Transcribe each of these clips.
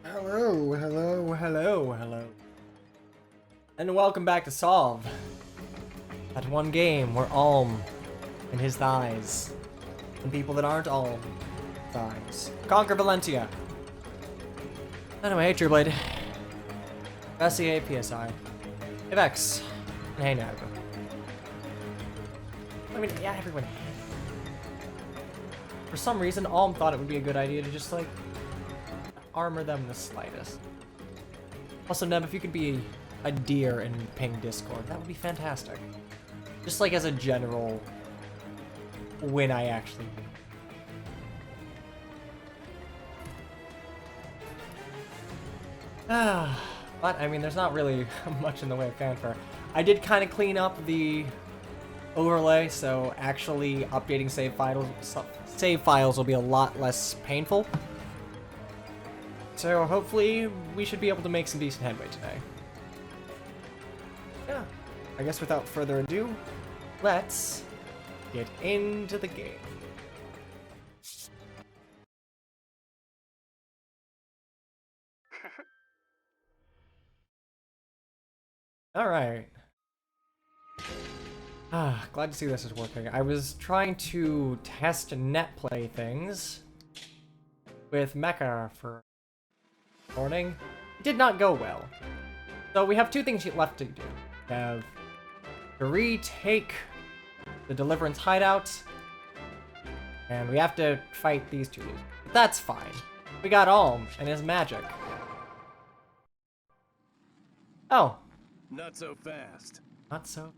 Hello, hello, hello, hello. And welcome back to Solve. That one game where Alm and his thighs, and people that aren't Alm thighs, conquer Valentia. Anyway, hey Trueblade. Bessie, hey PSI. Hey Vex. And hey Naga. I mean, yeah, everyone. For some reason, Alm thought it would be a good idea to just, like, armor them the slightest. Also, Neb, if you could be a deer in ping Discord, that would be fantastic. Just like as a general when I actually win. But I mean, there's not really much in the way of fanfare. I did kind of clean up the overlay, so actually updating save files will be a lot less painful. So hopefully we should be able to make some decent headway today. Yeah, I guess without further ado, let's get into the game. Alright. Glad to see this is working. I was trying to test netplay things with Mecha for morning. It did not go well. So we have two things left to do. We have to retake the Deliverance hideout, and we have to fight these two dudes. But that's fine. We got Alm and his magic. Oh. Not so fast. Not so.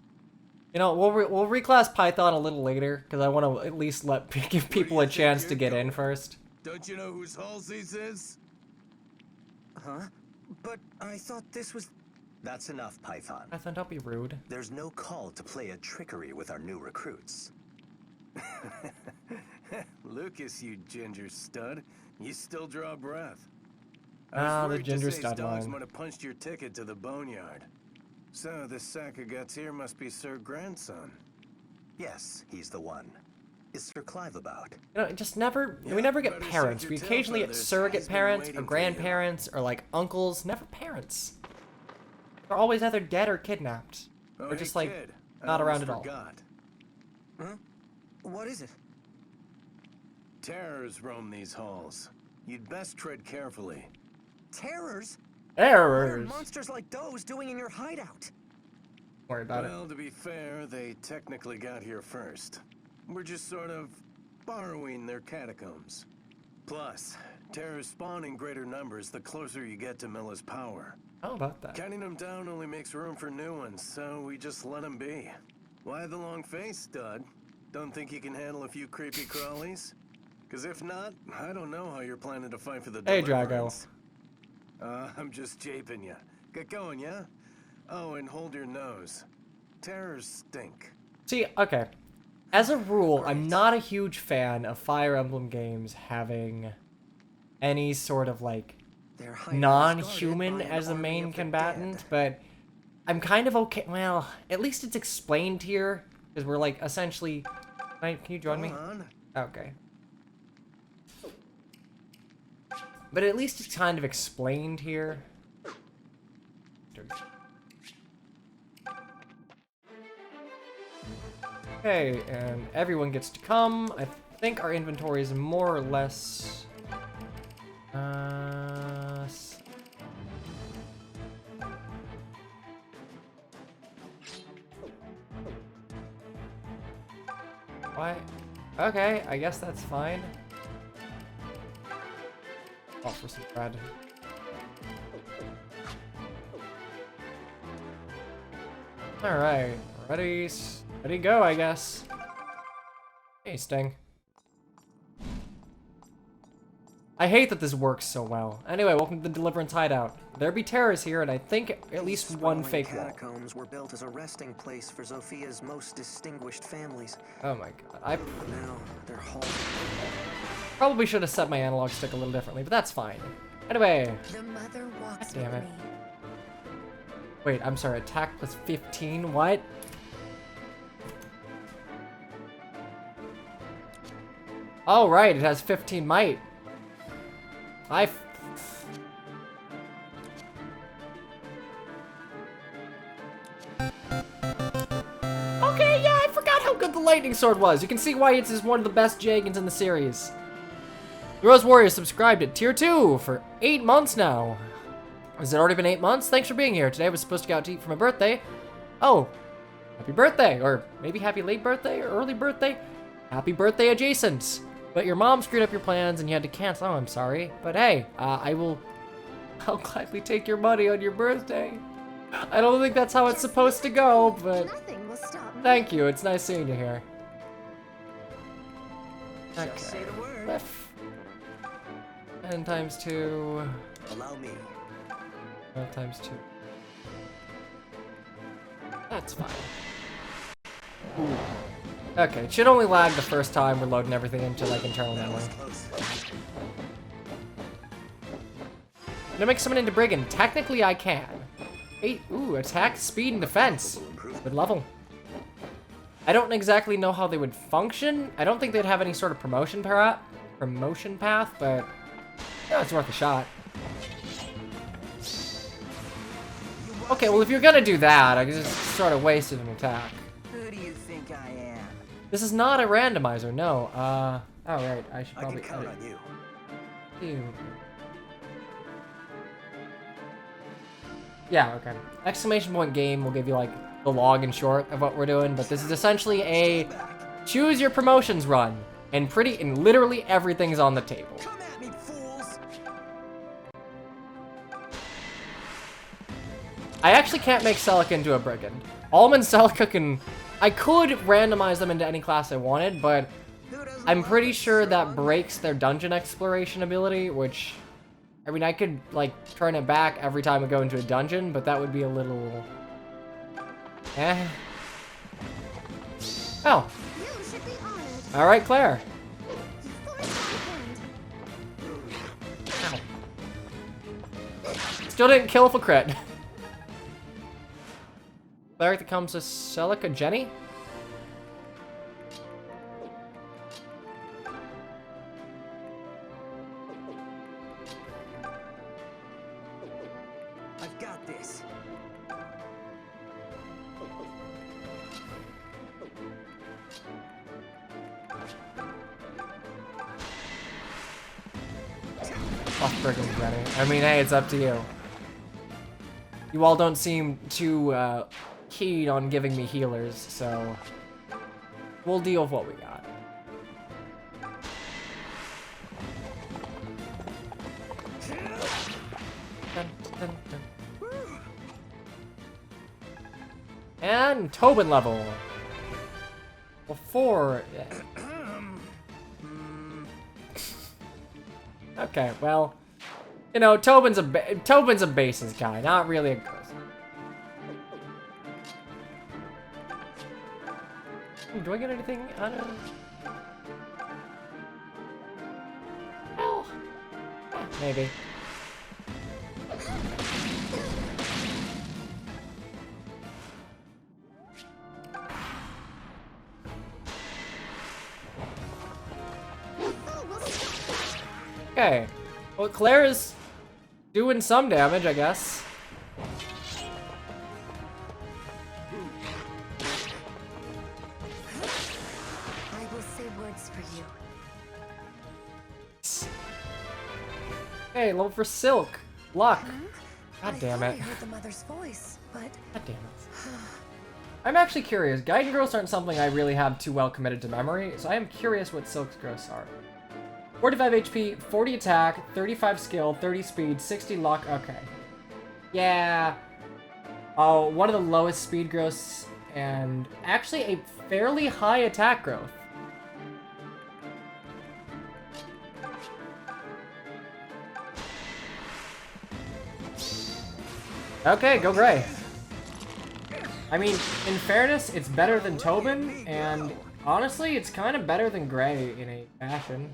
You know, we'll reclass Python a little later, because I want to at least give people a chance to get in first. Don't you know whose halls this is? Huh? But I thought this was... That's enough, Python. Python, don't be rude. There's no call to play a trickery with our new recruits. Lucas, you ginger stud. You still draw breath. The ginger stud dogs line. might have punched your ticket to the boneyard. So this sack of guts here must be Sir Grandson. Yes, he's the one. Is Sir Clive about? You know, just never, we never get parents. We occasionally get surrogate parents, or grandparents, or like uncles, never parents. They're always either dead or kidnapped. Oh, or just hey, like, kid. not I around at almost all. forgot. Huh? What is it? Terrors roam these halls. You'd best tread carefully. Terrors? What are Errors! monsters like those doing in your hideout? Don't worry about it. Well, to be fair, they technically got here first. We're just sort of borrowing their catacombs. Plus, terrors spawn in greater numbers the closer you get to Milla's power. How about that? Counting them down only makes room for new ones, so we just let them be. Why the long face, stud? Don't think you can handle a few creepy crawlies? Because if not, I don't know how you're planning to fight for the Hey, Drago. Deliverance. I'm just japing ya. Get going, yeah? Oh, and hold your nose. Terrors stink. See, okay. As a rule, I'm not a huge fan of Fire Emblem games having any sort of, like, non-human as the main combatant, but I'm kind of okay. Well, at least it's explained here, because we're, like, essentially... Can you join me? Okay. But at least it's kind of explained here. Okay, and everyone gets to come. I think our inventory is more or less... What? Okay, I guess that's fine. Oh, for some bread. Alright, ready to go, I guess. Hey, Sting. I hate that this works so well. Anyway, welcome to the Deliverance hideout. There be terrors here, and I think at least one fake wall. Catacombs were built as a resting place for Zophia's most distinguished families. Oh my god, I Now they're halted. probably should have set my analog stick a little differently, but that's fine. Anyway, The mother walks damn with it. me. Wait, I'm sorry, attack plus 15, what? Oh, right, it has 15 might. Okay, yeah, I forgot how good the lightning sword was. You can see why it's one of the best Jagans in the series. The Rose Warrior subscribed at tier 2 for 8 months now. Has it already been 8 months? Thanks for being here. Today I was supposed to go out to eat for my birthday. Oh, happy birthday, or maybe happy late birthday or early birthday. Happy birthday adjacent. But your mom screwed up your plans and you had to cancel. Oh, I'm sorry. But hey, I'll gladly take your money on your birthday. I don't think that's how it's supposed to go, but Nothing will stop me. thank you. It's nice seeing you here. Okay. Just say the word. Left. 10 times 2. Allow me. 12 times 2. That's fine. Ooh. Okay, it should only lag the first time we're loading everything into like internal That memory. was close. Can I make someone into brigand? Technically, I can. 8. Ooh, attack, speed, and defense. Good level. I don't exactly know how they would function. I don't think they'd have any sort of promotion path, but yeah, it's worth a shot. Okay, well, if you're gonna do that, I just sort of wasted an attack. Who do you think I am? This is not a randomizer, no. Oh, right, I should I probably can count on you. Ew. Yeah, okay. Exclamation point game will give you, like, the long and short of what we're doing, but this is essentially a choose your promotions run, and literally everything's on the table. Come at me, fools! I actually can't make Celica into a brigand. Alm and Celica can... I could randomize them into any class I wanted, but Who doesn't I'm love pretty a sure that strong breaks their dungeon exploration ability, which... I mean, I could, like, turn it back every time I go into a dungeon, but that would be a little... Eh. Oh. You should be honored. Alright, Claire. You forced my hand. Ow. Still didn't kill for crit. Cleric that comes to Celica Jenny? I've got this. Off brigand Jenny. I mean, hey, it's up to you. You all don't seem too keen on giving me healers, so we'll deal with what we got. Dun, dun, dun. And Tobin level. Before. Okay, well, you know, Tobin's a bases guy, not really a ghost. Ooh, do I get anything out of? Well, maybe. Okay. Well, Claire is doing some damage, I guess. I will say words for you. Hey, level for Silque. Luck. God damn I it. thought I heard the mother's voice, but God damn it. I'm actually curious. Guiding growths aren't something I really have too well committed to memory, so I am curious what Silque's growths are. 45 HP, 40 attack, 35 skill, 30 speed, 60 luck. Okay. Yeah. Oh, one of the lowest speed growths and actually a fairly high attack growth. Okay, go Gray. I mean, in fairness, it's better than Tobin, and honestly, it's kind of better than Gray in a fashion.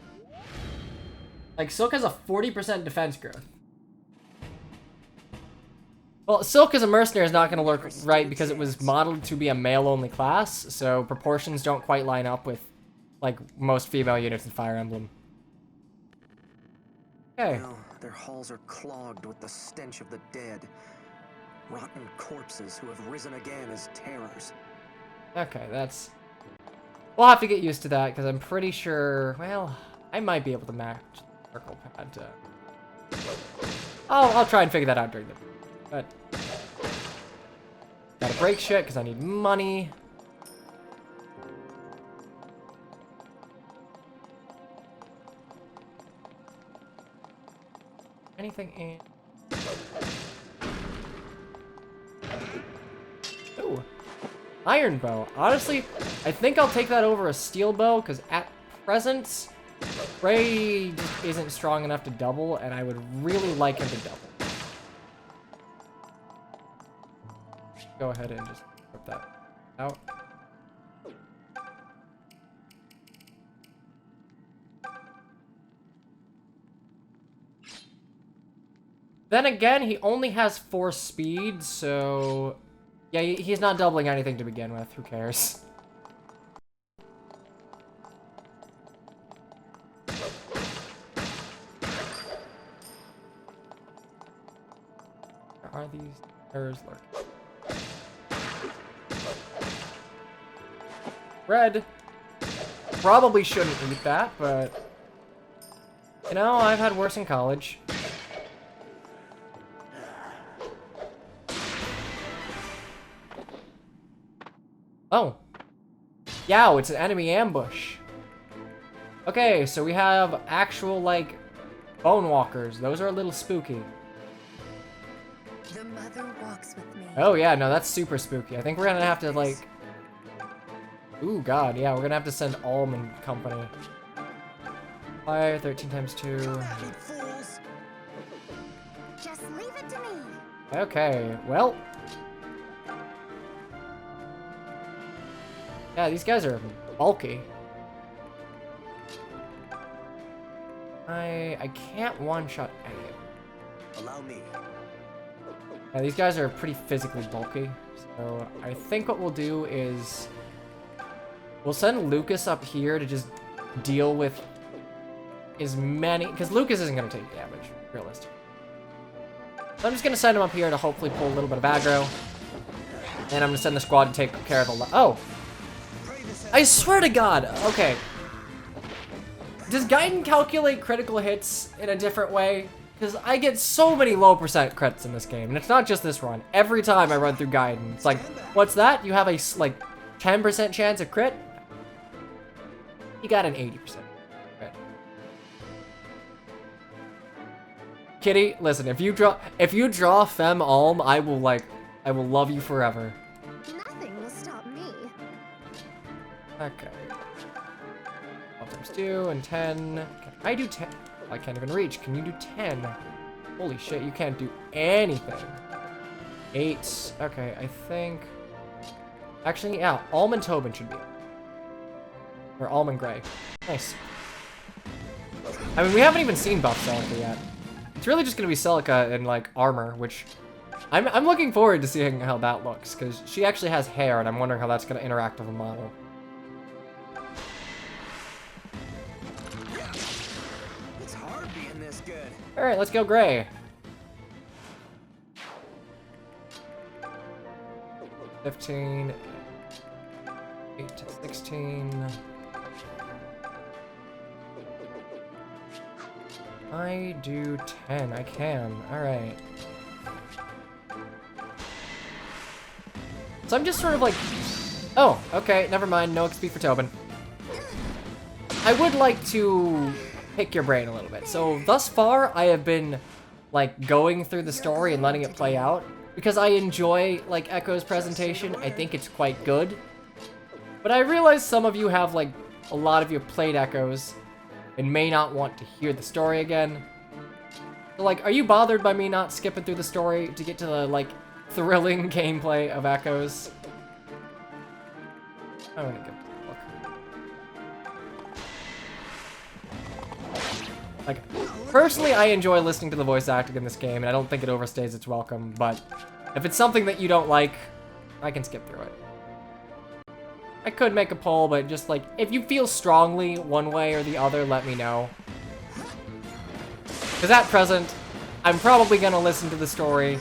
Like, Silque has a 40% defense growth. Well, Silque as a mercenary is not going to look right because it was modeled to be a male-only class, so proportions don't quite line up with like most female units in Fire Emblem. Okay. Now, their halls are clogged with the stench of the dead. Rotten corpses who have risen again as terrors. Okay, that's... We'll have to get used to that, because I'm pretty sure... Well, I might be able to match the circle pad to... I'll try and figure that out during the... But... Gotta break shit, because I need money. Anything in... Ooh. Iron bow. Honestly, I think I'll take that over a steel bow, because at present, Ray just isn't strong enough to double, and I would really like him to double. Go ahead and just rip that out. Then again, he only has 4 speed, so... Yeah, he's not doubling anything to begin with. Who cares? Where are these errors lurking? Red. Probably shouldn't eat that, but... You know, I've had worse in college. Oh. Yow, it's an enemy ambush. Okay, so we have actual, like, bone walkers. Those are a little spooky. The mother walks with me. Oh, yeah, no, that's super spooky. I think we're gonna have to, like... Ooh, God, yeah, we're gonna have to send Alm and company. Fire, 13 times 2. Just leave it to me. Okay, well... Yeah, these guys are bulky. I can't one-shot any of them. Allow me. Yeah, these guys are pretty physically bulky. So I think what we'll do is... We'll send Lucas up here to just deal with as many... Because Lucas isn't going to take damage, realistically. So I'm just going to send him up here to hopefully pull a little bit of aggro. And I'm going to send the squad to take care of the... Oh! I swear to God! Okay. Does Gaiden calculate critical hits in a different way? Because I get so many low percent crits in this game. And it's not just this run. Every time I run through Gaiden, it's like, what's that? You have a, like, 10% chance of crit? You got an 80% crit. Kitty, listen, if you draw Fem Alm, I will love you forever. Nothing will stop me. Okay. 12 times 2 and 10. Can I do 10? I can't even reach. Can you do 10? Holy shit, you can't do anything. 8. Okay, I think... Actually, yeah, Alm and Tobin should be. Or Alm and Gray. Nice. I mean, we haven't even seen buff Celica yet. It's really just gonna be Celica in, like, armor, which... I'm looking forward to seeing how that looks, because she actually has hair, and I'm wondering how that's gonna interact with the model. It's hard being this good. Alright, let's go Gray. 15... 8 to 16... I do 10. I can. Alright. So I'm just sort of like... Oh, okay. Never mind. No XP for Tobin. I would like to pick your brain a little bit. So thus far, I have been like going through the story and letting it play out. Because I enjoy like Echo's presentation. I think it's quite good. But I realize some of you have like a lot of you played Echoes and may not want to hear the story again. So, like, are you bothered by me not skipping through the story to get to the, like, thrilling gameplay of Echoes? I want to go look. Like, personally, I enjoy listening to the voice acting in this game, and I don't think it overstays its welcome, but if it's something that you don't like, I can skip through it. I could make a poll, but just like, if you feel strongly one way or the other, let me know. Because at present, I'm probably gonna listen to the story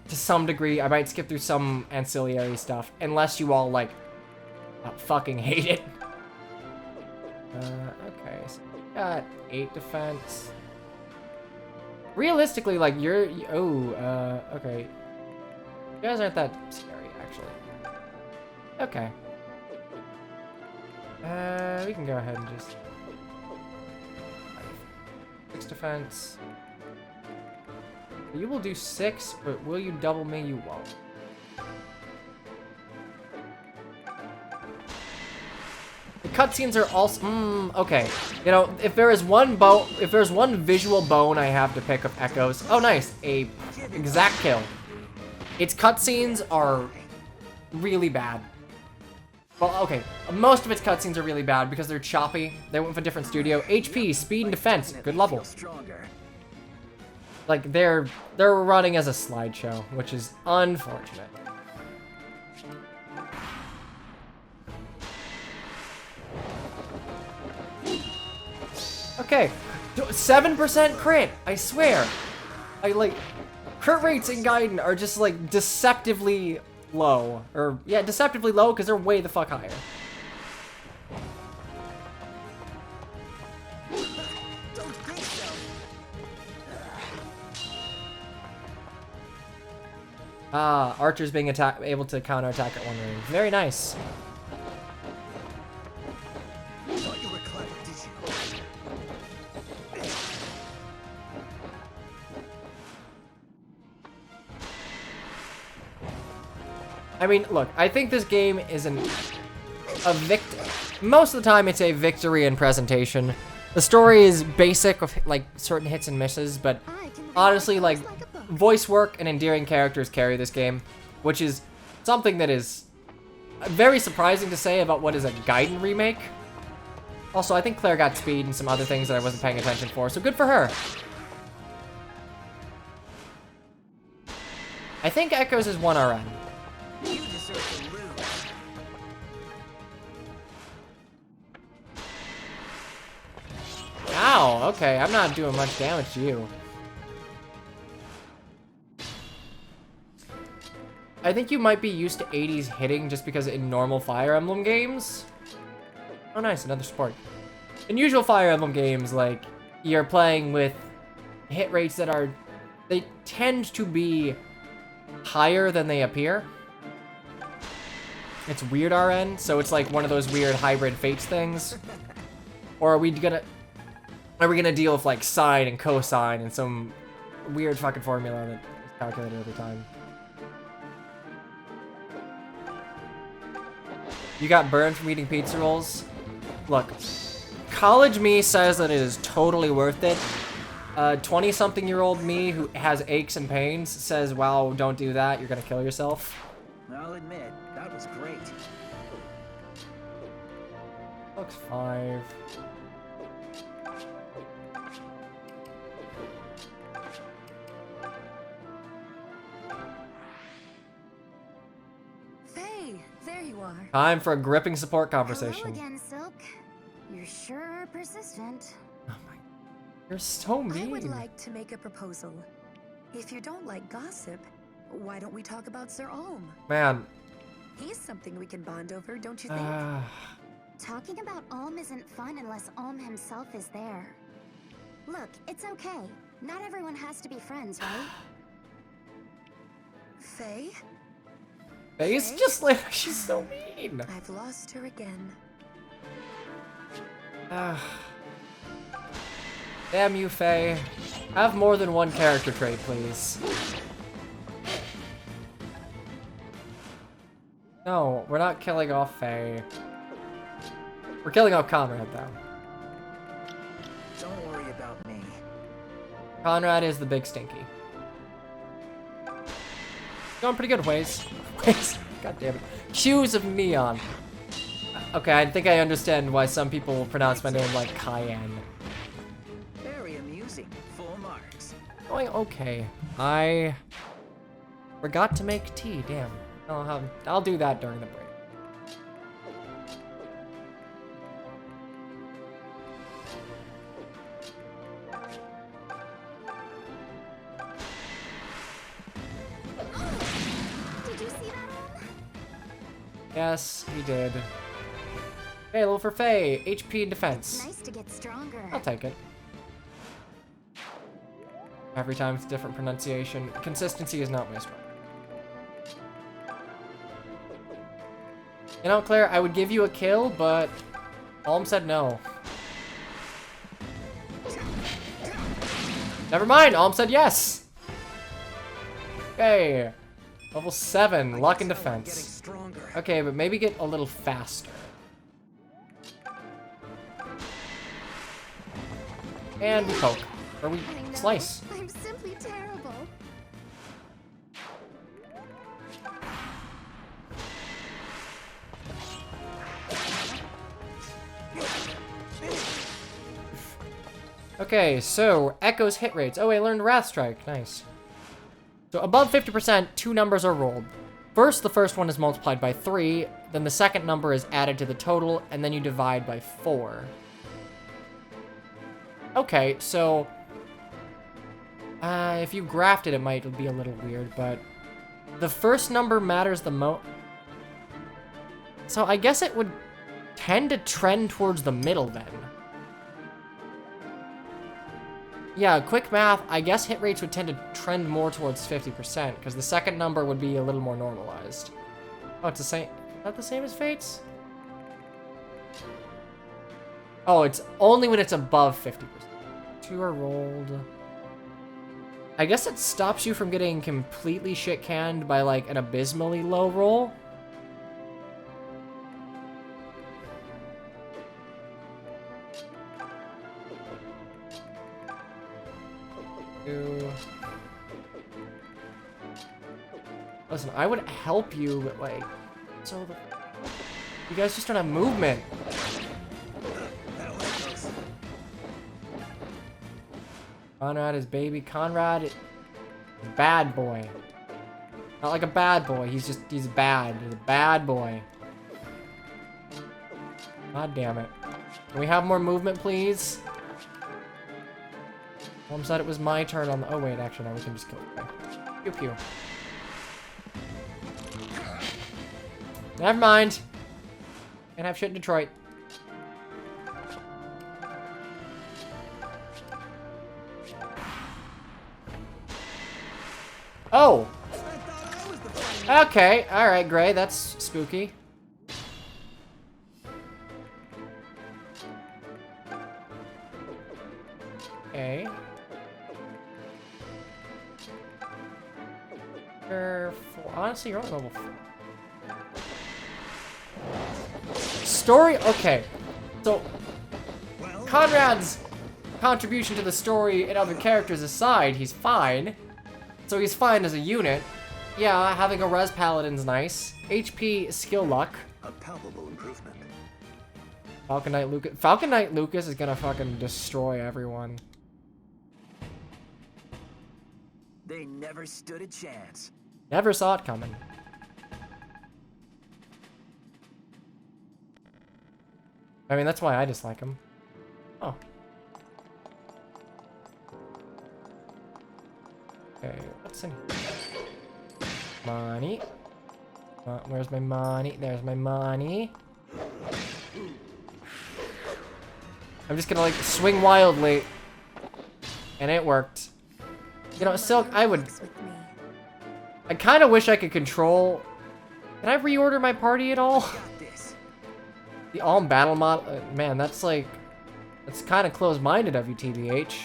to some degree. I might skip through some ancillary stuff, unless you all, like, fucking hate it. Okay, so we got 8 defense. Realistically, like, okay. You guys aren't that scary, actually. Okay. We can go ahead and just... 6 defense. You will do 6, but will you double me? You won't. The cutscenes are also... okay. You know, if there's one visual bone I have to pick of Echoes... Oh, nice. A exact kill. Its cutscenes are really bad. Well, okay. Most of its cutscenes are really bad because they're choppy. They went with a different studio. HP, speed, and defense. Good level. Like, they're running as a slideshow, which is unfortunate. Okay, 7% crit, I swear. Crit rates in Gaiden are just, like, deceptively low. Or, yeah, deceptively low, because they're way the fuck higher. Ah, archers being able to counterattack at one range. Very nice. I mean, look, I think this game is most of the time it's a victory in presentation. The story is basic with, like, certain hits and misses, but honestly, like, voice work and endearing characters carry this game, which is something that is very surprising to say about what is a Gaiden remake. Also, I think Claire got speed and some other things that I wasn't paying attention for, so good for her. I think Echoes is 1 RN. You deserve to lose. Ow, okay, I'm not doing much damage to you. I think you might be used to 80s hitting just because in normal Fire Emblem games... Oh nice, another support. In usual Fire Emblem games, like, you're playing with hit rates that are... They tend to be higher than they appear. It's weird RN, so it's like one of those weird hybrid fates things. Or are we gonna deal with like sine and cosine and some weird fucking formula that is calculated every time? You got burned from eating pizza rolls? Look, college me says that it is totally worth it. 20-something-year-old me who has aches and pains says, wow, don't do that, you're gonna kill yourself. I'll admit, that was great. Looks 5. Faye, there you are. Time for a gripping support conversation. Hello again, Silque. You sure are persistent. Oh my, you're so mean. I would like to make a proposal. If you don't like gossip, why don't we talk about Sir Olm? Man. He's something we can bond over, don't you think? Talking about Olm isn't fun unless Olm himself is there. Look, it's okay. Not everyone has to be friends, right? Faye? Faye's just like, she's so mean. I've lost her again. Damn you, Faye. Have more than one character trait, please. No, we're not killing off Faye. We're killing off Conrad, though. Don't worry about me. Conrad is the big stinky. Going pretty good, Waze. God damn it. Shoes of Neon. Okay, I think I understand why some people pronounce my name like Cayenne. Very amusing. Full marks. Going okay. I forgot to make tea, damn. I'll do that during the break. Yes, he did. Okay, level for Faye. HP and defense. Nice to get stronger. I'll take it. Every time it's a different pronunciation. Consistency is not my strength. You know, Claire, I would give you a kill, but Alm said no. Never mind, Alm said yes. Okay. Level 7, luck and defense. Okay, but maybe get a little faster. And we poke. Or we I know. slice. I'm simply terrible. Okay, so Echo's hit rates. Oh, I learned Wrath Strike. Nice. So above 50%, 2 numbers are rolled. First, the first one is multiplied by 3, then the second number is added to the total, and then you divide by 4. Okay, so if you graphed it, it might be a little weird, but the first number matters the most. So I guess it would tend to trend towards the middle then. Yeah, quick math, I guess hit rates would tend to trend more towards 50%, because the second number would be a little more normalized. Oh, it's the same. Is that the same as Fate's? Oh, it's only when it's above 50%. 2 are rolled. I guess it stops you from getting completely shit-canned by, like, an abysmally low roll. Listen, I would help you, but like, so the, you guys just don't have movement. Conrad is baby. Conrad is bad boy. Not like a bad boy. He's bad. He's a bad boy. God damn it. Can we have more movement, please? Mom said it was my turn on the... Oh, wait, actually, no, we can just kill it. Okay. Pew pew. Never mind. Can't have shit in Detroit. Oh! Okay, alright, Gray, that's spooky. Okay. Honestly, you're on level 4. Story? Okay. So, Conrad's contribution to the story and other characters aside, he's fine. So he's fine as a unit. Yeah, having a res paladin's nice. HP, skill, luck. A palpable improvement. Falcon Knight Lucas is gonna fucking destroy everyone. They never stood a chance. Never saw it coming. I mean, that's why I dislike him. Oh. Okay, what's in here? Money. Where's my money? There's my money. I'm just gonna, like, swing wildly. And it worked. You know, Silk, I kind of wish I could control... Can I reorder my party at all? The Alm battle model... man, that's like... That's kind of close-minded of you, TBH.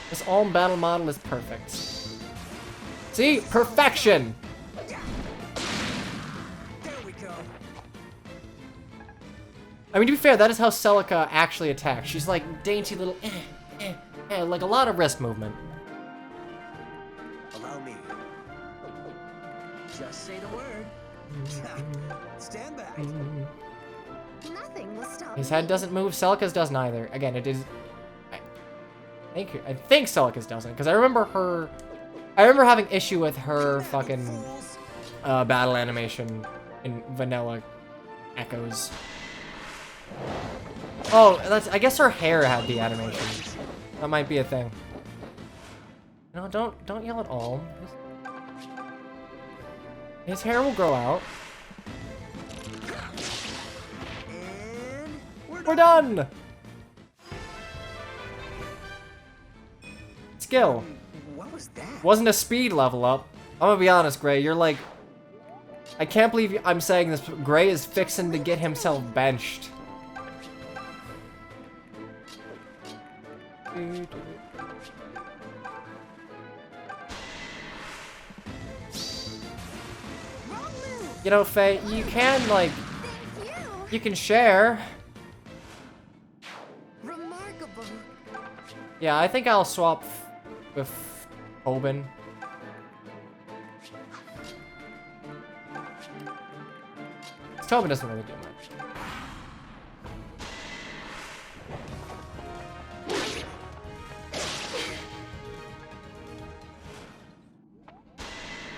This Alm battle model is perfect. See? Perfection! There we go. I mean, to be fair, that is how Celica actually attacks. She's like dainty little like a lot of wrist movement. Allow me. Just say the word. Stand back. Nothing will stop His me. head doesn't move. Celica's doesn't either. Again, it is... I think Celica's doesn't, because I remember having issue with her fucking battle animation in vanilla Echoes. Oh, I guess her hair had the animation. That might be a thing. No, don't yell at Alm. His hair will grow out. And We're done! Skill. what was that? Wasn't a speed level up. I'm gonna be honest, Gray, you're like... I can't believe I'm saying this, but Gray is fixing to get himself benched. You know, Faye, you can, like... Thank you. You can share. Remarkable. Yeah, I think I'll swap with Tobin. Tobin doesn't really do much.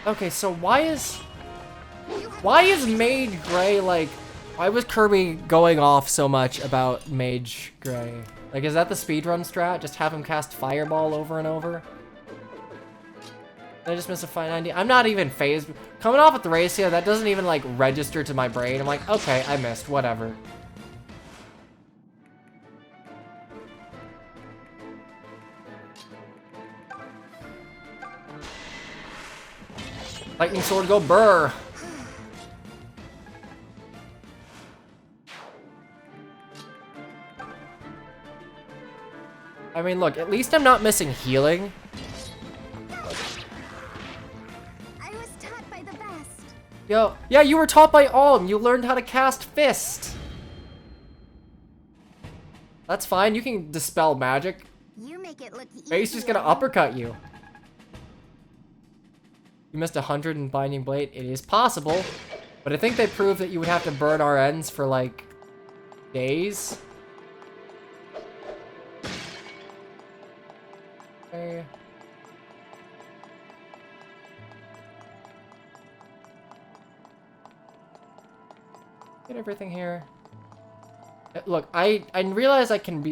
Okay, so why is Mage Gray like... Why was Kirby going off so much about Mage Gray? Like, is that the speedrun strat? Just have him cast Fireball over and over? Did I just miss a fine idea? I'm not even phased. Coming off with the race here, that doesn't even, like, register to my brain. I'm like, okay, I missed. Whatever. Lightning Sword, go burr! I mean, look, at least I'm not missing healing. I was taught by the best. Yo, yeah, you were taught by Alm. You learned how to cast Fist. That's fine. You can dispel magic. You make it look easy. Faye's just gonna uppercut you. You missed 100 in Binding Blade. It is possible, but I think they proved that you would have to burn RNs for like days. Okay. Get everything here. Look, I realize I can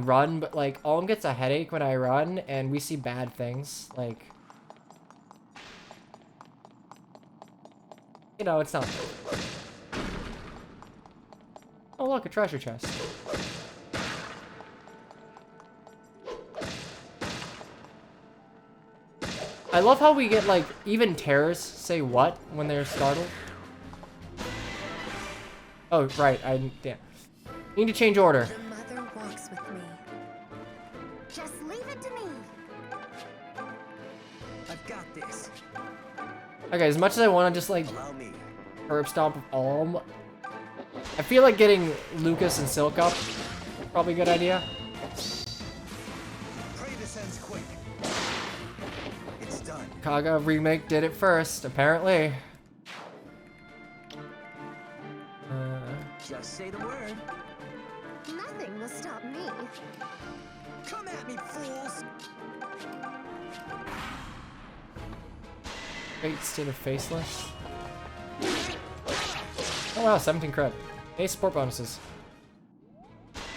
run, but like Alm gets a headache when I run, and we see bad things. Like, you know, it's not good. Oh look, a treasure chest. I love how we get like even terrors say what when they're startled. Oh right, damn. Need to change order. The mother walks with me. Just leave it to me. I've got this. Okay, as much as I want to just like Allow me. herb stomp with Alm, I feel like getting Lucas and Silque up probably a good idea. Pray this ends quick. It's done. Kaga remake did it first, apparently. Just say the word. Nothing will stop me. Come at me, fools! Great State of Faceless. Oh wow, 17 cred. 8 support bonuses.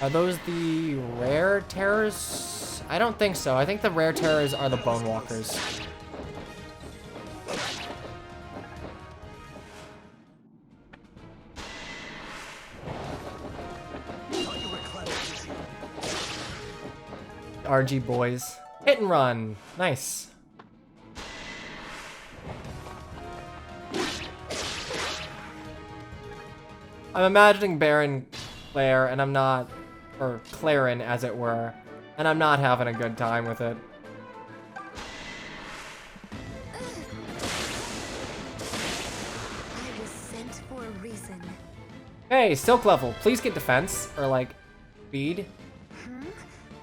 Are those the rare terrors? I don't think so. I think the rare terrors are the Bone Walkers. RG boys. Hit and run. Nice. I'm imagining Baron Claire, and I'm not, or Clarin as it were, and I'm not having a good time with it. I was sent for a reason. Hey, Silque level. Please get defense, or like, speed.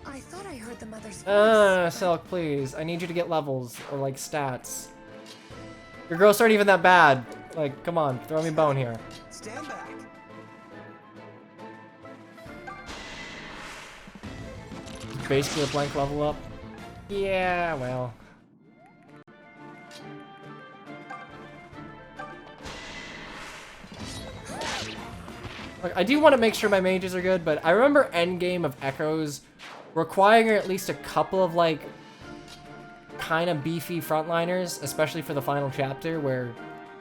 I thought I heard the mother's voice. Silque, please. I need you to get levels, or like stats. Your girls aren't even that bad. Like, come on, throw me a bone here. Stand back. Basically a blank level up. Yeah, well. Like, I do want to make sure my mages are good, but I remember Endgame of Echoes requiring at least a couple of, like, kind of beefy frontliners, especially for the final chapter where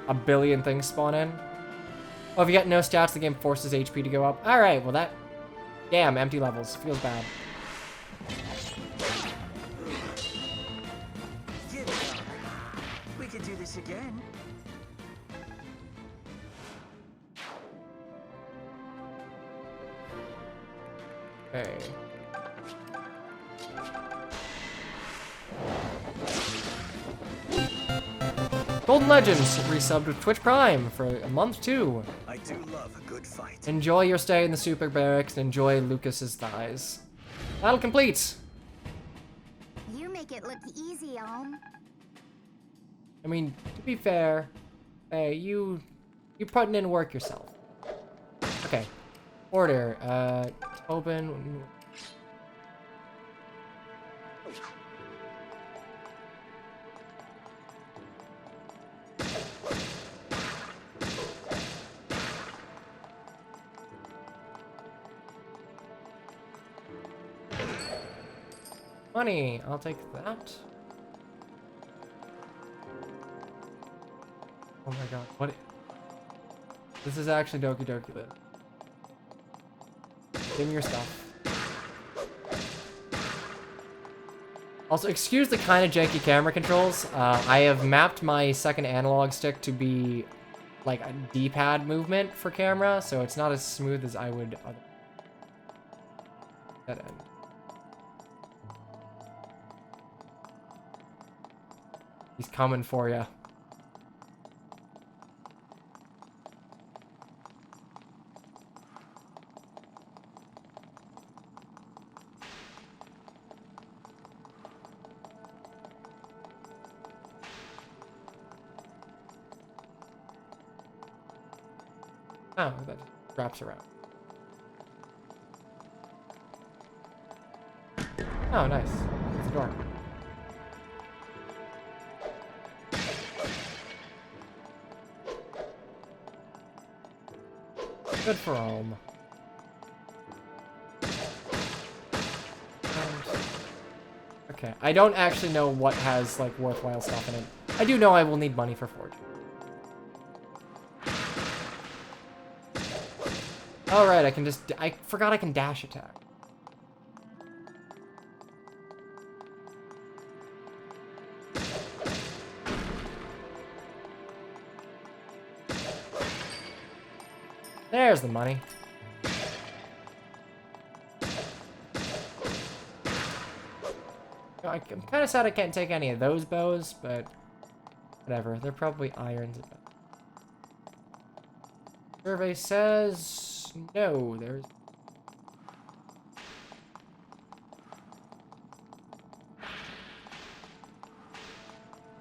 a billion things spawn in. Oh, if you got no stats, the game forces HP to go up. Alright, well that... Damn, empty levels. Feels bad. We could do this again. Okay. Golden Legends resubbed with Twitch Prime for a month too. I do love a good fight. Enjoy your stay in the super barracks and enjoy Lucas's thighs. Battle complete. You make it look easy, Alm. I mean, to be fair, hey, you putting in work yourself. Okay. Order. Open. Money. I'll take that. Oh my god. What? This is actually Doki Doki Live. Give me your stuff. Also, excuse the kind of janky camera controls. I have mapped my second analog stick to be like a D-pad movement for camera, so it's not as smooth as I would other. That end. He's coming for you. Oh, that wraps around. Oh, nice. It's a door. Good for home. Okay, I don't actually know what has, like, worthwhile stuff in it. I do know I will need money for forging. Alright, I can just... I forgot I can dash attack. There's the money. I'm kind of sad I can't take any of those bows, but whatever. They're probably irons. Survey says no. There's.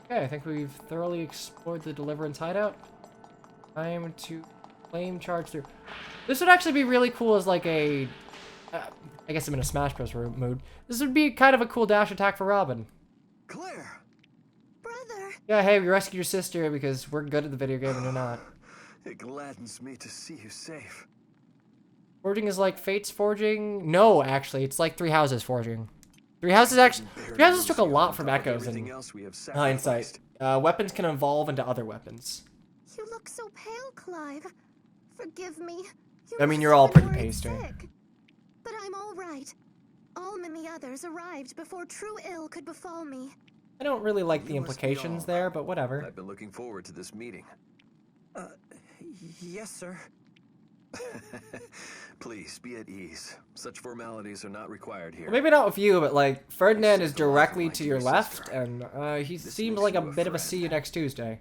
Okay, I think we've thoroughly explored the Deliverance hideout. Time to claim charge through. This would actually be really cool as like a... I guess I'm in a Smash Bros. Mood. This would be kind of a cool dash attack for Robin. Claire! Brother! Yeah, hey, we rescued your sister because we're good at the video game and you're not. It gladdens me to see you safe. Forging is like Fate's forging? No, actually, it's like Three Houses forging. Three Houses took a lot from Echoes in hindsight. Weapons can evolve into other weapons. You look so pale, Clive. Forgive me. I mean, you're all pretty pasty. But I'm all right. Alm and the others arrived before true ill could befall me. I don't really like the implications there, but whatever. I've been looking forward to this meeting. Yes, sir. Please, be at ease. Such formalities are not required here. Well, maybe not with you, but like, Ferdinand is directly to your left, and he seems like a bit of a see you next Tuesday.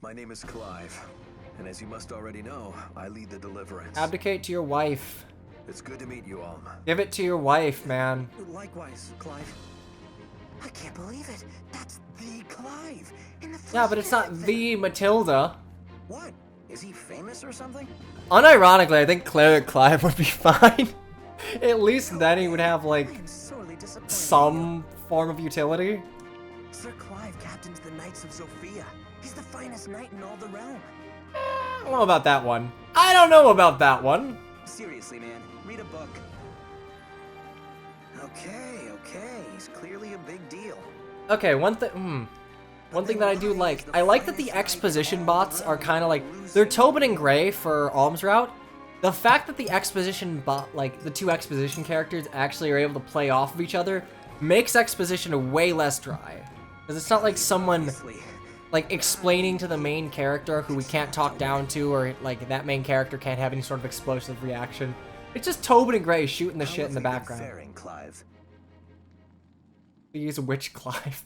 My name is Clive, and as you must already know, I lead the Deliverance. Abdicate to your wife. It's good to meet you, Alm. Give it to your wife, man. Likewise, Clive. I can't believe it. That's the Clive. In the Yeah, but it's not the Matilda. What? Is he famous or something? Unironically, I think Cleric Clive would be fine. At least then he would have, like, I'm sorely disappointed. some form of utility. Sir Clive captains the Knights of Sophia. He's the finest knight in all the realm. I don't know about that one. I don't know about that one. Seriously, man, read a book. Okay. He's clearly a big deal. Okay, one thing that I do like, I like that the exposition bots are kind of like, they're Tobin and Gray for Alm's route. The fact that the exposition bot, like the two exposition characters actually are able to play off of each other makes exposition way less dry. Because it's not like someone like explaining to the main character who we can't talk down to, or like that main character can't have any sort of explosive reaction. It's just Tobin and Gray shooting the shit in the background. Clive? Use Witch Clive.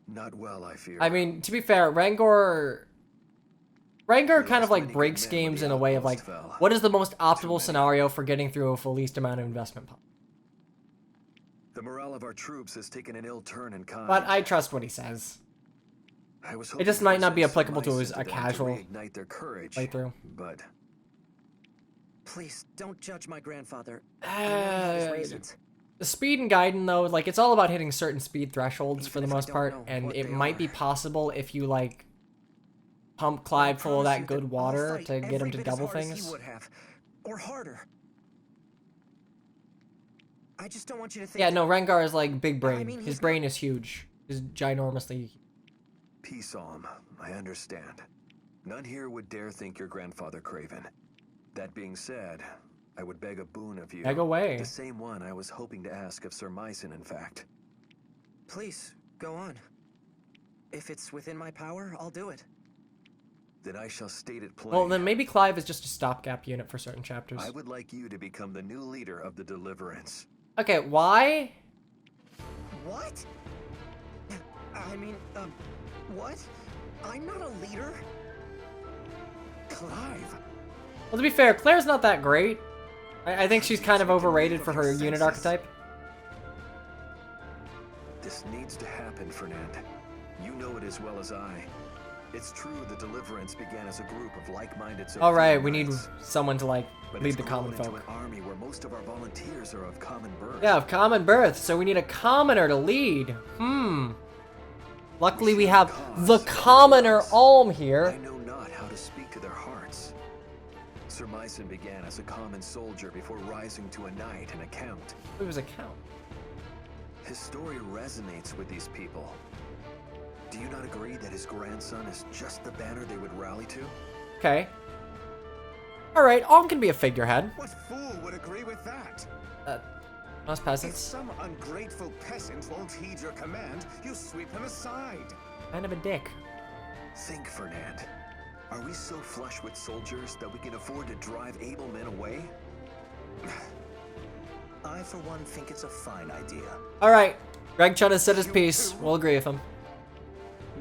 Not well, I fear. I mean, to be fair, Rangor kind of like breaks games in a way of like, what is the most optimal scenario for getting through with the least amount of investment? The morale of our troops has taken an ill turn in kind. But I trust what he says. It just might not be applicable to a casual playthrough. But please don't judge my grandfather. I know his reasons. The speed and Gaiden, though, like, it's all about hitting certain speed thresholds for the most part, and it might be possible if you, like, pump Clive full of that good water to get him to double things. Or harder. I just don't want you to think. Yeah, no, Rengar is, like, big brain. His brain is huge. Is ginormously. Peace, Alm. I understand. None here would dare think your grandfather Craven. That being said, I would beg a boon of you. Beg away. The same one I was hoping to ask of Sir Myson, in fact. Please, go on. If it's within my power, I'll do it. Then I shall state it plain. Well, then maybe Clive is just a stopgap unit for certain chapters. I would like you to become the new leader of the Deliverance. Okay, why? What? I mean, what? I'm not a leader? Clive? Well, to be fair, Claire's not that great. I think she's kind of overrated for her unit archetype. This needs to happen, Fernand. You know it as well as I. It's true the Deliverance began as a group of like-minded. All right, we need someone to like lead the common folk. An army where most of our volunteers are of common birth. Yeah, of common birth. So we need a commoner to lead. Luckily, we have the commoner Alm here. I know not how to speak to their hearts. Sir Myson began as a common soldier before rising to a knight and a count. It was a count. His story resonates with these people. Do you not agree that his grandson is just the banner they would rally to? Okay. Alright, Alm can be a figurehead. What fool would agree with that? Us If peasants. some ungrateful peasant won't heed your command, you sweep him aside. Kind of a dick. Think, Fernand. Are we so flush with soldiers that we can afford to drive able men away? I, for one, think it's a fine idea. Alright, Greg Chun has said his piece. We'll agree with him.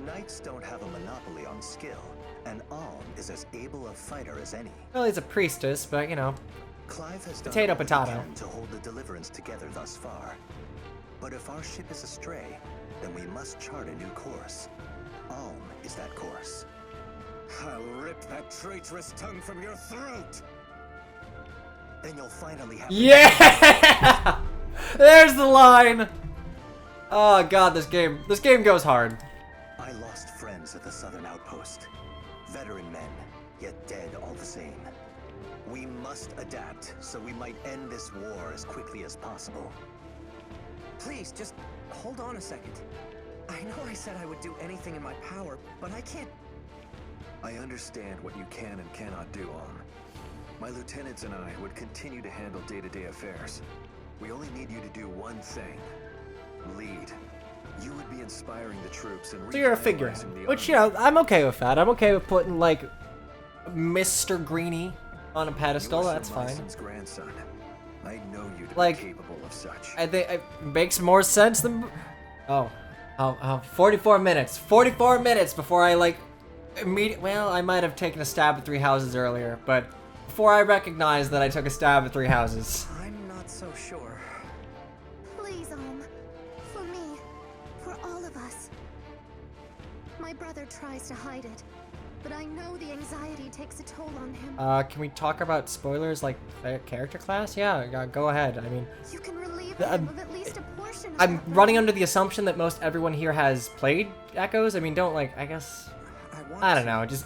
Knights don't have a monopoly on skill, and Alm is as able a fighter as any. Well, he's a priestess, but you know. Clive has Potato, done all he potato. can to hold the Deliverance together thus far. But if our ship is astray, then we must chart a new course. Alm is that course. I'll rip that traitorous tongue from your throat. Then you'll finally have. Yeah! There's the line! Oh god, this game goes hard. I lost friends at the southern outpost. Veteran men, yet dead all the same. We must adapt so we might end this war as quickly as possible. Please, just hold on a second. I know I said I would do anything in my power, but I can't. I understand what you can and cannot do, Alm. My lieutenants and I would continue to handle day-to-day affairs. We only need you to do one thing. Lead. You would be inspiring the troops and So you're a figure. revitalizing the Which, army. you know, I'm okay with that. I'm okay with putting, like, Mr. Greenie on a pedestal. You are That's Sir fine. Myson's grandson. I know you to Like, be capable of such. I think it makes more sense than... Oh. 44 minutes. 44 minutes before I, like, well, I might have taken a stab at 3 houses earlier, but before I recognized that I took a stab at 3 houses. I'm not so sure. Please, for me, for all of us. My brother tries to hide it, but I know the anxiety takes a toll on him. Can we talk about spoilers, like, character class? Yeah, go ahead. I mean, You can relieve I'm- him of at least a portion of I'm that running burden. under the assumption that most everyone here has played Echoes. I mean, don't, like, I guess... I don't know, just...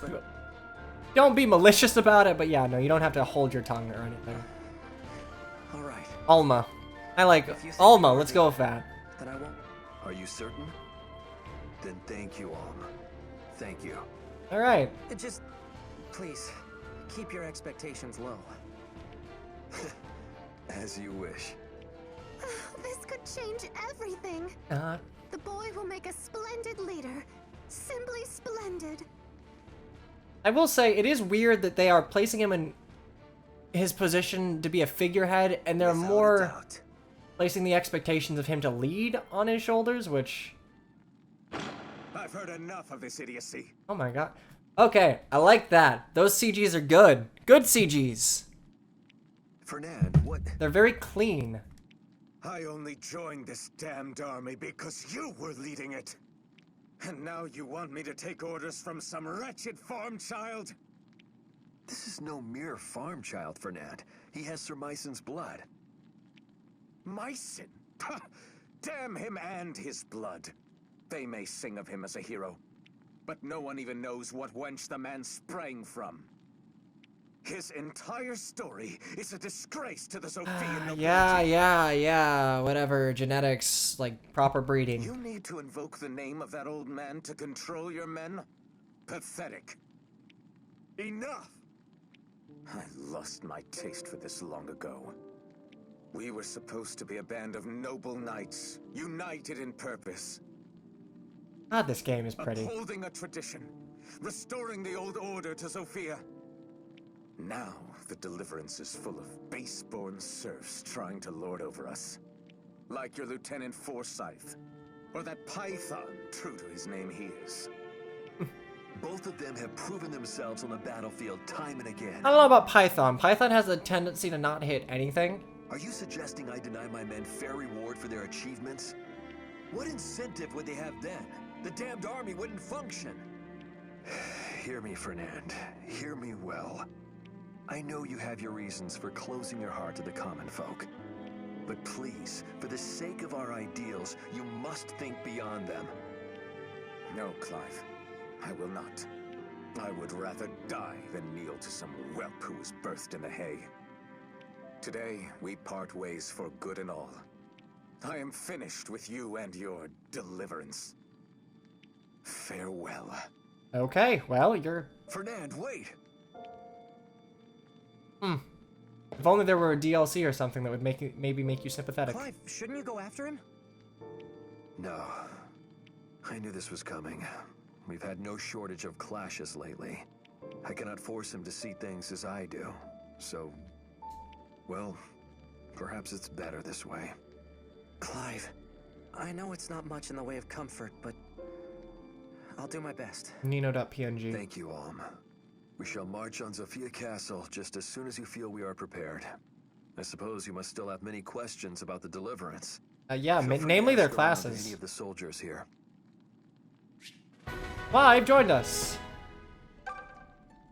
Don't be malicious about it, but yeah, no, you don't have to hold your tongue or anything. All right. Alma. I like If you think Alma. you're Let's worthy, go with that. Then I won't. Are you certain? Then thank you, Alm. Thank you. All right. Just, please, keep your expectations low. As you wish. This could change everything. The boy will make a splendid leader. Simply splendid. I will say it is weird that they are placing him in his position to be a figurehead, and they're Without a more doubt. placing the expectations of him to lead on his shoulders, which... I've heard enough of this idiocy. Oh my god. Okay, I like that. Those CGs are good. Good CGs. Fernand, what? They're very clean. I only joined this damned army because you were leading it. And now you want me to take orders from some wretched farm child? This is no mere farm child, Fernand. He has Sir Myson's blood. Myson? Ha! Damn him and his blood. They may sing of him as a hero, but no one even knows what wench the man sprang from. His entire story is a disgrace to the Sophian nobility. Yeah, whatever. Genetics, like proper breeding. You need to invoke the name of that old man to control your men? Pathetic. Enough! I lost my taste for this long ago. We were supposed to be a band of noble knights, united in purpose. God, this game is pretty. Upholding a tradition, restoring the old order to Sophia. Now, the Deliverance is full of base-born serfs trying to lord over us. Like your Lieutenant Forsyth, or that Python, true to his name he is. Both of them have proven themselves on the battlefield time and again. I don't know about Python. Python has a tendency to not hit anything. Are you suggesting I deny my men fair reward for their achievements? What incentive would they have then? The damned army wouldn't function. Hear me, Fernand. Hear me well. I know you have your reasons for closing your heart to the common folk. But please, for the sake of our ideals, you must think beyond them. No, Clive. I will not. I would rather die than kneel to some whelp who was birthed in the hay. Today, we part ways for good and all. I am finished with you and your deliverance. Farewell. Okay, well, you're... Fernand, wait! If only there were a DLC or something that would maybe make you sympathetic. Clive, shouldn't you go after him? No. I knew this was coming. We've had no shortage of clashes lately. I cannot force him to see things as I do. So, well, perhaps it's better this way. Clive, I know it's not much in the way of comfort, but I'll do my best. Nino.png. Thank you, Alm. We shall march on Zofia Castle just as soon as you feel we are prepared. I suppose you must still have many questions about the Deliverance. Yeah, Feel free to namely their ask around classes. Any of the soldiers here. Clive joined us.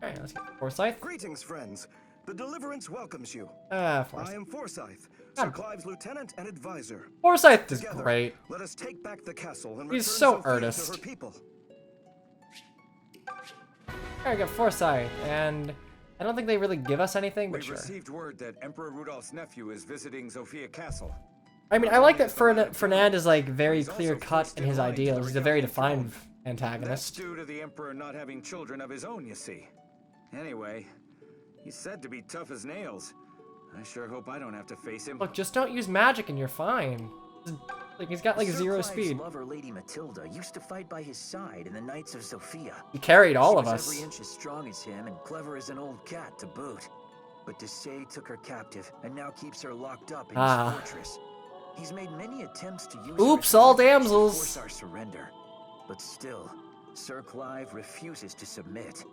Alright, let's get Forsyth. Greetings, friends. The Deliverance welcomes you. Ah, I Forsyth. am Forsyth, Ah. Sir Clive's lieutenant and advisor. Forsyth is Together, great. let us take back the castle and He's return so Sophia earnest. to her people. Alright, got Forsyth, and I don't think they really give us anything, but We've sure. received word that Emperor Rudolph's nephew is visiting Sophia Castle. I mean, I like that Fernand is like very He's also clear-cut first in in his line to ideals. the He's a very regal defined throne. That's antagonist. due to the Emperor not having children of his own, you see. Anyway, he's said to be tough as nails. I sure hope I don't have to face him. Look, just don't use magic and you're fine. Like, he's got like Sir 0 Clive's speed. lover, Lady Matilda, used to fight by his side in the Knights of Sophia. He carried all She of was us. every inch as strong as him and clever as an old cat to boot. But Desai took her captive and now keeps her locked up in Ah. his fortress. He's made many attempts to use Oops, her all to damsels. force our surrender. But still, Sir Clive refuses to submit.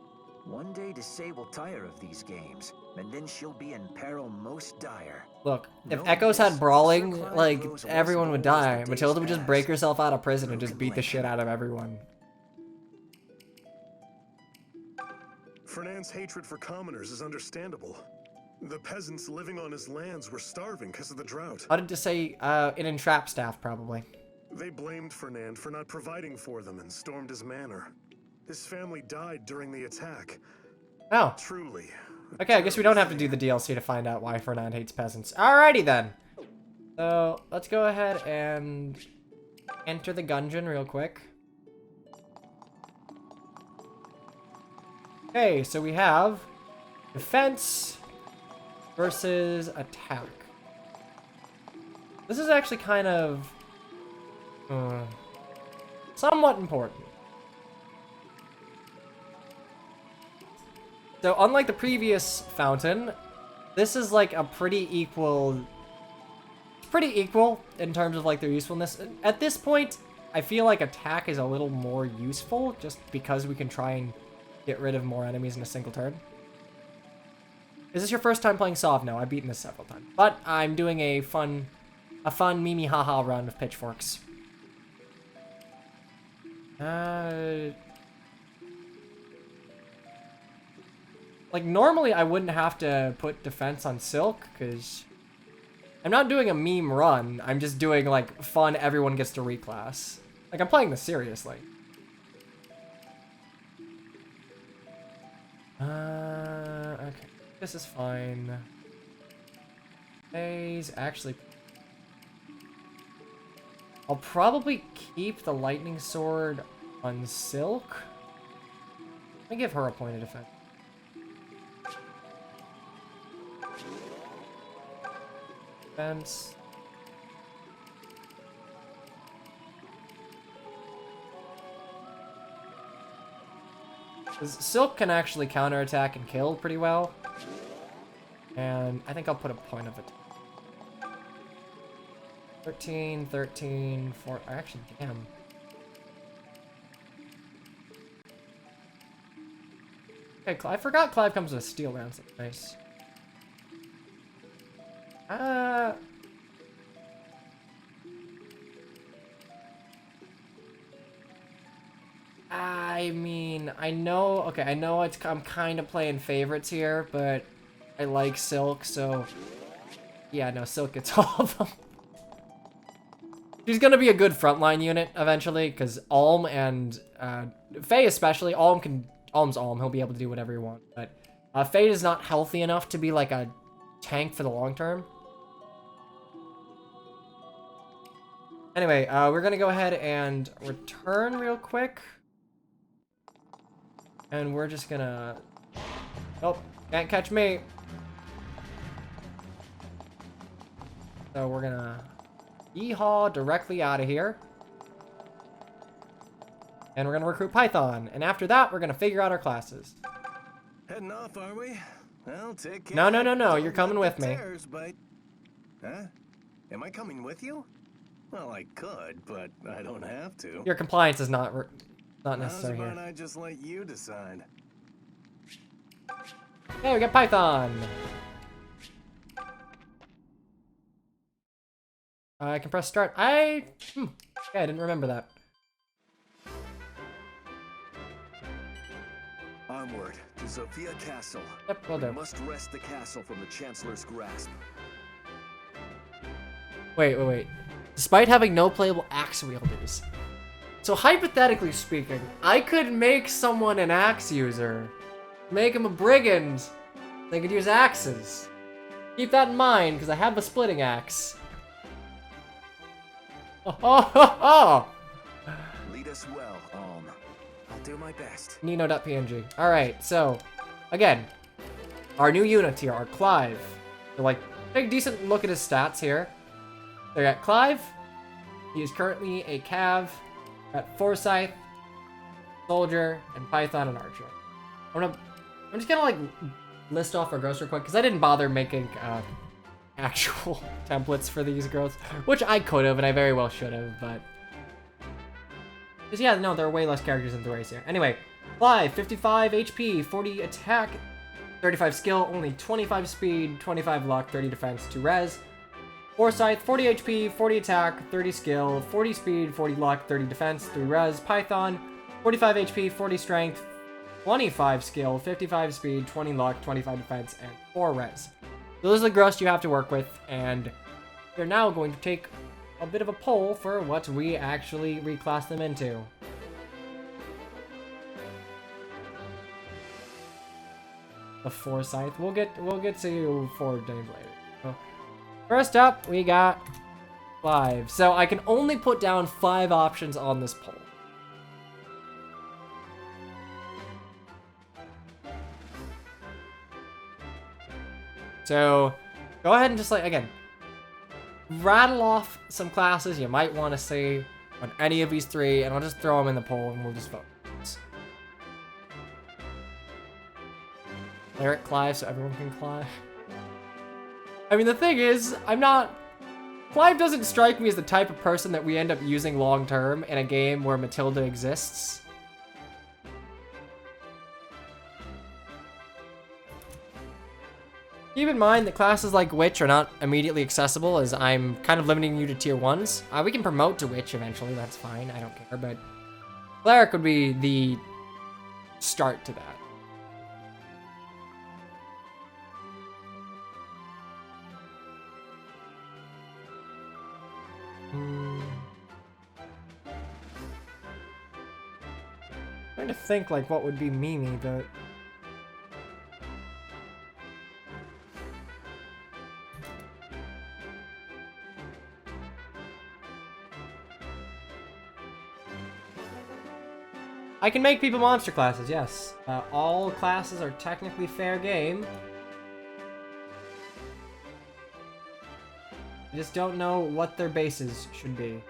One day Desai will tire of these games, and then she'll be in peril most dire. Look, if Knowing Echoes this, had brawling, Sir Clive like, grows less everyone would bold as the die. days Matilda would just break pass. herself out of prison and Who just can beat the blame shit him? out of everyone. Fernand's hatred for commoners is understandable. The peasants living on his lands were starving because of the drought. How did to say an entrap staff, probably. They blamed Fernand for not providing for them and stormed his manor. His family died during the attack. Oh, Truly. okay, I guess we don't have to do the DLC to find out why Fernand hates peasants. Alrighty then. So let's go ahead and enter the gungeon real quick. Okay, so we have defense versus attack. This is actually kind of somewhat important. So unlike the previous fountain, this is like a pretty equal in terms of like their usefulness. At this point, I feel like attack is a little more useful just because we can try and get rid of more enemies in a single turn. Is this your first time playing Sov? No, I've beaten this several times. But I'm doing a fun Mimi haha run of pitchforks. Like, normally I wouldn't have to put defense on Silque, because I'm not doing a meme run. I'm just doing, like, fun everyone gets to reclass. Like, I'm playing this seriously. Okay. This is fine. Phase, actually... I'll probably keep the lightning sword on Silque. Let me give her a point of defense. Defense. Silque can actually counterattack and kill pretty well. And I think I'll put a point of it. 13, 13, 4. Actually, damn. Okay, I forgot Clive comes with a steel lance. That's nice. I mean, I know. Okay, I know I'm kind of playing favorites here, but I like Silque, so yeah, no, Silque gets all of them. She's gonna be a good frontline unit eventually, because Alm and Faye especially. Alm's Alm. He'll be able to do whatever he wants. But Faye is not healthy enough to be like a tank for the long term. Anyway, we're gonna go ahead and return real quick, and we're just gonna. Oh, can't catch me. So we're gonna yeehaw directly out of here. And we're gonna recruit Python. And after that, we're gonna figure out our classes. Heading off, are we? Well, take care. No. You're coming with me. Huh? Am I coming with you? Well, I could, but I don't have to. Your compliance is not necessary How's here. about I just let you decide? Hey, we got Python. I can press start. Yeah, I didn't remember that. Onward to Sophia Castle. Yep, will We do. must wrest the castle from the Chancellor's grasp. Wait. Despite having no playable axe wielders. So hypothetically speaking, I could make someone an axe user. Make him a brigand. They could use axes. Keep that in mind, because I have a splitting axe. Oh. Lead us well, Alm. I'll do my best. Nino.png. Alright, so, again, our new units here are Clive. So, like, take a decent look at his stats here. So, we got Clive. He is currently a Cav. Got Forsyth, Soldier, and Python and Archer. I'm just gonna, like, list off our girls real quick, because I didn't bother making, actual templates for these girls, which I could have, and I very well should have, but... Because, yeah, no, there are way less characters in the race here. Anyway, Clive, 55 HP, 40 attack, 35 skill, only 25 speed, 25 luck, 30 defense, 2 res. Forsyth, 40 HP, 40 attack, 30 skill, 40 speed, 40 luck, 30 defense, 3 res. Python, 45 HP, 40 strength, 25 skill, 55 speed, 20 luck, 25 defense, and 4 res. So those are the gross you have to work with, and they're now going to take a bit of a poll for what we actually reclass them into. The Forsyth. We'll get to 4 days later. So, first up, we got 5. So I can only put down 5 options on this poll. So go ahead and just like, again, rattle off some classes you might want to see on any of these 3, and I'll just throw them in the poll and we'll just vote. Cleric Clive, so everyone can Clive. I mean, the thing is, Clive doesn't strike me as the type of person that we end up using long term in a game where Matilda exists. Keep in mind that classes like Witch are not immediately accessible, as I'm kind of limiting you to tier 1s. We can promote to Witch eventually, that's fine, I don't care, but Cleric would be the start to that. Trying to think like what would be Mimi, but I can make people monster classes, yes. All classes are technically fair game. I just don't know what their bases should be.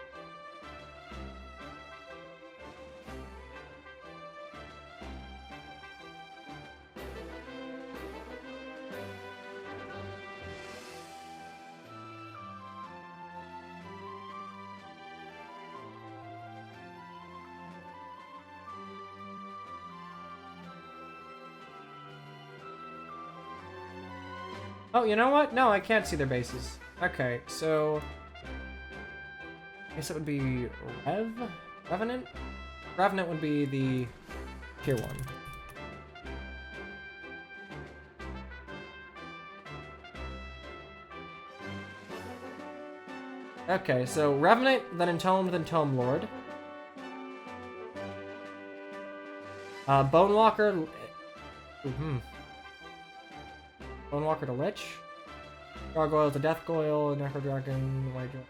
Oh, you know what? No, I can't see their bases. Okay, so I guess it would be Revenant? Revenant would be the tier 1. Okay, so Revenant, then Entombed, then Tome Lord. Bonewalker. Bonewalker to Lich. Gargoyle to Death Goyle, Necro Dragon, White Dragon.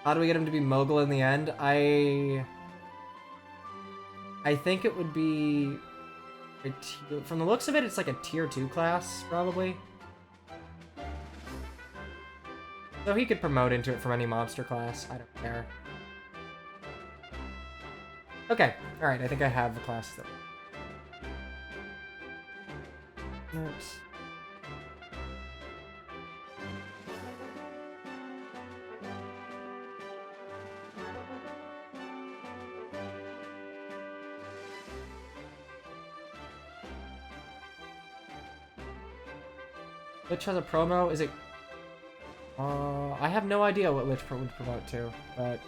How do we get him to be Mogul in the end? I think it would be from the looks of it, it's like a tier 2 class, probably. So he could promote into it from any monster class. I don't care. Okay, alright, I think I have the class that... Oops. Lich has a promo, is it... I have no idea what Lich would promote to, but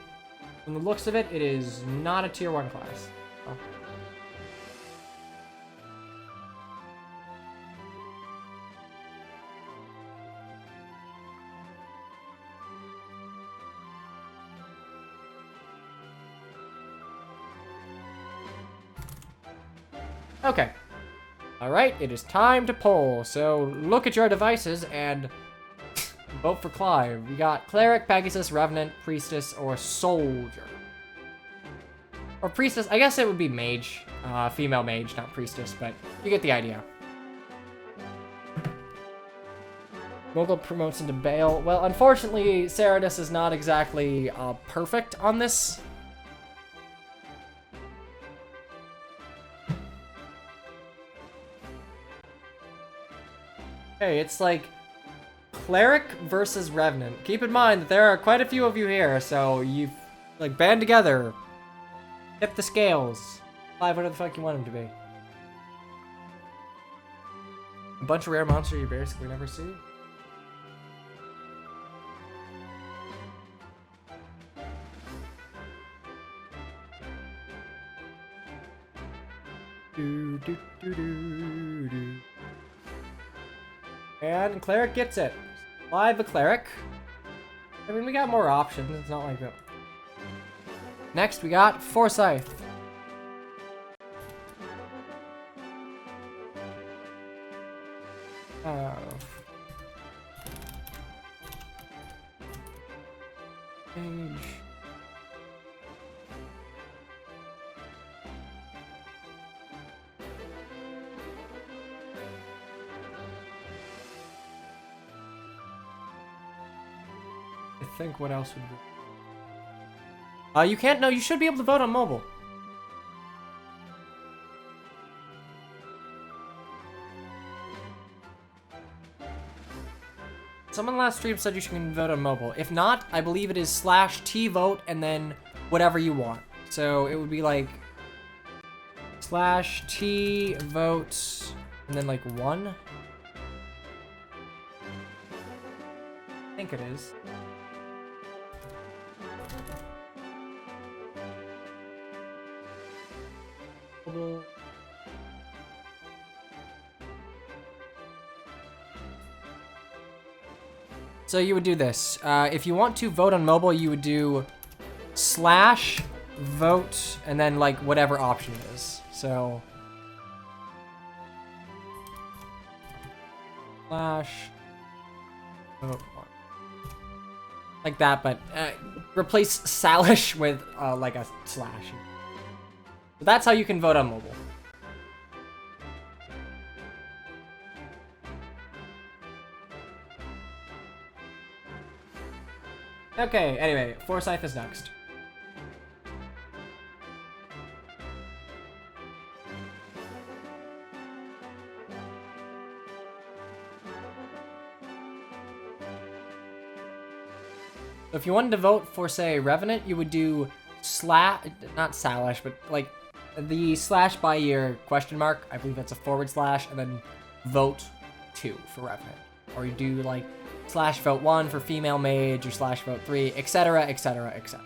from the looks of it, it is not a tier 1 class. Oh. Okay. Alright, it is time to poll. So look at your devices and vote for Clive. We got Cleric, Pegasus, Revenant, Priestess, or Soldier. Or Priestess, I guess it would be Mage. Female Mage, not Priestess, but you get the idea. Mogul promotes into Bale. Well, unfortunately, Ceratus is not exactly perfect on this. Hey, it's like Cleric versus Revenant. Keep in mind that there are quite a few of you here, so you like band together. Tip the scales. Clive, whatever the fuck you want him to be. A bunch of rare monsters you basically never see. Do, do, do, do, do. And Cleric gets it. Clive the Cleric. I mean, we got more options. It's not like that. Next, we got Forsyth. Page. I think what else would be... you can't, no, you should be able to vote on mobile. Someone last stream said you can vote on mobile. If not, I believe it is /T vote and then whatever you want. So it would be like /T vote and then like 1. I think it is. Mobile. So you would do this. If you want to vote on mobile, you would do /vote and then like whatever option it is. So /vote like that, but replace / with like a /. So that's how you can vote on mobile. Okay, anyway, Forsyth is next. So if you wanted to vote for, say, Revenant, you would do not / but like the / by your question mark. I believe that's a / and then vote 2 for Revenant. Or you do like /vote 1 for female mage or /vote 3, etc., etc., etc.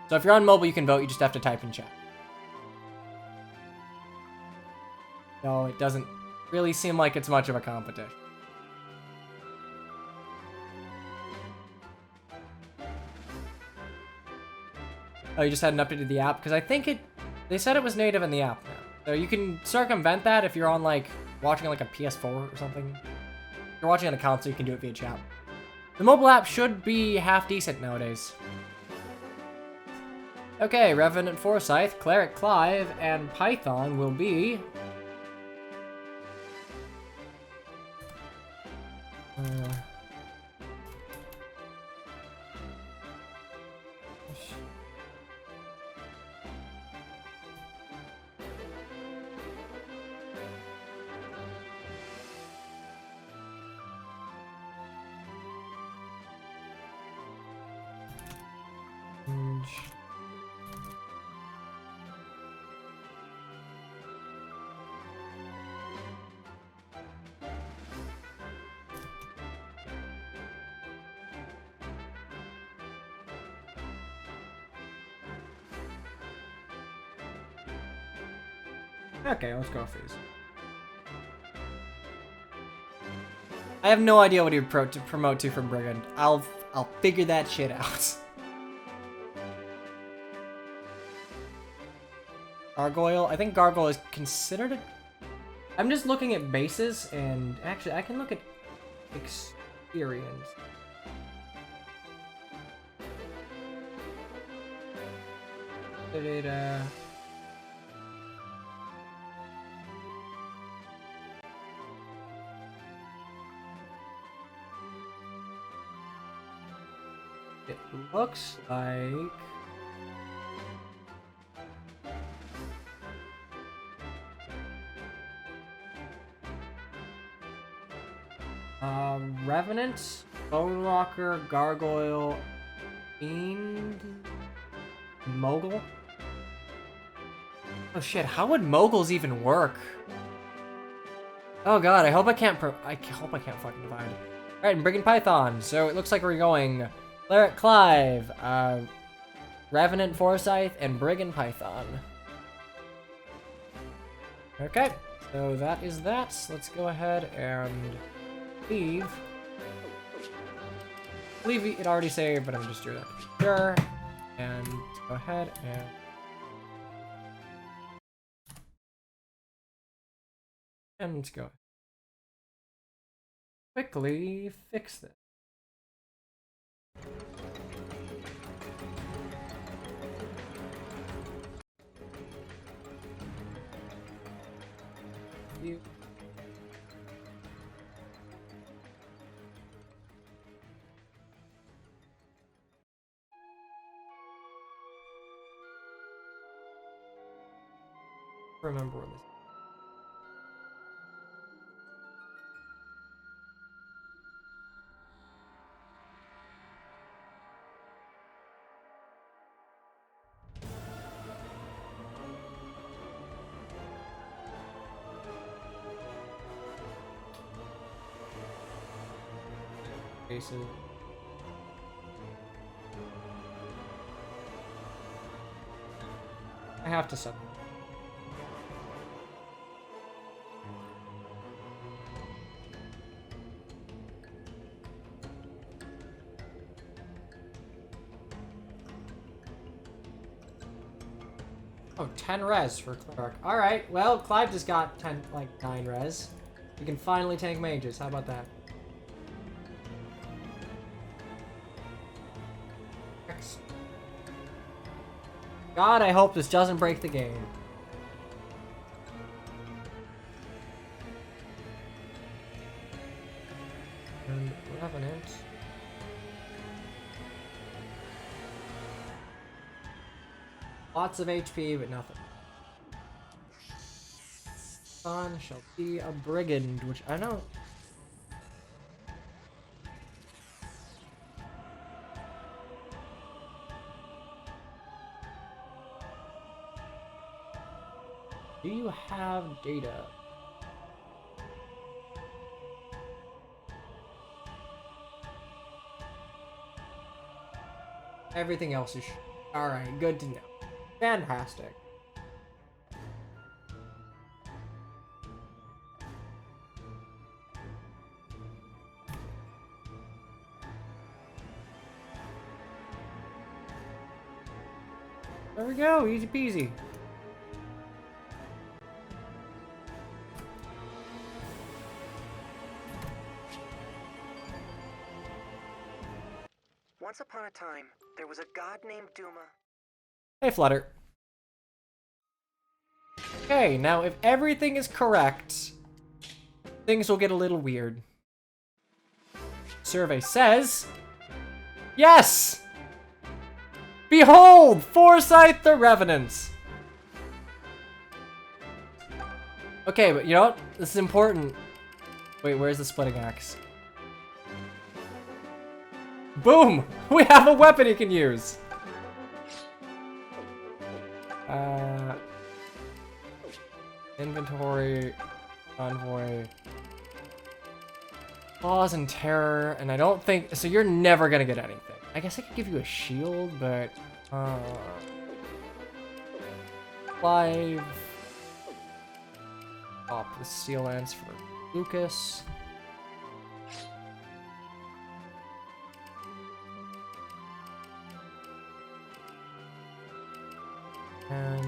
So if you're on mobile, you can vote. You just have to type in chat. No, it doesn't really seem like it's much of a competition. Oh, you just hadn't updated the app? Because I think they said it was native in the app now. So you can circumvent that if you're on like watching like a PS4 or something. If you're watching on a console, you can do it via chat. The mobile app should be half decent nowadays. Okay, Revenant Forsyth, Cleric Clive, and Python will be... Okay, let's go with these. I have no idea what he would promote to from Brigand. I'll figure that shit out. Gargoyle? I think Gargoyle is considered a... I'm just looking at bases, and actually I can look at experience. Data. It looks like... Revenant, Bone Walker, Gargoyle, Fiend, Mogul? Oh shit, how would Moguls even work? Oh god, I hope I can't fucking divide. Alright, and Brigand Python. So it looks like we're going Cleric Clive, Revenant Forsyth, and Brigand Python. Okay, so that is that. Let's go ahead and leave. I believe it already saved, but I'm just doing that. Sure. And go ahead and let's go. quickly fix this. You. Remember where this. Jason. I have to sub. Oh, 10 res for cleric. Alright, well, Clive just got 9 res. We can finally tank mages. How about that? God, I hope this doesn't break the game. And Revenant. Lots of HP, but nothing. Son shall be a brigand, which I don't. Do you have data? Everything else is alright, good to know. Fantastic. There we go, easy peasy. Once upon a time, there was a god named Duma. Hey, Flutter. Okay, now if everything is correct, things will get a little weird. Survey says... Yes! Behold! Forsyth the Revenants! Okay, but you know what? This is important. Wait, where's the splitting axe? Boom! We have a weapon he can use! Inventory, Envoy, Claws and Terror, and I don't think... So you're never gonna get anything. I guess I could give you a shield, but... Clive... Pop the Steel Lance for Lucas. And...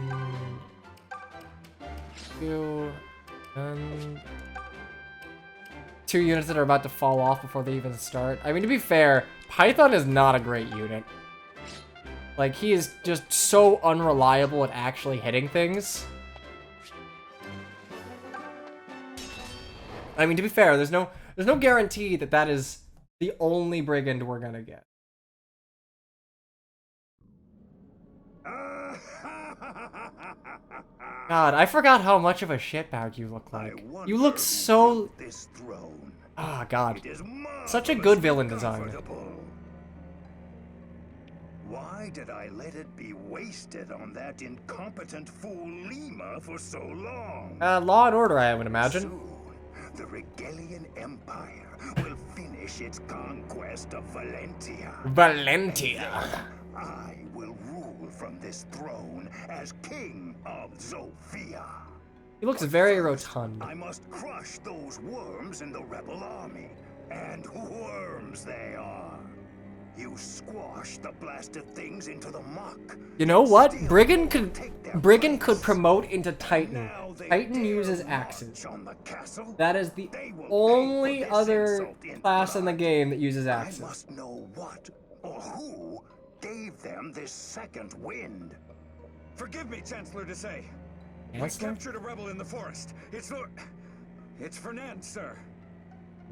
And 2 units that are about to fall off before they even start. I mean, to be fair, Python is not a great unit. Like, he is just so unreliable at actually hitting things. I mean, to be fair, there's no guarantee that that is the only brigand we're gonna get. God, I forgot how much of a shitbag you look like. You look so... Ah, God. Such a good villain design. Why did I let it be wasted on that incompetent fool Lima for so long? Law and Order, I would imagine. Soon, the Regalian Empire will finish its conquest of Valentia. Valentia. I will rule from this throne as King of Zofia. He looks very rotund. I must crush those worms in the rebel army. And worms they are. You squashed the blasted things into the muck. You know what? Still Brigand won't take their could place. promote into Titan. Now they Titan dare uses march axes. on the castle. That is the They will pay only for this other insult in class in the blood. game that uses I axes. must know what or who gave them this second wind. Forgive me, Chancellor to say. We Chancellor? captured a rebel in the forest. It's Fernand, sir.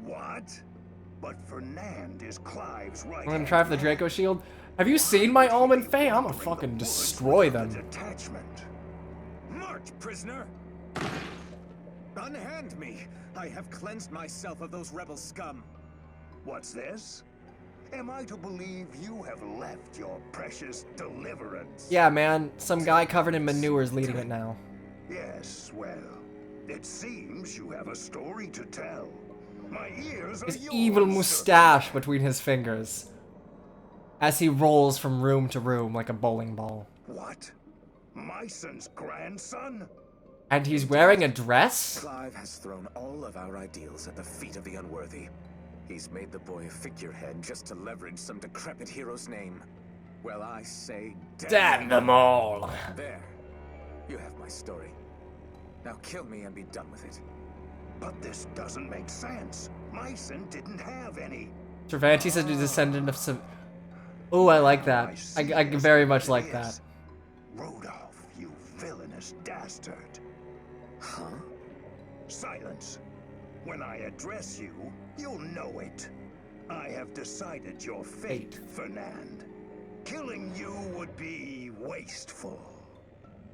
What? But Fernand is Clive's right. I'm gonna try for the Draco Shield. Have you seen my Almond Fae? I'm gonna fucking destroy them. Detachment. March, prisoner! Unhand me! I have cleansed myself of those rebel scum. What's this? Am I to believe you have left your precious deliverance? Yeah, man. Some guy covered in manure is leading it now. Yes, well, it seems you have a story to tell. My ears are His yours, evil Sir mustache Fernand. between his fingers. As he rolls from room to room like a bowling ball. What? Myson's grandson? And he's wearing a dress? Clive has thrown all of our ideals at the feet of the unworthy. He's made the boy a figurehead just to leverage some decrepit hero's name. Well, I say Damn them all! There. You have my story. Now kill me and be done with it. But this doesn't make sense. Myson didn't have any. Cervantes is a descendant of some... Oh, I like that. I very much like that. Rodolph, you villainous dastard. Huh? Silence. When I address you, you'll know it. I have decided your fate, Fernand. Killing you would be wasteful.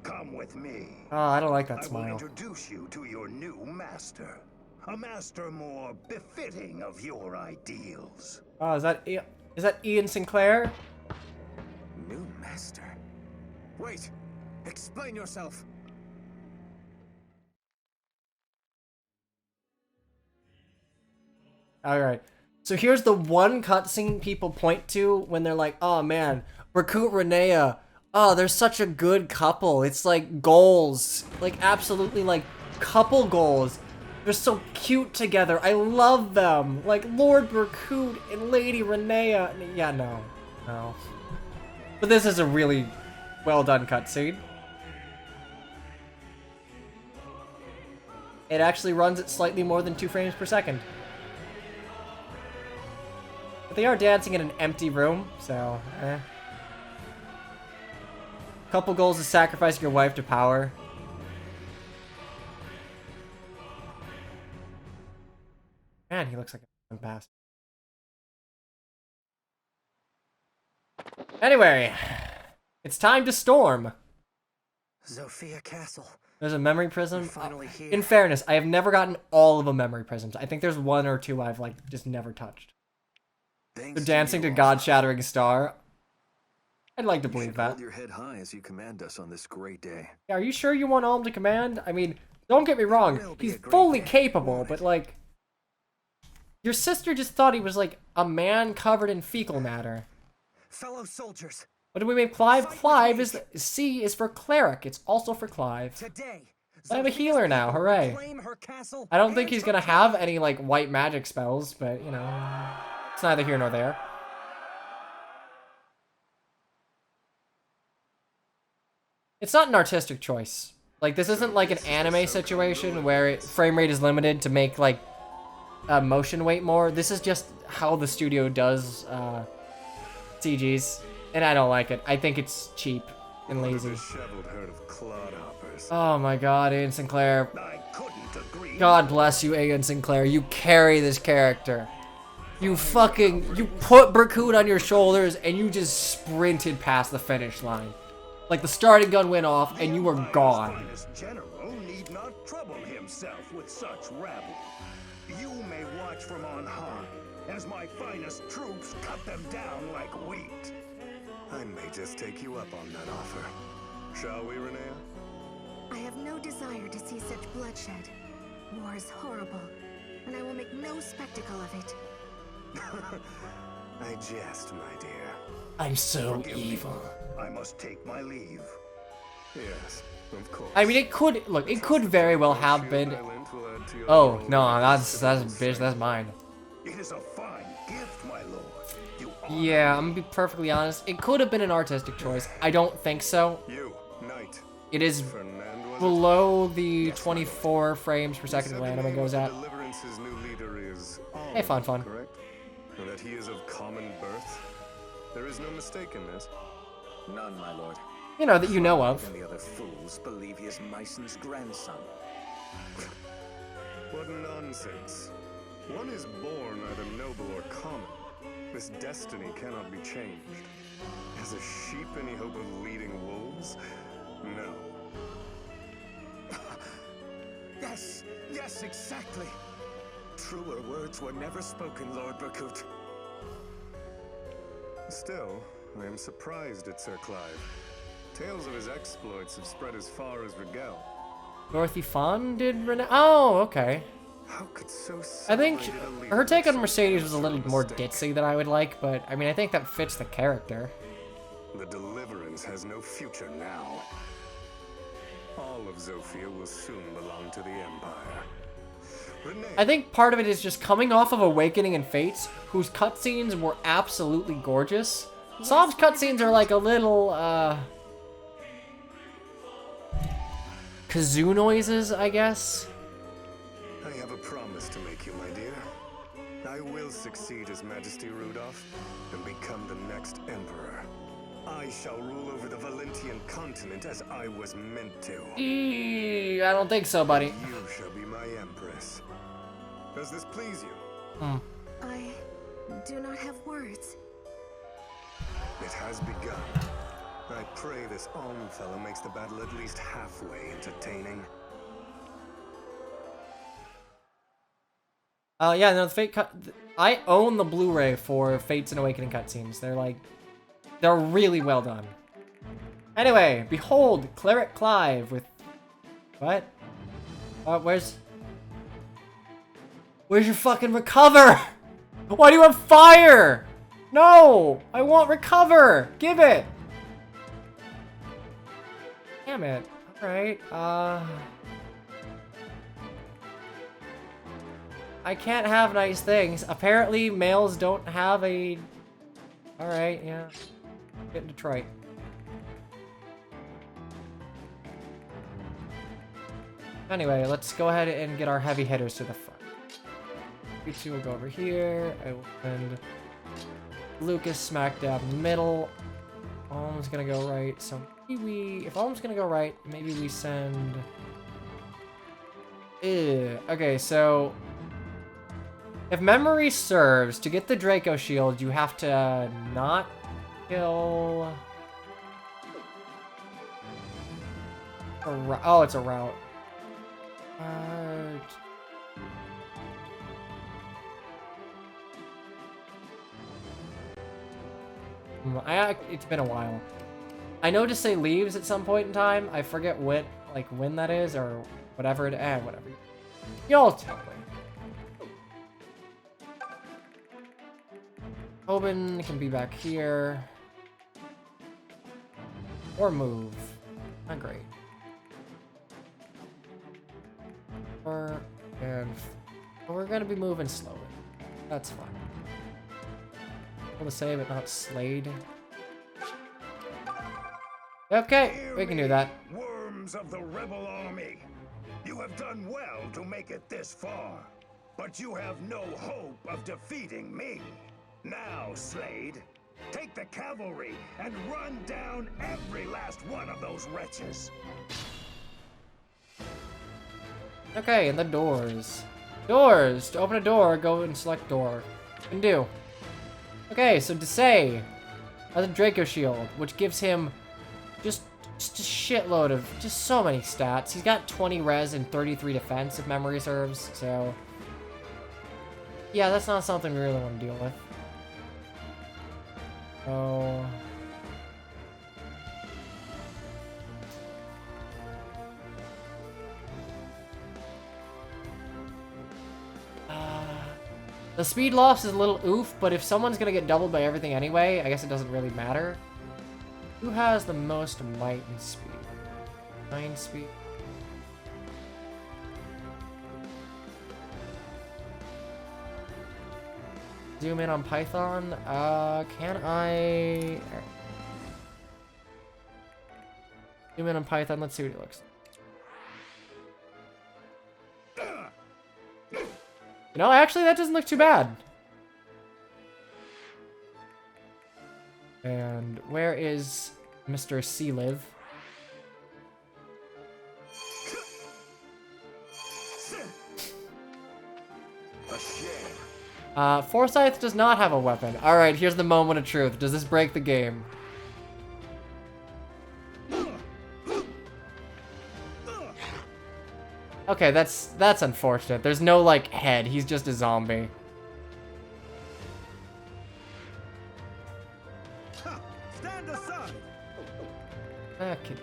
Come with me. Oh, I don't like that I will smile. introduce you to your new master. A master more befitting of your ideals. Oh, is that Ian Sinclair? New master? Wait! Explain yourself! Alright. So here's the one cutscene people point to when they're like, oh man, recruit Renea. Oh, they're such a good couple. It's like goals. Like absolutely like couple goals. They're so cute together. I love them. Like Lord Berkut and Lady Renea. Yeah, no. No. But this is a really well done cutscene. It actually runs at slightly more than 2 frames per second. But they are dancing in an empty room, so Couple goals is sacrificing your wife to power. Man, he looks like a bastard. Anyway, it's time to storm. Zofia Castle. There's a memory prism. We're finally here. In fairness, I have never gotten all of the memory prisms. I think there's 1 or 2 I've like just never touched. Thanks The dancing to you, God-shattering star. I'd like to You believe should that. hold your head high as you command us on this great day. Yeah, are you sure you want Alm to command? I mean, don't get me wrong. will be He's a great fully day, capable, won't but it? like... Your sister just thought he was like a man covered in fecal matter. Fellow soldiers, What did we make Clive? Fight with Clive me. is... C is for cleric. It's also for Clive. today. I have a Zofia's healer now, people hooray. reclaim her castle I don't think and he's her gonna have crown. any like white magic spells, but you know... It's neither here nor there. It's not an artistic choice. Like, this isn't like an anime situation where frame rate is limited to make, like, motion weight more. This is just how the studio does CGs, and I don't like it. I think it's cheap and lazy. Disheveled herd of clodhoppers. Oh my god, Ian Sinclair. I couldn't agree. God bless you, Ian Sinclair. You carry this character. You put Berkut on your shoulders and you just sprinted past the finish line. Like the starting gun went off and you were gone. Empire's finest general need not trouble himself with such rabble. You may watch from on high as my finest troops cut them down like wheat. I may just take you up on that offer. Shall we, Renea? I have no desire to see such bloodshed. War is horrible, and I will make no spectacle of it. I jest, my dear. I'm so Forgive me. evil. I must take my leave. Yes, of course. I mean, it could very well have been. Island will add to your Oh roll no, of that's civil bitch. That's mine. It is a fine gift, my lord. You Yeah, I'm gonna be perfectly honest. It could have been an artistic choice. I don't think so. You, Knight. It is Fernand, was it? below the Yes, my lord. 24 frames per You second said the the anime name goes of the at. Deliverance's new leader is Hey, fun. correct? And that he is of common birth? There is no mistake in this. None, my lord. You know, that you know of. And the other fools believe he is Myson's grandson. What nonsense. One is born either noble or common. This destiny cannot be changed. Has a sheep any hope of leading wolves? No. Yes, exactly. Truer words were never spoken, Lord Berkut. Still, I am surprised at Sir Clive. Tales of his exploits have spread as far as Rigel. Dorothy Fawn did Oh, okay. How could so I think celebrated a leader her take on so Mercedes was a little master more mistake? ditzy than I would like, but I mean, I think that fits the character. The Deliverance has no future now. All of Zofia will soon belong to the Empire. Renee, I think part of it is just coming off of Awakening and Fates, whose cutscenes were absolutely gorgeous. Sob's cutscenes are like a little, kazoo noises, I guess. I have a promise to make you, my dear. I will succeed His Majesty Rudolph and become the next Emperor. I shall rule over the Valentian continent as I was meant to. I don't think so, buddy. You shall be my Empress. Does this please you? I do not have words. It has begun. I pray this Alm fellow makes the battle at least halfway entertaining. Yeah, no, the Fate cut. I own the Blu-ray for Fates and Awakening cutscenes. They're really well done. Anyway, behold, Cleric Clive with... What? Where's your fucking recover? Why do you have fire? No! I want recover! Give it! Damn it. Alright, I can't have nice things. Apparently, males don't have a... Alright, yeah. Get in Detroit. Anyway, let's go ahead and get our heavy hitters to the front. You two will go over here. I will send Lucas smack dab in the middle. Alm's gonna go right, so maybe if Alm's gonna go right, maybe we send... Okay, so... If memory serves, to get the Draco Shield, you have to not kill... Oh, it's a route. It's been a while. I know to say leaves at some point in time. I forget what, like, when that is or whatever it. Whatever. Y'all tell me. Tobin can be back here. Or move. Not great. And we're gonna be moving slowly. That's fine. I'm gonna save it, not Slade. Okay, we can do that. Worms of the rebel army, you have done well to make it this far, but you have no hope of defeating me. Now, Slade, take the cavalry and run down every last one of those wretches. Okay, and the doors. Doors! To open a door, go and select door. Can do. Okay, so Desai has a Draco Shield, which gives him just a shitload of, just so many stats. He's got 20 res and 33 defense, if memory serves, so... Yeah, that's not something we really want to deal with. So... The speed loss is a little oof, but if someone's gonna get doubled by everything anyway, I guess it doesn't really matter. Who has the most might and speed? 9 speed? Zoom in on Python. Can I... Zoom in on Python. Let's see what he looks like. You know, actually, that doesn't look too bad. And where is Mr. Sealiv? Forsyth does not have a weapon. Alright, here's the moment of truth. Does this break the game? Okay, that's unfortunate. There's no, like, head. He's just a zombie. Stand aside. Okay.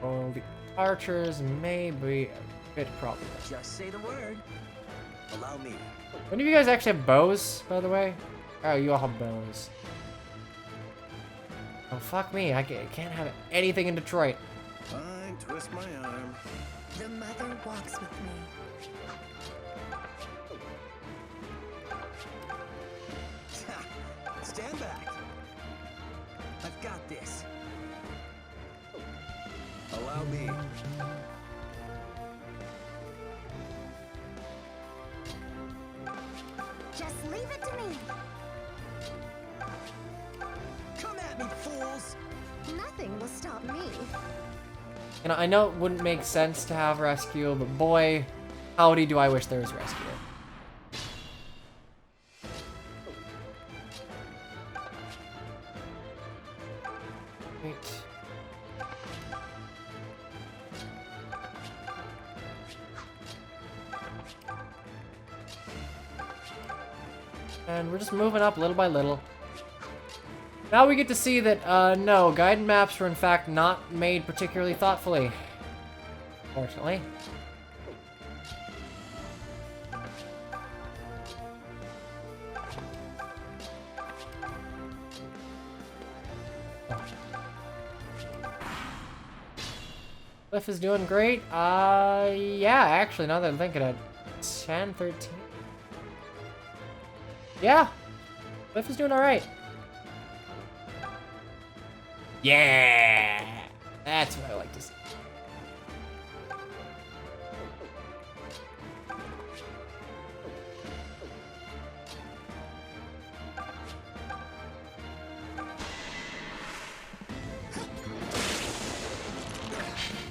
Well, the archers may be a bit problematic. Just say the word. Allow me. When do you guys actually have bows, by the way? Oh, you all have bows. Oh, fuck me. I can't have anything in Detroit. Fine, twist my arm. The mother walks with me. Stand back. I've got this. Allow me. Just leave it to me. Come at me, fools! Nothing will stop me. You know, I know it wouldn't make sense to have rescue, but boy, howdy do I wish there was rescue. Wait. And we're just moving up little by little. Now we get to see that, no, guided maps were in fact not made particularly thoughtfully. Fortunately. Cliff is doing great. Yeah, actually, now that I'm thinking of it, 10, 13. Yeah, Cliff is doing all right. Yeah, that's what I like to see.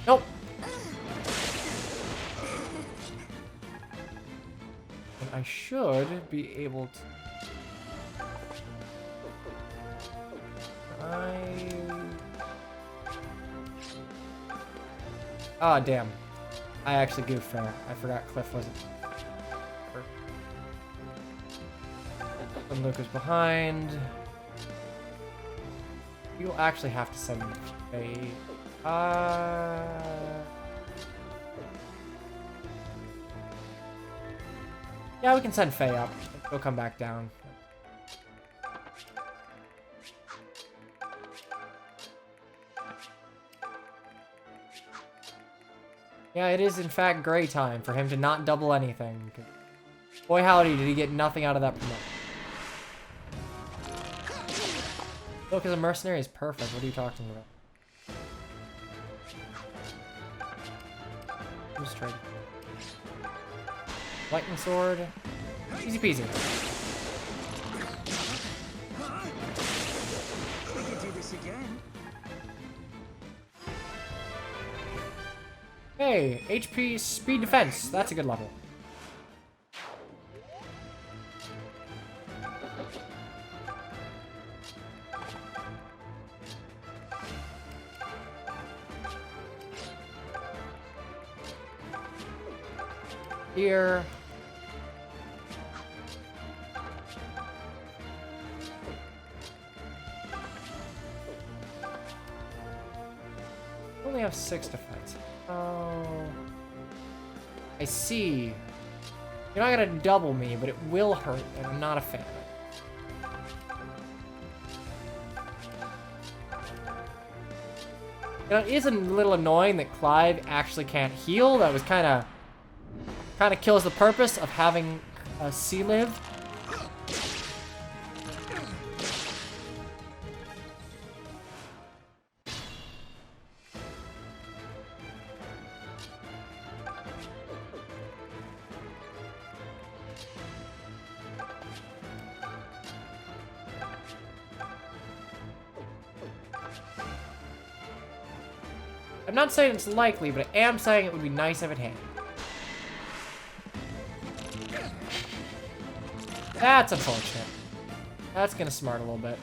Nope. And I should be able to. Oh, damn. I actually goofed there. I forgot Cliff wasn't. And Luke is behind. You'll actually have to send a. Yeah, we can send Faye up. He'll come back down. Yeah, it is in fact gray time for him to not double anything. Boy howdy, did he get nothing out of that promotion. Look, as a mercenary is perfect. What are you talking about? Just trade. Lightning sword. Easy peasy. We can do this again. Hey, HP speed defense. That's a good level. Here. Only have 6 defense. Oh. I see. You're not gonna double me, but it will hurt, and I'm not a fan of it. You know, it is a little annoying that Clive actually can't heal. That was kind of Kind of kills the purpose of having a C-live. I'm not saying it's likely, but I am saying it would be nice if it hit. That's unfortunate. That's gonna smart a little bit.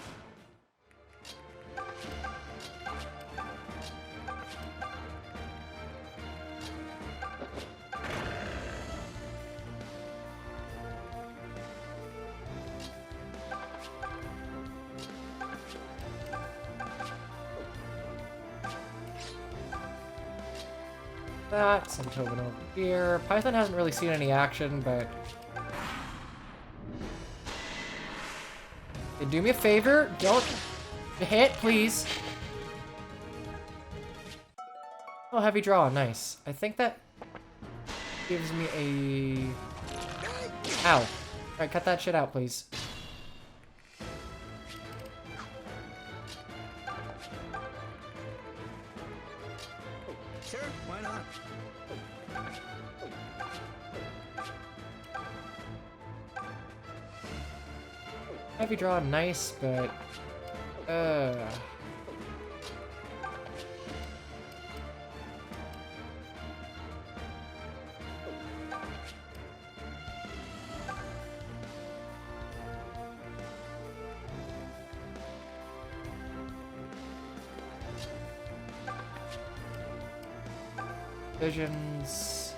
That, some Tobin over here. Python hasn't really seen any action, but... Hey, do me a favor, don't hit, please. Oh, heavy draw, nice. I think that gives me a... Ow. Alright, cut that shit out, please. Sure, why not? Heavy draw, nice, but... Visions...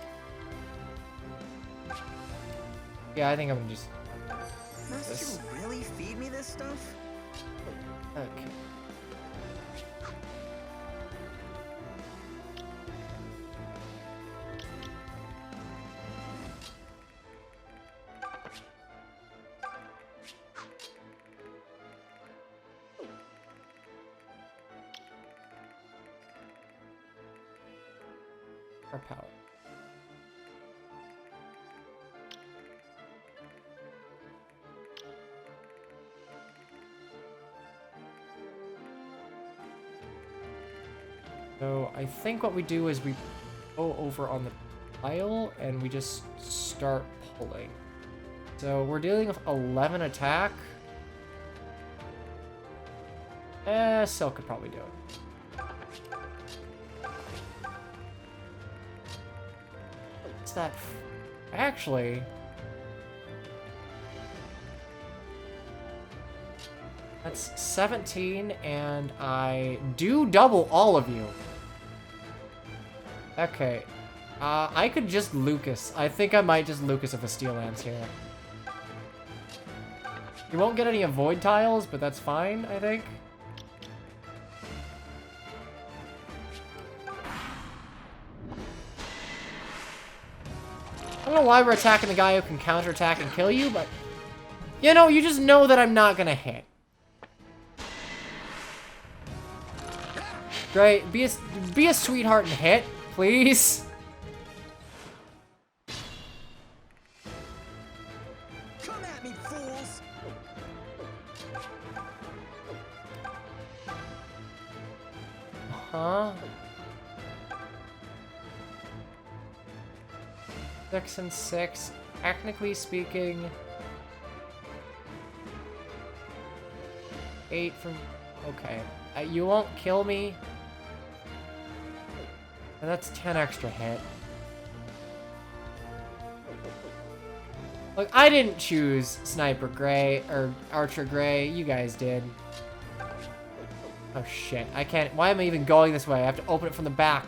Yeah, I think I'm gonna just... Must you really feed me this stuff? Okay. Our power. So I think what we do is we go over on the pile and we just start pulling. So we're dealing with 11 attack. Silque could probably do it. What's that? Actually... That's 17, and I do double all of you. Okay. I could just Lucas. I think I might just Lucas if a Steel Lance here. You won't get any avoid tiles, but that's fine, I think. I don't know why we're attacking the guy who can counterattack and kill you, but... You know, you just know that I'm not gonna hit. Great. Be a sweetheart and hit, please. Come at me, fools! Huh? 6 and 6. Technically speaking, 8 from... Okay. You won't kill me. And that's 10 extra hit. Look, I didn't choose Sniper Gray, or Archer Gray. You guys did. Oh shit, I can't... Why am I even going this way? I have to open it from the back.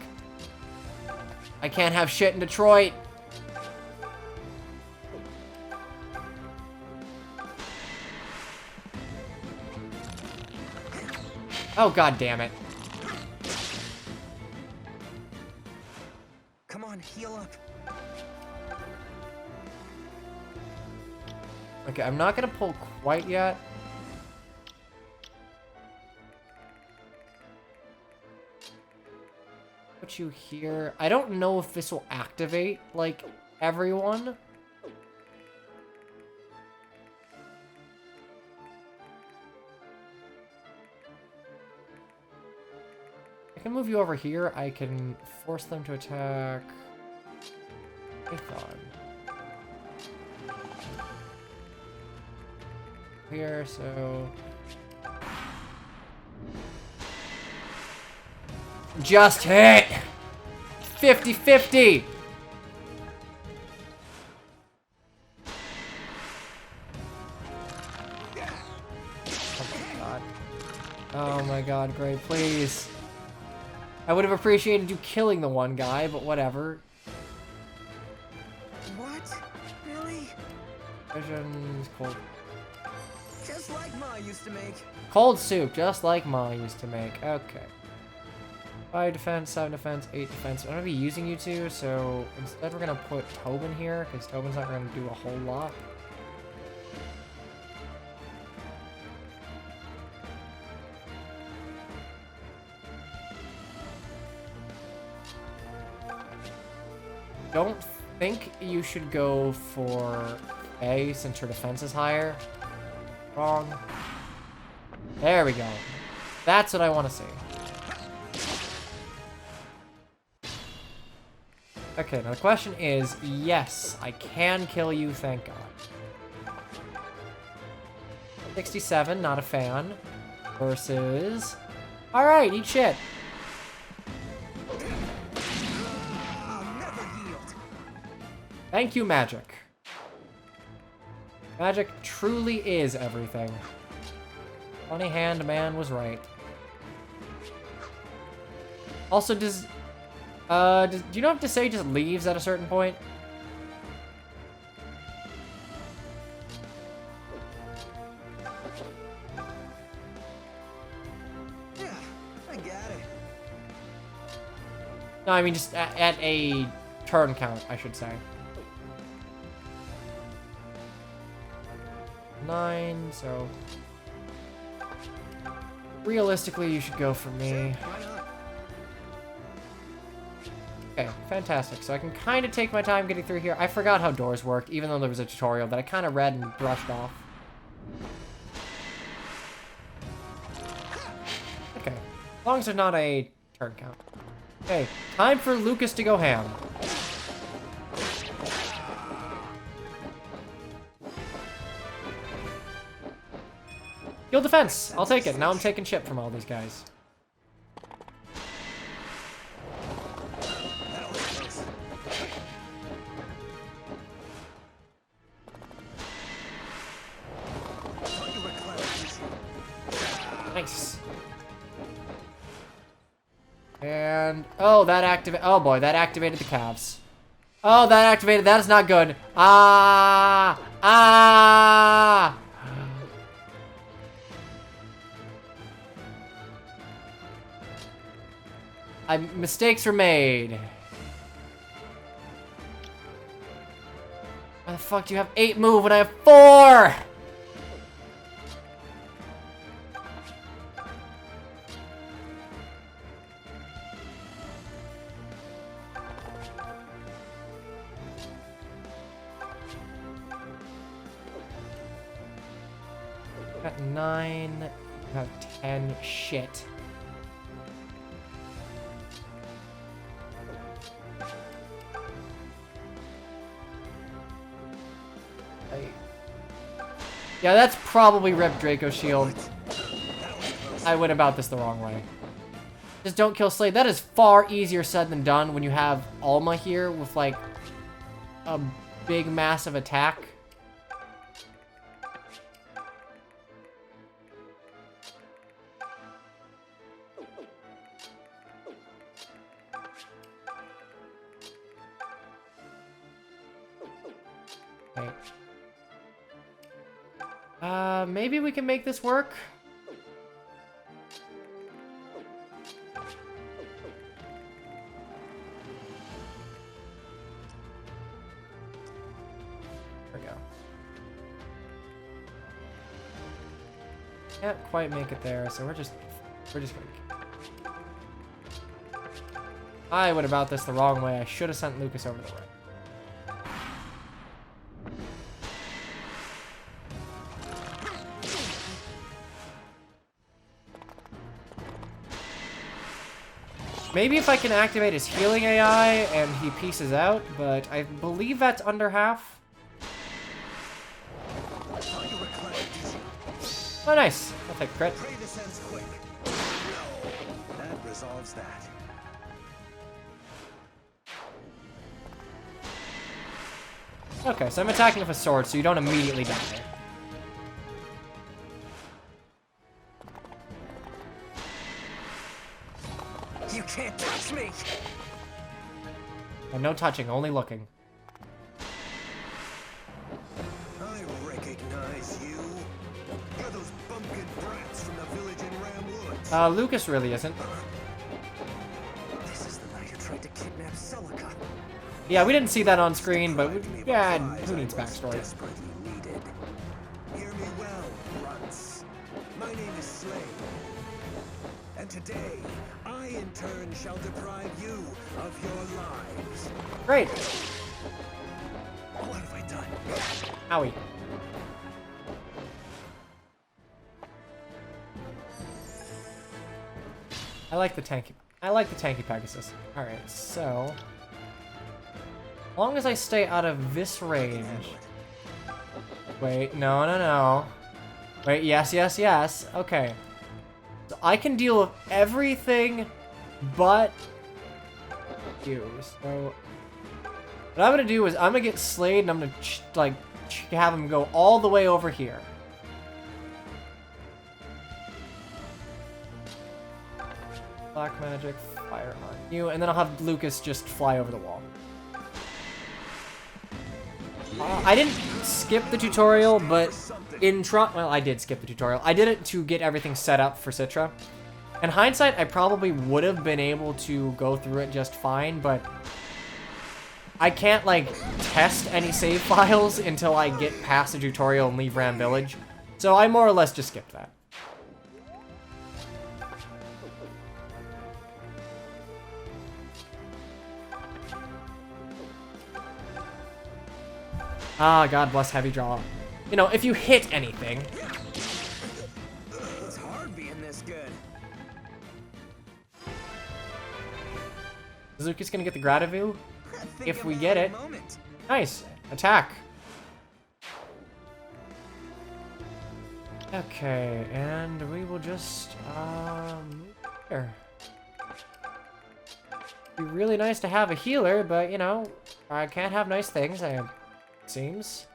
I can't have shit in Detroit. Oh, god damn it. Come on, heal up. Okay, I'm not gonna pull quite yet. Put you here. I don't know if this will activate, like, everyone. I can move you over here. I can force them to attack Python. Here, so... Just hit! 50-50! Oh my god, great, please. I would have appreciated you killing the one guy, but whatever. What? Really? Vision's cold. Just like Ma used to make. Cold soup, just like Ma used to make. Okay. 5 defense, 7 defense, 8 defense. I'm gonna be using you two, so instead we're gonna put Tobin here, because Tobin's not gonna do a whole lot. Don't think you should go for A since your defense is higher. Wrong. There we go. That's what I want to see. Okay, now the question is, yes, I can kill you, thank God. 67, not a fan. Versus... Alright, eat shit. Thank you, magic. Magic truly is everything. Funny hand man was right. Also, do you not have to say just leaves at a certain point? Yeah, I got it. No, I mean just at a turn count, I should say. 9, so... Realistically, you should go for me. Okay, fantastic. So I can kind of take my time getting through here. I forgot how doors worked, even though there was a tutorial that I kind of read and brushed off. Okay, as long as there's not a turn count. Okay, time for Lucas to go ham. Heal defense! I'll take it. Now I'm taking shit from all these guys. Nice. And... Oh, that activated... Oh boy, that activated the calves. Oh, that activated... That is not good. Ah! Ah! Mistakes were made. Why the fuck do you have 8 move when I have 4? Got 9. Got 10. Shit. Yeah, that's probably Rep Draco Shield. I went about this the wrong way. Just don't kill Slade. That is far easier said than done when you have Alma here with, like, a big, massive attack. Okay. Maybe we can make this work. There we go. Can't quite make it there, so we're just gonna... I went about this the wrong way. I should have sent Lucas over the way. Maybe if I can activate his healing AI and he pieces out, but I believe that's under half. Oh, nice. I'll take crit. That resolves that. Okay, so I'm attacking with a sword, so you don't immediately die. You can't touch me! And no touching, only looking. I recognize you. You're those bumpkin brats from the village in Ram Woods. Lucas really isn't. This is the night who tried to kidnap Celica. Yeah, we didn't see that on screen, but yeah, who needs backstory? Desperately needed. Hear me well, brats. My name is Slade. And today, I in turn shall deprive you of your lives. Great. What have I done? Owie. I like the tanky Pegasus. Alright, so as long as I stay out of this range. Wait, no. Wait, yes. Okay. So I can deal with everything but you. So what I'm gonna do is I'm gonna get Slade and I'm gonna have him go all the way over here. Black magic, fire on you, and then I'll have Lucas just fly over the wall. I didn't skip the tutorial, but well, I did skip the tutorial. I did it to get everything set up for Citra. In hindsight, I probably would have been able to go through it just fine, but I can't, like, test any save files until I get past the tutorial and leave Ram Village. So I more or less just skipped that. Ah, God bless Heavy Draw. You know, if you hit anything. It's hard being this good. Is Lucas gonna get the Grativu? If we get it. Nice. Attack. Okay, and we will just, move here. Be really nice to have a healer, but, you know, I can't have nice things, it seems.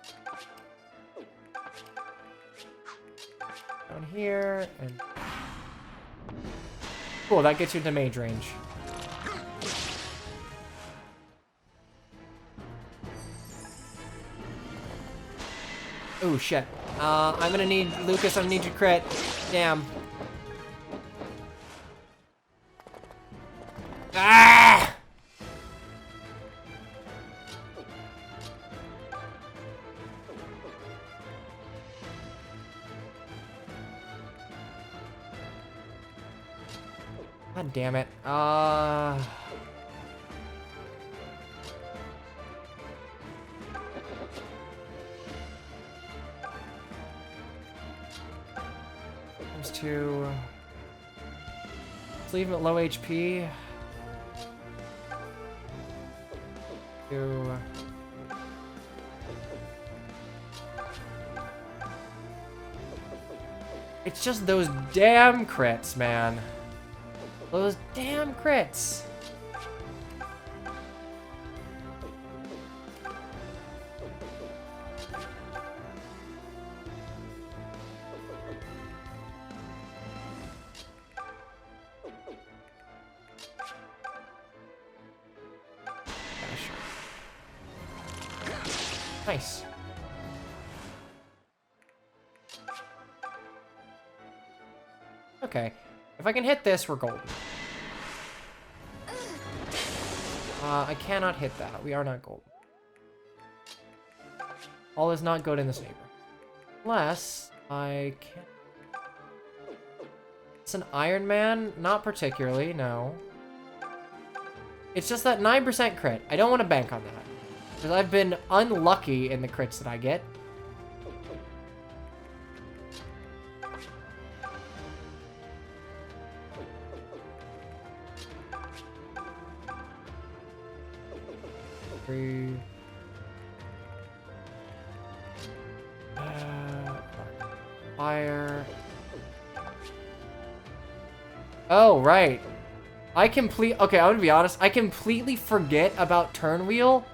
Down here, and... Cool, that gets you into mage range. Oh, shit. I'm gonna need... Lucas, I'm gonna need you to crit. Damn. Ah! God damn it. Comes to... Let's leave him at low HP. To... It's just those damn crits, man. Those damn crits. Nice. Okay. If I can hit this, we're golden. I cannot hit that. We are not golden. All is not good in this neighbor. Unless I can... It's an Iron Man? Not particularly, no. It's just that 9% crit. I don't want to bank on that. Because I've been unlucky in the crits that I get. 3. Fire. Oh, right. Okay, I'm gonna be honest. I completely forget about turn wheel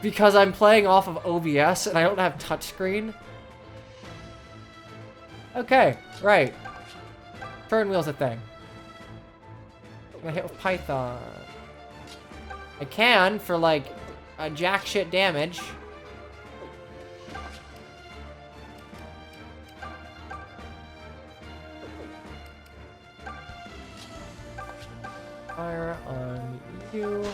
because I'm playing off of OBS and I don't have touchscreen. Okay, right. Turn wheel's a thing. I'm gonna hit with Python. I can for like a jack shit damage. Fire on you.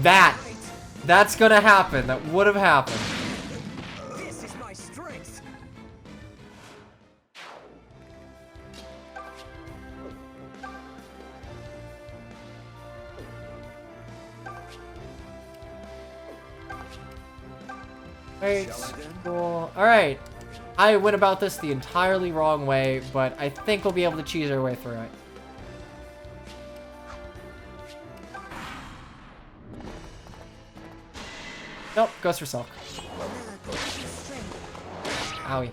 That's gonna happen. That would have happened. This is my strength. Right, cool. Alright. I went about this the entirely wrong way, but I think we'll be able to cheese our way through it. Nope, goes for Silque. Owie.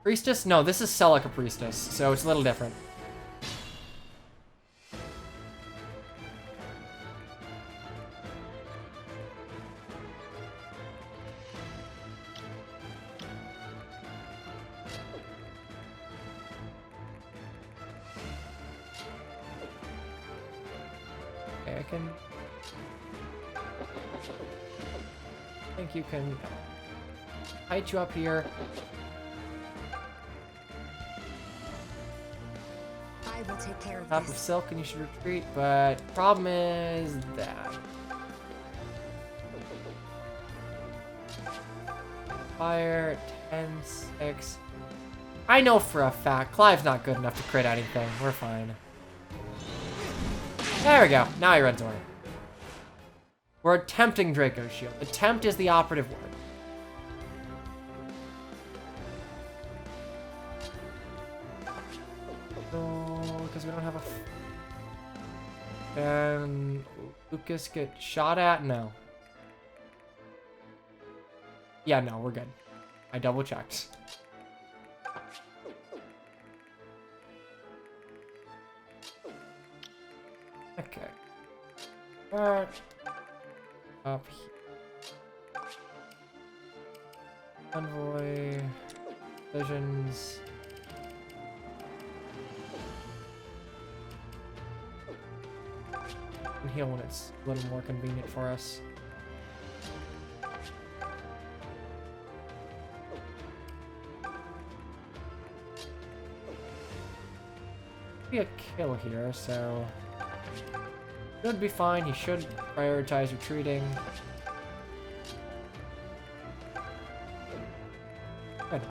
Priestess? No, this is Celica Priestess, so it's a little different. Okay, I think you can height you up here. I will take care of Top of this. Silque and you should retreat, but problem is that. Fire, 10, 6. I know for a fact Clive's not good enough to crit anything. We're fine. There we go. Now he runs away. We're attempting Draco's Shield. Attempt is the operative word. No, because we don't have a... And Lucas get shot at? No. Yeah, no, we're good. I double checked. Okay. Up here. Envoy. Visions. And heal when it's a little more convenient for us. Be a kill here, so should be fine. He should prioritize retreating. Good.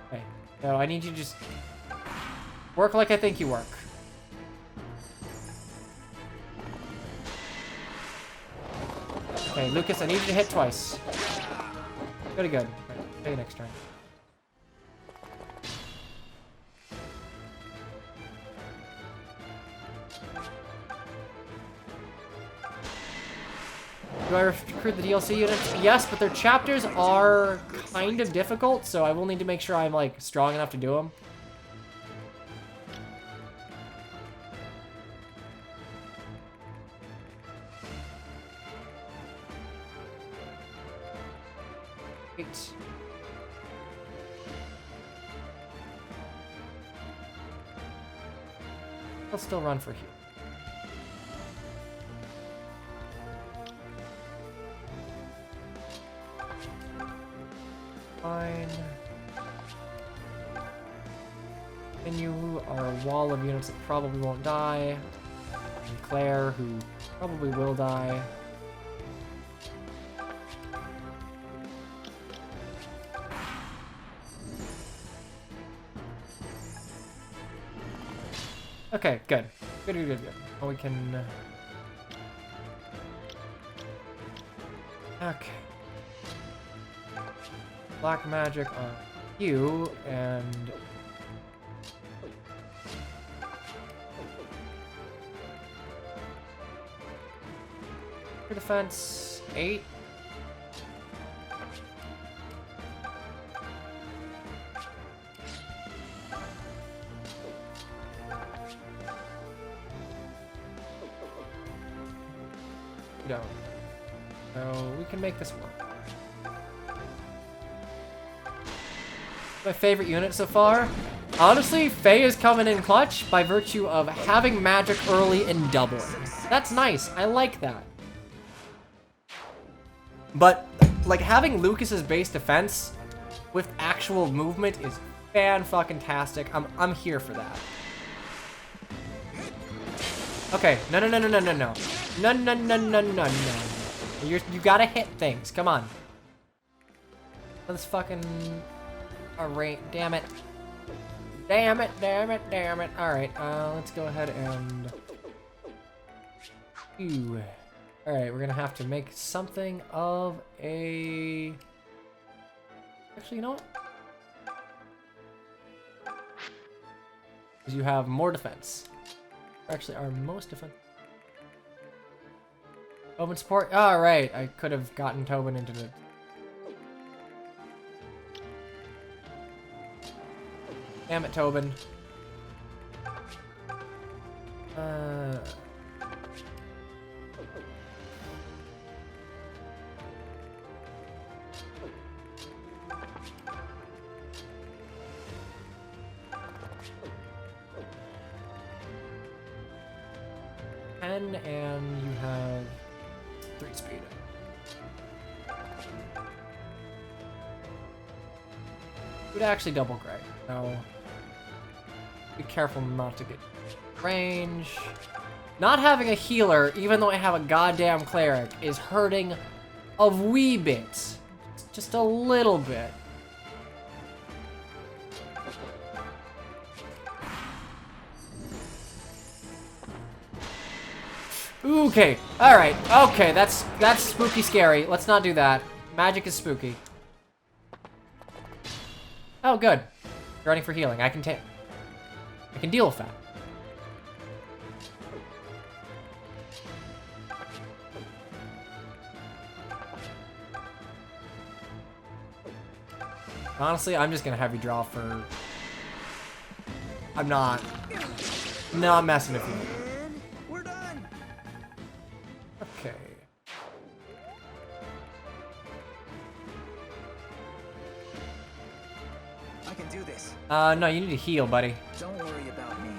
Okay, so I need you to just work like I think you work. Okay, Lucas, I need you to hit twice. Pretty good. Right, see you next turn. Do I recruit the DLC units? Yes, but their chapters are kind of difficult, so I will need to make sure I'm, like, strong enough to do them. I'll still run for here. Fine. And you are a wall of units that probably won't die. And Claire, who probably will die. Okay, good. Good, good, good, good. Oh, we can... Okay. Black magic on you, and... Your defense, 8. No. So we can make this work. My favorite unit so far? Honestly, Faye is coming in clutch by virtue of having magic early and doubling. That's nice. I like that. But, like, having Lucas's base defense with actual movement is fan-fucking-tastic. I'm here for that. Okay, no. No. You gotta hit things. Come on. Let's fucking... Alright, damn it. Damn it. Alright, let's go ahead and... Ooh. Alright, we're gonna have to make something of a... Actually, you know what? Because you have more defense. Actually, our most defense. Tobin support? Alright, I could have gotten Tobin into the... Damn it, Tobin. And you have 3 speed. Would actually double Greg. So be careful not to get range. Not having a healer, even though I have a goddamn cleric, is hurting a wee bit. Just a little bit. Okay, alright, okay, that's spooky scary. Let's not do that. Magic is spooky. Oh, good. You're running for healing. I can deal with that. Honestly, I'm just gonna have you draw for... I'm not messing with you. Okay. I can do this. No, you need to heal, buddy. Don't worry about me.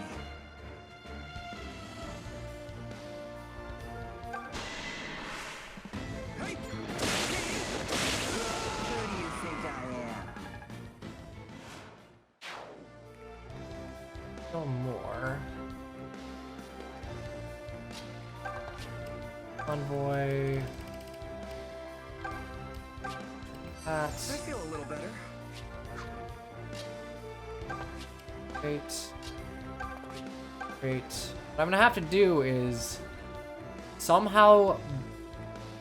Hey! Who do you think I am? No more. Convoy. I feel a little better. Great. What I'm gonna have to do is somehow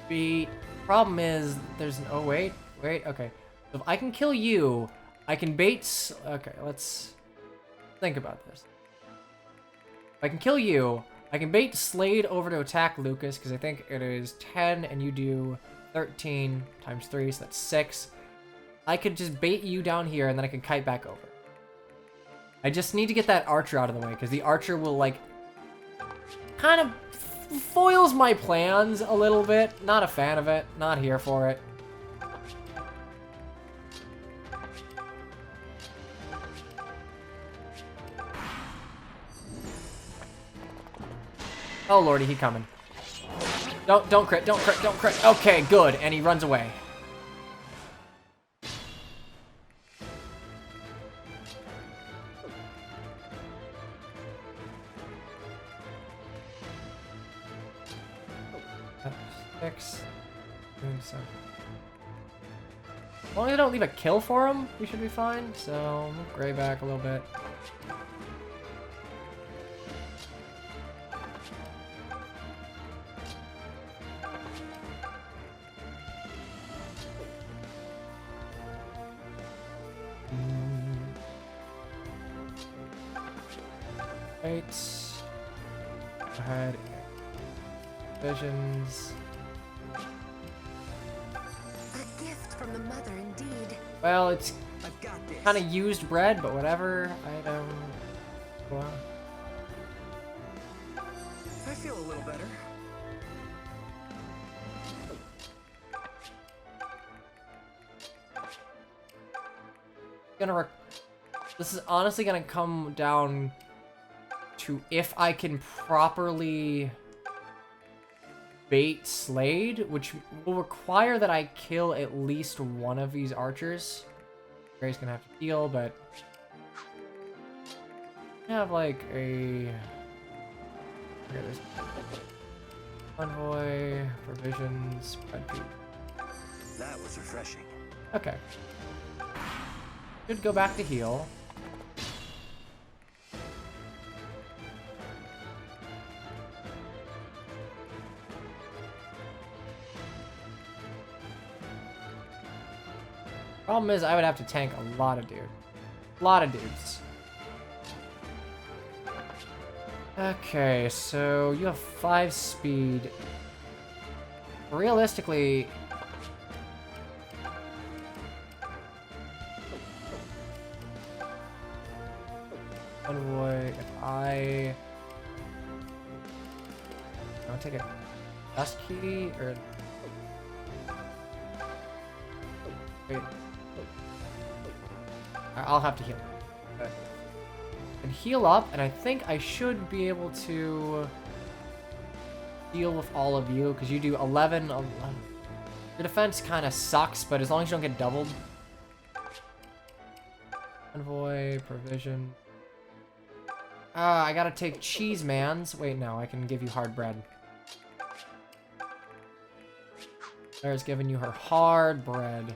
beat... Problem is, there's an... Oh, wait. Okay. So if I can kill you, I can bait... Okay, let's think about this. If I can kill you, I can bait Slade over to attack Lucas, because I think it is 10, and you do 13 times 3, so that's 6. I could just bait you down here, and then I can kite back over. I just need to get that archer out of the way, because the archer will, like, kind of foils my plans a little bit. Not a fan of it. Not here for it. Oh lordy, he coming. Don't crit. Okay, good. And he runs away. Six. As long as I don't leave a kill for him, we should be fine. So, move Gray back a little bit. Right. Go ahead. Visions. A gift from the mother, indeed. Well, it's I've got this. kind of used bread, but whatever. Item. Well, I feel a little better. this is honestly gonna come down to if I can properly bait Slade, which will require that I kill at least one of these archers. Gray's gonna have to heal, but I have like a convoy, provisions, bread food. That was refreshing. Okay. Should go back to heal. Problem is, I would have to tank a lot of dudes. A lot of dudes. Okay, so you have 5 speed. Realistically, convoy, if I want to take a dust key or wait. I'll have to heal. But I can heal up, and I think I should be able to deal with all of you, because you do 11. Your defense kind of sucks, but as long as you don't get doubled. Convoy, provision. I gotta take cheese mans. Wait, no, I can give you hard bread. Claire's giving you her hard bread.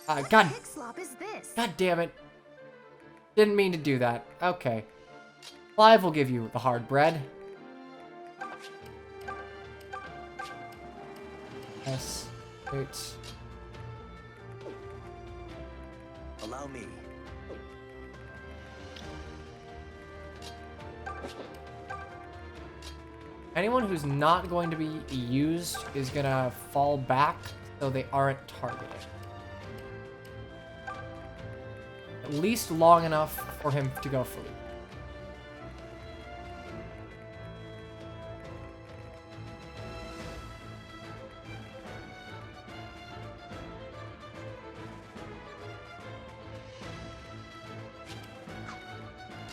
God. What slop is this? God damn it. Didn't mean to do that. Okay. Clive will give you the hard bread. Yes. 8. Allow me. Anyone who's not going to be used is gonna fall back so they aren't targeted. At least long enough for him to go free.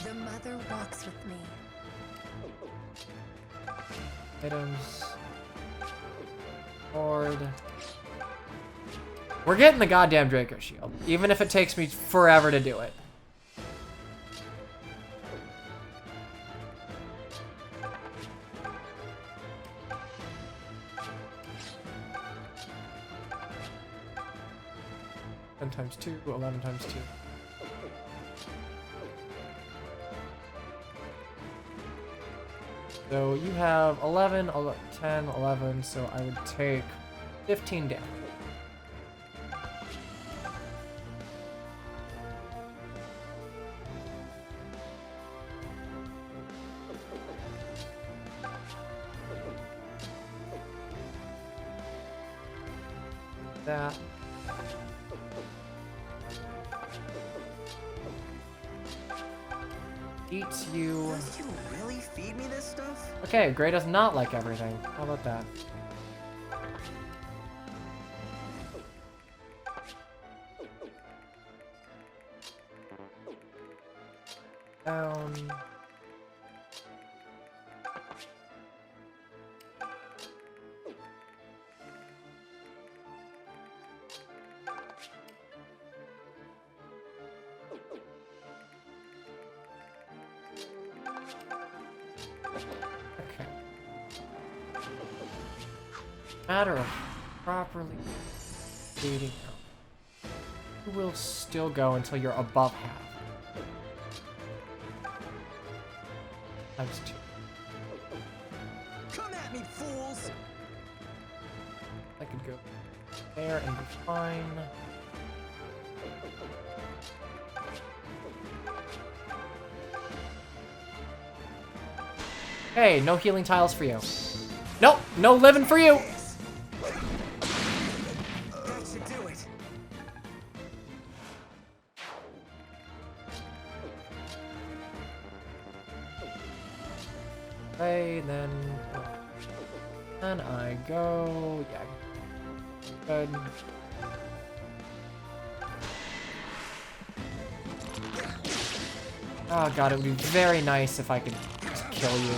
The mother walks with me. Items. Horde. We're getting the goddamn Draco Shield, even if it takes me forever to do it. Times 2, 11 times 2. So you have 11, 10, 11, so I would take 15 damage. That. Eats you. Must you really feed me this stuff? Okay, Gray does not like everything. How about that? Down. Matter of properly feeding out. You will still go until you're above half. Times 2. Come at me, fools! I could go there and be fine. Hey, no healing tiles for you. Nope, no living for you. That should do it. Okay, then I go. Yeah, good. Oh god, it would be very nice if I could just kill you.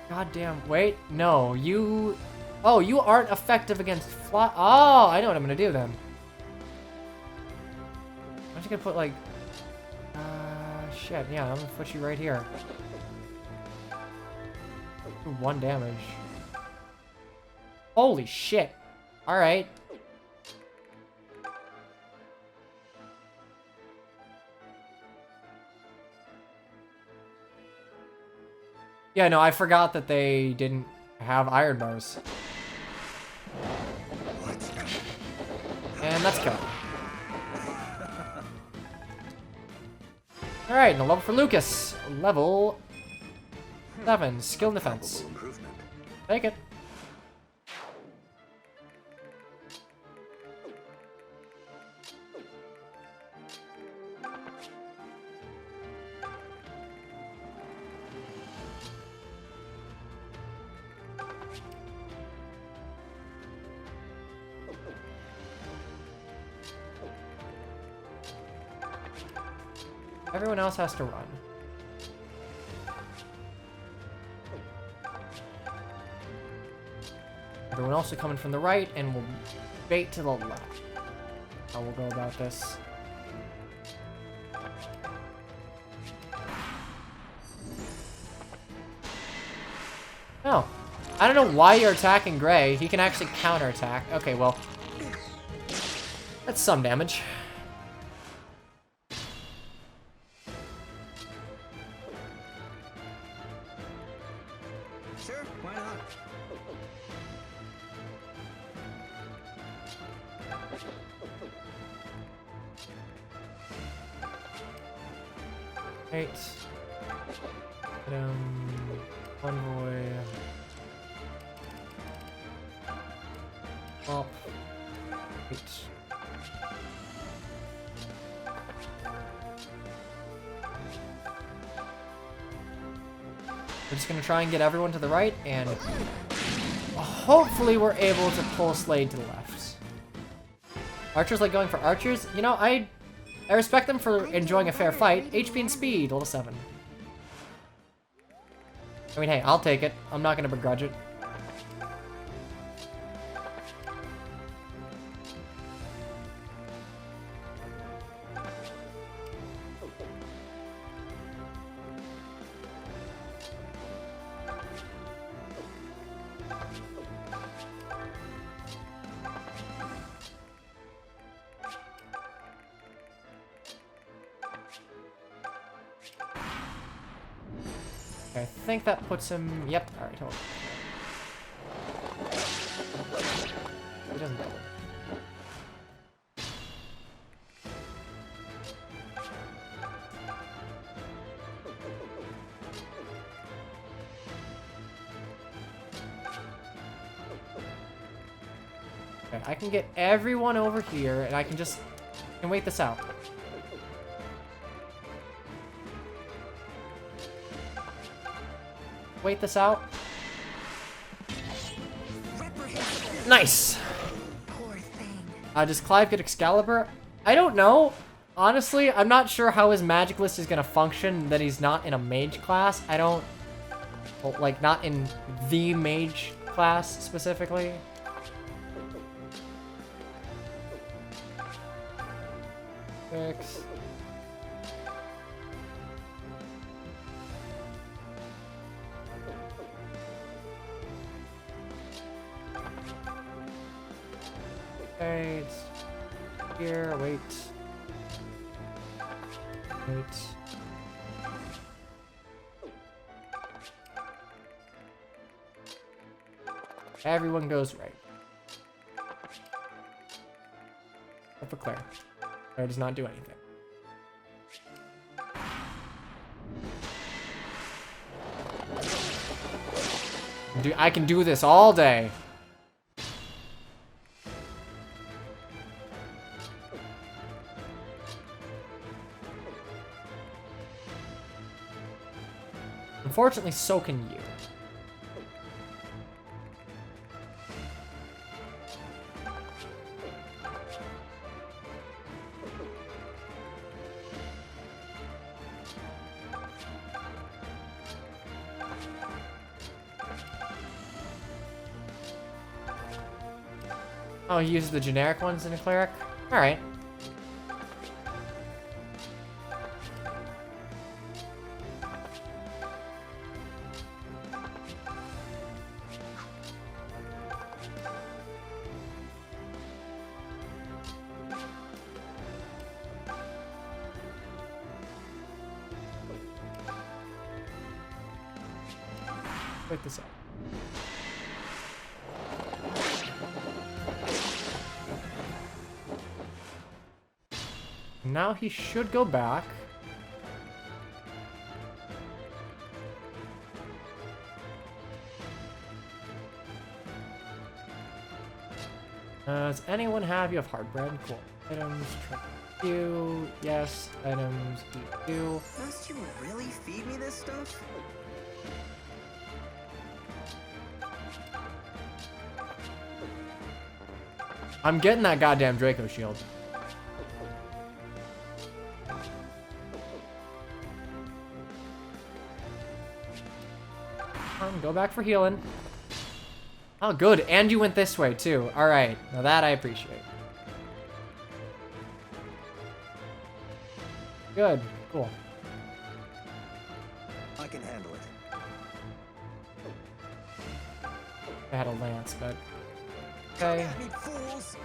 God damn, wait, no, you... Oh, you aren't effective against fly... Oh, I know what I'm gonna do then. I'm just gonna put like... shit, yeah, I'm gonna put you right here. Do 1 damage. Holy shit. Alright. Yeah, no, I forgot that they didn't have iron bars. And let's go. Alright, and a level for Lucas. Level 7, skill and defense. Take it. Everyone else has to run. Everyone else is coming from the right, and we'll bait to the left. How we'll go about this. Oh. I don't know why you're attacking Gray. He can actually counterattack. Okay, well. That's some damage. Sure, why not? Right. Convoy. Up. Right. We're just gonna try and get everyone to the right, and hopefully we're able to pull Slade to the left. Archers like going for archers. You know, I respect them for enjoying a fair fight. HP and speed, level 7. I mean, hey, I'll take it. I'm not gonna begrudge it. Okay, I think that puts him... Yep, alright, hold on. He doesn't double. Okay, I can get everyone over here, and I can just... wait this out. Wait this out. Nice! Poor thing. Does Clive get Excalibur? I don't know. Honestly, I'm not sure how his magic list is gonna function that he's not in a mage class. I don't... Well, like, not in the mage class, specifically. Six. Okay, it's here, wait. Wait. Everyone goes right. Except for Claire. Claire does not do anything. I can do this all day. Unfortunately, so can you. Oh, he uses the generic ones in a cleric? Alright. Wake this up. Now he should go back. Does anyone have? You have hard bread. Cool. Items. You. Yes. Items. Eat you. Must you really feed me this stuff? I'm getting that goddamn Draco shield. Go back for healing. Oh, good. And you went this way, too. All right. Now that I appreciate. Good. Cool. I can handle it. I had a lance, but... Okay. Come at me, fools!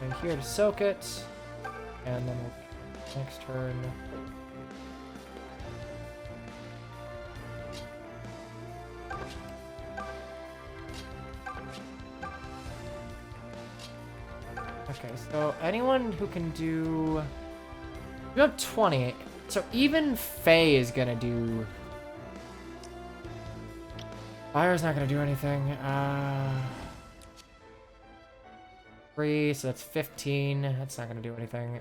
And here to soak it. And then we'll next turn. Okay, so anyone who can do... You have 20. So even Faye is gonna do... Fire's not gonna do anything. 3, so that's 15. That's not gonna do anything.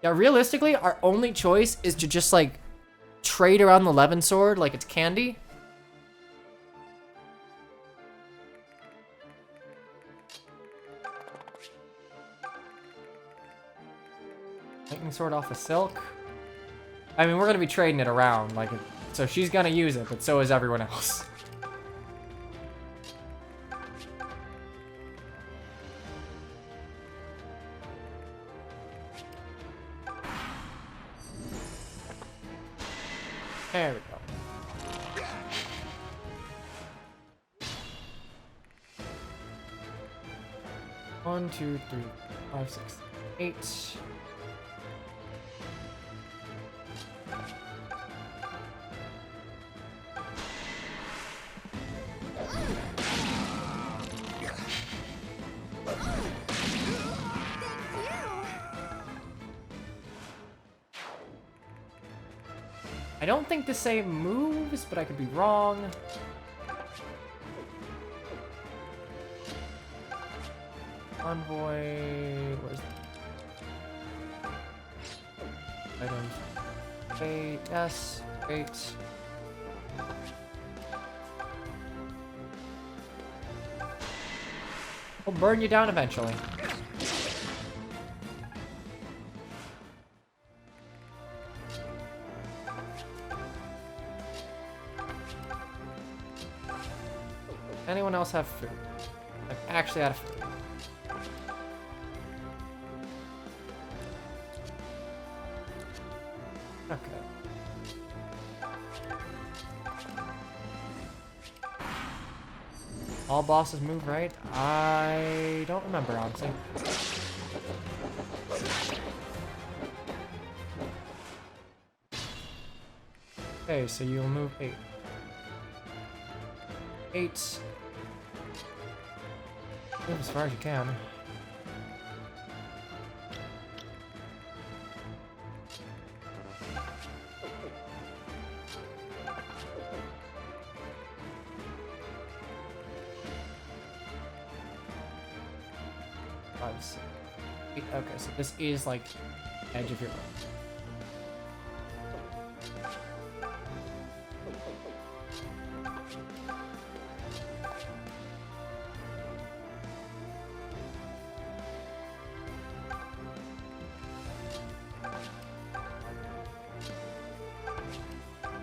Yeah, realistically, our only choice is to just, like, trade around the Levin sword like it's candy. Lightning sword off of Silque. I mean, we're gonna be trading it around, like, so she's gonna use it, but so is everyone else. There we go. One, 2, 3, 5, 6, 8. I don't think the same moves, but I could be wrong. Envoy, where's the items? Okay, yes, great. We'll burn you down eventually. Anyone else have food? I'm actually out of food. Okay. All bosses move, right? I don't remember, honestly. Okay, so you'll move 8. 8. Move as far as you can. Okay, so this is like edge of your room.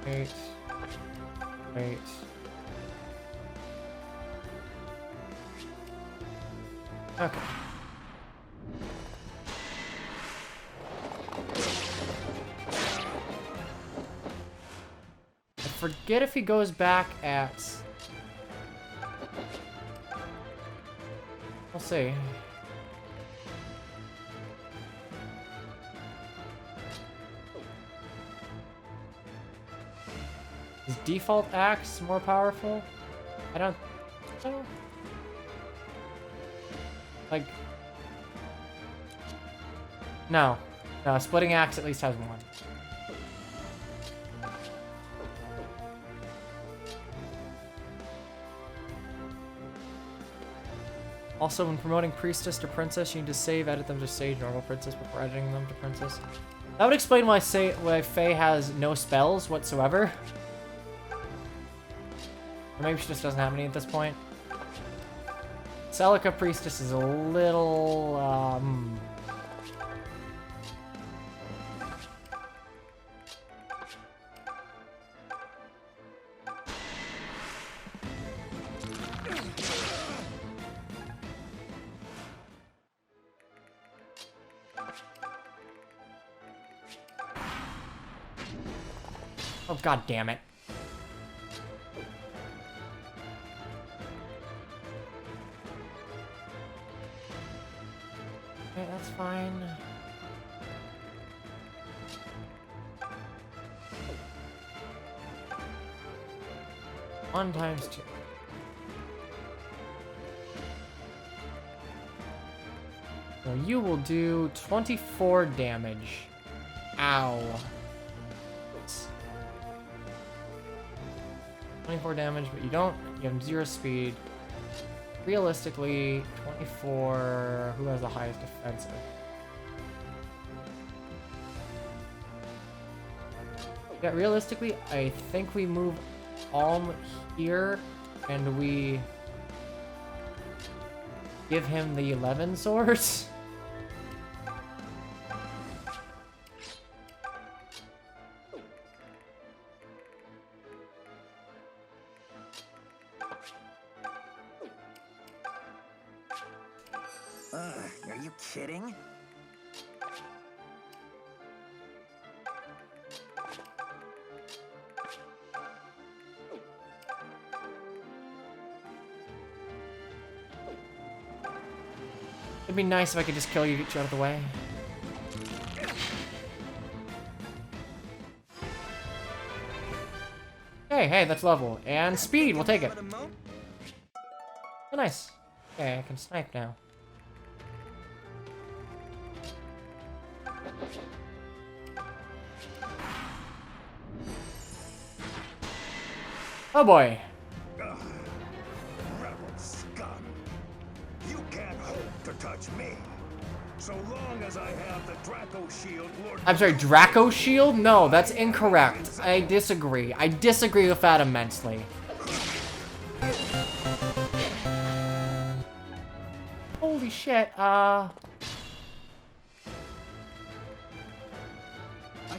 Wait. Wait. Okay. I forget if he goes back at... We'll see. Is default axe more powerful? I don't know. Like... No. No, splitting axe at least has one. Also, when promoting priestess to princess, you need to save, edit them to sage, normal princess before editing them to princess. That would explain why Faye has no spells whatsoever. Or maybe she just doesn't have any at this point. Celica priestess is a little, Oh, god damn it. Okay, that's fine. One times two. So you will do 24 damage. Ow. 24 damage, but you don't. You have 0 speed. Realistically, 24. Who has the highest defensive? Yeah, realistically, I think we move Alm here and we give him the 11 swords. Are you kidding? It'd be nice if I could just kill you, get you out of the way. Hey, that's level. And speed, we'll take it. Oh, nice. Okay, I can snipe now. Oh boy. Rebel scum. You can't hope to touch me. So long as I have the Draco shield, Lord. I'm sorry, Draco shield? No, that's incorrect. I disagree. I disagree with that immensely. Holy shit, I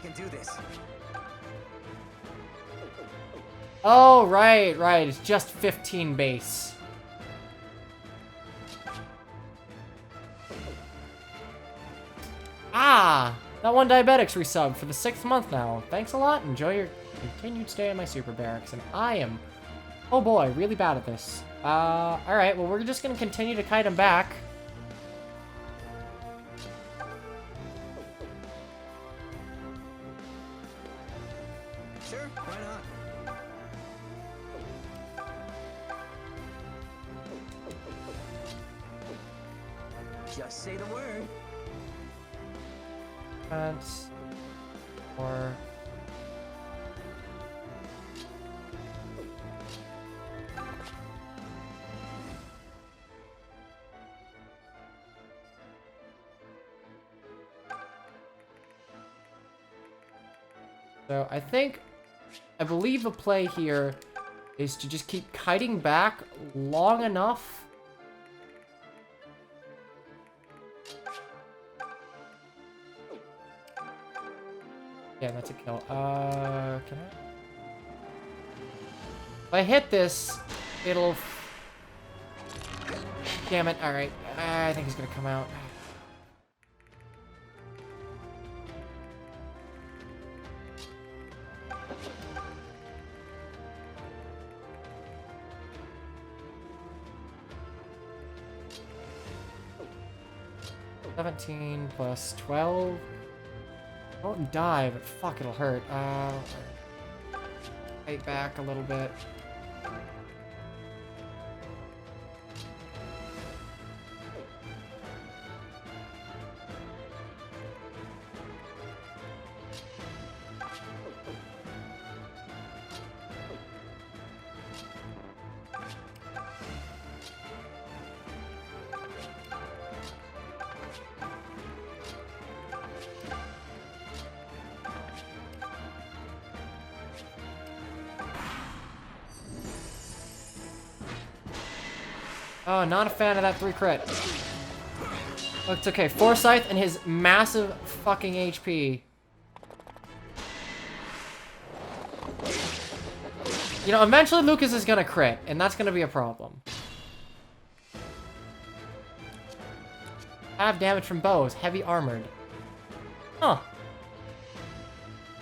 can do this. Oh, right. It's just 15 base. Ah! That one diabetic's resubbed for the 6th month now. Thanks a lot. Enjoy your continued stay in my super barracks. And I am, oh boy, really bad at this. Alright, well, we're just gonna continue to kite him back. Sure, why not? Just say the word. Defense. Or... So I believe the play here is to just keep kiting back long enough. Yeah, that's a kill. Can I? If I hit this, it'll... Damn it, alright. I think he's gonna come out. $17 plus 12. I won't die, but fuck, it'll hurt. Fight back a little bit. Oh, not a fan of that 3 crit. Oh, it's okay. Forsyth and his massive fucking HP. You know, eventually Lucas is gonna crit, and that's gonna be a problem. Half damage from bows, heavy armored. Huh.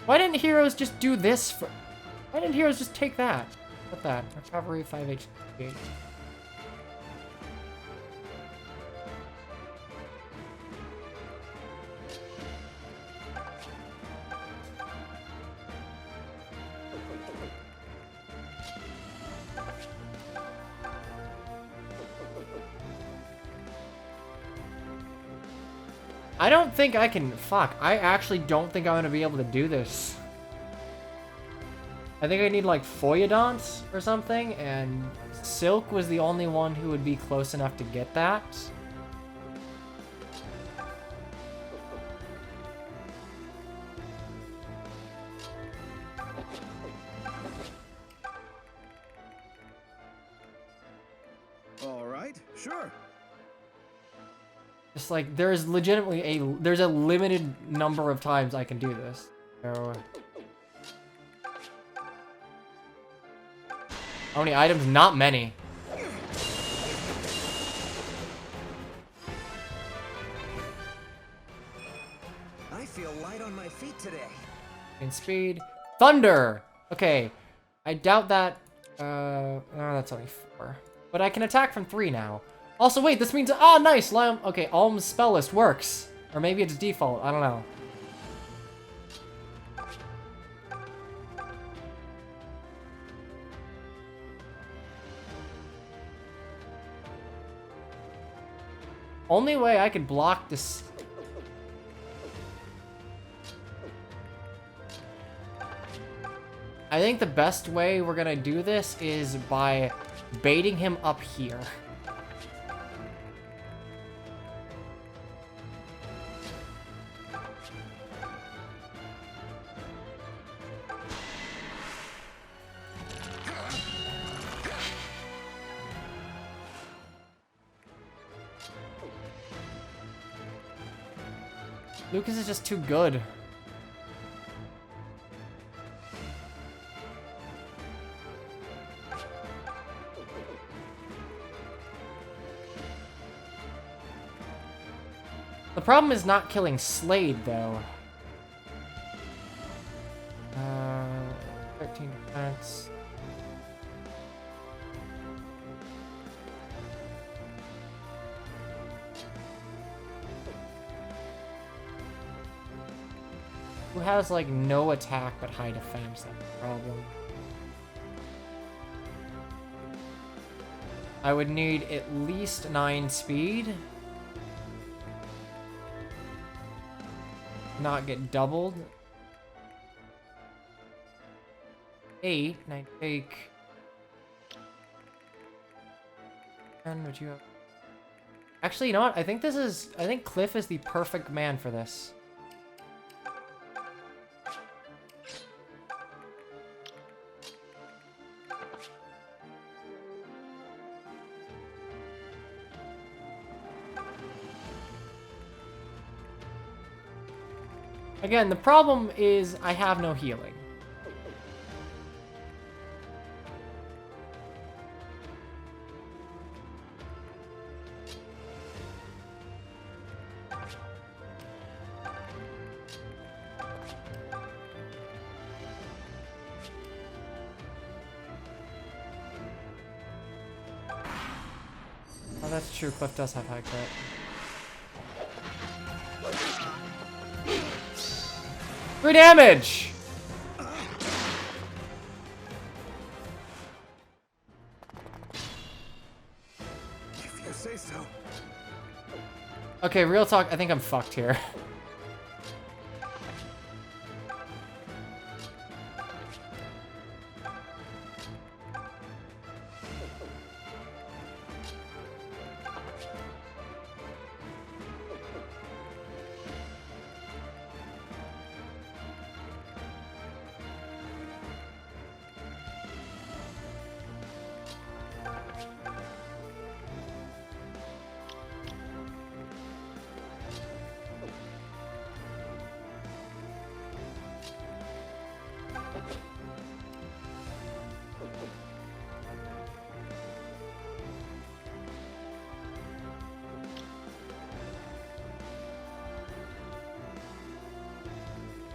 Why didn't heroes just do this for... Why didn't heroes just take that? What's that? Recovery, 5 HP. I don't think I can... Fuck. I actually don't think I'm going to be able to do this. I think I need, like, Foyodonts or something, and Silque was the only one who would be close enough to get that. All right, sure. It's like, there's legitimately there's a limited number of times I can do this. So... How many items? Not many. I feel light on my feet today. In speed. Thunder! Okay. I doubt that... oh, that's only 4. But I can attack from 3 now. Also, wait, this means... Ah, nice! Okay, Alm's spell list works. Or maybe it's default. I don't know. Only way I could block this... I think the best way we're gonna do this is by baiting him up here. Lucas is just too good. The problem is not killing Slade, though. 13 defense. Who has, like, no attack but high defense? That's the problem. I would need at least 9 speed. not get doubled. 8, and I take... 10, would you have... Actually, you know what? I think Cliff is the perfect man for this. Again, the problem is I have no healing. Oh, that's true. Cliff does have high crit. Free damage! If you say so. Okay, real talk, I think I'm fucked here.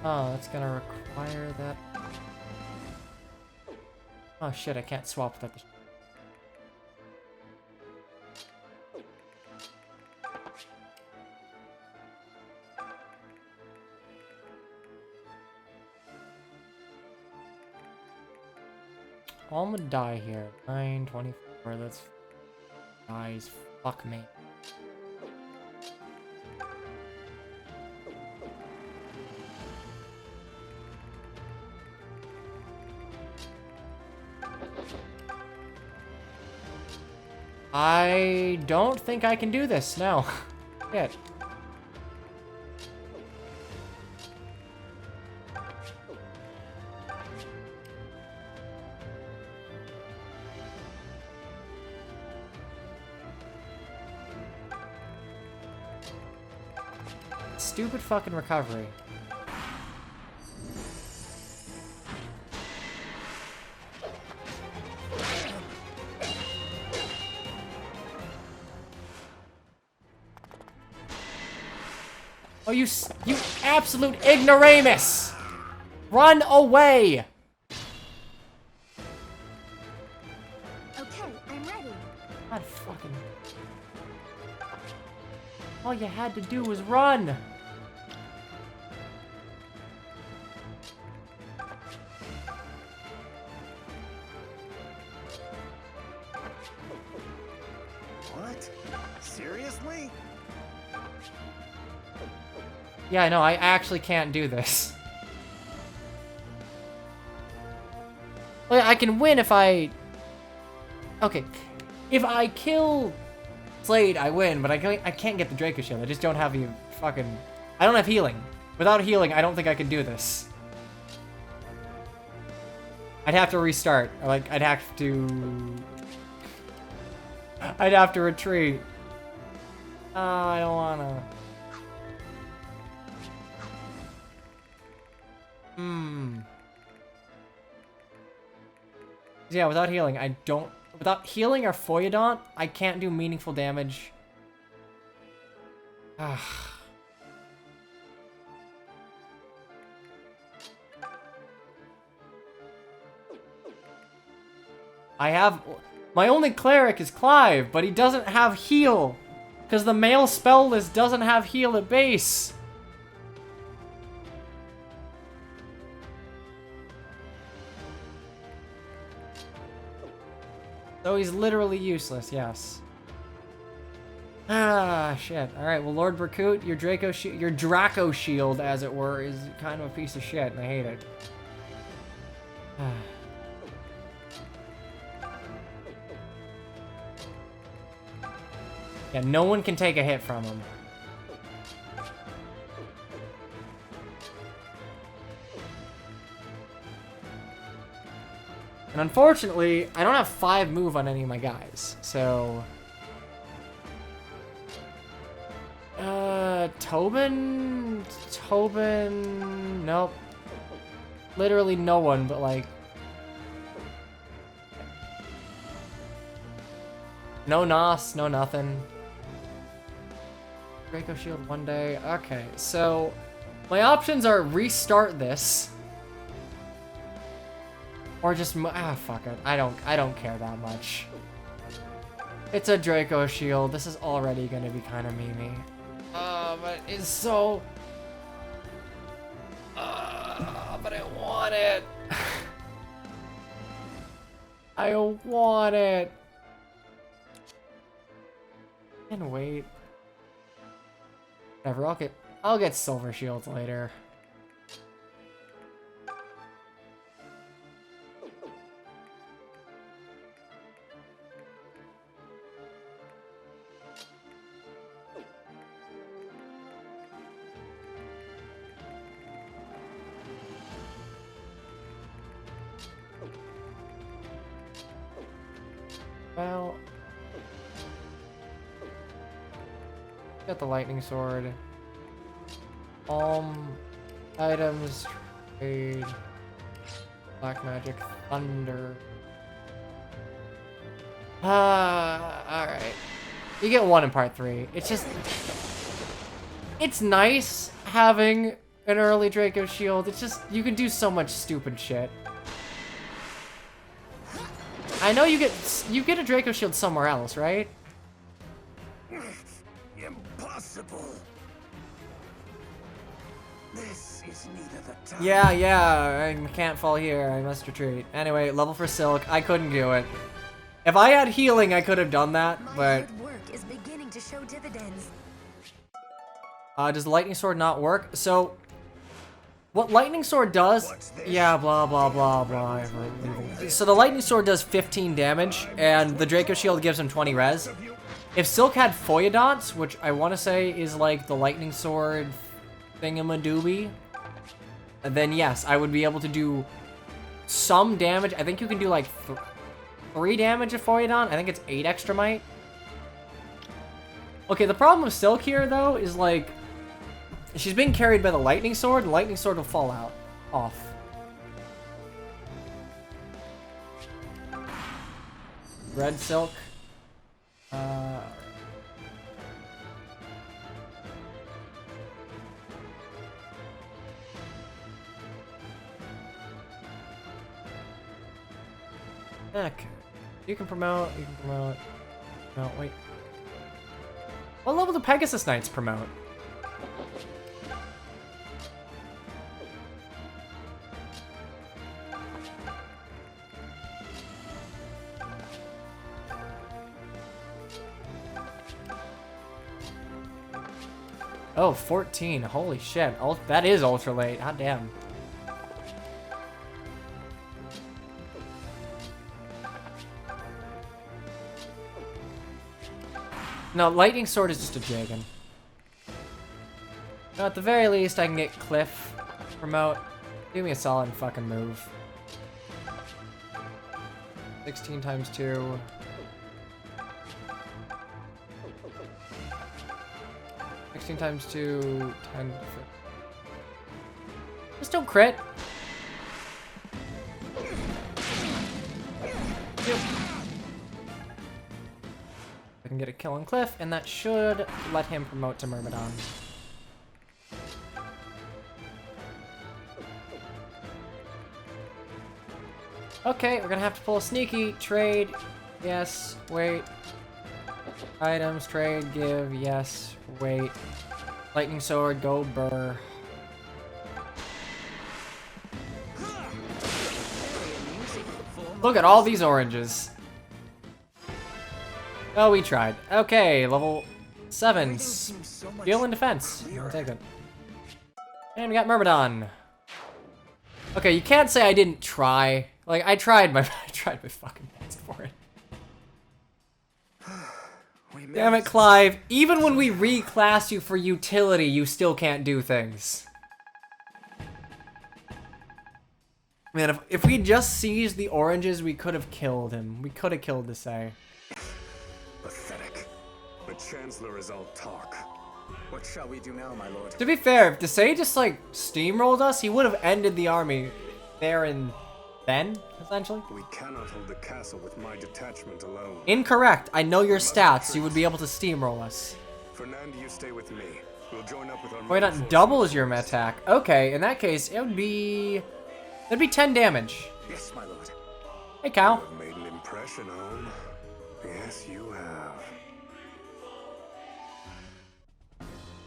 Oh, that's gonna require that. Oh shit, I can't swap that. I'm gonna die here. 9:24, that's... Dies. Fuck me. I don't think I can do this, no. Shit. Stupid fucking recovery. Oh, you absolute ignoramus! Run away! Okay, I'm ready. God fucking... All you had to do was run! What? Seriously? Yeah, no, I actually can't do this. Well, I can win if I... Okay. If I kill Slade, I win, but I can't get the Draco Shield. I just don't have the fucking... I don't have healing. Without healing, I don't think I can do this. I'd have to restart. Or, like, I'd have to retreat. Oh, I don't wanna... Yeah, without healing, I don't... Without healing or Foyodont, I can't do meaningful damage. I have... My only cleric is Clive, but he doesn't have heal. Because the male spell list doesn't have heal at base. So he's literally useless, yes. Ah, shit. Alright, well, Lord Berkut, your Draco shield, as it were, is kind of a piece of shit, and I hate it. Yeah, no one can take a hit from him. And unfortunately, I don't have 5 move on any of my guys, so... Tobin? Nope. Literally no one, but like... No Nos, no nothing. Draco Shield one day. Okay, so... My options are restart this. Or just... fuck it. I don't care that much. It's a Draco Shield. This is already gonna be kind of memey. But it's so... but I want it. I want it. And wait. Whatever, I'll get silver shields later. Well, got the lightning sword. Items, trade, black magic, thunder. Alright. You get 1 in part 3. It's just... It's nice having an early Draco shield. It's just, you can do so much stupid shit. I know you get a Draco shield somewhere else, right? Impossible. This is neither the time. Yeah, I can't fall here. I must retreat. Anyway, level for Silque. I couldn't do it. If I had healing, I could have done that, but... My hard work is beginning to show dividends. Does the lightning sword not work? So, what lightning sword does... Yeah, blah, blah, blah, blah. So the lightning sword does 15 damage, and the Draco shield gives him 20 res. If Silque had Foyodonts, which I want to say is like the lightning sword thingamadooby, then yes, I would be able to do some damage. I think you can do like 3 damage of Foyodont. I think it's 8 extra might. Okay, the problem with Silque here, though, is like... She's being carried by the lightning sword. The lightning sword will fall off. Red Silque. Okay. You can promote. No, wait. What level do Pegasus Knights promote? Oh, 14. Holy shit. That is ultra late. God damn. No, lightning sword is just a dragon. No, at the very least, I can get Cliff promote. Give me a solid fucking move. 16 times 2. 16 times 2, 10. Just don't crit. Yep. I can get a kill on Cliff, and that should let him promote to Myrmidon. Okay, we're gonna have to pull a sneaky. Trade. Yes. Wait. Items. Trade. Give. Yes. Wait. Lightning sword. Go burr. Look at all these oranges. Oh, we tried. Okay, level 7. Everything seems so much Skill and defense. clearer. I'll take it. And we got Myrmidon. Okay, you can't say I didn't try. Like, I tried my fucking best for it. We made Damn it, Clive. Even when we reclass you for utility, you still can't do things. Man, if we just seized the oranges, we could have killed him. We could have killed Desai. Pathetic. The Chancellor is all talk. What shall we do now, my lord? To be fair, if Desai just, like, steamrolled us, he would have ended the army there and then, essentially. We cannot hold the castle with my detachment alone. Incorrect. I know your stats. You would be able to steamroll us. Fernand, you stay with me. We'll join up with our Why not doubles your attack? Okay, in that case, it would be... That'd be 10 damage. Yes, my lord. Hey, Cal. You have made an impression, Home. Yes, you have.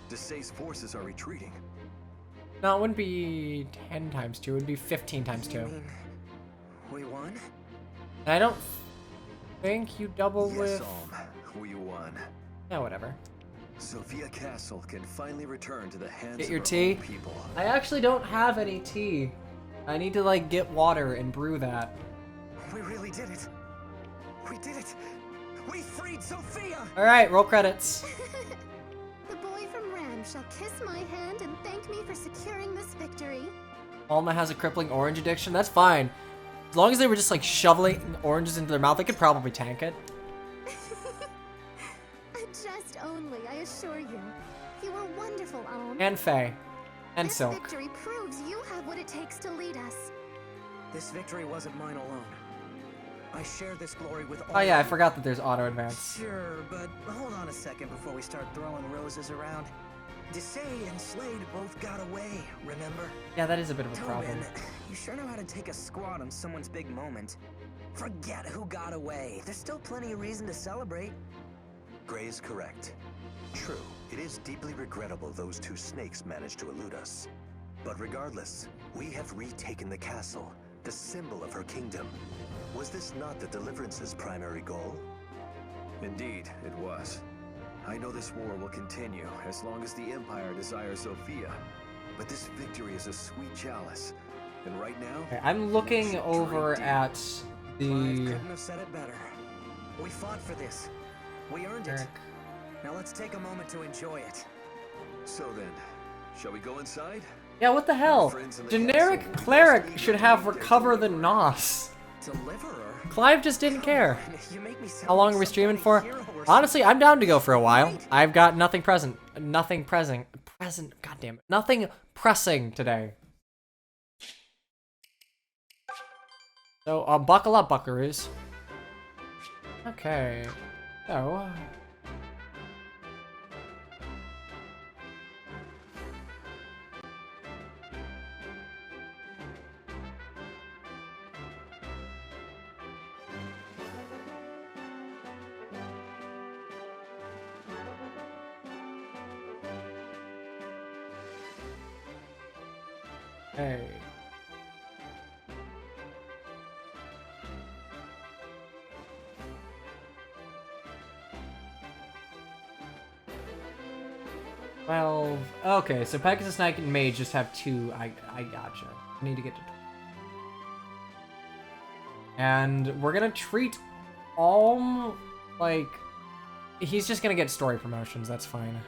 Desai's forces are retreating. No, it wouldn't be 10 times 2. It would be 15 times 2. You mean we won? And I don't think you double Yes, with... we won. Yeah, whatever. Sophia Castle can finally return to the hands Get of your her tea. own people. I actually don't have any tea. I need to, like, get water and brew that. We really did it. We did it. We freed Sophia. Alright, roll credits. The boy from Ram shall kiss my hand and thank me for securing this victory. Alma has a crippling orange addiction. That's fine. As long as they were just, like, shoveling oranges into their mouth, they could probably tank it. A jest only, I assure you. You were wonderful, Alm. And Faye. And This Silk. victory proves you have what it takes to lead us. This victory wasn't mine alone. I share this glory with all. Oh yeah, I of you. forgot that there's auto advance. Sure, but hold on a second before we start throwing roses around. Desai and Slade both got away, remember? Yeah, that is a bit of a problem. Tobin, you sure know how to take a squad on someone's big moment. Forget who got away. There's still plenty of reason to celebrate. Gray is correct. True, it is deeply regrettable those two snakes managed to elude us. But regardless, we have retaken the castle, the symbol of her kingdom. Was this not the Deliverance's primary goal? Indeed, it was. I know this war will continue as long as the Empire desires Sophia. But this victory is a sweet chalice. And right now... Okay, I'm looking should over drink at Clive the... couldn't have said it better. We fought for this. We earned it. Eric. Now let's take a moment to enjoy it. So then, shall we go inside? Yeah, what the hell? Friends in the Generic castle will be cleric just should leaving have and recover the getting nos. Deliverer? Clive just didn't care. You make me sound How long like are we some streaming kind for? of hero or Honestly, I'm down to go for a while. Right. I've got nothing present. Nothing present. Goddamn it. Nothing pressing today. So, buckle up, buckaroos. Okay. So... Hey. Well, okay, so Pegasus Knight and Mage just have 2. I gotcha. I need to get to... And we're gonna treat Alm like... He's just gonna get story promotions, that's fine.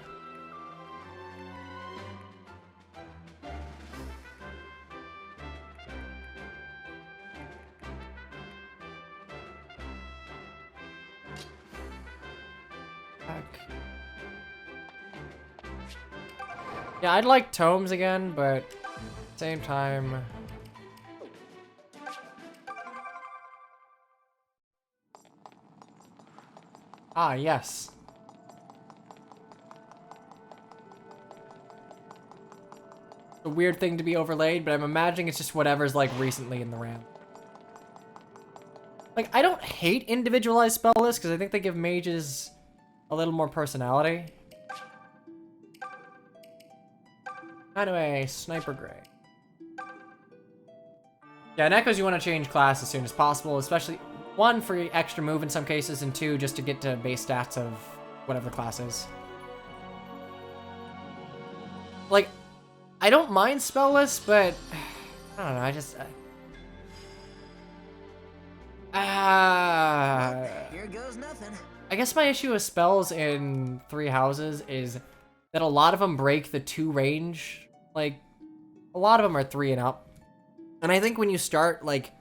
Yeah, I'd like tomes again, but same time. Ah, yes. A weird thing to be overlaid, but I'm imagining it's just whatever's like recently in the RAM. Like, I don't hate individualized spell lists because I think they give mages a little more personality. Anyway, Sniper Gray. Yeah, in Echoes you want to change class as soon as possible, especially, 1, for extra move in some cases, and 2, just to get to base stats of whatever class is. like, I don't mind spellless, but I don't know. I just Here goes nothing. I guess my issue with spells in Three Houses is that a lot of them break the 2 range. Like, a lot of them are 3 and up. And I think when you start, like,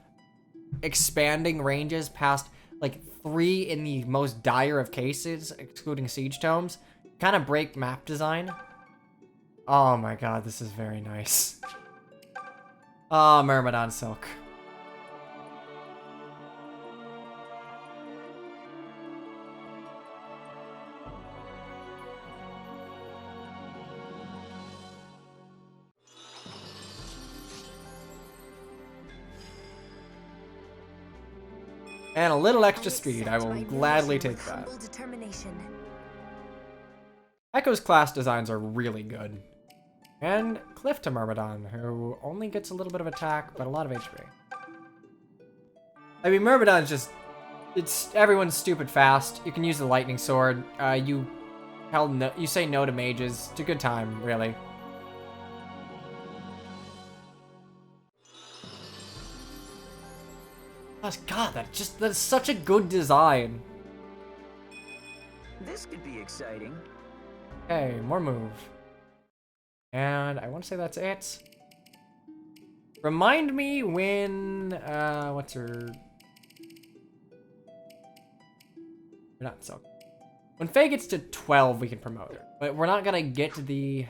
expanding ranges past, like, 3 in the most dire of cases, excluding siege tomes, kind of break map design. Oh my god, this is very nice. Oh, Myrmidon Silque. And a little extra speed. I will gladly take that. Echo's class designs are really good. And Cliff to Myrmidon, who only gets a little bit of attack, but a lot of HP. I mean, Myrmidon's just... It's everyone's stupid fast. You can use the lightning sword. You say no to mages. It's a good time, really. God, that's such a good design. This could be exciting. Okay, more move. And I want to say that's it. Remind me when, what's her... Not so. When Faye gets to 12, we can promote her. But we're not gonna get to the,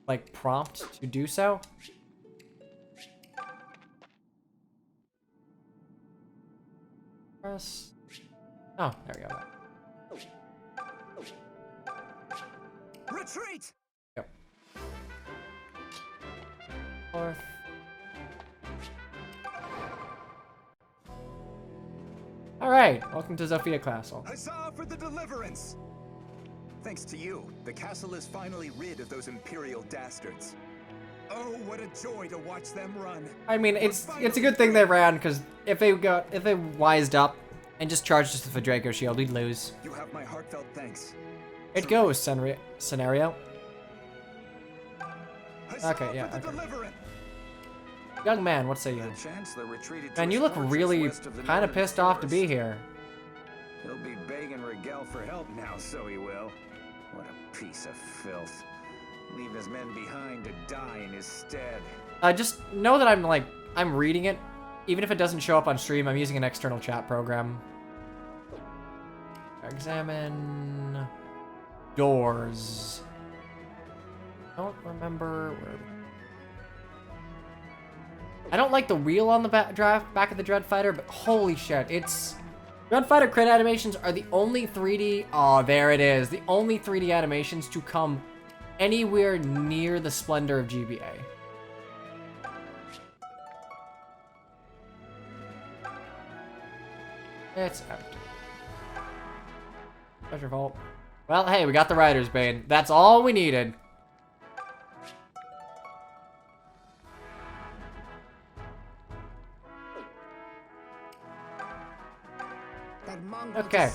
like, prompt to do so. Press... Oh, there we go. Retreat! Yep. Fourth. Alright, welcome to Zofia Castle. Huzzah for the deliverance! Thanks to you, the castle is finally rid of those Imperial dastards. Oh, what a joy to watch them run. I mean, it's a good thing they ran, because if they wised up and just charged us with a Draco Shield, we'd lose. You have my heartfelt thanks. It goes, scenario. Okay, yeah, okay. Young man, what say you? Man, you look really kind of pissed off to be here. He'll be begging Rigel for help now, so he will. What a piece of filth. Leave his men behind to die in his stead. Just know that I'm reading it. Even if it doesn't show up on stream, I'm using an external chat program. Examine... doors. Don't remember where... I don't like the wheel on the back of the Dreadfighter, but holy shit, it's... Dreadfighter crit animations are the only 3D... Oh, there it is. The only 3D animations to come anywhere near the splendor of GBA. It's empty. Treasure vault. Well, hey, we got the Rider's Bane. That's all we needed. Okay.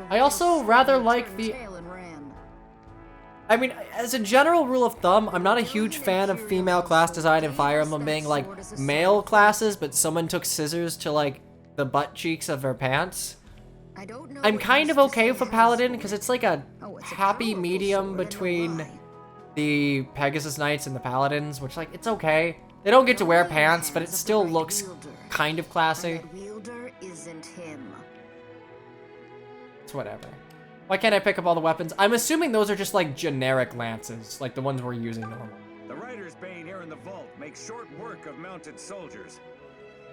I also rather like the... I mean, as a general rule of thumb, I'm not a huge fan of female class design in Fire Emblem being, like, male classes, but someone took scissors to, like, the butt cheeks of their pants. I'm kind of okay with a Paladin, because it's like a happy medium between the Pegasus Knights and the Paladins, which, like, it's okay. They don't get to wear pants, but it still looks kind of classy. It's whatever. Why can't I pick up all the weapons? I'm assuming those are just, like, generic lances, like the ones we're using normally. The Rider's Bane here in the vault makes short work of mounted soldiers.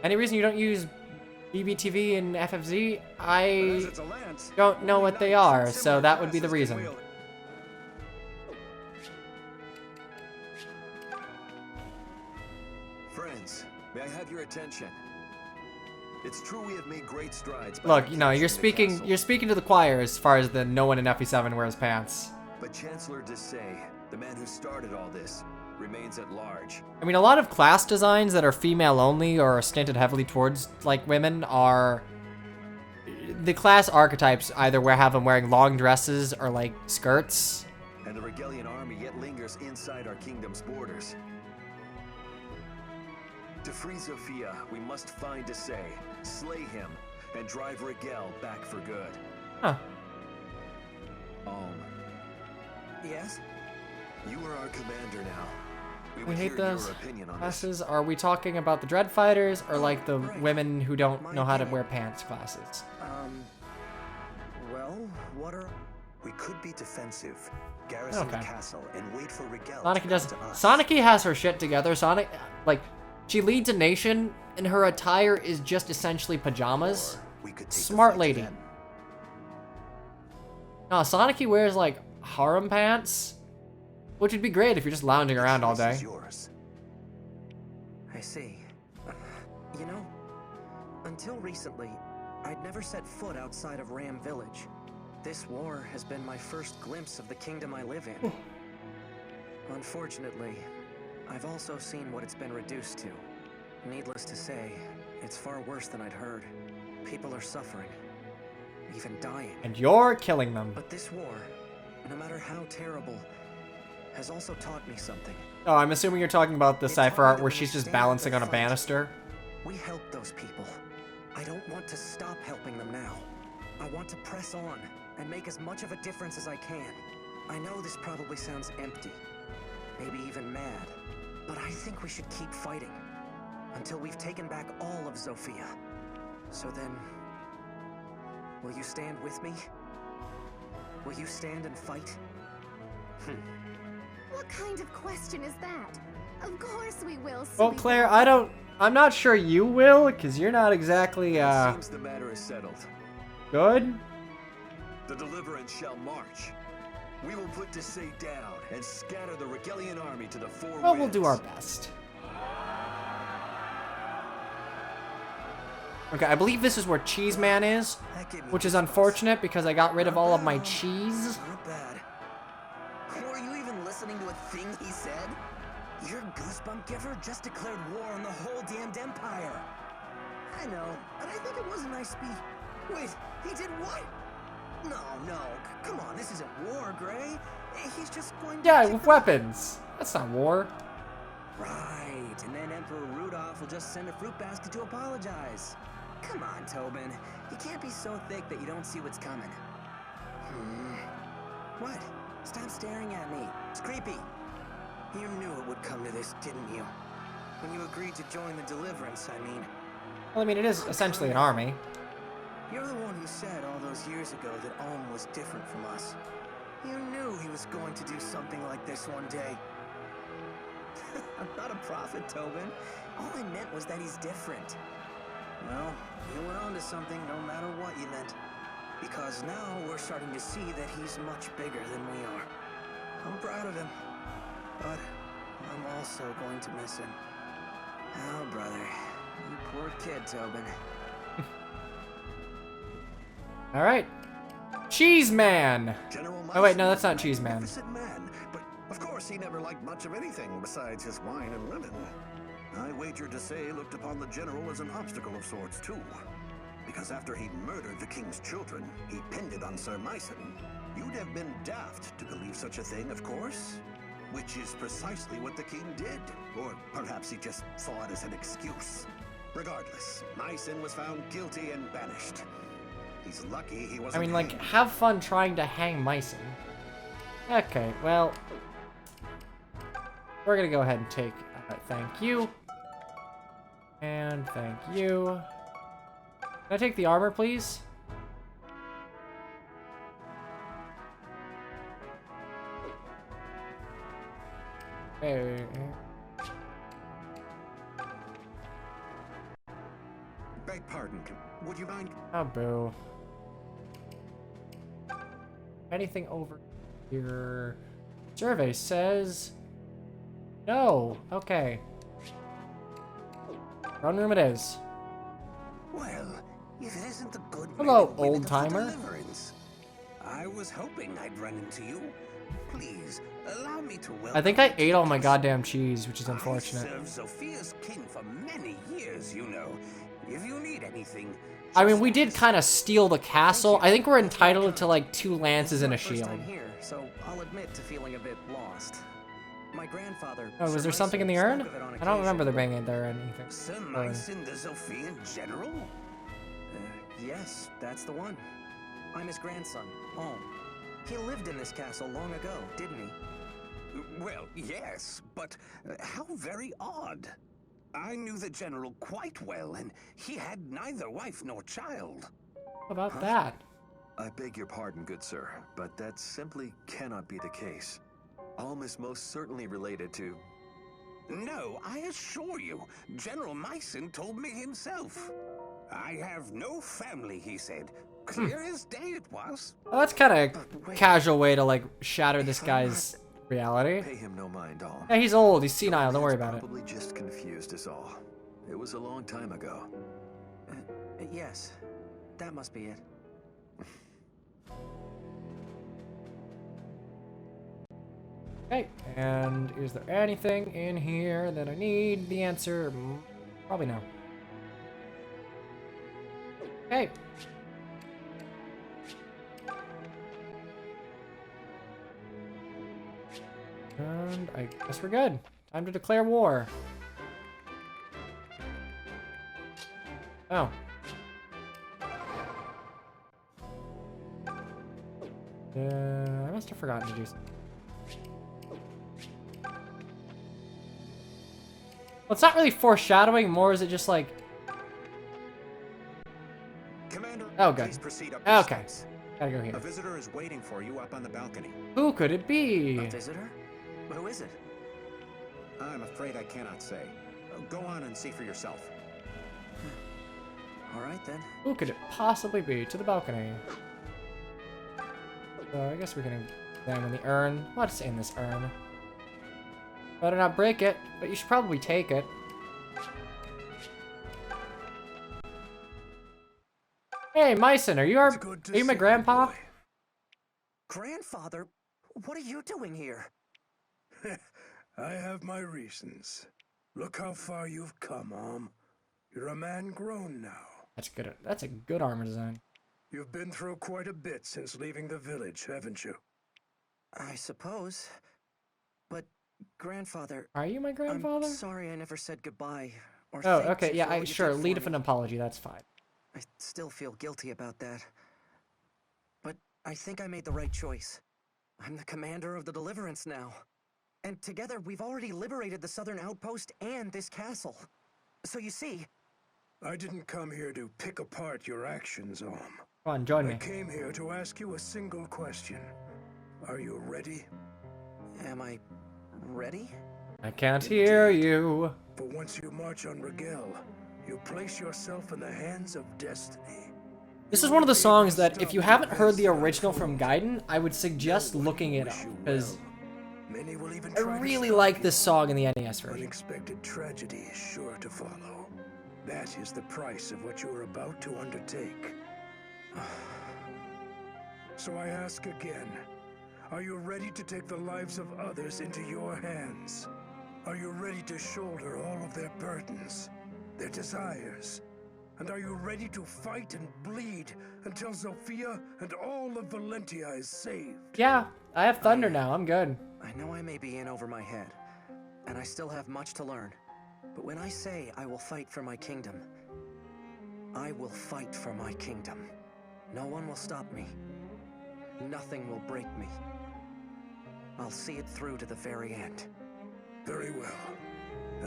Any reason you don't use BBTV and FFZ? I don't know what they are, so that would be the reason. Friends, may I have your attention? It's true we have made great strides. Look, you know, you're speaking to the choir as far as the no one in FE7 wears pants. But Chancellor Desay, the man who started all this, remains at large. I mean, a lot of class designs that are female only or are stinted heavily towards, like, women are... The class archetypes either have them wearing long dresses or, like, skirts. and the Regalian army yet lingers inside our kingdom's borders. To free Zofia, we must find Desai, slay him, and drive Rigel back for good. Huh. Yes? You are our commander now. We I would hate hear those your opinion on this. classes. Are we talking about the Dread Fighters or like the women who don't know how to wear pants classes? Well, what are... We could be defensive, garrison the Okay. castle, and wait for Rigel Sonic to does. come to us. Sonic has her shit together. Sonic, like, she leads a nation, and her attire is just essentially pajamas. Or we could take the Smart fight to lady. them. No, Sonic wears like harem pants, which would be great if you're just lounging around all Choice day. is yours. I see. You know, until recently, I'd never set foot outside of Ram Village. This war has been my first glimpse of the kingdom I live in. Unfortunately, I've also seen what it's been reduced to. Needless to say, it's far worse than I'd heard. People are suffering, even dying. And you're killing them. But this war, no matter how terrible, has also taught me something. Oh, I'm assuming you're talking about the It cipher taught me art that where when she's we just stand balancing up on a and fight, banister. We help those people. I don't want to stop helping them now. I want to press on and make as much of a difference as I can. I know this probably sounds empty, maybe even mad, but I think we should keep fighting until we've taken back all of Zofia. So then, will you stand with me? Will you stand and fight? What kind of question is that? Of course we will, Well, sweet Claire, boy. I'm not sure you will, because you're not exactly, It seems the matter is settled. good. The Deliverance shall march. We will put Desai down and scatter the Regalian army to the four Well, we'll winds. do our best. Okay, I believe this is where Cheese Man is, That gave me which is goosebumps. unfortunate because I got rid of all of my cheese. Not bad. Were you even listening to a thing he said? Your goosebump giver just declared war on the whole damned empire. I know, but I think it was a nice speech. Wait, he did what? No, come on, this isn't war, Gray. He's just going to Yeah, kick with the- weapons. That's not war. Right, and then Emperor Rudolph will just send a fruit basket to apologize. Come on, Tobin. You can't be so thick that you don't see what's coming. What? Stop staring at me. It's creepy. You knew it would come to this, didn't you? When you agreed to join the Deliverance, I mean. Well, I mean, it is essentially an army. You're the one who said all those years ago that Ohm was different from us. You knew he was going to do something like this one day. I'm not a prophet, Tobin. All I meant was that he's different. Well, you were onto something no matter what you meant. Because now we're starting to see that he's much bigger than we are. I'm proud of him. But I'm also going to miss him. Oh, brother. You poor kid, Tobin. All right. Cheese Man. General Oh, wait, no, that's Meissen, not Cheese Man. magnificent man, but of course he never liked much of anything besides his wine and women. I wager Desai looked upon the general as an obstacle of sorts too, because after he'd murdered the king's children, he pinned it on Sir Meissen. You'd have been daft to believe such a thing, of course, which is precisely what the king did, or perhaps he just saw it as an excuse. Regardless, Meissen was found guilty and banished. He's lucky he I wasn't mean, like, hanged. have fun trying to hang Meissen. Okay, well, we're gonna go ahead and take thank you. And thank you. Can I take the armor, please? Hey. Beg pardon, would you mind? Oh, boo. Anything over here? Survey says no. Okay. Run room it is. Well, if it isn't the good Hello, men and women of the old-timer. Deliverance. I was hoping I'd run into you. Please, allow me to welcome I think I you ate to all my this. goddamn cheese, which is unfortunate. I served Sophia's king for many years, you know. If you need anything, I mean, just we did ask. kind of steal the castle. I think we're entitled to like 2 lances and a This is my shield. first time here, so I'll admit to feeling a bit lost. My grandfather... Oh, was there something in the urn? I don't remember there being there anything. Sir Myson the Zophian General? Yes, that's the one. I'm his grandson, Alm. He lived in this castle long ago, didn't he? Well, yes, but how very odd. I knew the General quite well, and he had neither wife nor child. What about that? I beg your pardon, good sir, but that simply cannot be the case. Alm is most certainly related to... No, I assure you, General Myson told me himself. I have no family, he said. Clear as day it was. Well, that's kind of casual way to, like, shatter this guy's reality. Pay him no mind, Alm. Yeah, he's old. He's senile. Don't worry about it. Probably just confused us all. It was a long time ago. Yes, that must be it. Okay, and is there anything in here that I need? The answer, probably no. Okay. And I guess we're good. Time to declare war. Oh. I must have forgotten to do something. Well, it's not really foreshadowing, more is it just like... Commander, oh, good. please proceed up the Okay. steps. Gotta go here. A visitor is waiting for you up on the balcony. Who could it be? A visitor? Who is it? I'm afraid I cannot say. Go on and see for yourself. All right, then. Who could it possibly be? To the balcony. So I guess we're gonna examine the urn. What's in this urn? Better not break it, but you should probably take it. Hey, Myson, are you my grandpa? Grandfather, what are you doing here? I have my reasons. Look how far you've come, Alm. You're a man grown now. That's good. That's a good armor design. You've been through quite a bit since leaving the village, haven't you? I suppose. But, Grandfather... Are you my grandfather? I'm sorry I never said goodbye. Or oh, thanked okay, you yeah, for what you sure. did Lead for with an me. apology. That's fine. I still feel guilty about that. But I think I made the right choice. I'm the commander of the Deliverance now. And together, we've already liberated the southern outpost and this castle. So you see... I didn't come here to pick apart your actions, Alm. Come on, join I me. came here to ask you a single question. Are you ready? Am I ready? I can't hear you. For once you march on Rigel, you place yourself in the hands of destiny. This is one of the songs that, if you haven't heard the original from Gaiden, I would suggest looking it up, because I really like this song in the NES version. Unexpected tragedy is sure to follow. That is the price of what you are about to undertake. So I ask again, are you ready to take the lives of others into your hands? Are you ready to shoulder all of their burdens, their desires? And are you ready to fight and bleed until Zofia and all of Valentia is saved? Yeah, I have thunder now. I'm good. I know I may be in over my head, and I still have much to learn. But when I say I will fight for my kingdom, I will fight for my kingdom. No one will stop me. Nothing will break me. I'll see it through to the very end. Very well.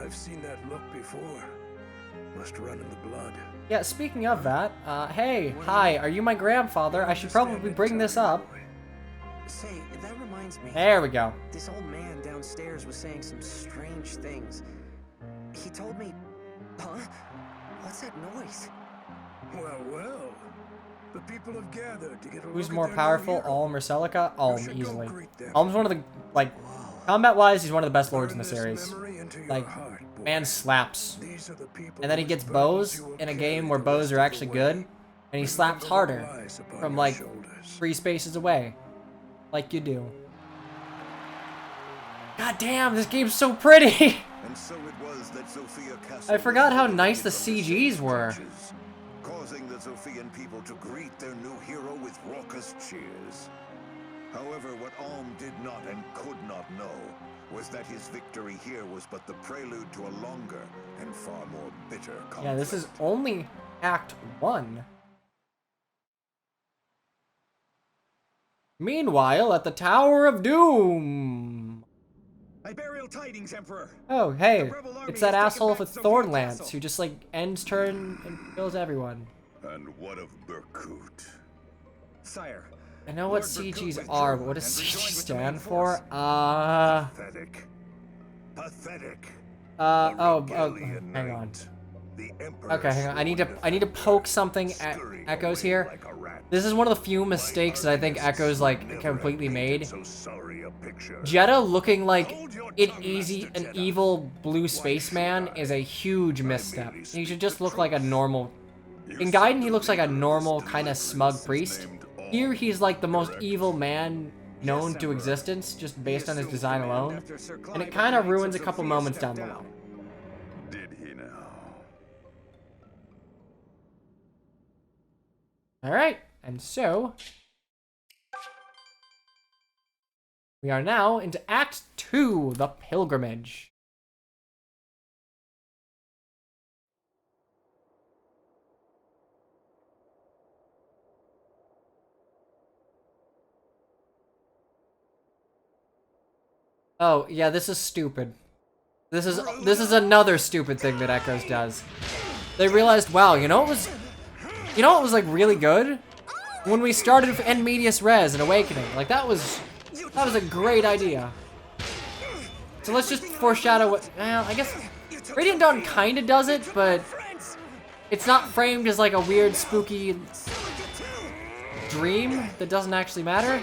I've seen that look before. Must run in the blood. Yeah, speaking of that, hey, hi, are you my grandfather? I should probably bring this up. Say, that reminds me. There we go. This old man downstairs was saying some strange things. He told me... Huh? What's that noise? Well, well. The people have gathered to get a Who's look more at their powerful, new hero. Alm or Celica? Alm, should go easily. greet them. Alm's one of the, like, combat-wise, he's one of the best lords in the Burn this series. memory into your Like, heart, boy. man slaps. These are the people And then he whose gets burdens bows you will in a carry game where the bows rest are of the actually way. good, and he slaps Remember what harder lies upon from, your like, shoulders. 3 spaces away. Like you do. God damn, this game's so pretty! And so it was that Zofia Castle I forgot how was nice the liberated from CGs same were. clutches, causing the Zophian people to greet their new hero with raucous cheers. However, what Alm did not and could not know was that his victory here was but the prelude to a longer and far more bitter conflict. Yeah, this is only Act 1. Meanwhile, at the Tower of Doom. Iberial tidings, Emperor. Oh, hey, The rebel army it's that has asshole taken with back Thorn Silque Lance Castle. who just, like, ends turn and kills everyone. And what of Berkut? Sire. I know Lord what Berkut CGs withdrew are, but what does and CG rejoined with the main stand force. for? Pathetic. Pathetic. Hang on. Okay, hang on. I need to poke something at Echoes here. This is one of the few mistakes that I think Echoes, like, completely made. Jeddah looking like an evil blue spaceman is a huge misstep. He should just look like a normal... In Gaiden, he looks like a normal, kind of smug priest. Here, he's like the most evil man known to existence, just based on his design alone. And it kind of ruins a couple moments down the line. Did he now? Alright, and so... we are now into Act 2, The Pilgrimage. Oh, yeah, this is stupid. This is another stupid thing that Echoes does. They realized, wow, you know what was like really good? When we started End Medias Res and Awakening. Like that was a great idea. So let's just foreshadow what, well, I guess Radiant Dawn kinda does it, but it's not framed as like a weird spooky dream that doesn't actually matter.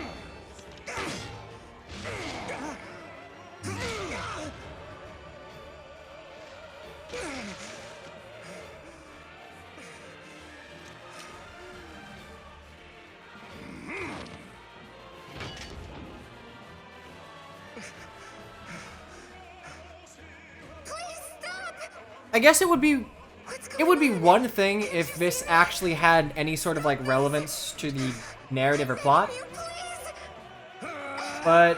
I guess it would be one thing if this actually had any sort of like relevance to the narrative or plot. But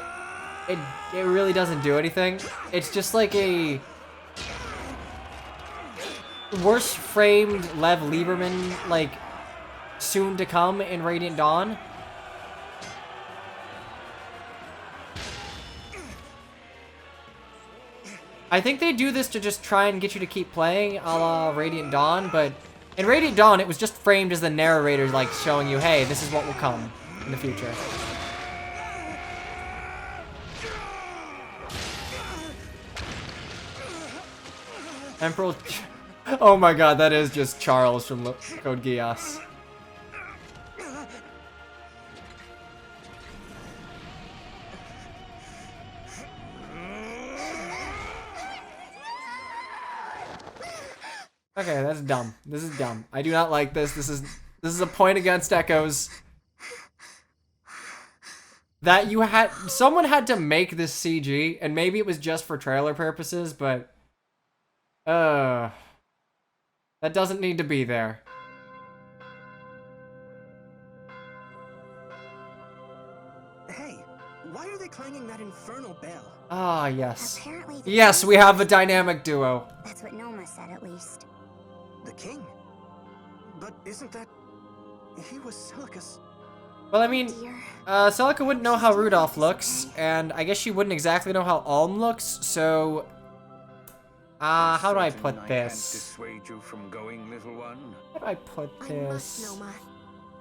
it really doesn't do anything. It's just like a worse framed Lev Lieberman, like soon to come in Radiant Dawn. I think they do this to just try and get you to keep playing a la Radiant Dawn, but in Radiant Dawn it was just framed as the narrator like showing you, hey, this is what will come in the future. Emperor... Oh my god, that is just Charles from Code Geass. Okay, that's dumb. This is dumb. I do not like this. This is a point against Echoes. That someone had to make this CG, and maybe it was just for trailer purposes, but that doesn't need to be there. Hey, why are they clanging that infernal bell? Ah, yes. Apparently Yes, we have a dynamic duo. That's what Noma said, at least. The king? But isn't that... He was Silque's... Well, I mean, Celica wouldn't know how Rudolph looks, and I guess she wouldn't exactly know how Alm looks, so... how do I put this? Dissuade you from going, little one. How do I put I must, this? Noma.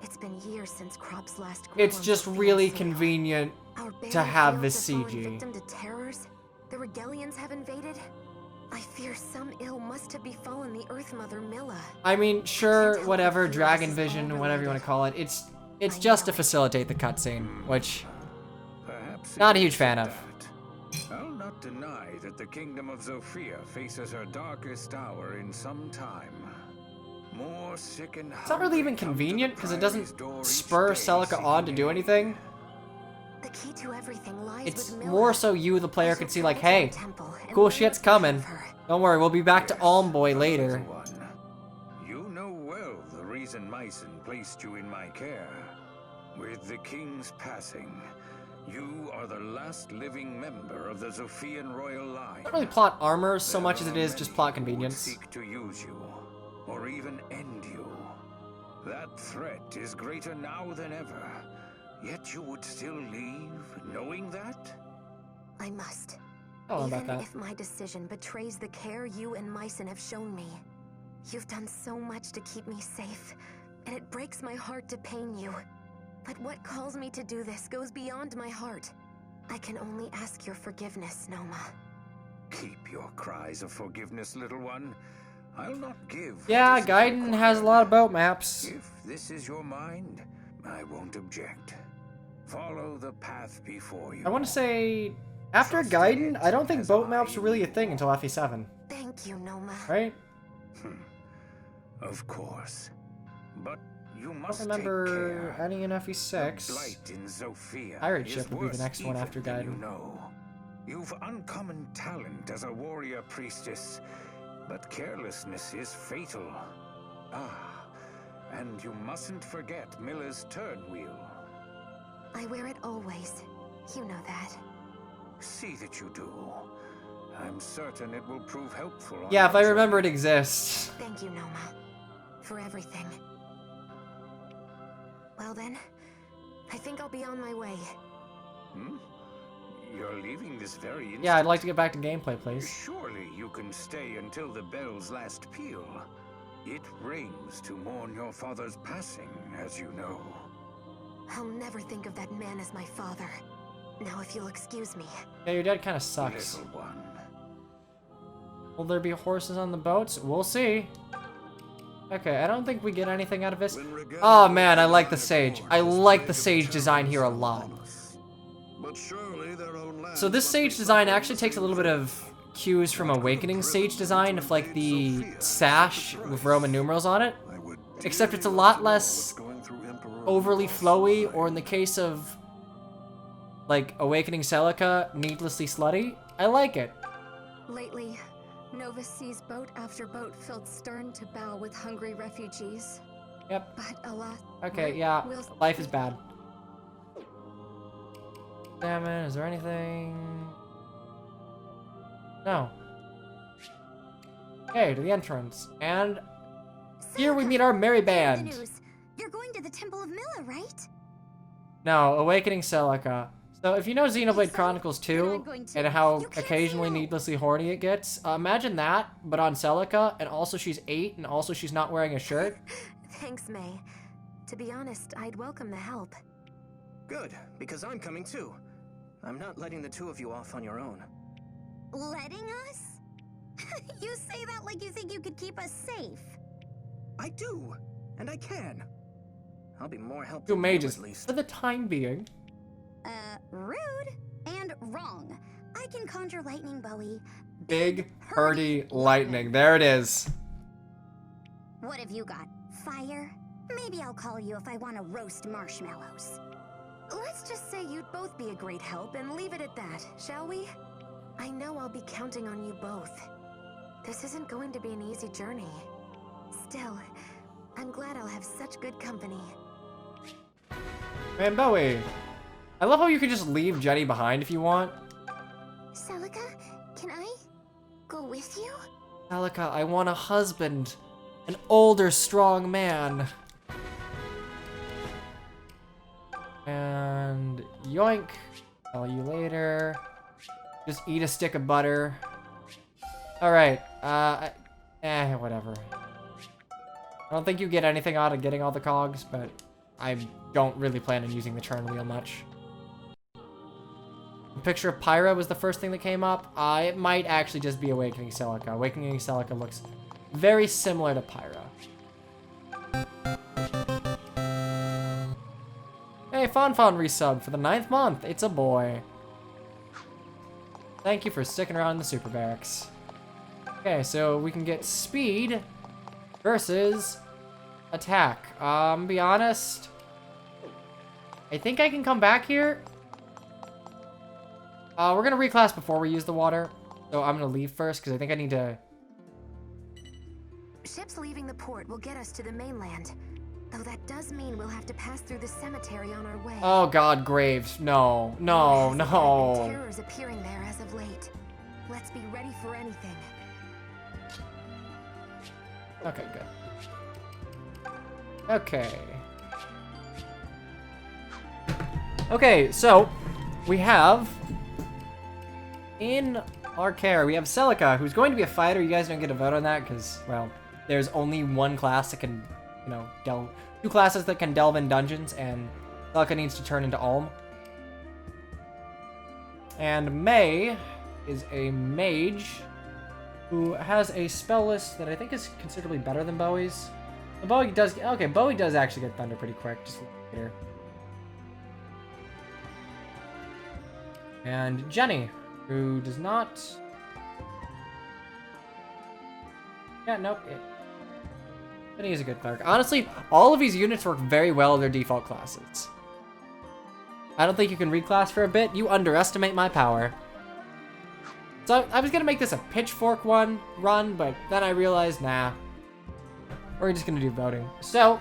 It's been years since crops last grew It's on just Sophia really City. convenient Our to barren have fields this have fallen CG. victim to terrors the Regalians have invaded. I fear some ill must have befallen the Earth Mother Milla. I mean, sure, help whatever, but feel Dragon this is Vision, all whatever you want related. to call it. It's I just know to it. facilitate the cutscene, which Perhaps not a it huge is fan at of. that. I'll not deny that the kingdom of Zofia faces her darkest hour in some time. More sick and It's not really even convenient because it doesn't spur Celica on to do anything. The key to everything lies It's with Milla. more so you, the player, I could shall see like, travel to hey, the temple and cool learn shit's what's become coming. of her. Don't worry, we'll be back to Alm Boy later. Little one, you know well the reason Mycen placed you in my care. With the king's passing, You are the last living member of the Zophian royal line. Not really plot armor so much as it There is are just many plot who would convenience. seek to use you, or even end you. That threat is greater now than ever. Yet you would still leave, knowing that? I must. Oh, about Even that. if my decision betrays the care you and Mycen have shown me. You've done so much to keep me safe, and it breaks my heart to pain you. But what calls me to do this goes beyond my heart. I can only ask your forgiveness, Noma. Keep your cries of forgiveness, little one. I'll not give. what Yeah, isn't Gaiden has a lot of boat maps. If this is your mind, I won't object. Follow the path before you. I want to say, after Gaiden, I don't think boat maps were really a thing until FE7. Thank you, Noma. Right? Of course. But you I don't must remember take care. any in The FE6. blight in Zofia Pirate is ship would be the worse next one even after than Gaiden. You know. You've uncommon talent as a warrior priestess, but carelessness is fatal. Ah, and you mustn't forget Miller's turn wheel. I wear it always. You know that. See that you do. I'm certain it will prove helpful. On Yeah, if your I remember it journey. exists. Thank you, Noma. For everything. Well then, I think I'll be on my way. Hmm? You're leaving this very instant. Yeah, I'd like to get back to gameplay, please. Surely you can stay until the bell's last peal. It rings to mourn your father's passing, as you know. I'll never think of that man as my father. Now, if you'll excuse me. Yeah, your dad kind of sucks. Little one. Will there be horses on the boats? We'll see. Okay, I don't think we get anything out of this. Oh man, I like the sage. I like the sage design here a lot. So this sage design actually takes a little bit of cues from Awakening sage design, of like the sash with Roman numerals on it. Except it's a lot less overly flowy, or in the case of like Awakening Celica, needlessly slutty. I like it. Lately, Nova sees boat after boat filled stern to bow with hungry refugees. Yep. But alas. Okay, yeah, life is bad. Damn it, is there anything? No. Okay, to the entrance. And here we meet our merry band. You're going to the Temple of Milla, right? No, Awakening Celica. So if you know Xenoblade Chronicles 2, and how occasionally needlessly horny it gets, imagine that, but on Celica, and also she's 8, and also she's not wearing a shirt. Thanks, May. To be honest, I'd welcome the help. Good, because I'm coming too. I'm not letting the two of you off on your own. Letting us? You say that like you think you could keep us safe. I do, and I can. I'll be more help Two than you, mages, at least. for the time being. Rude and wrong. I can conjure lightning, Bowie. Big, hurdy lightning. There it is. What have you got? Fire? Maybe I'll call you if I want to roast marshmallows. Let's just say you'd both be a great help and leave it at that, shall we? I know I'll be counting on you both. This isn't going to be an easy journey. Still, I'm glad I'll have such good company. Man, Bowie. I love how you can just leave Jenny behind if you want. Celica, can I go with you? Celica, I want a husband. An older, strong man. And yoink. Tell you later. Just eat a stick of butter. Alright, whatever. I don't think you get anything out of getting all the cogs, but I don't really plan on using the turn wheel much. The picture of Pyra was the first thing that came up. It might actually just be Awakening Celica. Awakening Celica looks very similar to Pyra. Hey, Fon resub for the 9th month. It's a boy. Thank you for sticking around in the Super Barracks. Okay, so we can get speed versus attack. Be honest. I think I can come back here. We're gonna reclass before we use the water. So I'm gonna leave first because I think I need to... Ships leaving the port will get us to the mainland. Though that does mean we'll have to pass through the cemetery on our way. Oh god, graves. No, no, There hasn't been no. terrors appearing there as of late. Let's be ready for anything. Okay, good. Okay. Okay, so we have in our care, we have Silque, who's going to be a fighter. You guys don't get a vote on that because, well, there's only one class that can, you know, delve. Two classes that can delve in dungeons, and Silque needs to turn into Ulm. And May is a mage who has a spell list that I think is considerably better than Bowie's. Bowie does, okay, Bowie does actually get Thunder pretty quick, just later. And Jenny, who does not... Yeah, nope. Jenny is a good cleric. Honestly, all of these units work very well in their default classes. I don't think you can reclass for a bit. You underestimate my power. So I was gonna make this a pitchfork run, but then I realized, nah. We're just gonna do voting. So,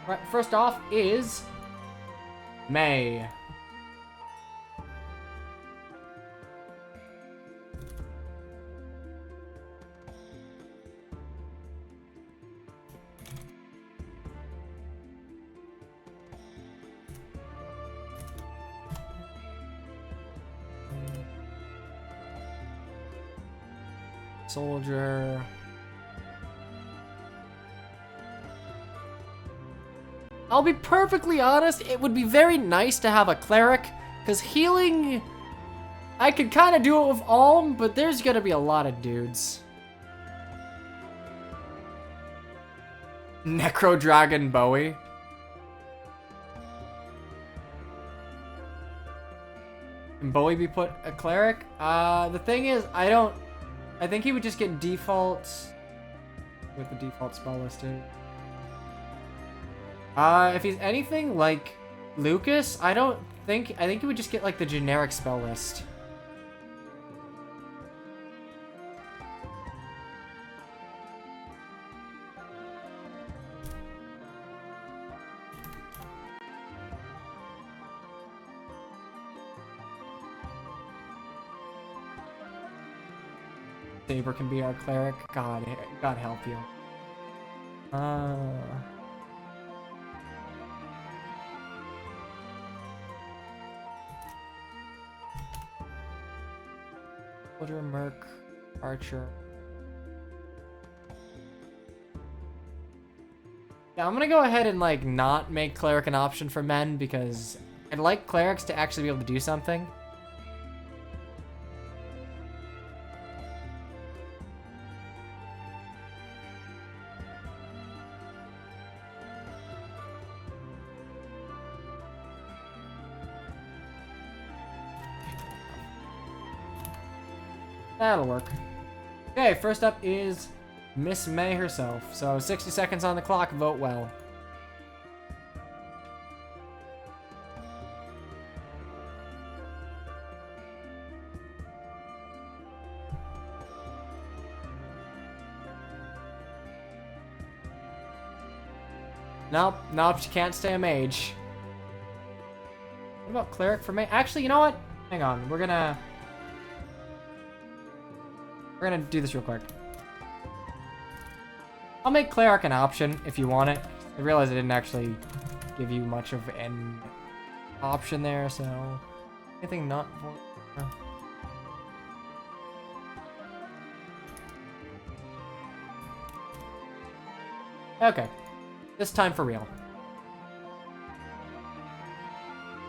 right, first off is May. Soldier. I'll be perfectly honest, it would be very nice to have a cleric, because healing, I could kind of do it with Ulm, but there's gonna be a lot of dudes. Necro Dragon Bowie. Can Bowie be put a cleric? The thing is, I think he would just get defaults with the default spell listed. If he's anything like Lucas, I think he would just get like the generic spell list. Saber can be our cleric. God help you. Soldier, Merc, Archer. Yeah, I'm gonna go ahead and like not make cleric an option for men because I'd like clerics to actually be able to do something. That'll work. Okay, first up is Miss May herself. So 60 seconds on the clock, vote well. Nope, she can't stay a mage. What about cleric for May? Actually, you know what? Hang on, we're gonna do this real quick. I'll make cleric an option if you want it. I realize I didn't actually give you much of an option there, so anything not for. Okay, this time for real.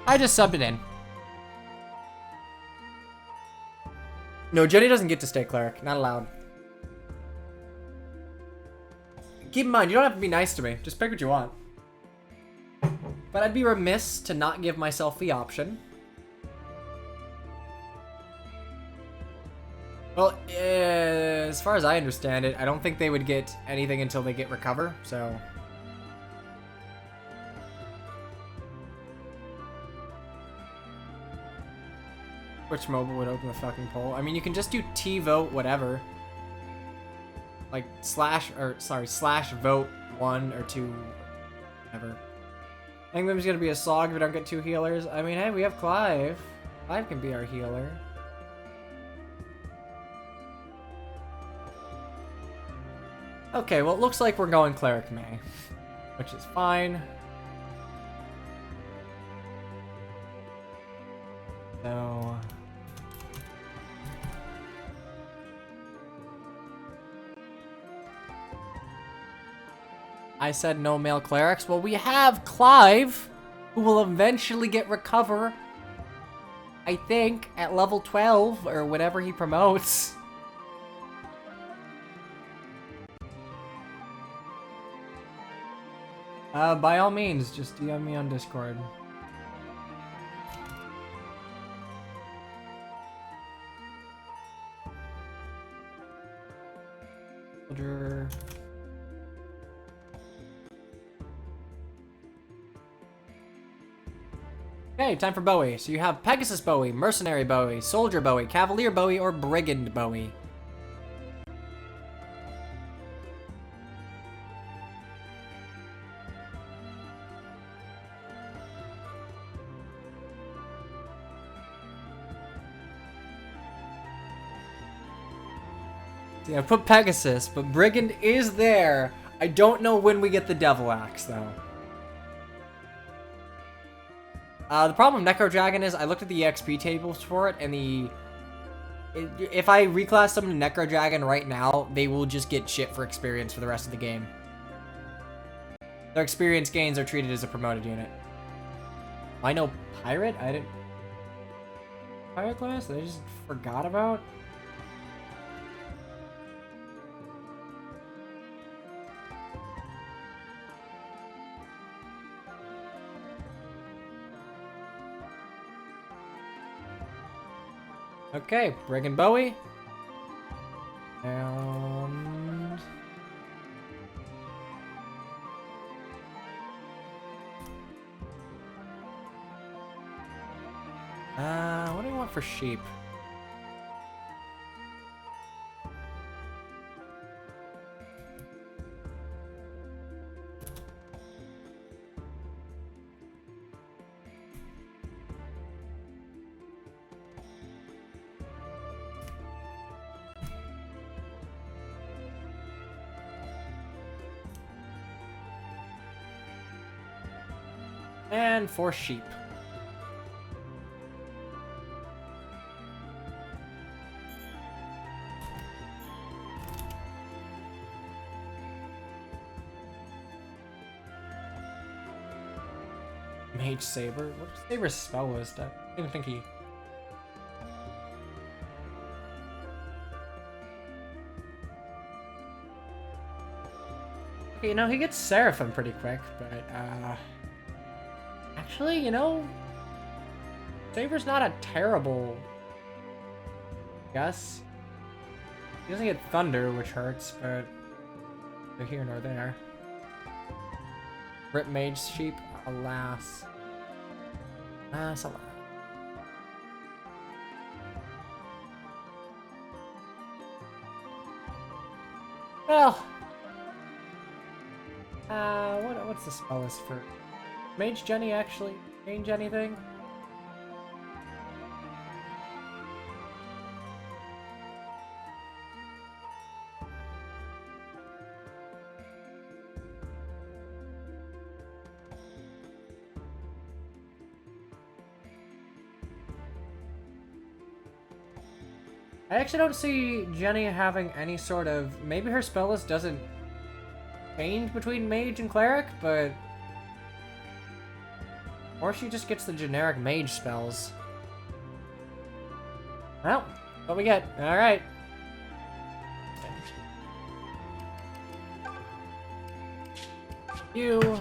I just subbed it in. No, Jenny doesn't get to stay cleric. Not allowed. Keep in mind, you don't have to be nice to me. Just pick what you want. But I'd be remiss to not give myself the option. Well, as far as I understand it, I don't think they would get anything until they get recover, so... Which mobile would open the fucking poll? I mean, you can just do T-vote whatever. Like, slash vote 1 or 2. Never. Emblem's gonna be a slog if we don't get 2 healers. I mean, hey, we have Clive. Clive can be our healer. Okay, well, it looks like we're going Cleric May, which is fine. So... I said no male clerics. Well, we have Clive, who will eventually get recover, I think, at level 12, or whatever he promotes. By all means, just DM me on Discord. Soldier. Okay, time for Bowie. So you have Pegasus Bowie, Mercenary Bowie, Soldier Bowie, Cavalier Bowie, or Brigand Bowie. See, I put Pegasus, but Brigand is there. I don't know when we get the Devil Axe, though. The problem with Necro Dragon is I looked at the EXP tables for it, and if I reclass them to Necro Dragon right now, they will just get shit for experience for the rest of the game. Their experience gains are treated as a promoted unit. I know Pirate? I didn't... Pirate class that I just forgot about? Okay, Brigand Bowie. And... what do we want for sheep? And 4 sheep. Mage Saber? What is Saber's spell list? I didn't think he... Okay, you know, he gets Seraphim pretty quick, but, actually, you know, Saber's not a terrible guess. He doesn't get Thunder, which hurts, but neither here nor there. Rip Mage Sheep, alas. Alas. Well, what's the spell list for Mage Jenny actually change anything? I actually don't see Jenny having any sort of... Maybe her spell list doesn't change between Mage and Cleric, but... Or she just gets the generic Mage spells. Well, what we get. Alright. You...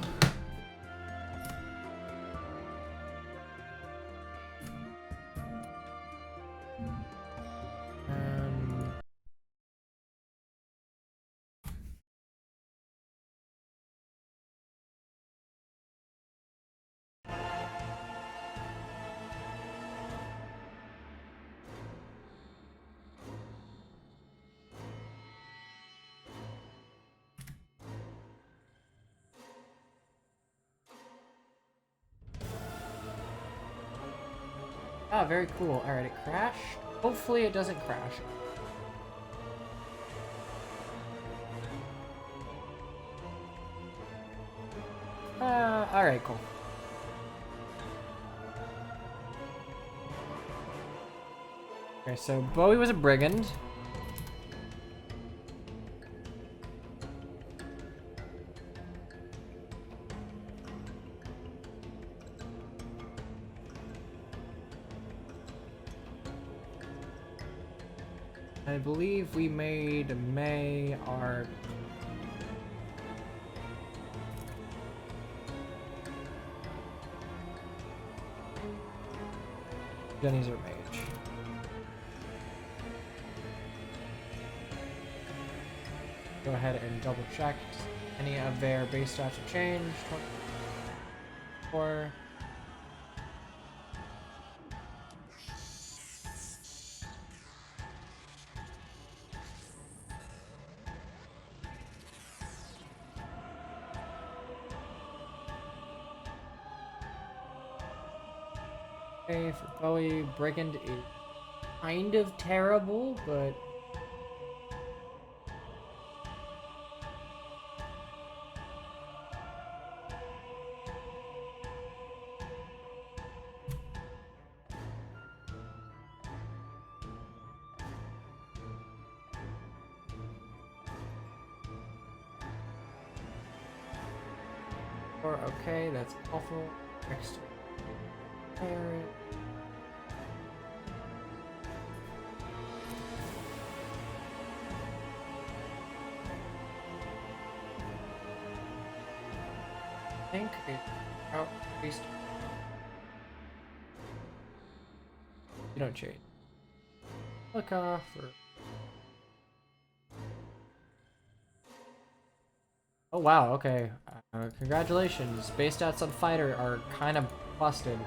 Ah, very cool. Alright, it crashed. Hopefully it doesn't crash. Alright, cool. Okay, so Bowie was a brigand. I believe we made May our... Jenny's our mage. Go ahead and double check any of their base stats have changed. 24. Okay, for Bowie, Brigand is kind of terrible, but... Or okay, that's awful. Next to Parrot. I think it's outpaced. You don't change. Look off or... Oh wow, okay. Congratulations. Base stats on fighter are kind of busted.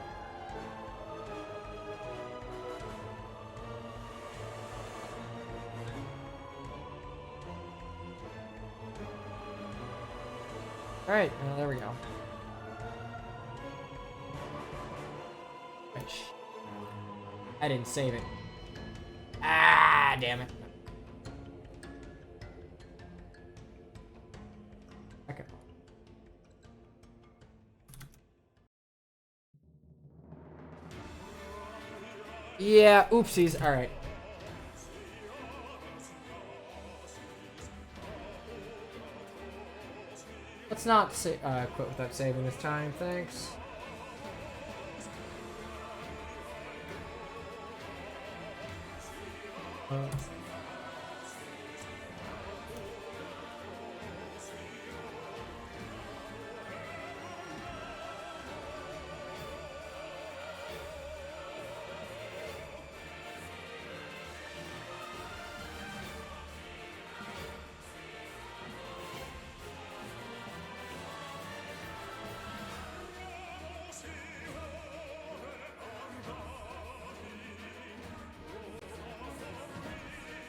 Alright, there we go. I didn't save it. Ah, damn it. Okay. Yeah, oopsies. Alright. Let's not quit without saving this time, thanks.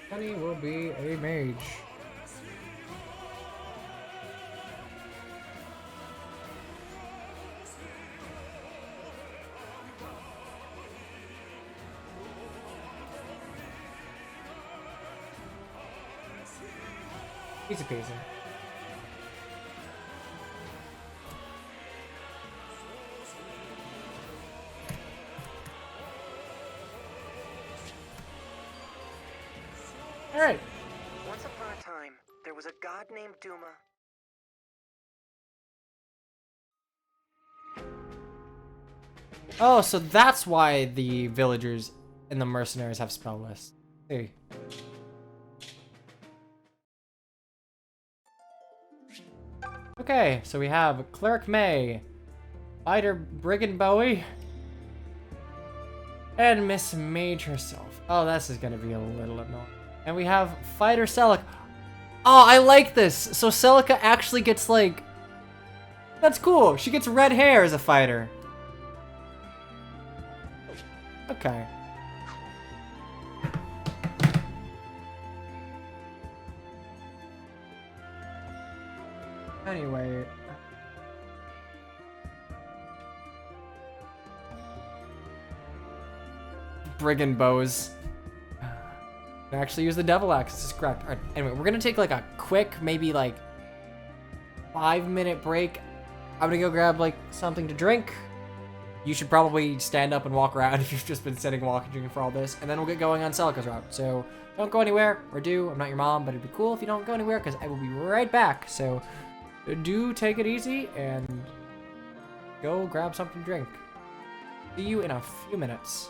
Penny will be a mage. Easy peasy. Alright. Once upon a time, there was a god named Duma. Oh, so that's why the villagers and the mercenaries have spell lists. Hey. Okay, so we have Cleric May, Fighter Brigand Bowie, and Miss Mage herself. Oh, this is gonna be a little annoying. And we have Fighter Celica. Oh, I like this! So Celica actually gets like... That's cool! She gets red hair as a fighter. Okay. Anyway... brigand bows. And actually use the devil axe. This is correct. All right, anyway, we're gonna take like a quick, maybe like 5-minute break. I'm gonna go grab like something to drink. You should probably stand up and walk around if you've just been sitting, walking, drinking for all this. And then we'll get going on Celica's route. So don't go anywhere, or do. I'm not your mom, but it'd be cool if you don't go anywhere because I will be right back. So do take it easy and go grab something to drink. See you in a few minutes.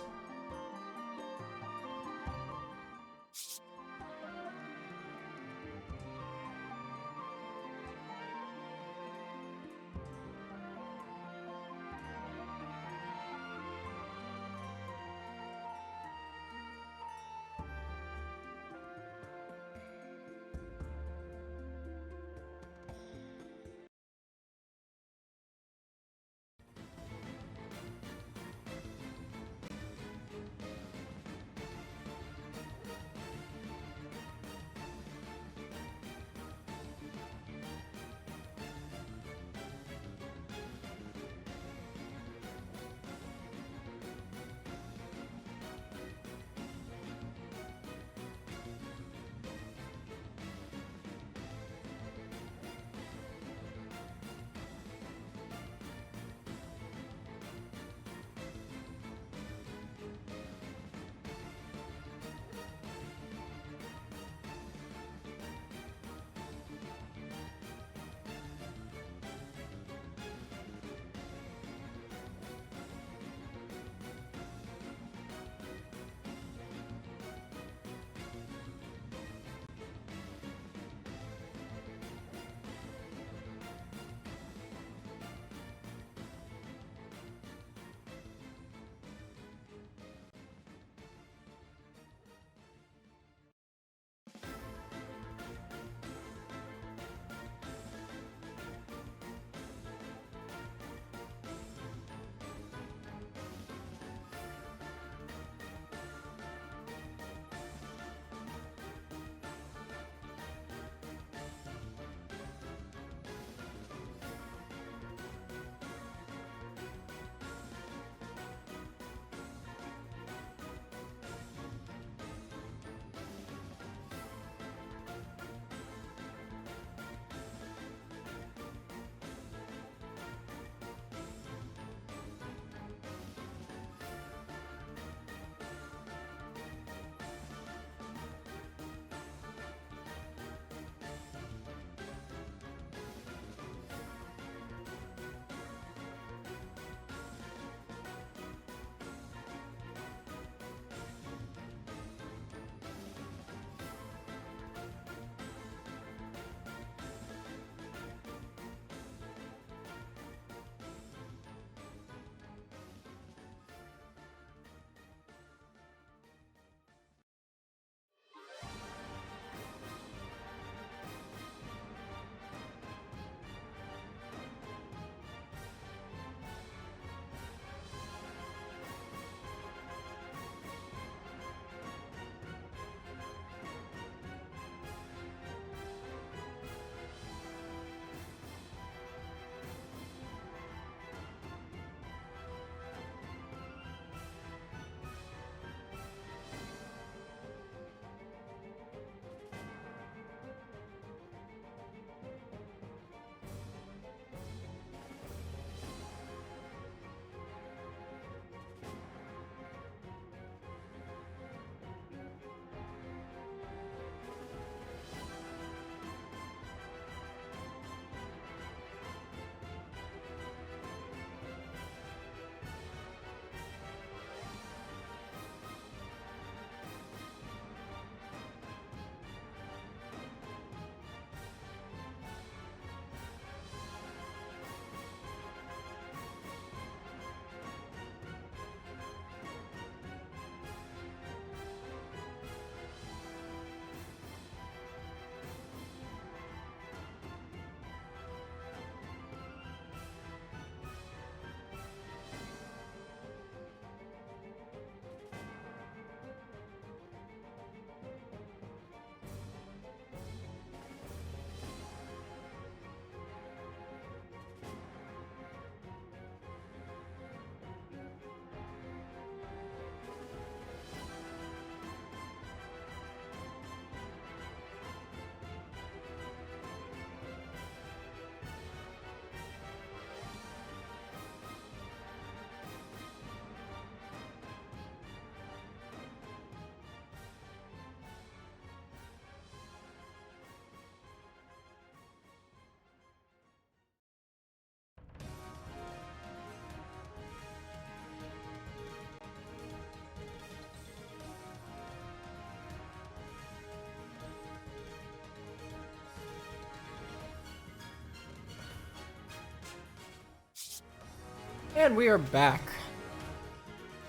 And we are back.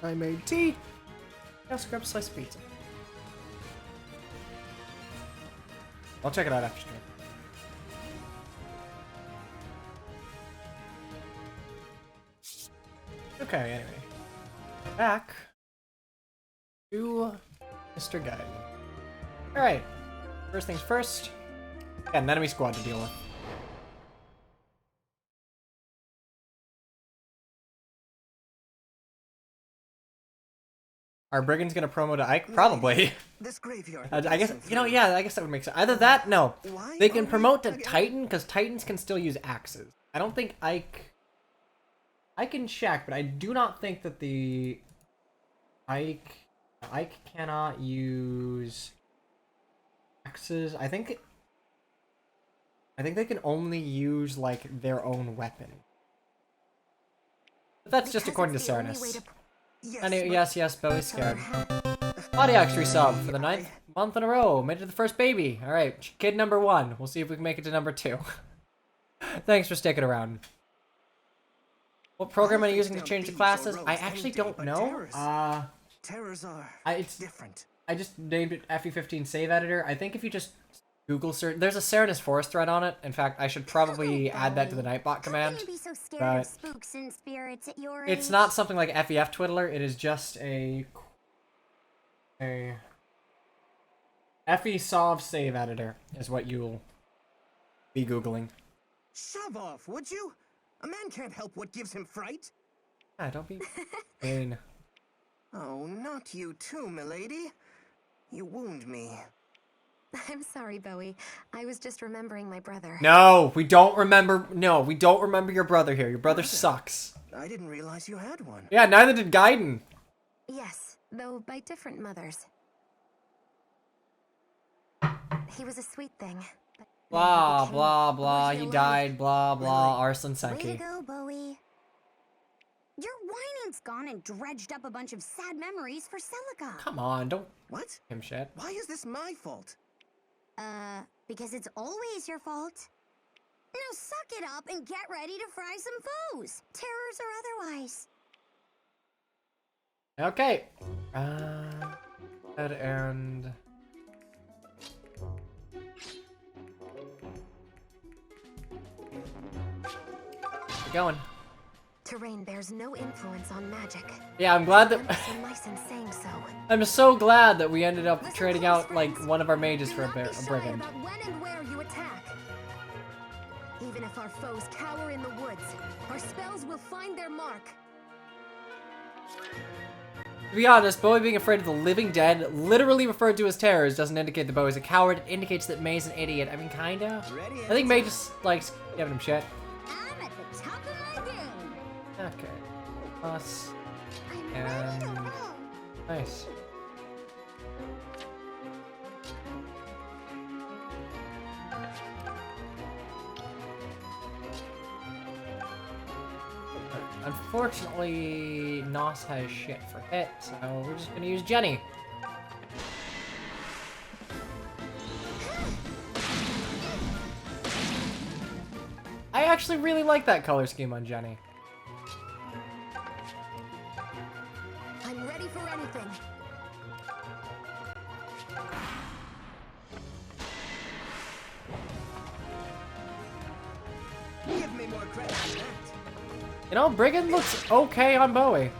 I made tea. Now scrub slice pizza. I'll check it out after stream. Okay, anyway. Back to Mr. Guide. Alright. First things first. Got an enemy squad to deal with. Are brigands gonna promo to Ike? Probably. This graveyard. I guess, you know, yeah, I guess that would make sense. Either that, no. They can promote to Titan, because Titans can still use axes. I don't think Ike... I can check, but I do not think that the... Ike cannot use... axes. I think they can only use, like, their own weapon. But that's just according to Cernus. Yes, Bowie's scared. Audiax resub for the 9th month in a row. Made it to the first baby. Alright, kid number 1. We'll see if we can make it to number 2. Thanks for sticking around. What program are you using to change the classes? I actually don't know. Terrors are different. I just named it FE15 Save Editor. I think if you just Google search, there's a Cernus Forest thread on it. In fact, I should probably add that to the Nightbot command. But spooks and spirits at your it's age? not something like FEF Twiddler. It is just a FE Solve Save Editor is what you'll be Googling. Shove off, would you? A man can't help what gives him fright. Ah, don't be vain. Oh, not you too, milady. You wound me. I'm sorry, Bowie. I was just remembering my brother. No, we don't remember. No, we don't remember your brother here. Your brother sucks. I didn't realize you had one. Yeah, neither did Gaiden. Yes, though by different mothers. He was a sweet thing. But Blah, blah, blah. He died. Blah, blah. Arslan Way to Senki. go, Bowie. Your whining's gone and dredged up a bunch of sad memories for Celica. Come on, don't What? him shit. Why is this my fault? Because it's always your fault. Now suck it up and get ready to fry some foes, terrors or otherwise. Okay. And we're going. terrain bears no influence on magic. Yeah, I'm glad that I'm so nice in saying so. I'm so glad that we ended up trading out like one of our mages for a brigand. About when and where you attack. Even if our foes cower in the woods, our spells will find their mark. To be honest, Bowie being afraid of the living dead, literally referred to as terrors, doesn't indicate that Bowie's a coward. It indicates that May's an idiot. I mean, kinda. I think May just likes giving him shit. I'm at the top of my game. Okay. Us. I'm ready to And roll. nice. Unfortunately, Nos has shit for hit, so we're just gonna use Jenny. I actually really like that color scheme on Jenny. I'm ready for anything. Give me more credit than that. You know, Brigand looks okay on Bowie.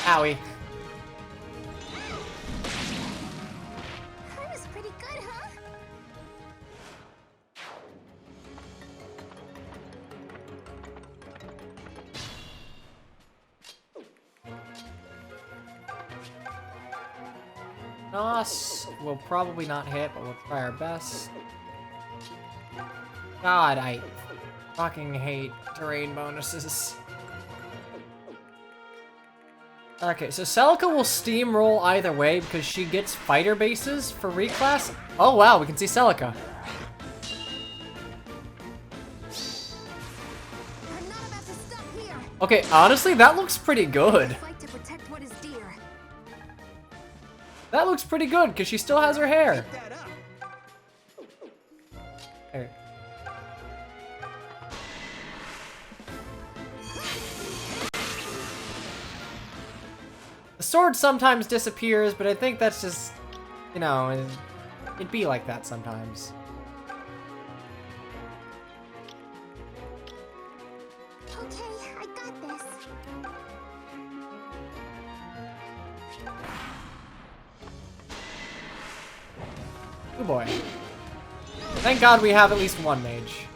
Owie. That was pretty good, huh? Nos will probably not hit, but we'll try our best. God, I fucking hate terrain bonuses. Okay, so Celica will steamroll either way because she gets fighter bases for reclass. Oh wow, we can see Celica. I'm not about to stop here. Okay, honestly, that looks pretty good. Fight to protect what is dear. That looks pretty good because she still has her hair. That up. There. The sword sometimes disappears, but I think that's just, you know, it'd be like that sometimes. Okay, I got this. Oh boy. Thank God we have at least one mage.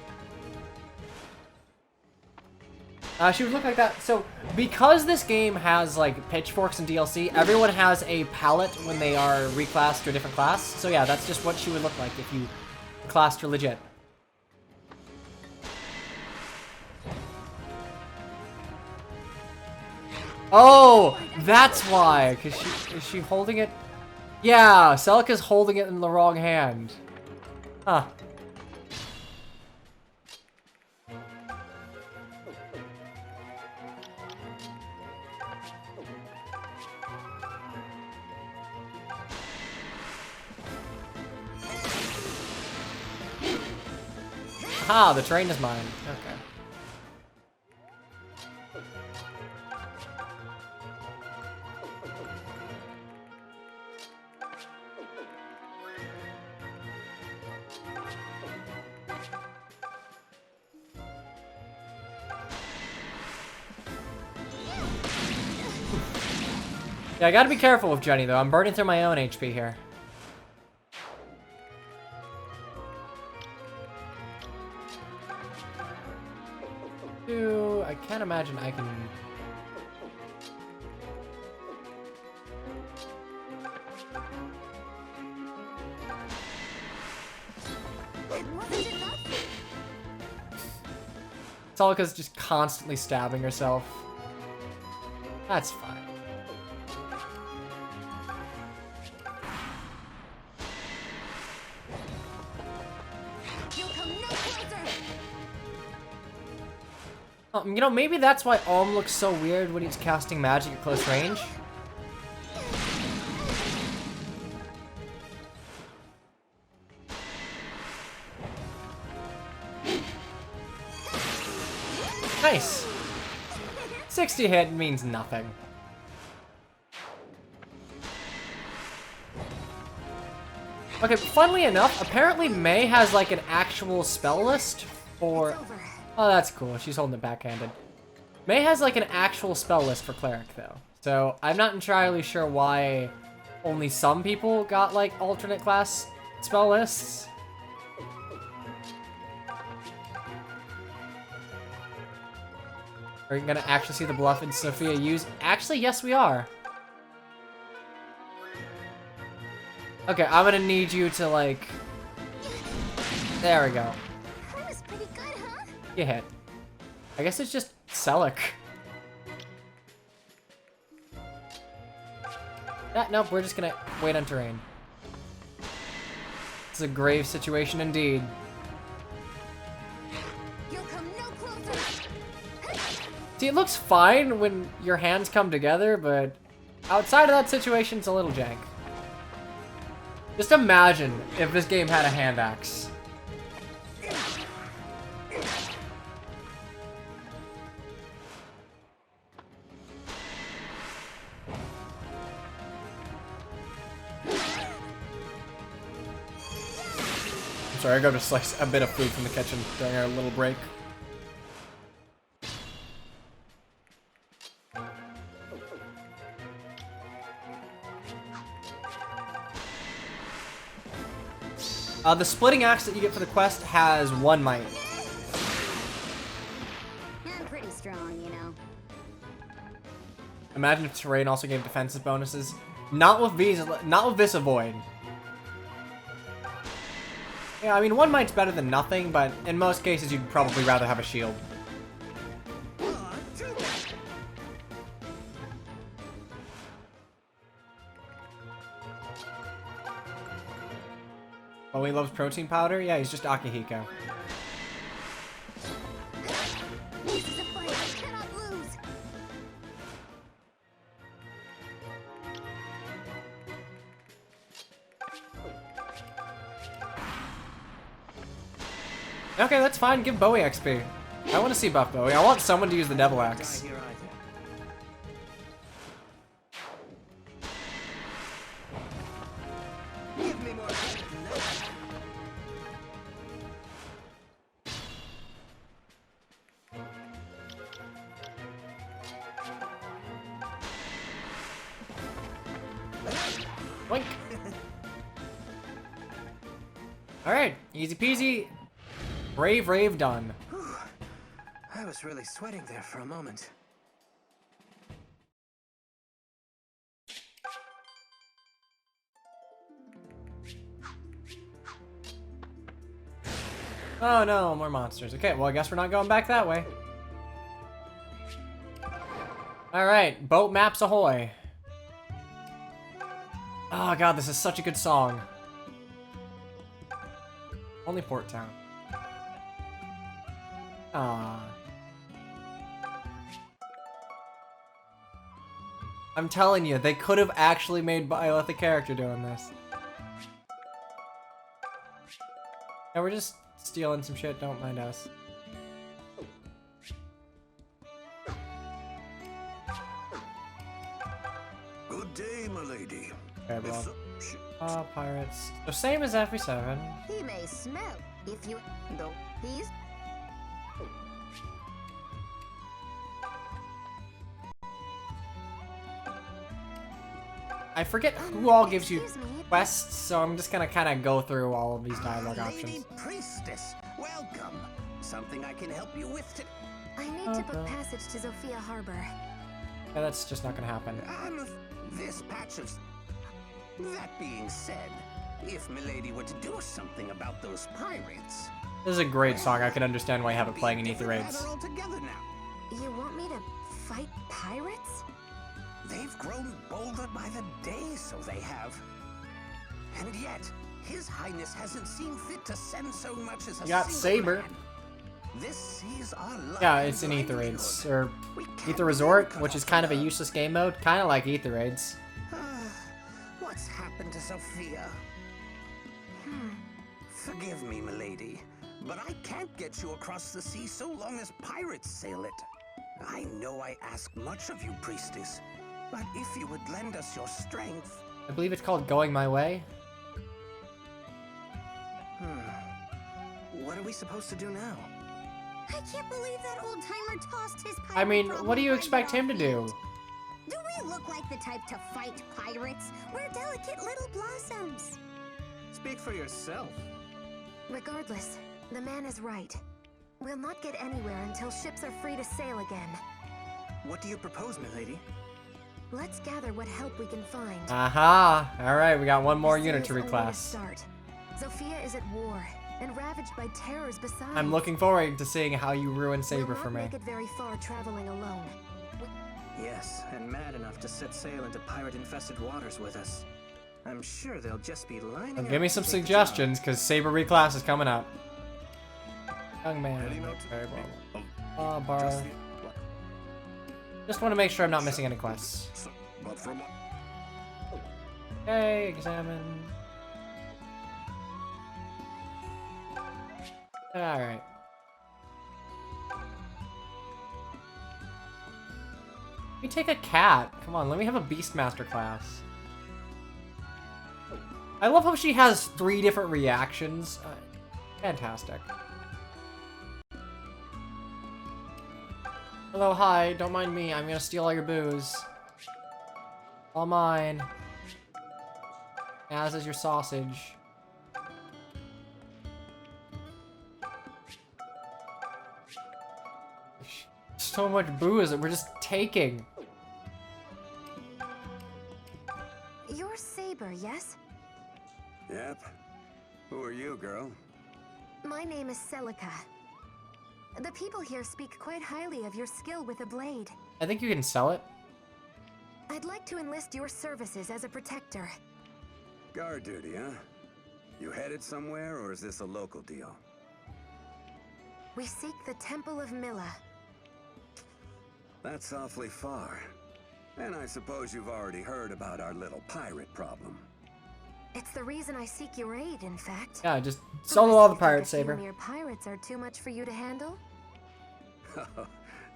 She would look like that. So, because this game has, like, pitchforks and DLC, everyone has a palette when they are reclassed to a different class. So yeah, that's just what she would look like if you classed her legit. Oh, that's why. Cause is she holding it? Yeah, Silque's holding it in the wrong hand. Huh. Ah, the train is mine. Okay. Yeah, I gotta be careful with Jenny, though. I'm burning through my own HP here. I can't imagine I can... Silque's just constantly stabbing herself. That's fine. You know, maybe that's why Olm looks so weird when he's casting magic at close range. Nice! 60 hit means nothing. Okay, funnily enough, apparently May has like an actual spell list for... Oh, that's cool. She's holding it backhanded. May has like an actual spell list for Cleric, though. So I'm not entirely sure why only some people got like alternate class spell lists. Are you gonna actually see the Bluffed Sophia use? Actually, yes, we are. Okay, I'm gonna need you to like... There we go. That was pretty good, huh? You hit. I guess it's just Silque. Nope, we're just gonna wait on terrain. It's a grave situation indeed. You'll come no closer. See, it looks fine when your hands come together, but outside of that situation, it's a little jank. Just imagine if this game had a hand axe. I'm sorry, I got to slice a bit of food from the kitchen during our little break. The splitting axe that you get for the quest has 1 might. I'm pretty strong, you know. Imagine if terrain also gave defensive bonuses. Not with Visa Void. Yeah, I mean 1 might's better than nothing, but in most cases you'd probably rather have a shield. Oh, he loves protein powder? Yeah, he's just Akihiko. This is a fight I cannot lose. Okay, that's fine. Give Bowie XP. I want to see buff Bowie. I want someone to use the Devil Axe. Here either. Give me more credit than that. Boink. Alright, easy peasy. Brave rave done. I was really sweating there for a moment. Oh no, more monsters. Okay, well I guess we're not going back that way. Alright, boat maps ahoy. Oh god, this is such a good song. Only Port Town. Ah. I'm telling you, they could have actually made Violet the character doing this. Yeah, we're just stealing some shit, don't mind us. Good day, my lady. Okay, well. Shit. Pirates. So same as FE7. He may smell if you... Though he's... I forget who all gives you Excuse me. quests, so I'm just gonna kind of go through all of these dialogue Lady options. Priestess, welcome. Something I can help you with today? I need to book Okay. passage to Zofia Harbor. Yeah, that's just not gonna happen. This patch of... That being said, if Milady were to do something about those pirates... This is a great song. I can understand why you have it playing in Ether Raids. Altogether now. You want me to fight pirates? They've grown bolder by the day, so they have. And yet, His Highness hasn't seen fit to send so much as a You got single Saber. man. This is our luck Yeah, and it's in Ether livelihood. Raids, or We can't Ether Resort, cut which is off kind of a her. useless game mode, kind of like Ether Raids. What's happened to Sophia? Forgive me, milady, but I can't get you across the sea so long as pirates sail it. I know I ask much of you, priestess, but if you would lend us your strength... I believe it's called Going My Way. What are we supposed to do now? I can't believe that old-timer tossed his pirate I mean, problem what do you right expect at him to our do? feet. Do we look like the type to fight pirates? We're delicate little blossoms. Speak for yourself. Regardless, the man is right. We'll not get anywhere until ships are free to sail again. What do you propose, milady? Let's gather what help we can find. Aha! Alright, we got one more This unit is to only a reclass. start. Zofia is at war and ravaged by terrors besides. I'm looking forward to seeing how you ruin Saber we'll for not me. make it very far traveling alone. Yes, and mad enough to set sail into pirate-infested waters with us. I'm sure they'll just be lining Well, up give me to some take the job. suggestions, because Saber reclass is coming up. Young man. Very well. Bar. Just want to make sure I'm not missing any quests. But from Okay, examine. Alright. Let me take a cat. Come on, let me have a Beastmaster class. I love how she has 3 different reactions. Fantastic. Hello, hi, don't mind me. I'm gonna steal all your booze. All mine. As is your sausage. So much booze that we're just taking. You're Saber, yes? Yep. Who are you, girl? My name is Celica. The people here speak quite highly of your skill with a blade. I think you can sell it. I'd like to enlist your services as a protector. Guard duty, huh? You headed somewhere, or is this a local deal? We seek the Temple of Milla. That's awfully far. And I suppose you've already heard about our little pirate problem. It's the reason I seek your aid, in fact. Yeah, just solo all the pirates, Think a Saber. few mere pirates are too much for you to handle?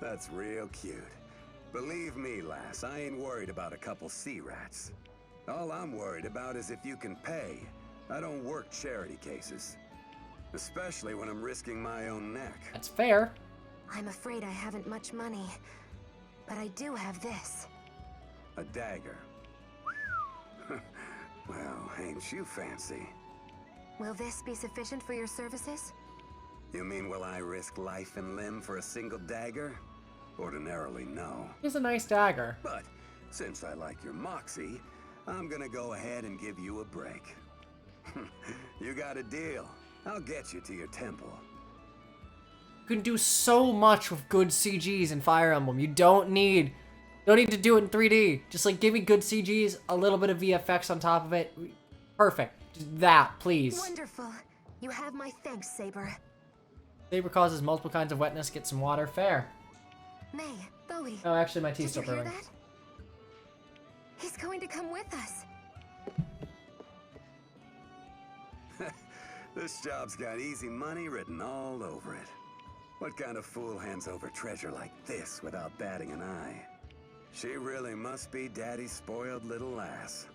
That's real cute. Believe me, lass, I ain't worried about a couple sea rats. All I'm worried about is if you can pay. I don't work charity cases. Especially when I'm risking my own neck. That's fair. I'm afraid I haven't much money, but I do have this. A dagger. Well, ain't you fancy? Will this be sufficient for your services? You mean will I risk life and limb for a single dagger? Ordinarily, no. Here's a nice dagger. But since I like your moxie, I'm gonna go ahead and give you a break. You got a deal. I'll get you to your temple. You can do so much with good CGs in Fire Emblem. You don't need to do it in 3D. Just like give me good CGs, a little bit of VFX on top of it. Perfect. Just that, please. Wonderful. You have my thanks, Saber. Saber causes multiple kinds of wetness. Get some water. Fair. May, Bowie. Oh, actually, my tea's Did you still hear brewing. that? He's going to come with us. This job's got easy money written all over it. What kind of fool hands over treasure like this without batting an eye? She really must be Daddy's spoiled little lass.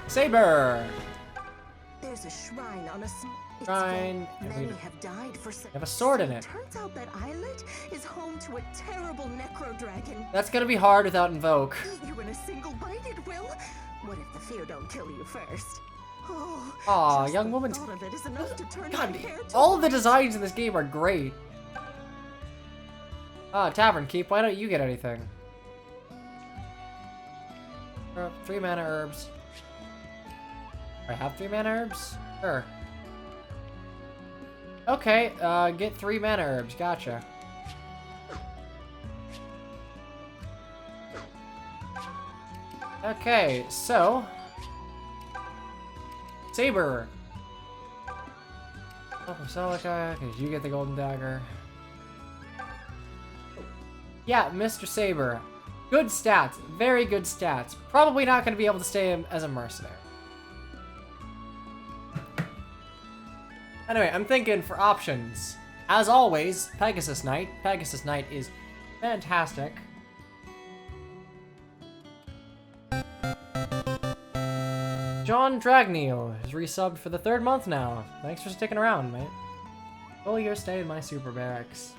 Saber! There's a shrine on a Shrine, and Many we have died for have a sword in it. Turns out that islet is home to a terrible necro dragon. That's gonna be hard without Invoke. Eat you in a single bite, it will. What if the fear don't kill you first? Oh, Aw, just young the woman. thought of it is enough to turn God, my hair to all of the designs in this game are great. Tavern Keep, why don't you get anything? 3 mana herbs. I have 3 mana herbs? Sure. Okay, get 3 mana herbs, gotcha. Okay, so... Saber! Oh, from Celica, because you get the golden dagger. Yeah, Mr. Saber. Good stats. Very good stats. Probably not going to be able to stay as a mercenary. Anyway, I'm thinking for options. As always, Pegasus Knight. Pegasus Knight is fantastic. John Dragneel is resubbed for the 3rd month now. Thanks for sticking around, mate. Full year stay in my super barracks.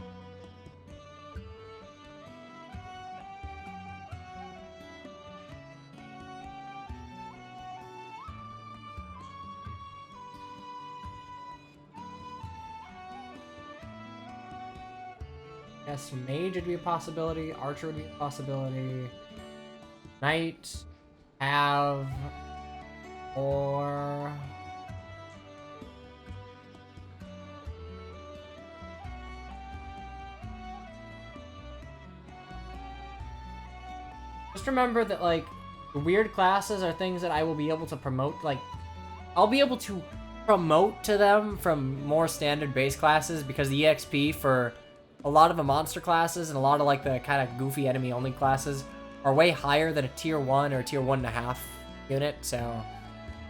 Yes, mage would be a possibility. Archer would be a possibility. Knight, have, or... Just remember that, like, the weird classes are things that I will be able to promote, like, I'll be able to promote to them from more standard base classes because the EXP for a lot of the monster classes and a lot of, like, the kind of goofy enemy-only classes are way higher than a tier 1 or a tier 1.5 unit, so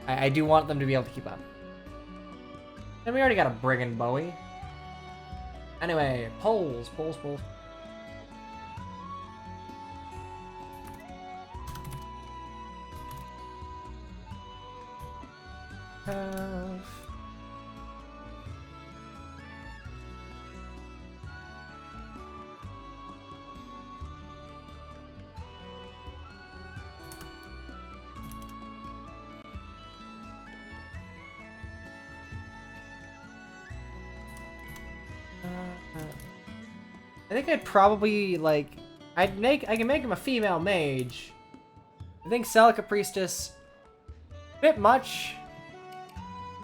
I do want them to be able to keep up. And we already got a Brigand Bowie. Anyway, polls. I think I'd probably, like, I can make him a female mage. I think Celica Priestess, a bit much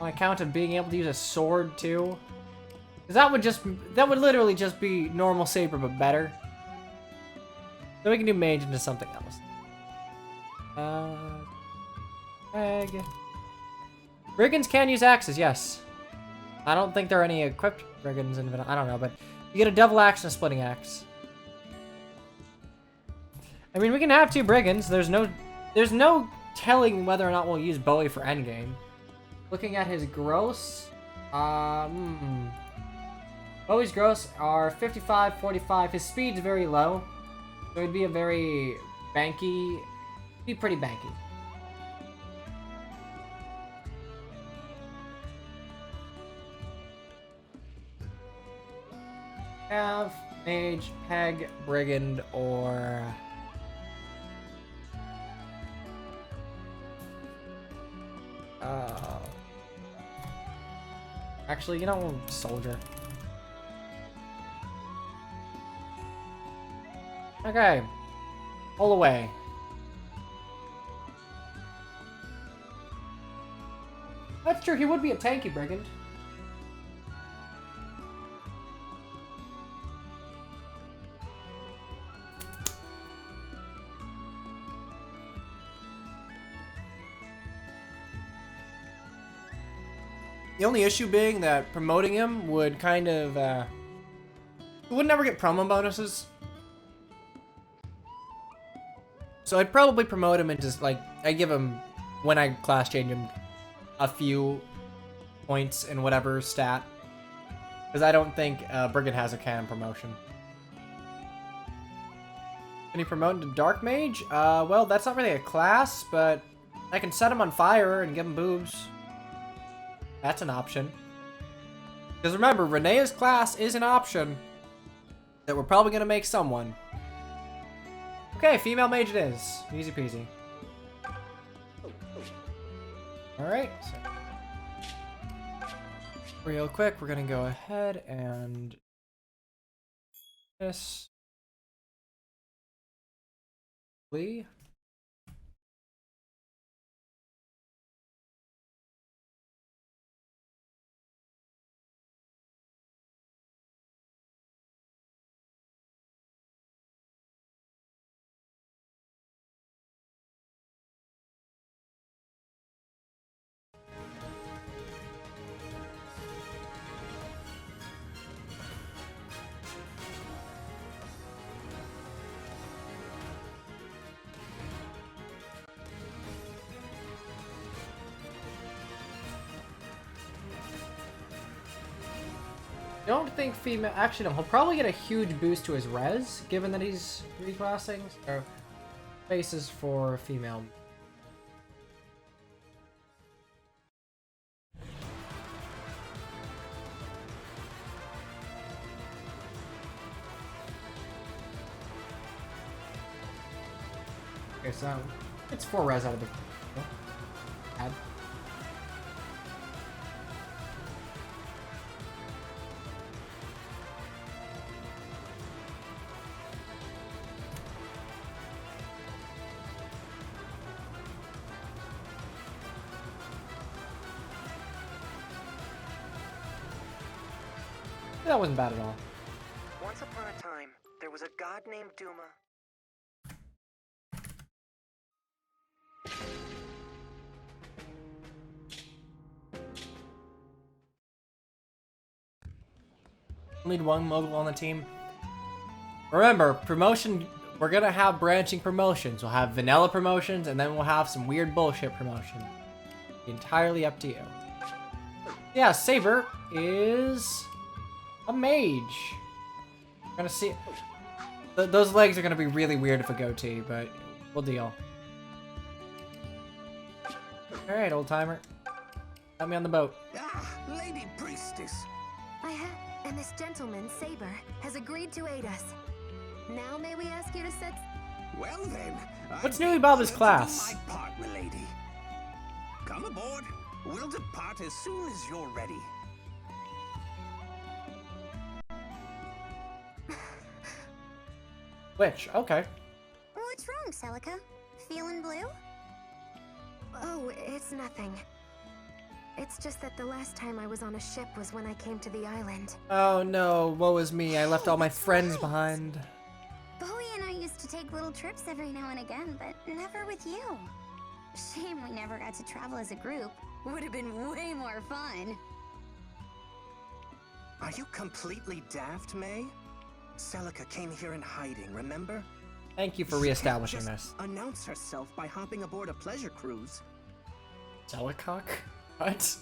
on account of being able to use a sword too. Cause that would literally just be normal Saber but better. So we can do mage into something else. Egg. Brigands can use axes, yes. I don't think there are any equipped brigands in I don't know, but you get a double axe and a splitting axe. I mean, we can have 2 brigands. There's no telling whether or not we'll use Bowie for endgame. Looking at his gross, Bowie's gross are 55, 45. His speed's very low, so it'd be a very banky, be pretty banky. Have mage, peg, brigand, or actually, you know, soldier. Okay, pull away. That's true. He would be a tanky brigand. The only issue being that promoting him would kind of, he would never get promo bonuses. So I'd probably promote him and just, like, I give him, when I class change him, a few points in whatever stat. Because I don't think Brigand has a canon promotion. Can you promote into Dark Mage? Well, that's not really a class, but I can set him on fire and give him boobs. That's an option. Because remember, Renea's class is an option that we're probably going to make someone. Okay, female mage it is. Easy peasy. Alright. So real quick, we're going to go ahead and this. Lee. I don't think female... Actually, no. He'll probably get a huge boost to his res, given that he's reclassing. Or faces for female. Okay, so it's 4 res out of the... Add. That wasn't bad at all. Once upon a time, there was a god named Duma. Need one mogul on the team. Remember, promotion, we're gonna have branching promotions. We'll have vanilla promotions, and then we'll have some weird bullshit promotion. Entirely up to you. Yeah, Saber is a mage. Gonna see. Those legs are gonna be really weird if a goatee, but we'll deal. Alright, old timer. Got me on the boat. Ah, Lady Priestess. And this gentleman, Saber, has agreed to aid us. Now may we ask you to set... Well then, what's new about this class? My part, milady. Come aboard. We'll depart as soon as you're ready. Which? Okay. What's wrong, Celica? Feeling blue? Oh, it's nothing. It's just that the last time I was on a ship was when I came to the island. Oh no, woe is me. I left all my friends behind. Bowie and I used to take little trips every now and again, but never with you. Shame we never got to travel as a group. Would have been way more fun. Are you completely daft, May? Celica came here in hiding, remember? Thank you for reestablishing this. Announce herself by hopping aboard a pleasure cruise. Jellicock? What?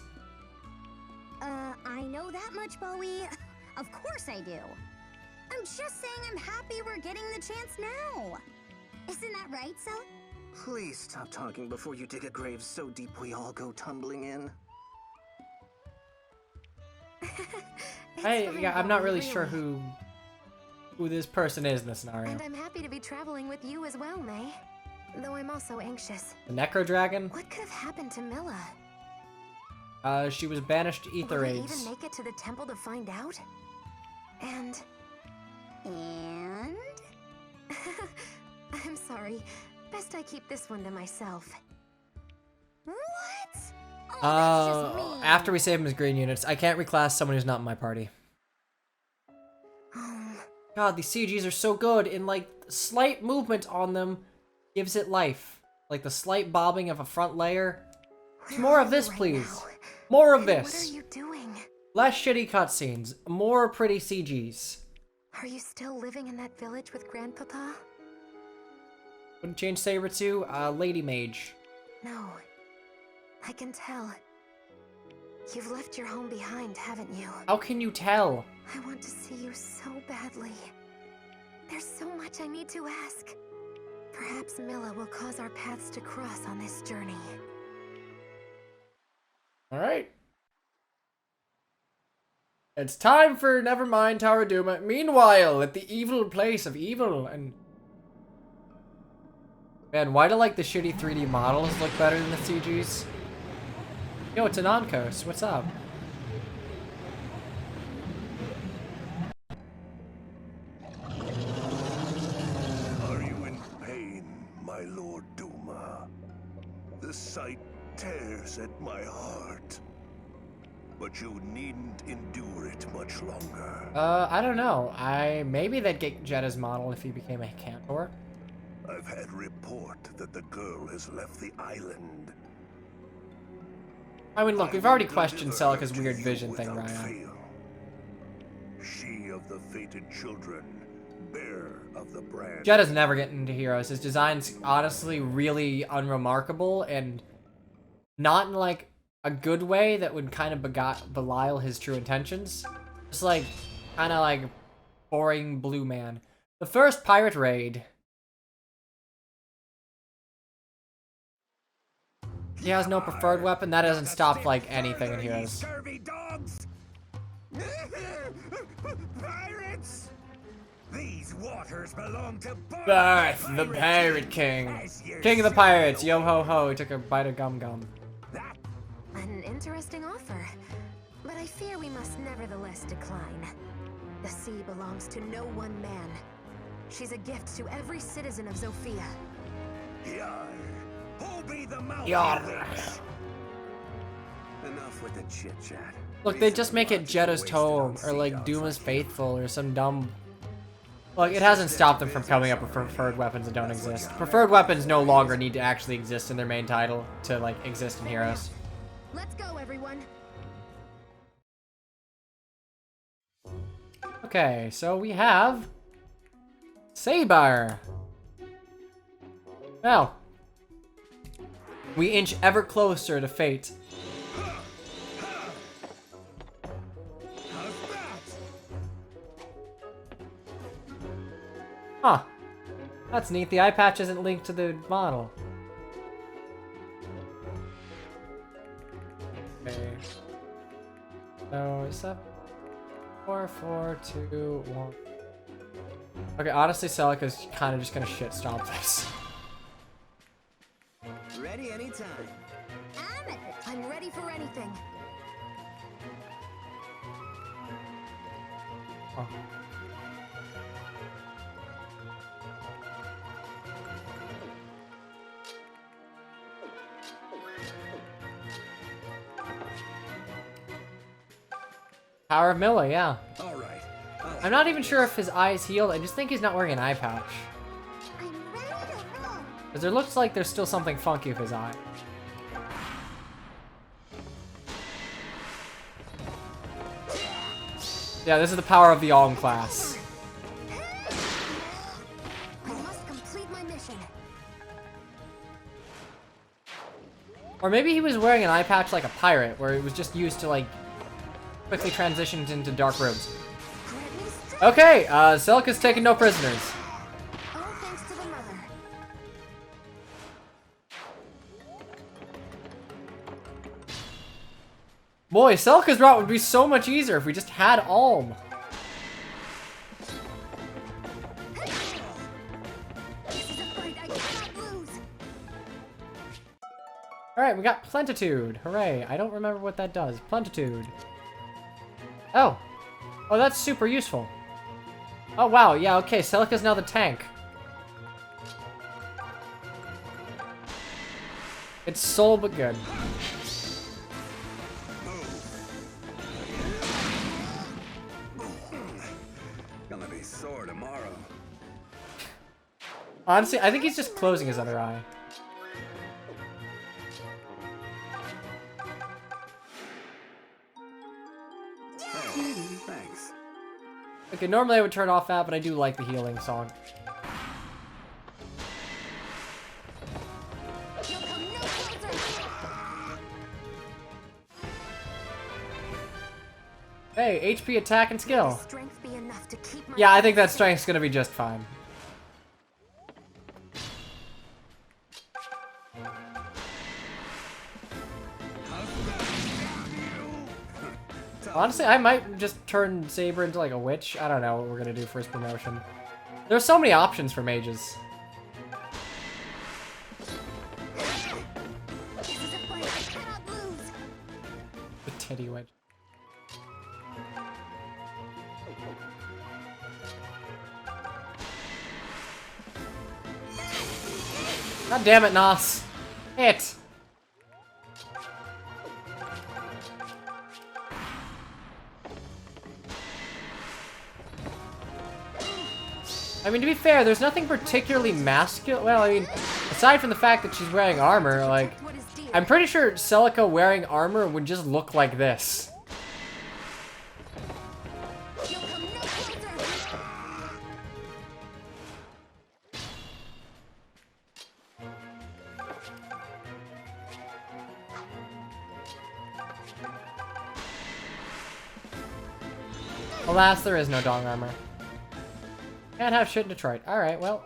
I know that much, Bowie. Of course I do. I'm just saying I'm happy we're getting the chance now. Isn't that right, Silque? Please stop talking before you dig a grave so deep we all go tumbling in. I'm not really sure who this person is in this scenario. And I'm happy to be traveling with you as well, May. Though I'm also anxious. The Necro Dragon? What could have happened to Milla? She was banished to Ether Will I Raids. even make it to the temple to find out? And... I'm sorry. Best I keep this one to myself. What? Oh, that's just mean. After we save him as green units, I can't reclass someone who's not in my party. God, these CGs are so good, and like, slight movement on them gives it life. Like the slight bobbing of a front layer. More of this, please. More of this. What are you doing? Less shitty cutscenes. More pretty CGs. Are you still living in that village with Grandpapa? Wouldn't change Saber to Lady Mage. No. I can tell. You've left your home behind, haven't you? How can you tell? I want to see you so badly. There's so much I need to ask. Perhaps Milla will cause our paths to cross on this journey. Alright. It's time for Nevermind Tower Doom. Meanwhile, at the evil place of evil and... Man, why do like the shitty 3D models look better than the CGs? Yo, it's Anonkos. What's up? Are you in pain, my Lord Duma? The sight tears at my heart. But you needn't endure it much longer. I don't know. Maybe they'd get Jetta's model if he became a Cantor. I've had report that the girl has left the island. I mean, look, we've already questioned Celica's weird vision thing, Ryan. She of the fated children, bearer of the brand. Jetta's never getting into Heroes. His design's honestly really unremarkable and not in like a good way that would kind of beguile his true intentions. Just like, kind of like boring blue man. The first pirate raid. He has no preferred weapon. That doesn't stop like anything in Heroes. Pirates! These waters belong to Barth, the Pirate King. King of the Pirates. Yo ho ho. He took a bite of gum gum. An interesting offer, but I fear we must nevertheless decline. The sea belongs to no one man. She's a gift to every citizen of Zofia. Yar. Who be the Yar. Enough with the chit chat. Look, they just make it Jetta's Tome or like Duma's Faithful or some dumb. Look, it hasn't stopped them from coming up with preferred weapons that don't exist. Preferred weapons no longer need to actually exist in their main title to like exist in Heroes. Let's go, everyone. Okay, so we have Saber. Now, we inch ever closer to fate. Huh. That's neat. The eye patch isn't linked to the model. Okay. So, 7, 4, 4, 2, 1. Okay, honestly, Celica's kind of just gonna shit stomp this. Ready anytime. I'm ready for anything. Oh. Power of Milla, yeah. All right. I'm not even sure if his eye's healed. I just think he's not wearing an eye patch. Because there looks like there's still something funky with his eye. Yeah, this is the power of the Alm class. Or maybe he was wearing an eye patch like a pirate, where it was just used to, like, quickly transition into dark robes. Okay, Silque's taking no prisoners. All thanks to the mother. Boy, Silque's route would be so much easier if we just had Alm. This is a fight I cannot lose. Alright, we got Plentitude. Hooray. I don't remember what that does. Plentitude. Oh. Oh, that's super useful. Oh, wow. Yeah, okay. Silque's now the tank. It's soul but good. Gonna be sore tomorrow. Honestly, I think he's just closing his other eye. Thanks. Okay, normally I would turn off that, but I do like the healing song. You'll come no closer. Hey, HP, attack, and skill. Strength be enough to keep my Yeah, I think that strength's gonna be just fine. Honestly, I might just turn Saber into like a witch. I don't know what we're gonna do for his promotion. There's so many options for mages. This is a fight I cannot lose. The titty witch. God damn it, Nos. Hit. I mean, to be fair, there's nothing particularly masculine. Well, I mean, aside from the fact that she's wearing armor, like, What is dear? I'm pretty sure Silque wearing armor would just look like this. You'll come no closer. Alas, there is no dong armor. Can't have shit in Detroit. Alright, well.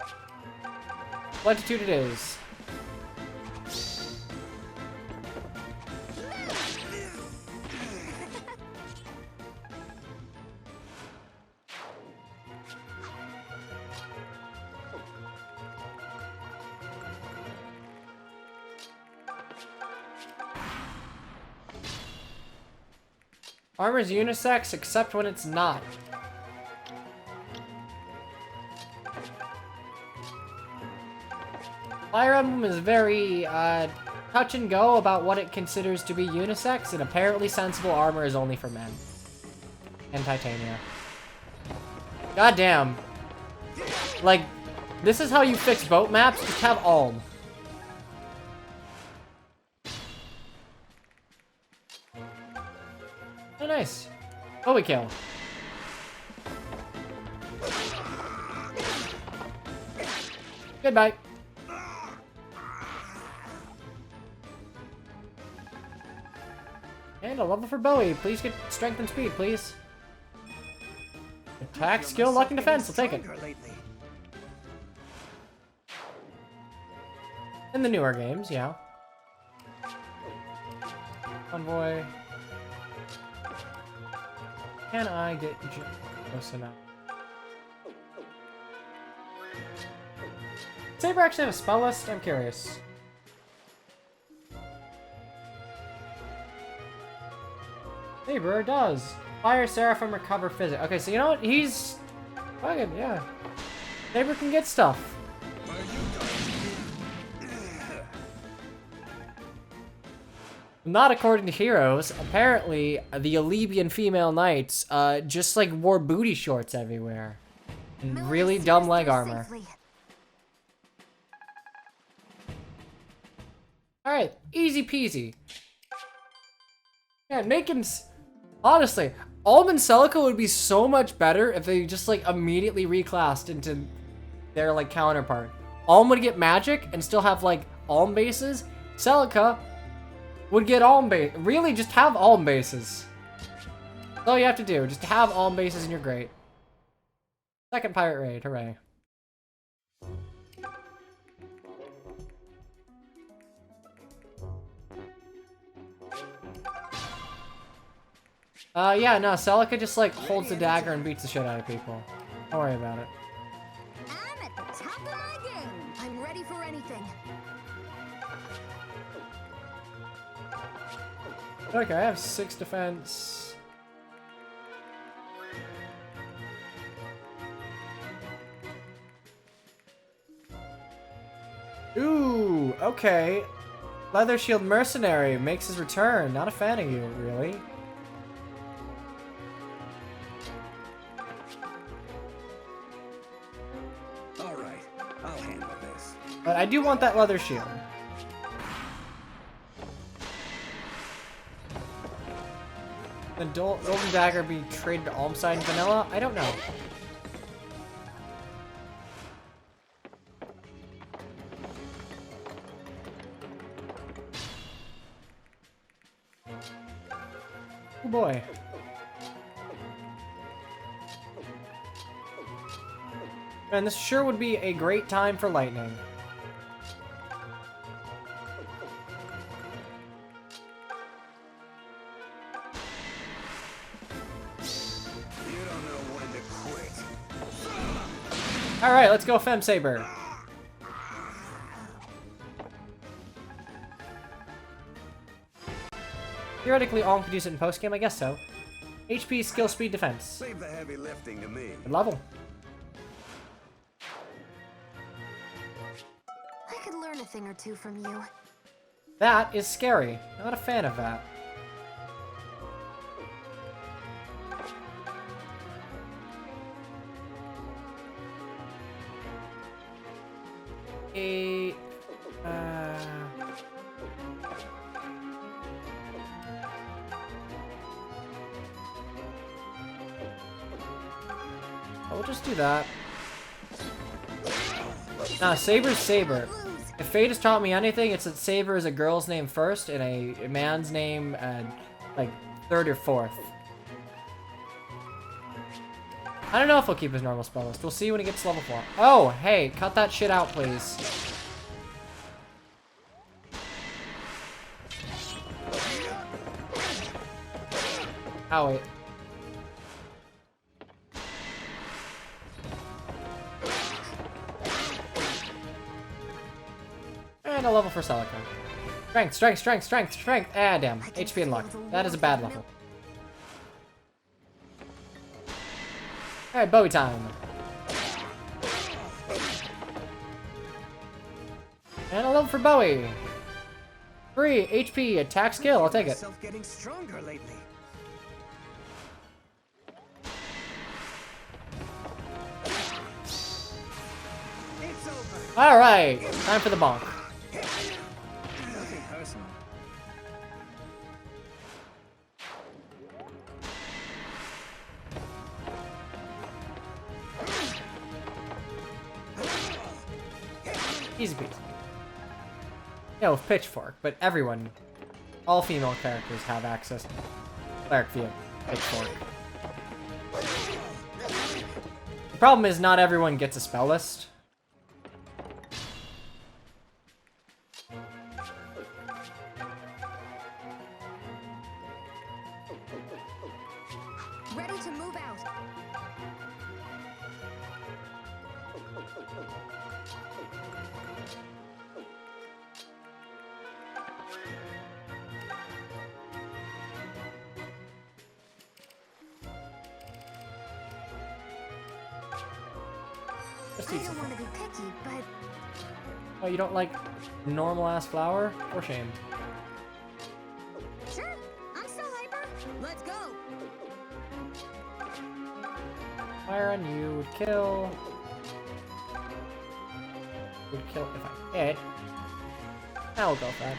Plentitude it is. Armor's unisex except when it's not. Fire Emblem is very touch and go about what it considers to be unisex, and apparently sensible armor is only for men. And Titania. God damn. Like, this is how you fix boat maps? Just have Alm. Oh, nice. Oh, we kill. Goodbye. And a level for Bowie. Please get strength and speed, please. Attack, skill, luck, and defense. We'll take it. In the newer games, yeah. Convoy. Can I get close enough? Does Saber actually have a spell list? I'm curious. Saber does. Fire, Seraphim, recover, physic. Okay, so you know what? He's fucking, yeah. Saber can get stuff. Not according to Heroes. Apparently, the Alebian female knights just like wore booty shorts everywhere. And really dumb leg armor. Alright, easy peasy. Yeah, making... Honestly, Alm and Silque would be so much better if they just like immediately reclassed into their like counterpart. Alm would get magic and still have like Alm bases. Silque would get Alm base. Really, just have Alm bases. That's all you have to do. Just have Alm bases and you're great. Second pirate raid, hooray. Yeah, no, Celica just like holds the dagger and beats the shit out of people. Don't worry about it. I'm at the top of my game. I'm ready for anything. Okay, I have 6 defense. Ooh, okay. Leather Shield Mercenary makes his return. Not a fan of you, really. All right, I'll handle this. But I do want that leather shield. Can Golden Dagger be traded to Almside and Vanilla? I don't know. Oh boy. Man, this sure would be a great time for lightning. You don't know when to quit. Alright, let's go Fem Saber. Theoretically, Alm could use it in post-game, I guess so. HP, skill, speed, defense. Leave the heavy lifting to me. Good level. I could learn a thing or two from you. That is scary. Not a fan of that. We'll just do that. Nah, Saber's Saber. If Fate has taught me anything, it's that Saber is a girl's name first and a man's name like 3rd or 4th. I don't know if he'll keep his normal spell list. We'll see when he gets to level 4. Oh, hey, cut that shit out, please. Oh, wait. And a level for Celica. Strength, strength, strength, strength, strength. Ah, damn. HP and luck. That is a bad level. Alright, Bowie time. And a level for Bowie. 3 HP, attack skill. I'll take it. Getting stronger lately. Alright, time for the bonk. Nothing personal. Easy peasy. Yeah, with Pitchfork, but everyone, all female characters have access to Cleric via Pitchfork. The problem is not everyone gets a spell list. Ready to move out. Just I eat don't something. want to be picky, but Oh, you don't like normal-ass flour? For shame. sure, I'm still hyper. Let's go. Fire on you would kill. Would kill if I hit. I'll go for that.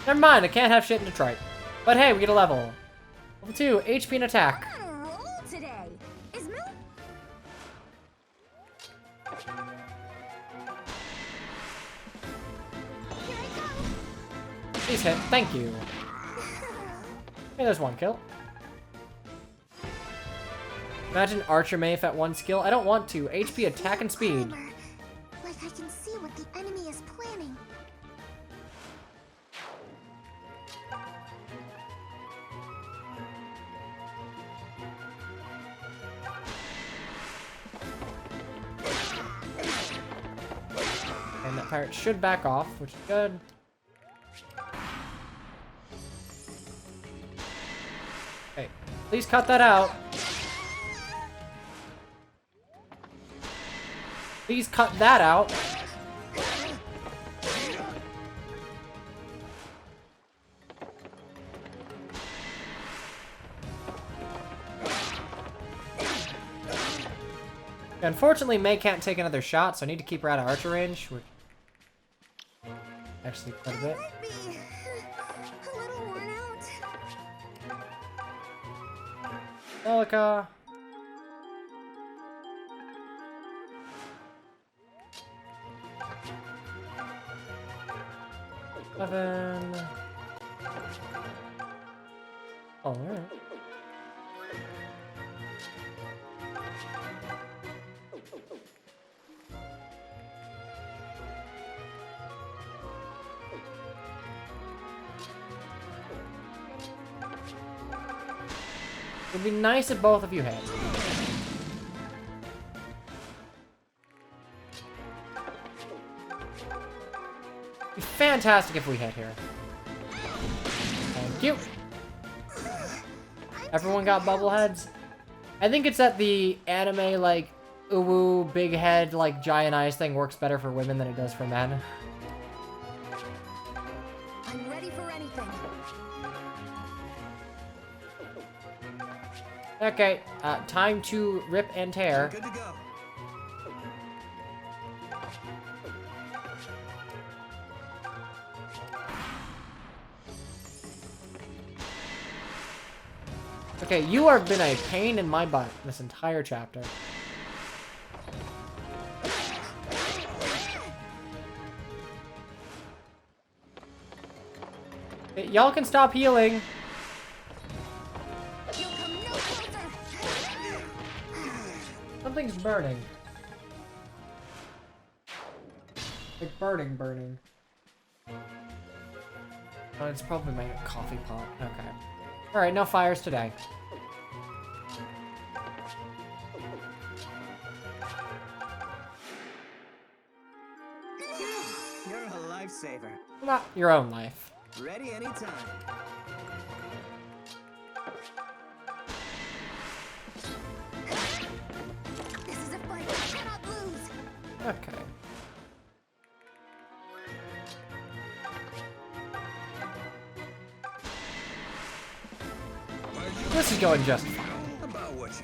Never mind, I can't have shit in Detroit. But hey, we get a level. Level 2, HP and attack. I'm on a roll today. Is Mil? Please hit. Thank you. Hey, there's one kill. Imagine Archer Maeve at one skill. I don't want to. HP, attack, and speed. Like I can see what the enemy is planning. And that pirate should back off, which is good. Hey, please cut that out. Please cut that out. Unfortunately, May can't take another shot, so I need to keep her out of archer range, which actually quite a bit. Might be a little worn out. Celica. Seven. Oh, alright. It'd be nice if both of you had. It'd be fantastic if we hit here. Thank you. Everyone got bubble heads? I think it's that the anime, like, uwu, big head, like, giant eyes thing works better for women than it does for men. I'm ready for anything. Okay, time to rip and tear. Good to go. Okay, you have been a pain in my butt this entire chapter. Y'all can stop healing. Something's burning. Like burning. Oh, it's probably my coffee pot. Okay. Alright, no fires today. You're a lifesaver. Not your own life. Ready anytime. This is a fight I cannot lose. Okay. This is going just fine.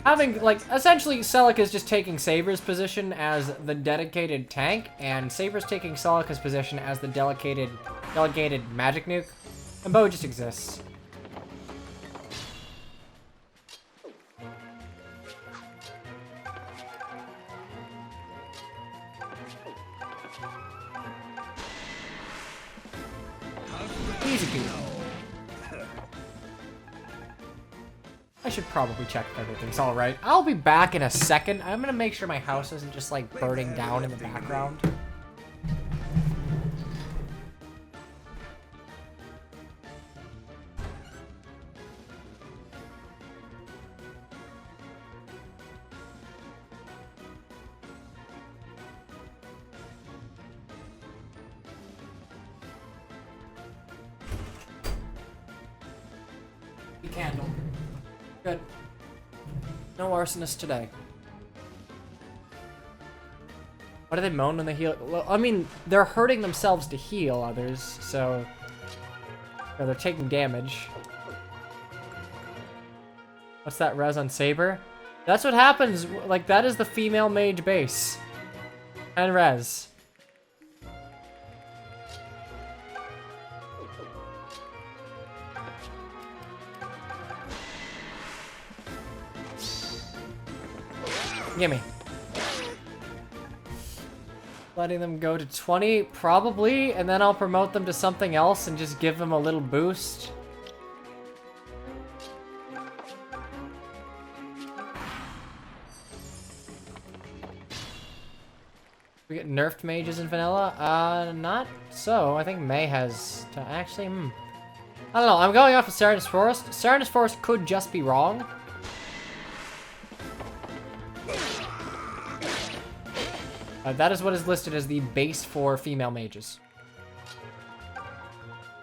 Having, like, essentially, Silque is just taking Saber's position as the dedicated tank, and Saber's taking Celica's position as the delegated magic nuke, and Bo just exists. Easy peasy. I should probably check if everything's alright. I'll be back in a second. I'm gonna make sure my house isn't just, like, burning down in the background. The candle. Good. No arsonists today. Why do they moan when they heal? Well, I mean, they're hurting themselves to heal others, so... they're taking damage. What's that res on Saber? That's what happens, like, that is the female mage base. And res. Gimme. Letting them go to 20, probably, and then I'll promote them to something else and just give them a little boost. We get nerfed mages in vanilla? Not so. I think May has to actually, I don't know. I'm going off of Serenus Forest. Serenus Forest could just be wrong. That is what is listed as the base for female mages.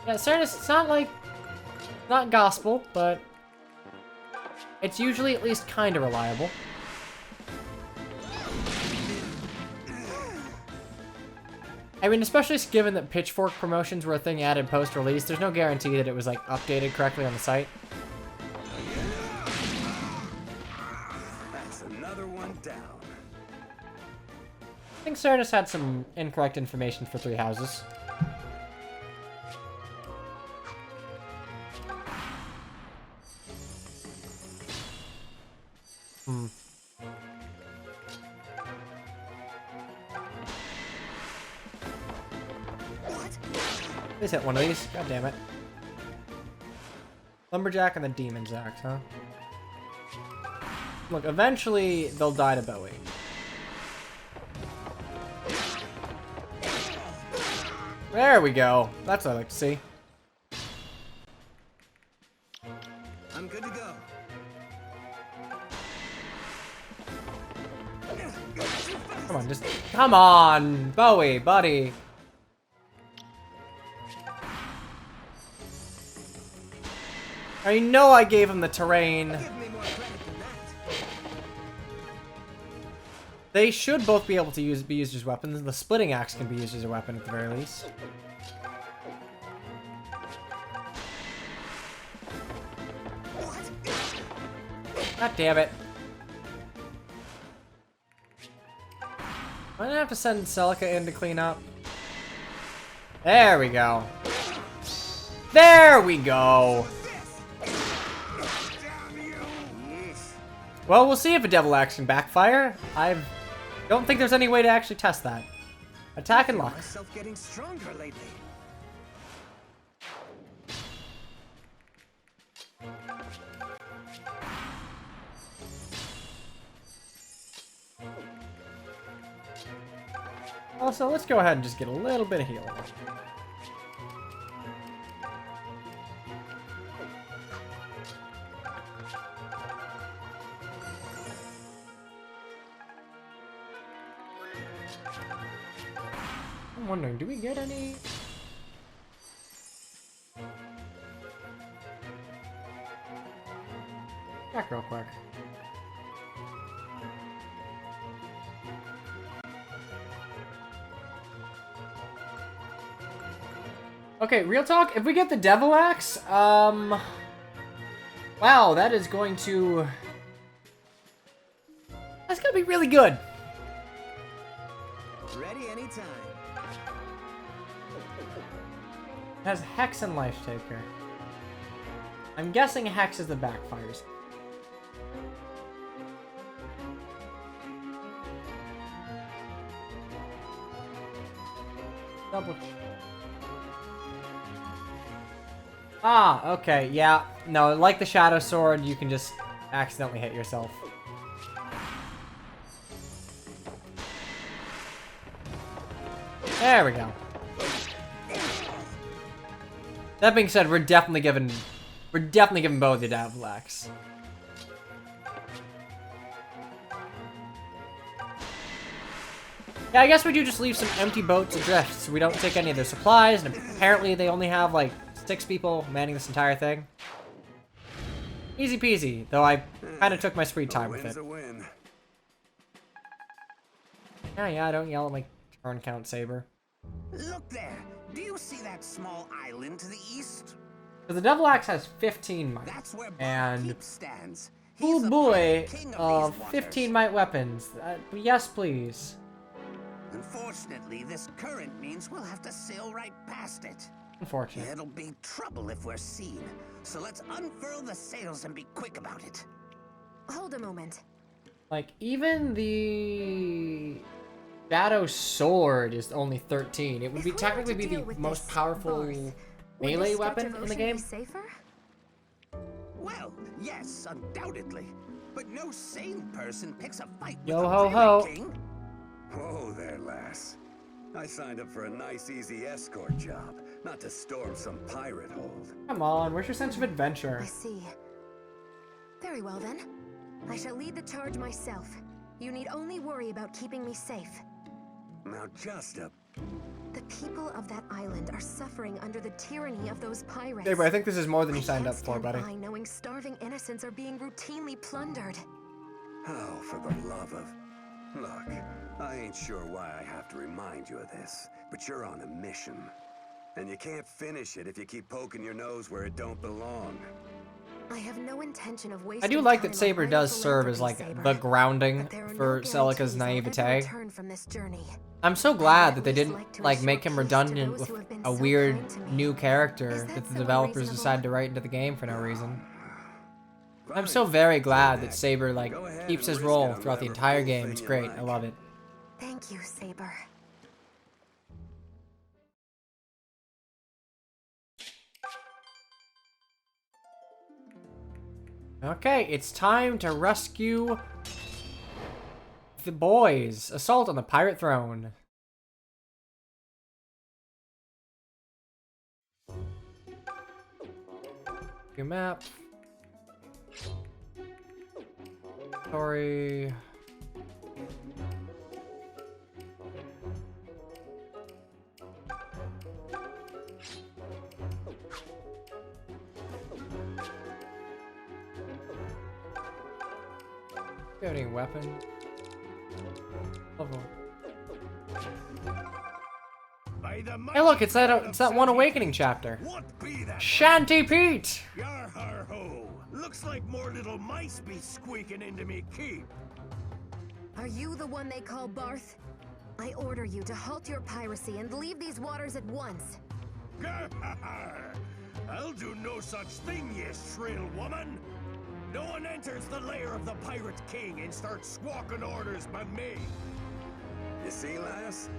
Yeah, Serenus, it's not like, not gospel, but it's usually at least kind of reliable. I mean, especially given that Pitchfork promotions were a thing added post-release, there's no guarantee that it was, like, updated correctly on the site. That's another one down. I think Serenus had some incorrect information for 3 houses. Please hit one of these. God damn it. Lumberjack and the Demon's Axe, huh? Look, eventually they'll die to Bowie. There we go. That's what I like to see. I'm good to go. Come on, just... Come on! Bowie, buddy! I know I gave him the terrain. They should both be able to be used as weapons. The splitting axe can be used as a weapon at the very least. God damn it. I'm gonna have to send Silque in to clean up. There we go. There we go. Well, we'll see if a Devil Axe can backfire. I don't think there's any way to actually test that. Attack and luck. Myself getting stronger lately. Also, let's go ahead and just get a little bit of healing. I'm wondering, do we get any? Back real quick. Okay, real talk, if we get the Devil Axe, wow, that is going to... That's gonna be really good. Ready anytime. It has Hex and Life Taker. I'm guessing Hex is the backfires. Double. Ah, okay, yeah. No, like the Shadow Sword, you can just accidentally hit yourself. There we go. That being said, we're definitely giving Bo the Devil Axe. Yeah, I guess we do just leave some empty boats adrift so we don't take any of their supplies, and apparently they only have like 6 people manning this entire thing. Easy peasy, though I kind of took my sweet time with it. Yeah, don't yell at my turn count saber. Look there. Do you see that small island to the east? So the Devil Axe has 15 might, That's where and stands. oh boy, king of these 15 might weapons. Yes, please. Unfortunately, this current means we'll have to sail right past it. Unfortunate. It'll be trouble if we're seen, so let's unfurl the sails and be quick about it. Hold a moment. Like, even the Shadow Sword is only 13. It would If be we were technically to be the deal with most this powerful Barth, would melee this stretch weapon of in the ocean game. be safer? Well, yes, undoubtedly. But no sane person picks a fight with Yo a ho pirate ho. king. Whoa there, lass. I signed up for a nice, easy escort job, not to storm some pirate hold. Come on, where's your sense of adventure? I see. Very well then. I shall lead the charge myself. You need only worry about keeping me safe. Now just a... The people of that island are suffering under the tyranny of those pirates. Saber, I think this is more than you I signed can't up for, stand buddy. by knowing starving innocents are being routinely plundered. Oh, for the love of... Look, I ain't sure why I have to remind you of this, but you're on a mission. And you can't finish it if you keep poking your nose where it don't belong. I have no intention of I wasting do like time that Saber on does idle serve as philanthropy, like Saber. the grounding But there are no for Celica's guarantees I'll ever naivete. return from this journey. I'm so I'd glad at that they least didn't like to like assure make him peace to redundant those with who have been a so weird kind to me. new Is character that that the so developers unreasonable? decided to write into the game for no reason. I'm Fine. so very glad Sit that back. Saber like Go ahead keeps and his risk role it on throughout the whatever entire fool game. thing It's you great. I like. love it. Thank you, Saber. Okay, it's time to rescue the boys. Assault on the pirate throne. Your map. Story. Do you have any weapon? Level. Hey, look, it's that one awakening chapter. What be that? Shanty Pete. Yar har ho! Looks like more little mice be squeaking into me keep. Are you the one they call Barth? I order you to halt your piracy and leave these waters at once. I'll do no such thing, ye shrill woman. No one enters the lair of the Pirate King and starts squawking orders by me. You see, lass?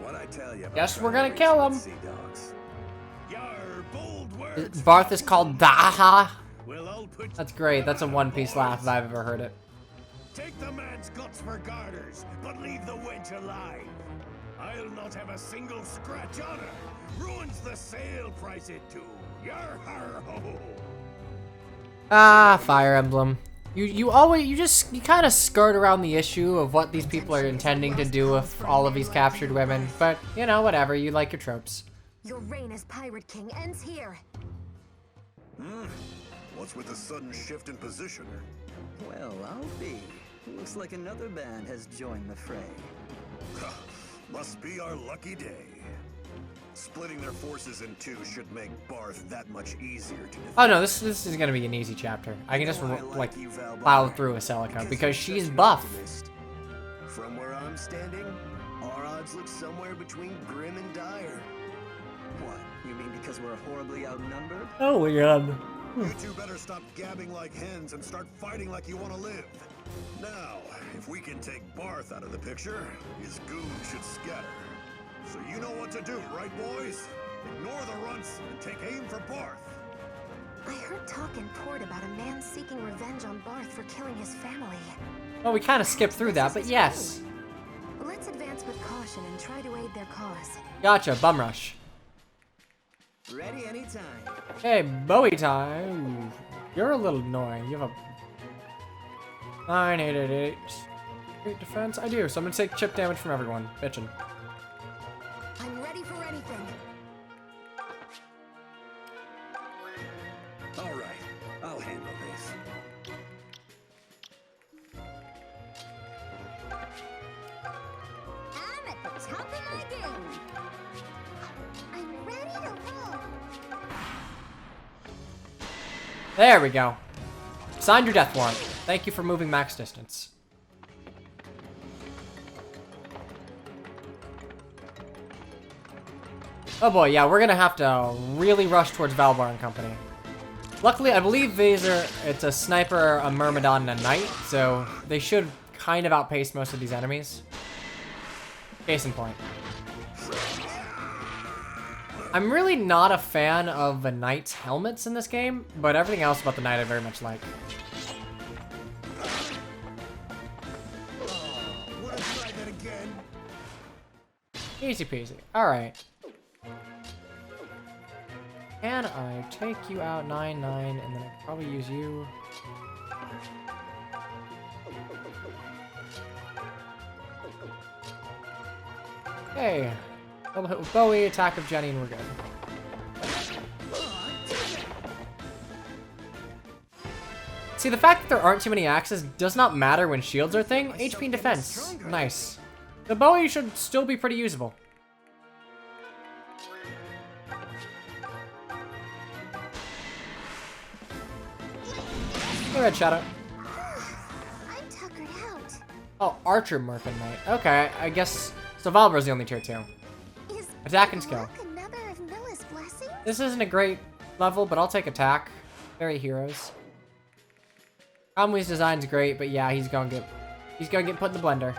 What I tell you about Guess we're trying gonna to kill reach him. with sea dogs. Yar bold words. Barth is called Daha. Well, I'll put That's great. That's a One Piece laugh if I've ever heard it. Take the man's guts for garters, but leave the wench alive. I'll not have a single scratch on her. Ruins the sale price it to. Yar har ho. Ah, Fire Emblem. You kind of skirt around the issue of what these people are intending to do with all of these captured women, but you know, whatever. You like your tropes. Your reign as Pirate King ends here. What's with the sudden shift in position? Well, I'll be. Looks like another band has joined the fray. Must be our lucky day. Splitting their forces in two should make Barth that much easier to defeat. Oh no, this is gonna be an easy chapter. I can just like you, Val plow Barth, through a Celica because because you're she's such an buff. optimist. From where I'm standing, our odds look somewhere between grim and dire. What? You mean because we're horribly outnumbered? Oh my god. You two better stop gabbing like hens and start fighting like you want to live. Now, if we can take Barth out of the picture, his goons should scatter. So you know what to do, right, boys? Ignore the runts and take aim for Barth. I heard talk in port about a man seeking revenge on Barth for killing his family. Well, we kind of skipped through that, but yes. Let's advance with caution and try to aid their cause. Gotcha, bum rush. Ready anytime. Hey, Bowie time. You're a little annoying. You have a 988. Great defense. I do. So I'm gonna take chip damage from everyone. Bitchin'. I'm ready for anything. All right, I'll handle this. I'm at the top of my game. I'm ready to roll. There we go. Signed your death warrant. Thank you for moving max distance. Oh boy, yeah, we're gonna have to really rush towards Valbar and Company. Luckily, I believe Vaser, it's a sniper, a Myrmidon, and a knight, so they should kind of outpace most of these enemies. Case in point. I'm really not a fan of the knight's helmets in this game, but everything else about the knight I very much like. Easy peasy. Alright. Can I take you out 9-9 and then I can probably use you? Hey. Double hit with Bowie, attack of Jenny, and we're good. See, the fact that there aren't too many axes does not matter when shields are a thing. HP and defense. Nice. The Bowie should still be pretty usable. Go ahead, Shadow. I'm tuckered out. Oh, Archer Merkin Knight. Okay, I guess... So Valbra's the only tier 2. Is Attack and skill. luck another of Milla's blessings? This isn't a great level, but I'll take attack. Very heroes. Conway's design's great, but yeah, he's gonna get put in the blender.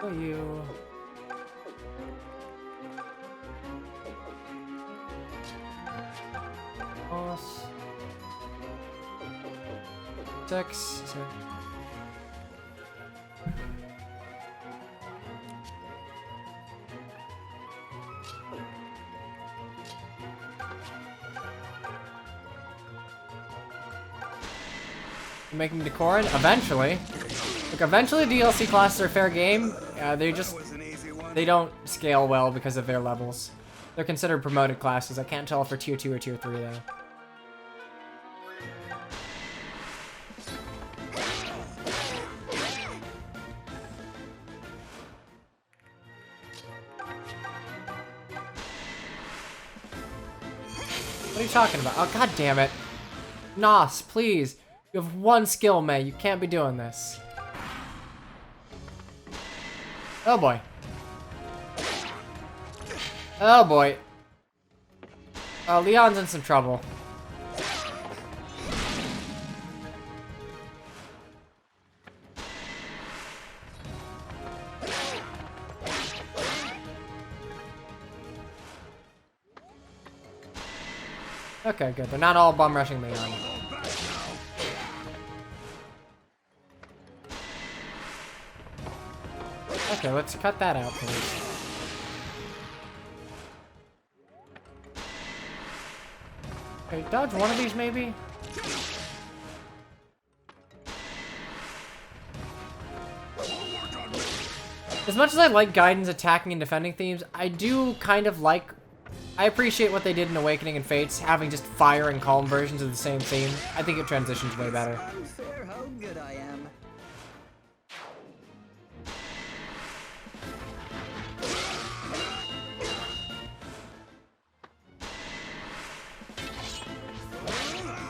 Oh, you. Boss. 6. Making Decorin eventually. Look, eventually DLC classes are fair game. They don't scale well because of their levels. They're considered promoted classes. I can't tell if they're tier 2 or tier 3 though. What are you talking about? Oh, god damn it. Nos, please. You have one skill, May. You can't be doing this. Oh boy. Oh boy. Oh, Leon's in some trouble. Okay, good. They're not all bum rushing Leon. Okay, let's cut that out, please. Okay, dodge one of these, maybe? As much as I like Gaiden's attacking and defending themes, I do kind of like... I appreciate what they did in Awakening and Fates, having just fire and calm versions of the same theme. I think it transitions way better. Unfair how good I am.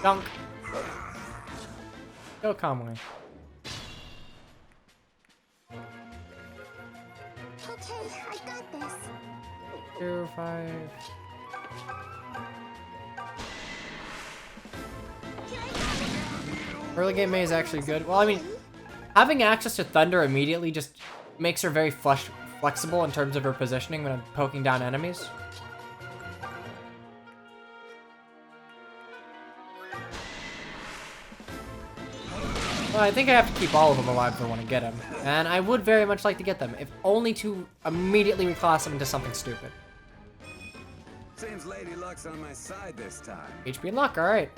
Dunk. Go Conway. Okay, I got this. 2, 5. Early game May is actually good. Well, I mean, having access to Thunder immediately just makes her very flexible in terms of her positioning when poking down enemies. Well, I think I have to keep all of them alive if I want to get them. And I would very much like to get them, if only to immediately reclass them into something stupid. Seems Lady Luck's on my side this time. HP and luck, alright.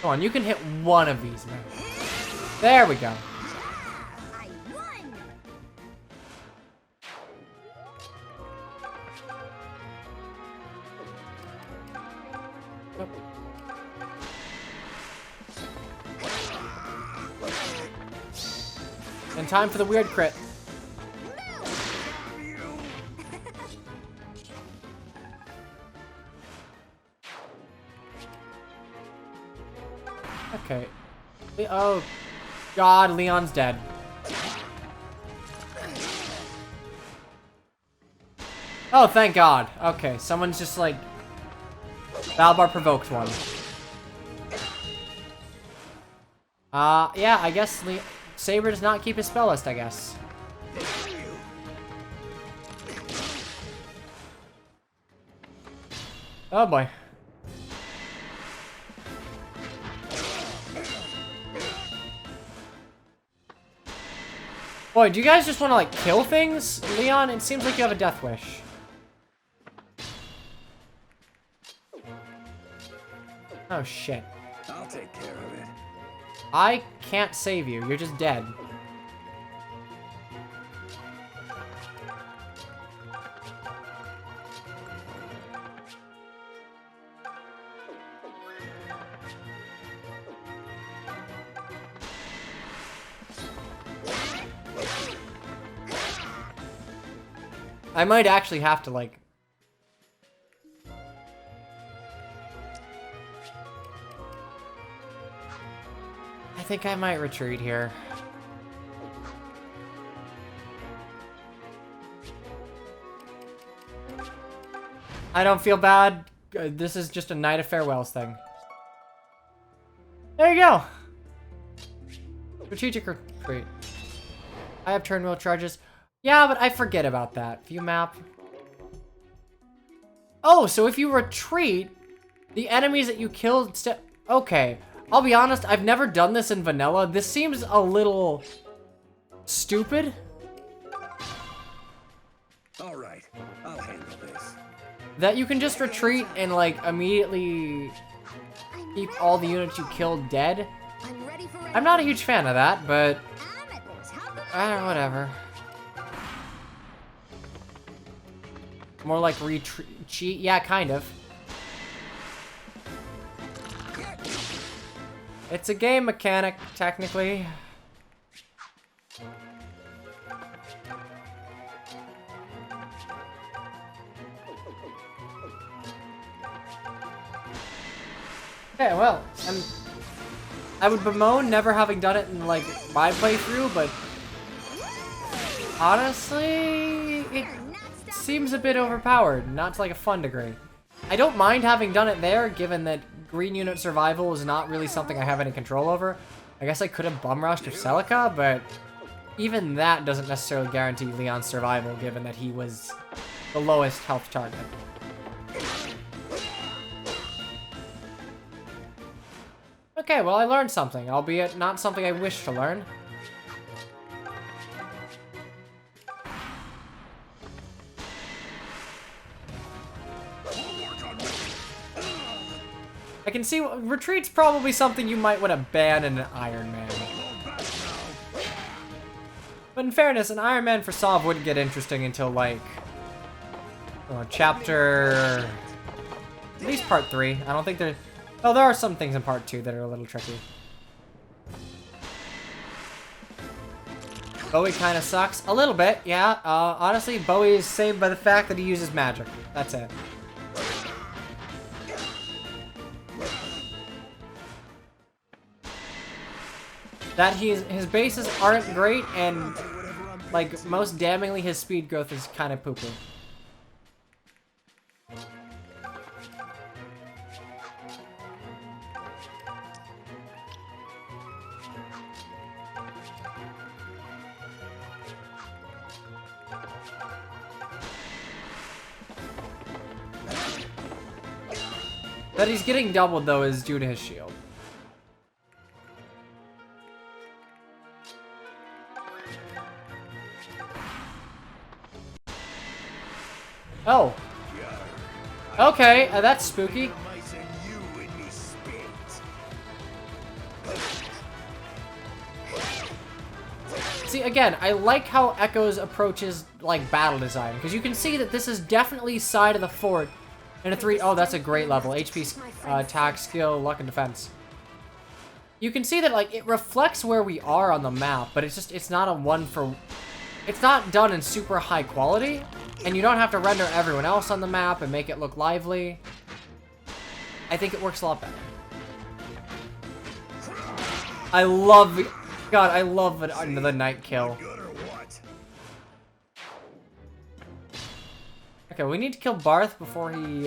Come on, you can hit one of these, man. There we go. I won. Nope. And time for the weird crit. Okay. Oh, God, Leon's dead. Oh, thank God. Okay, someone's just like... Valbar provoked one. Yeah, I guess Saber does not keep his spell list, I guess. Oh boy. Boy, do you guys just want to, like, kill things? Leon, it seems like you have a death wish. Oh, shit. I'll take care of it. I can't save you. You're just dead. I might actually have to, like... I think I might retreat here. I don't feel bad. This is just a Night of Farewells thing. There you go! Strategic retreat. I have turn wheel charges. Yeah, but I forget about that. View map. Oh, so if you retreat, the enemies that you killed... Okay. I'll be honest, I've never done this in vanilla. This seems a little... stupid. Alright, I'll handle this. That you can just retreat and, like, immediately keep all the units you killed dead. I'm not a huge fan of that, but... whatever. More like cheat? Yeah, kind of. It's a game mechanic, technically. Okay, well, I would bemoan never having done it in, like, my playthrough, but honestly, it seems a bit overpowered, not to, like, a fun degree. I don't mind having done it there, given that green unit survival is not really something I have any control over. I guess I could have bum rushed with Celica, but even that doesn't necessarily guarantee Leon's survival, given that he was the lowest health target. Okay, well, I learned something, albeit not something I wish to learn. I can see retreat's probably something you might want to ban in an Iron Man. But in fairness, an Iron Man for Sov wouldn't get interesting until, like, chapter... at least part 3. I don't think there... Oh, there are some things in part 2 that are a little tricky. Bowie kind of sucks. A little bit, yeah. Honestly, Bowie is saved by the fact that he uses magic. That's it. That his bases aren't great, and, like, most damningly, his speed growth is kind of poo-poo. That he's getting doubled, though, is due to his shield. Oh. Okay, that's spooky. See, again, I like how Echoes approaches, like, battle design, because you can see that this is definitely side of the fort in a 3... Oh, that's a great level. HP, attack, skill, luck, and defense. You can see that, like, it reflects where we are on the map, but it's not a one for... It's not done in super high quality, and you don't have to render everyone else on the map and make it look lively. I think it works a lot better. I love... God, I love the night kill. Okay, we need to kill Barth before he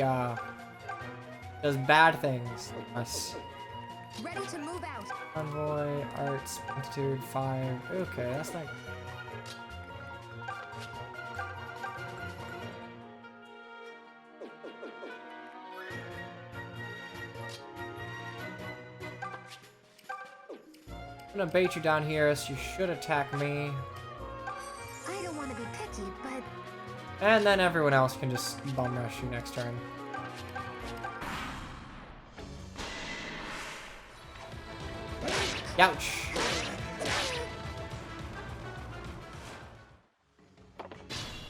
does bad things like us. Ready to move out. Convoy, Arts, Altitude 5. Okay, that's not. I'm gonna bait you down here, so you should attack me. I don't want to be picky, but And then everyone else can just bum rush you next turn. Ouch.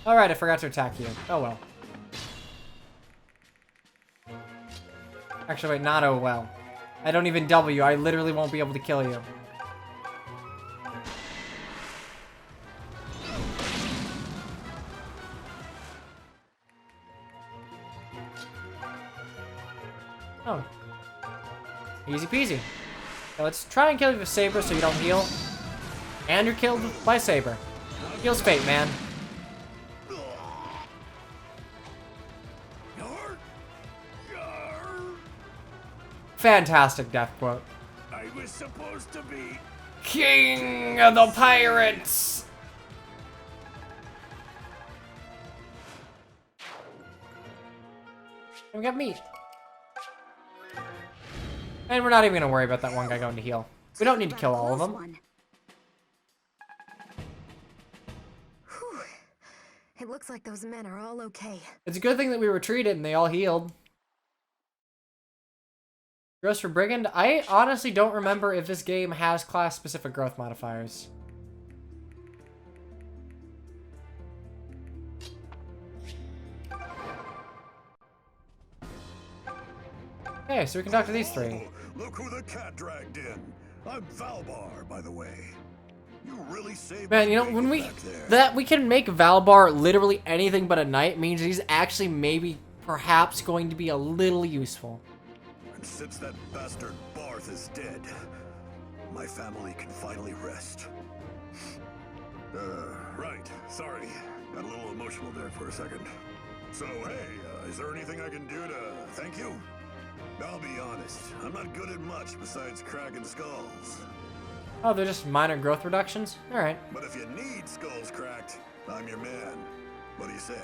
Alright, I forgot to attack you. Oh well. Actually, wait, not oh well. I don't even double you. I literally won't be able to kill you. Oh. Easy peasy. Now let's try and kill you with Saber so you don't heal. And you're killed by Saber. Heals fate, man. Fantastic death quote. I was supposed to be King of the Pirates! And we got meat. And we're not even gonna worry about that one guy going to heal. We don't need to kill all of them. whew. It looks like those men are all okay. It's a good thing that we retreated and they all healed. Gross for Brigand? I honestly don't remember if this game has class-specific growth modifiers. Okay, so we can talk to these three. Look who the cat dragged in. I'm Valbar, by the way. You really saved Man, you know, when we can make Valbar literally anything but a knight means he's actually maybe perhaps going to be a little useful. And since that bastard Barth is dead, my family can finally rest. Right. Sorry. Got a little emotional there for a second. So, hey, is there anything I can do to thank you? I'll be honest, I'm not good at much besides cracking skulls. Oh, they're just minor growth reductions? Alright. But if you need skulls cracked, I'm your man. What do you say?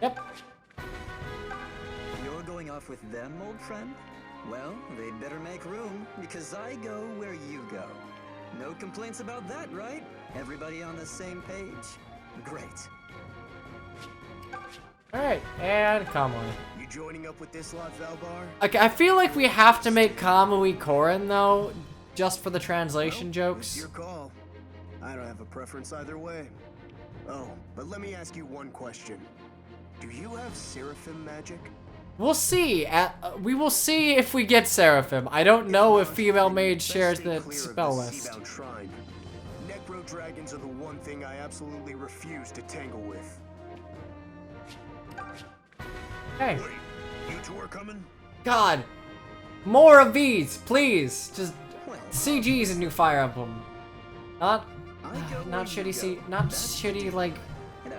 Yep. You're going off with them, old friend? Well, they'd better make room, because I go where you go. No complaints about that, right? Everybody on the same page? Great. Alright, and Kamui. You joining up with this lot, Valbar? Okay, I feel like we have to make Kamui Korin, though, just for the translation jokes. It's your call. I don't have a preference either way. Oh, but let me ask you one question. Do you have Seraphim magic? We'll see. We will see if we get Seraphim. I don't know if female mage shares the spell list. Shrine. Necro dragons are the one thing I absolutely refuse to tangle with. Hey. Wait, you two are coming? God. More of these, please. Just CGs in New Fire Emblem. Not shitty like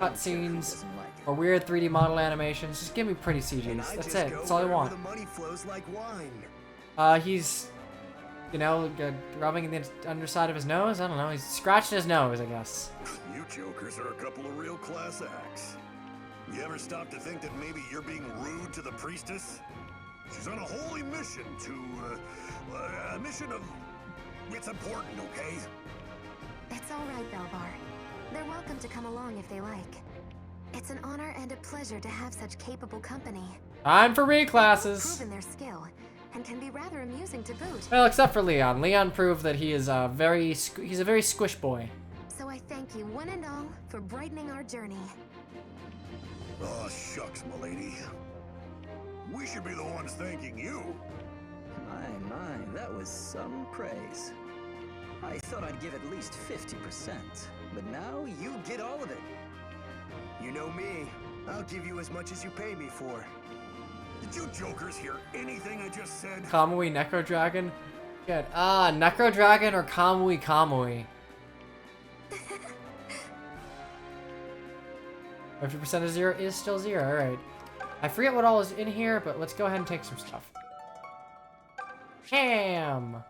cutscenes or weird 3D model animations. Just give me pretty CGs. That's it. That's all I want. The money flows like wine. He's, you know, rubbing the underside of his nose. I don't know. He's scratching his nose, I guess. You jokers are a couple of real class acts. You ever stop to think that maybe you're being rude to the priestess? She's on a holy mission to, a mission of... It's important, okay? It's all right, Valbar. They're welcome to come along if they like. It's an honor and a pleasure to have such capable company. Time for reclasses. Proven their skill, and can be rather amusing to boot. Well, except for Leon. Leon proved that he is he's a very squish boy. So I thank you one and all for brightening our journey. Aw, shucks, m'lady. We should be the ones thanking you. My, that was some praise. I thought I'd give at least 50%, but now you get all of it. You know me. I'll give you as much as you pay me for. Did you jokers hear anything I just said? Kamui Necro Dragon? Good. Necro Dragon or Kamui Kamui? 50% of 0 is still 0. Alright. I forget what all is in here, but let's go ahead and take some stuff. Ham!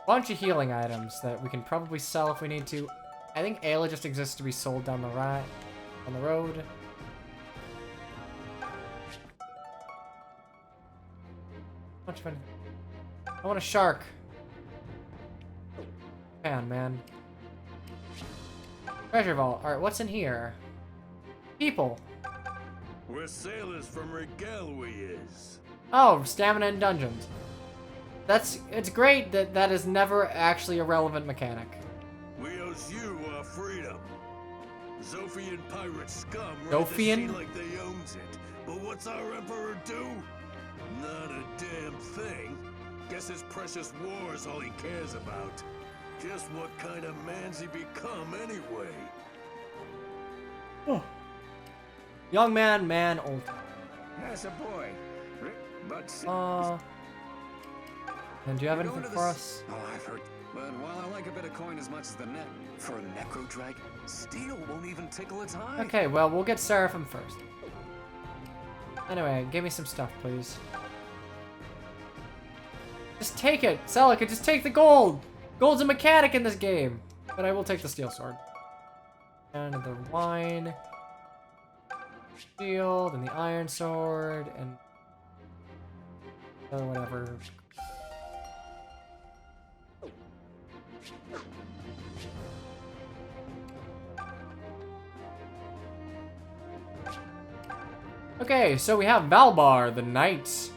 Bunch of healing items that we can probably sell if we need to. I think Ayla just exists to be sold down the road. Much fun. I want a shark. Man. Treasure vault. Alright, what's in here? People. We're sailors from Rigel, we is. Oh, stamina in dungeons. It's great that that is never actually a relevant mechanic. We owes you our freedom. Zophian pirate scum run the Zophian? sea like they owns it. But what's our emperor do? Not a damn thing. Guess his precious war's all he cares about. Just what kind of man's he become anyway? Oh. Young man, old. As a boy, but And do you have anything for us? Oh, I've heard. But while I like a bit of coin as much as the net, for a necro drag, steel won't even tickle its hide. Okay, well, we'll get Seraphim first. Anyway, give me some stuff, please. Just take it! Celica, just take the gold! Gold's a mechanic in this game! But I will take the steel sword. And the wine. Shield, and the iron sword, and... or whatever. Okay, so we have Valbar, the knight,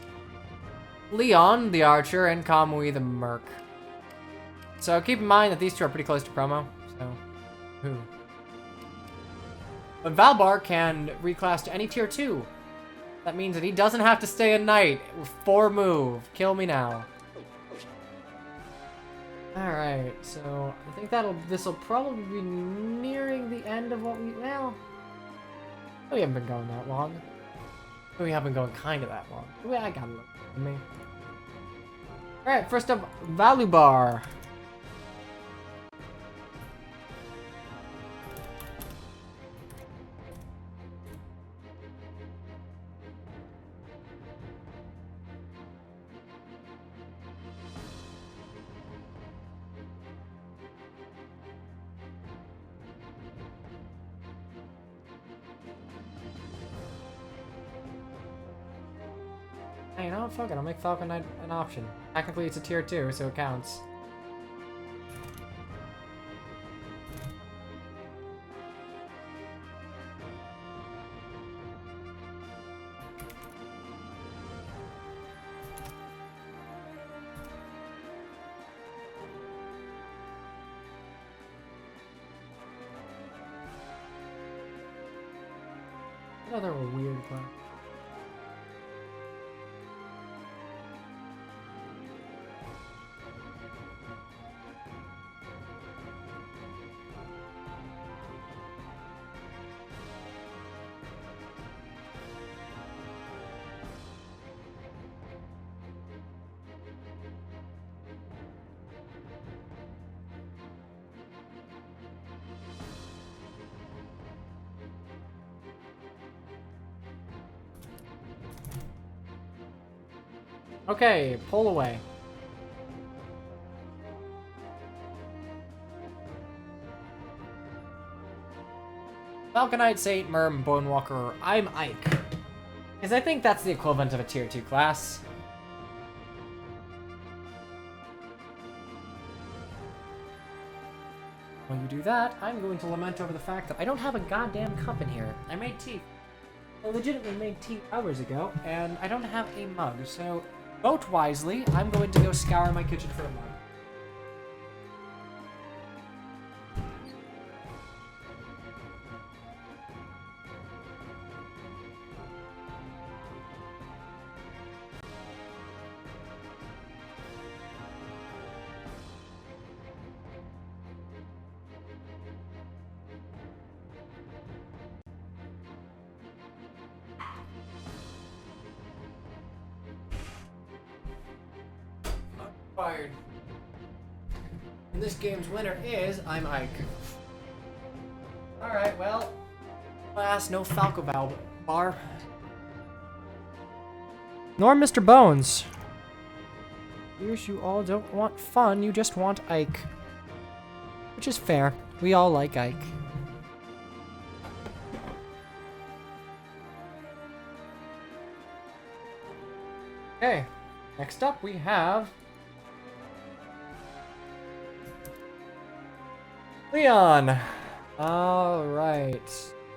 Leon, the archer, and Kamui, the merc. So keep in mind that these two are pretty close to promo, so... But Valbar can reclass to any tier 2. That means that he doesn't have to stay a knight with 4 move. Kill me now. Alright, so I think this'll probably be nearing the end of what well, we haven't been going that long. We haven't been going kind of that long. I got a little bit of me. Alright, first up, Valubar. You know, fuck it, I'll make Falcon Knight an option. Technically it's a tier 2, so it counts. Another weird one. Okay, pull away. Falconite, Saint, Merm, Bonewalker, I'm Ike. Because I think that's the equivalent of a tier 2 class. When you do that, I'm going to lament over the fact that I don't have a goddamn cup in here. I made tea. I legitimately made tea hours ago, and I don't have a mug, so vote wisely. I'm going to go scour my kitchen for a mug. Fired. And this game's winner is I'm Ike. Alright, well, Alas, no Falco bar. Nor Mr. Bones. Here's you all don't want fun, you just want Ike. Which is fair. We all like Ike. Okay, next up we have Leon. Alright.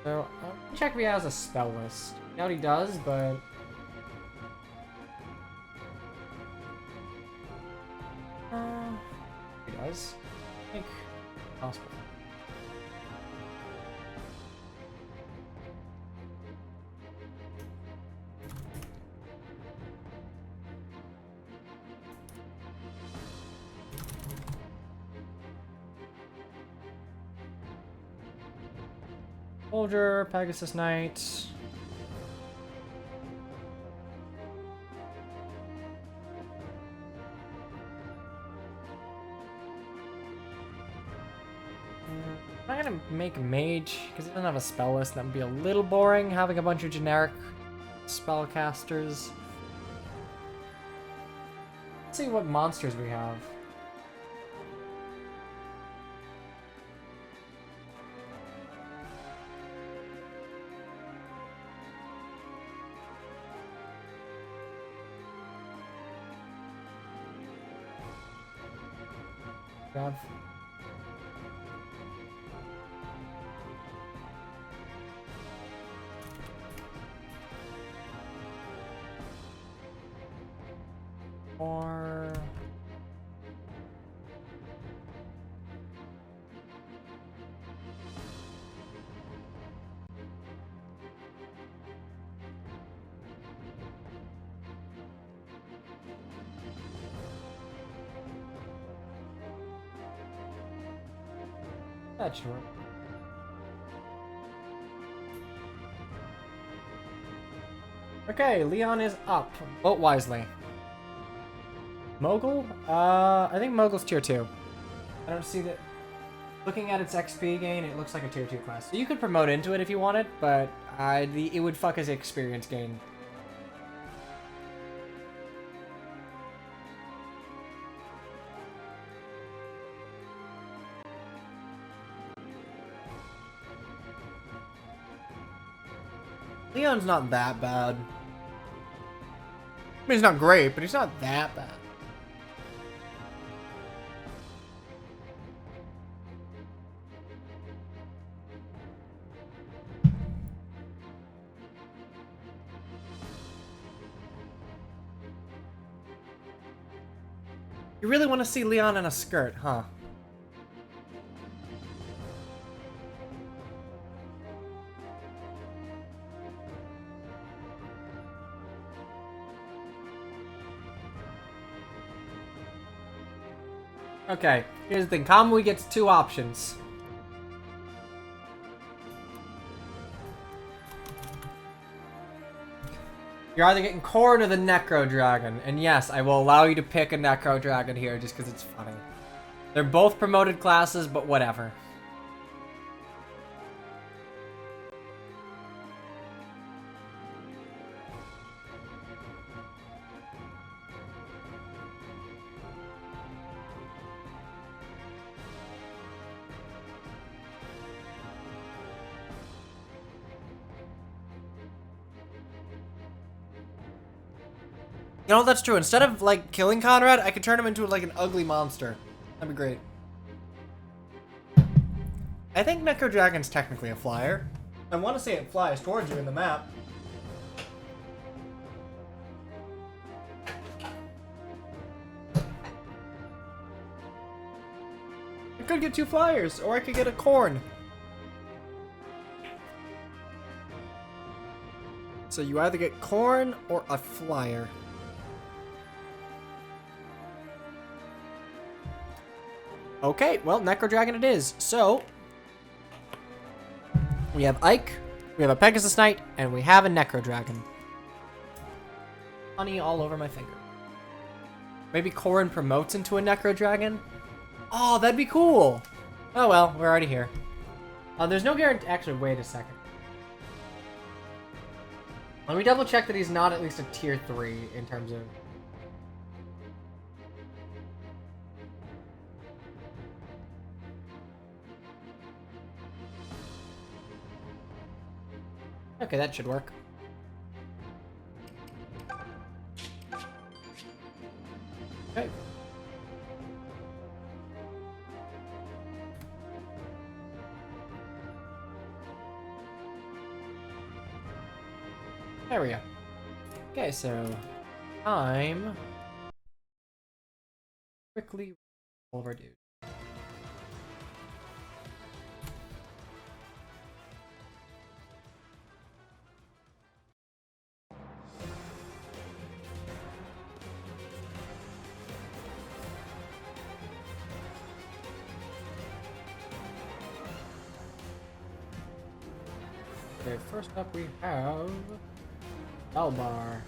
So, check if he has a spell list. Doubt he does, but... he does. I think possible. Soldier, Pegasus Knight. I'm not gonna make a mage because he doesn't have a spell list. That would be a little boring having a bunch of generic spellcasters. Let's see what monsters we have. God. Or that's sure. Okay, Leon is up. Vote wisely. Mogul? I think Mogul's tier 2. I don't see that. Looking at its XP gain, it looks like a tier 2 class. So you could promote into it if you wanted, but it would fuck his experience gain. Leon's not that bad. I mean, he's not great, but he's not that bad. You really want to see Leon in a skirt, huh? Okay, here's the thing. Kamui gets 2 options. You're either getting Corn or the Necro Dragon. And yes, I will allow you to pick a Necro Dragon here just because it's funny. They're both promoted classes, but whatever. You know, that's true. Instead of, like, killing Conrad, I could turn him into, like, an ugly monster. That'd be great. I think Necro Dragon's technically a flyer. I want to say it flies towards you in the map. I could get 2 flyers, or I could get a Corn. So you either get Corn or a flyer. Okay, well, Necro Dragon it is. So, we have Ike, we have a Pegasus Knight, and we have a Necro Dragon. Honey all over my finger. Maybe Corrin promotes into a Necro Dragon? Oh, that'd be cool! Oh well, we're already here. There's no guarantee. Actually, wait a second. Let me double check that he's not at least a tier 3 in terms of... Okay, that should work. Okay. There we go. Okay, so I'm quickly all of our dudes. Okay, first up we have Elbar.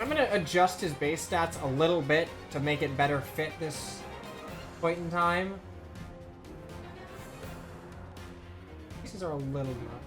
I'm gonna adjust his base stats a little bit to make it better fit this point in time. Pieces are a little much.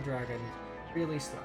Dragon really slow.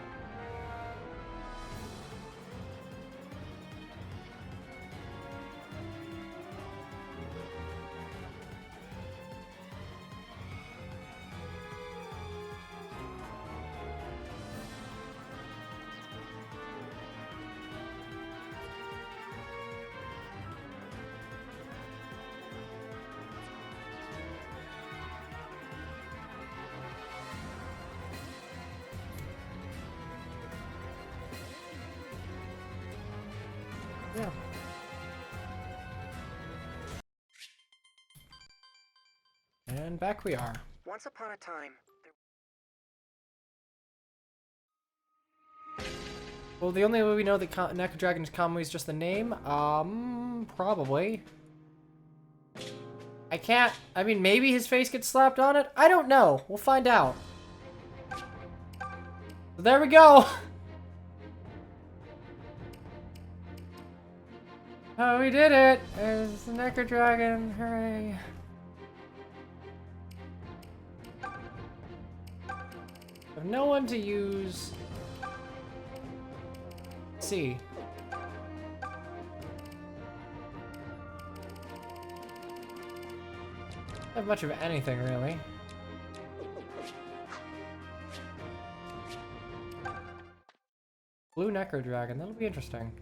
Yeah. And back we are. Once upon a time, Well, the only way we know that Neko Dragon is Kamui is just the name? Probably. I can't... I mean, maybe his face gets slapped on it? I don't know. We'll find out. There we go! Oh, we did it! It's the Neko Dragon. Hooray. I have no one to use... See. Not have much of anything, really. Blue Necro Dragon. That'll be interesting.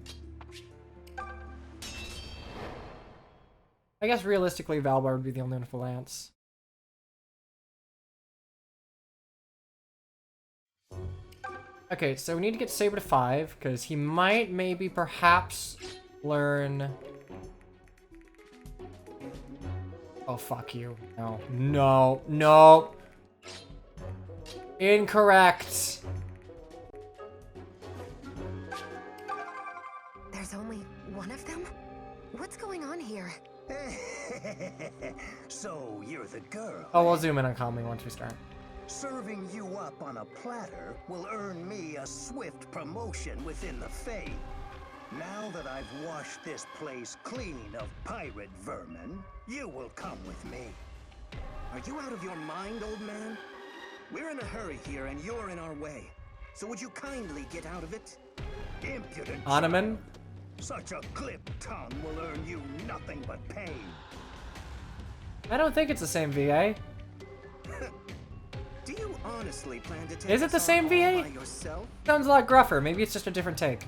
I guess realistically, Valbar would be the only one with Lance. Okay, so we need to get Saber to 5, because he might, maybe, perhaps learn... Oh, fuck you. No. No. No. Incorrect. There's only one of them? What's going on here? So, you're the girl. Oh, we'll zoom in on Calming once we start. Serving you up on a platter will earn me a swift promotion within the Fae. Now that I've washed this place clean of pirate vermin, you will come with me. Are you out of your mind, old man? We're in a hurry here, and you're in our way. So would you kindly get out of it? Impudent Ottoman? child. Such a clipped tongue will earn you nothing but pain. I don't think it's the same VA. Do you honestly plan to take Is it the us same on VA? all by yourself? Sounds a lot gruffer. Maybe it's just a different take.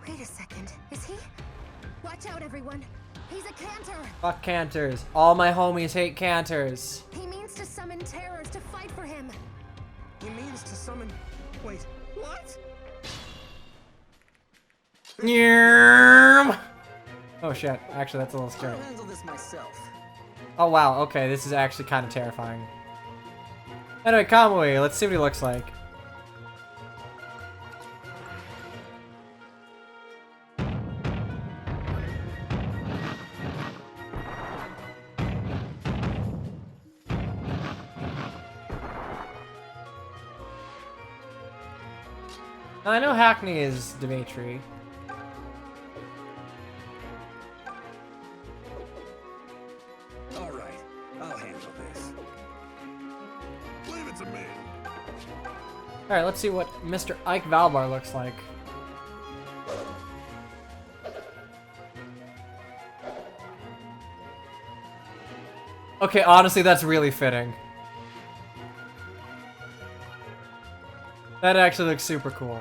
Wait a second. Is he? Watch out, everyone. He's a canter. Fuck canters. All my homies hate canters. He means to summon terrors to fight for him. He means to summon... Wait, what? Oh shit. Actually, that's a little scary. I'll handle this myself. Oh wow, okay, this is actually kind of terrifying. Anyway, Kamui, let's see what he looks like. Now, I know Hackney is Dimitri. All right, I'll handle this. Leave it to me. Alright, let's see what Mr. Ike Valbar looks like. Okay, honestly, that's really fitting. That actually looks super cool.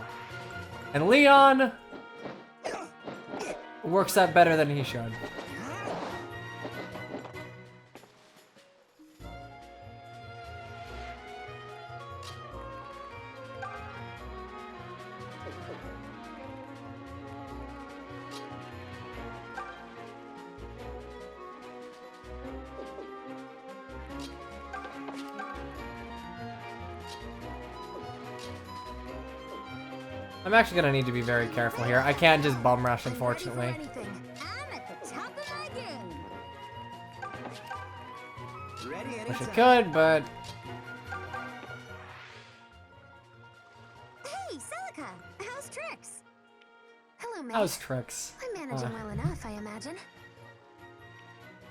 And Leon works that better than he should. I'm actually gonna need to be very careful here. I can't just bum rush, unfortunately. I'm at the top of my game. Ready Wish I anytime. could, but Hey, Silque, how's tricks? Hello, May. how's tricks? I'm managing well enough, I imagine.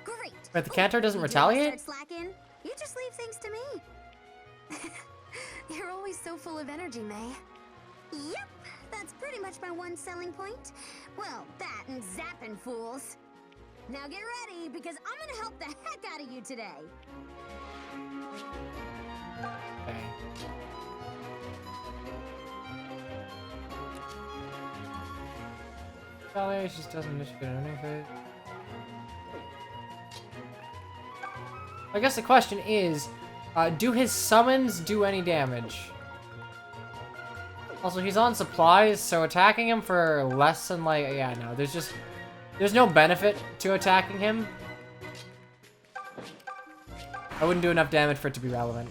Great. Wait, the cantor doesn't You retaliate? start slacking, you just leave things to me. You're always so full of energy, May. Yep, that's pretty much my one selling point. Well, that and zapping fools. Now get ready, because I'm gonna help the heck out of you today. Okay. Retaliation just doesn't initiate anything. I guess the question is, do his summons do any damage? Also, he's on supplies, so attacking him for less than, like, yeah, no, there's no benefit to attacking him. I wouldn't do enough damage for it to be relevant.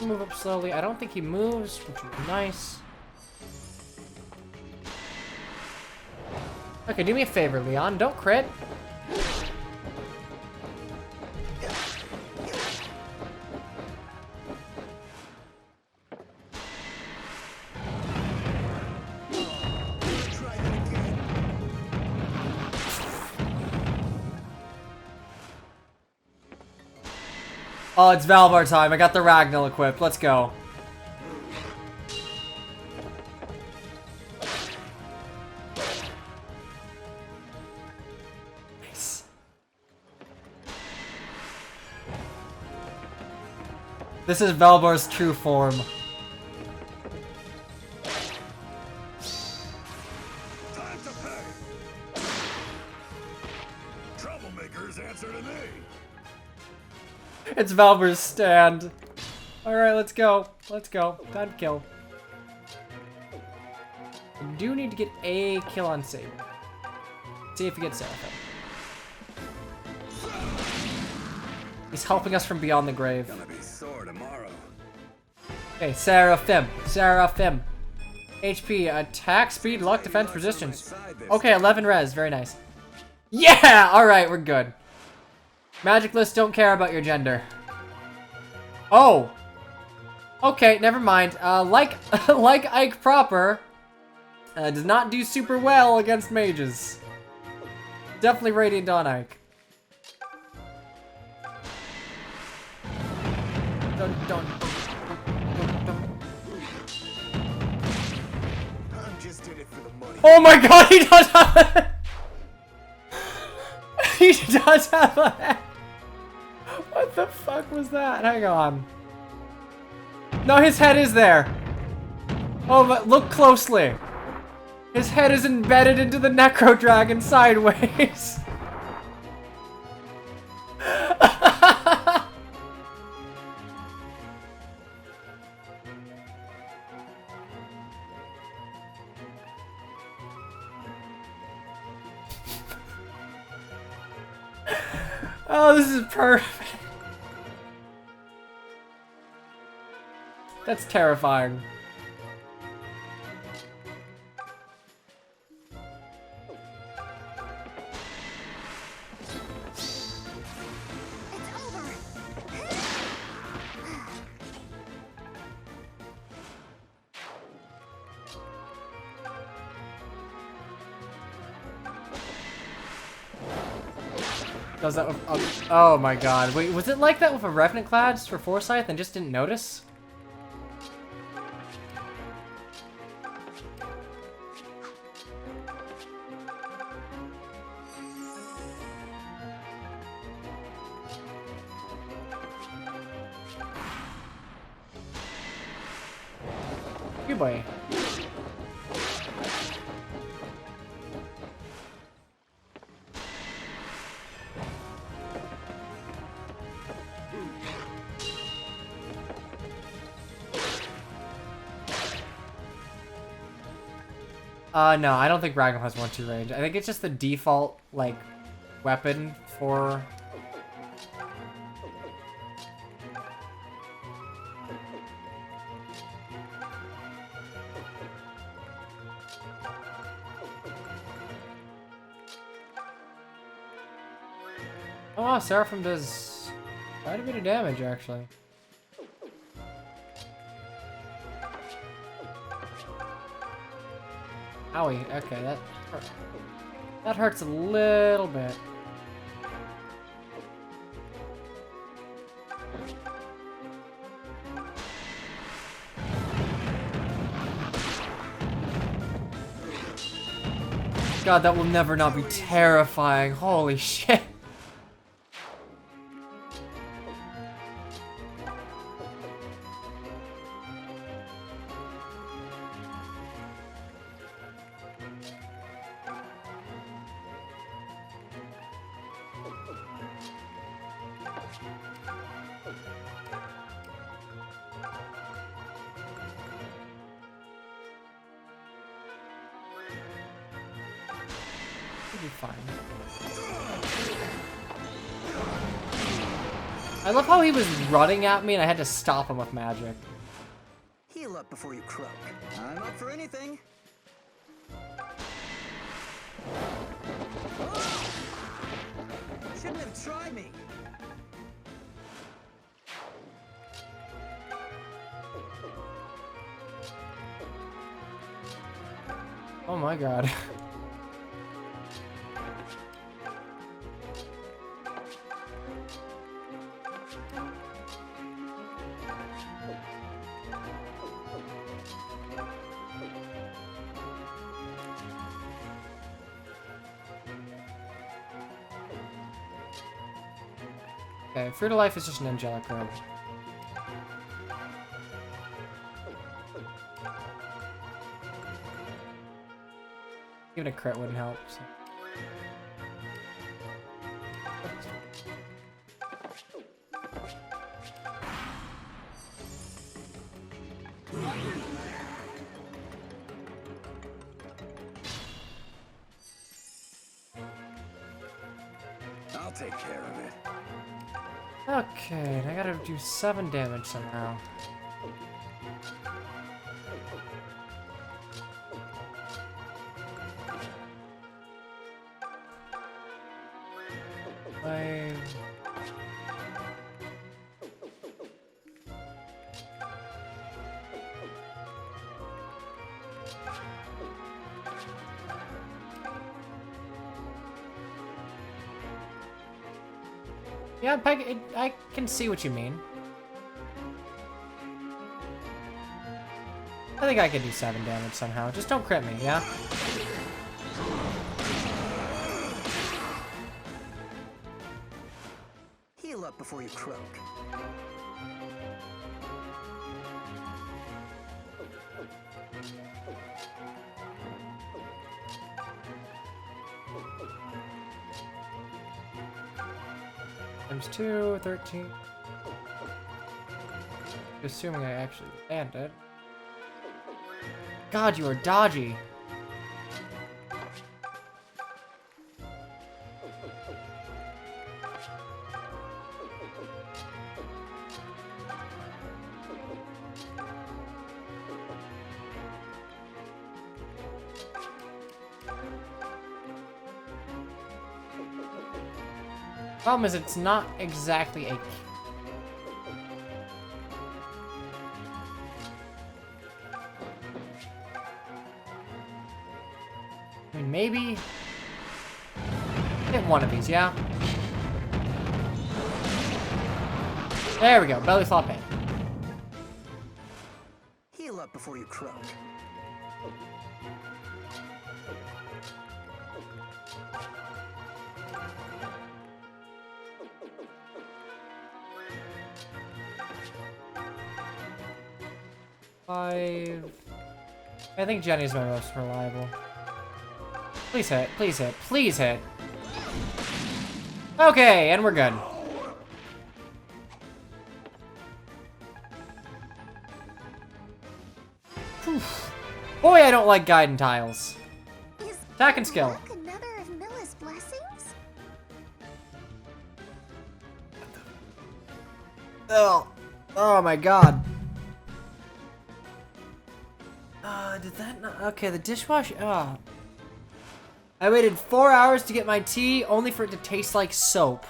Move up slowly. I don't think he moves, which would be nice. Okay, do me a favor, Leon. Don't crit. Oh, it's Valvar time. I got the Ragnall equipped. Let's go. Nice. This is Valvar's true form. Time to pay. Troublemakers answer to me. It's Valvar's stand. Alright, let's go. Let's go. Time to kill. I do need to get a kill on Saber. See if we get Seraphim. He's helping us from beyond the grave. Gonna be sore tomorrow. Okay, Seraphim. Seraphim. HP, attack, speed, luck, defense, resistance. Okay, 11 res. Very nice. Yeah! Alright, we're good. Magic lists don't care about your gender. Oh! Okay, never mind. Like Ike proper, does not do super well against mages. Definitely Radiant on Ike. Dun, dun, dun, dun. I'm just in it for the money. Oh my god, he does have a... He does have a... What the fuck was that? Hang on. No, his head is there. Oh, but look closely. His head is embedded into the Necro Dragon sideways. Oh, this is perfect. That's terrifying. Does that with, oh my god. Wait, was it like that with a Revenant Clads for Forsyth and just didn't notice? Good boy. No, I don't think Ragnar has 1-2 range. I think it's just the default, like, weapon for... Oh wow, Seraphim does quite a bit of damage, actually. Owie, okay, that hurts a little bit. God, that will never not be terrifying. Holy shit. Be fine. I love how he was running at me and I had to stop him with magic. Heal up before you croak. I'm up for anything. Oh! Shouldn't have tried me. Oh my god. Okay, Fruit of Life is just an angelic herb. Even a crit wouldn't help. So. I'll take care of it. Okay, I gotta do 7 damage somehow. Yeah, Peg, I can see what you mean. I think I could do 7 damage somehow. Just don't crit me, yeah? Heal up before you croak. Times 2, 13. Assuming I actually land it. God, you are dodgy. Problem is, it's not exactly a... I mean, maybe... hit one of these, yeah? There we go, belly flop in. Heal up before you croak. I think Jenny's my most reliable. Please hit, please hit, please hit. Okay, and we're good. Whew. Boy, I don't like guiding tiles. Attack and skill. Another of Milla's blessings? Oh my god. Did that not? Okay, the dishwasher. Oh. I waited 4 hours to get my tea, only for it to taste like soap.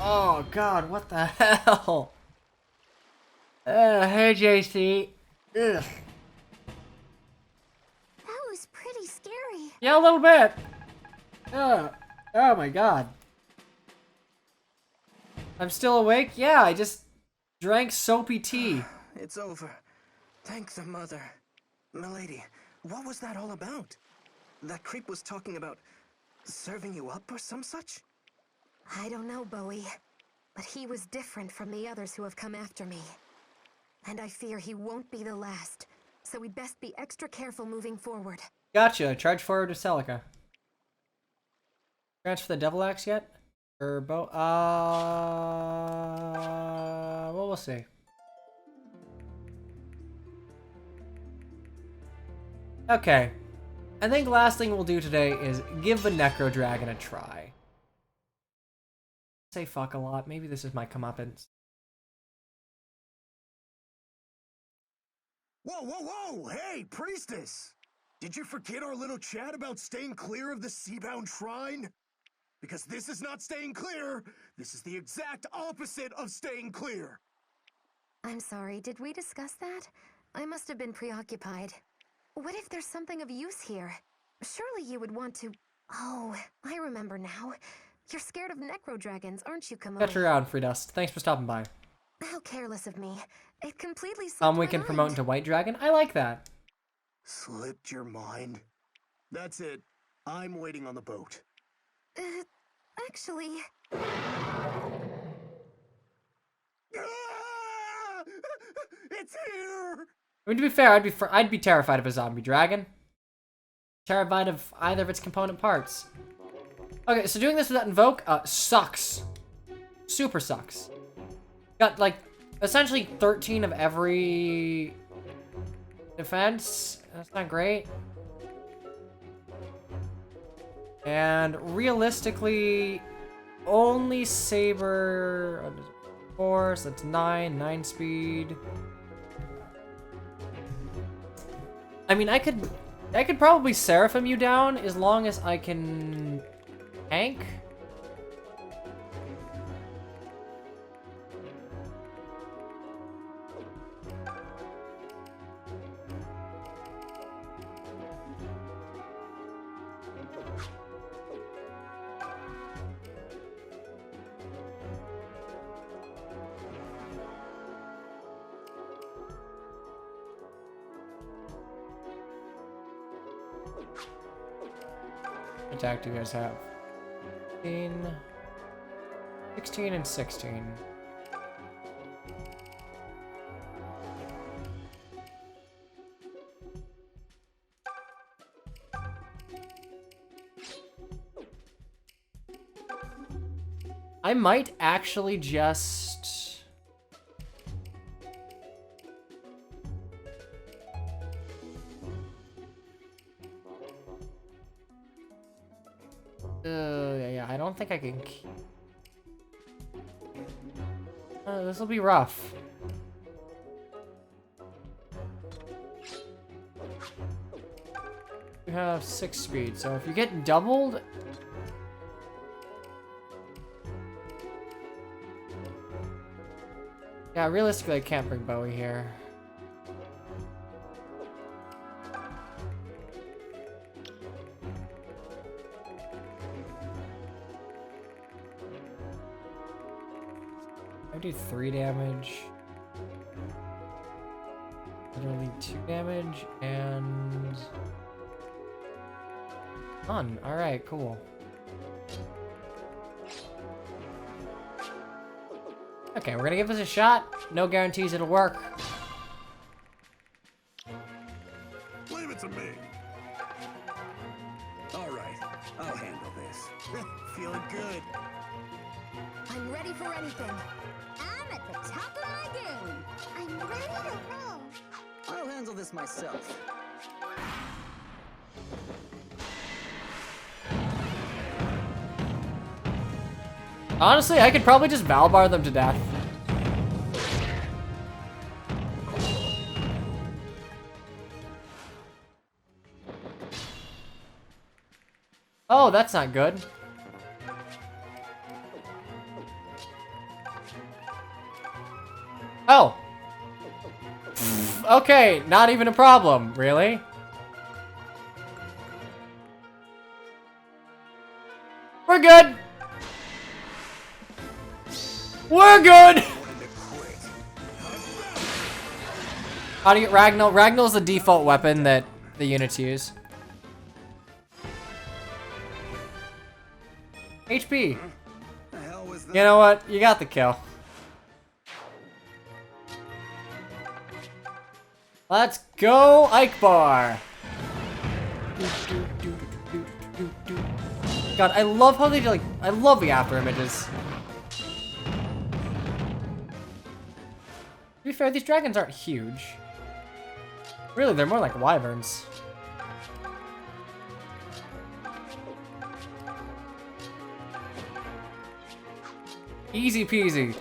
Oh god, what the hell? Hey JC. Ugh. That was pretty scary. Yeah, a little bit. Oh my god. I'm still awake? Yeah, I just drank soapy tea. It's over. Thank the mother. Milady, what was that all about? That creep was talking about serving you up or some such? I don't know, Bowie. But he was different from the others who have come after me. And I fear he won't be the last. So we'd best be extra careful moving forward. Gotcha. Charge forward to Celica. Transfer the Devil Axe yet? Or bow? Well, we'll see. Okay. I think the last thing we'll do today is give the Necro Dragon a try. Say fuck a lot. Maybe this is my comeuppance. Whoa, whoa, whoa! Hey, priestess! Did you forget our little chat about staying clear of the Seabound Shrine? Because this is not staying clear. This is the exact opposite of staying clear. I'm sorry, did we discuss that? I must have been preoccupied. What if there's something of use here? Surely you would want to... Oh, I remember now. You're scared of necro dragons, aren't you, Kamui? Catch you around, Free Dust. Thanks for stopping by. How careless of me. It completely slipped We my can mind. promote into White Dragon? I like that. Slipped your mind? That's it. I'm waiting on the boat. Actually, It's here! I mean, to be fair, I'd be terrified of a zombie dragon. Terrified of either of its component parts. Okay, so doing this without invoke, sucks. Super sucks. Got, like, essentially 13 of every defense. That's not great. And realistically, only Saber... 4, so that's 9 speed. I mean, I could probably Seraphim you down as long as I can tank. What attack do you guys have? 16 and 16. I might actually just... yeah, I don't think I can... this will be rough. You have 6 speed, so if you get doubled... Yeah, realistically, I can't bring Bowie here. I do 3 damage. Literally 2 damage and... None. Alright, cool. Okay, we're gonna give this a shot. No guarantees it'll work. Leave it to me. All right, I'll handle this. Feeling good. I'm ready for anything. I'm at the top of my game. I'm ready to roll. I'll handle this myself. Honestly, I could probably just Valbar them to death. Oh, that's not good. Oh. Okay, not even a problem, really? We're good. We're good! How do you get Ragnall? Ragnall's the default weapon that the units use. HP. The hell was that? You know what? You got the kill. Let's go, Eichbar! God, I love how they do, like, I love the after images. To be fair, these dragons aren't huge. Really, they're more like wyverns. Easy peasy.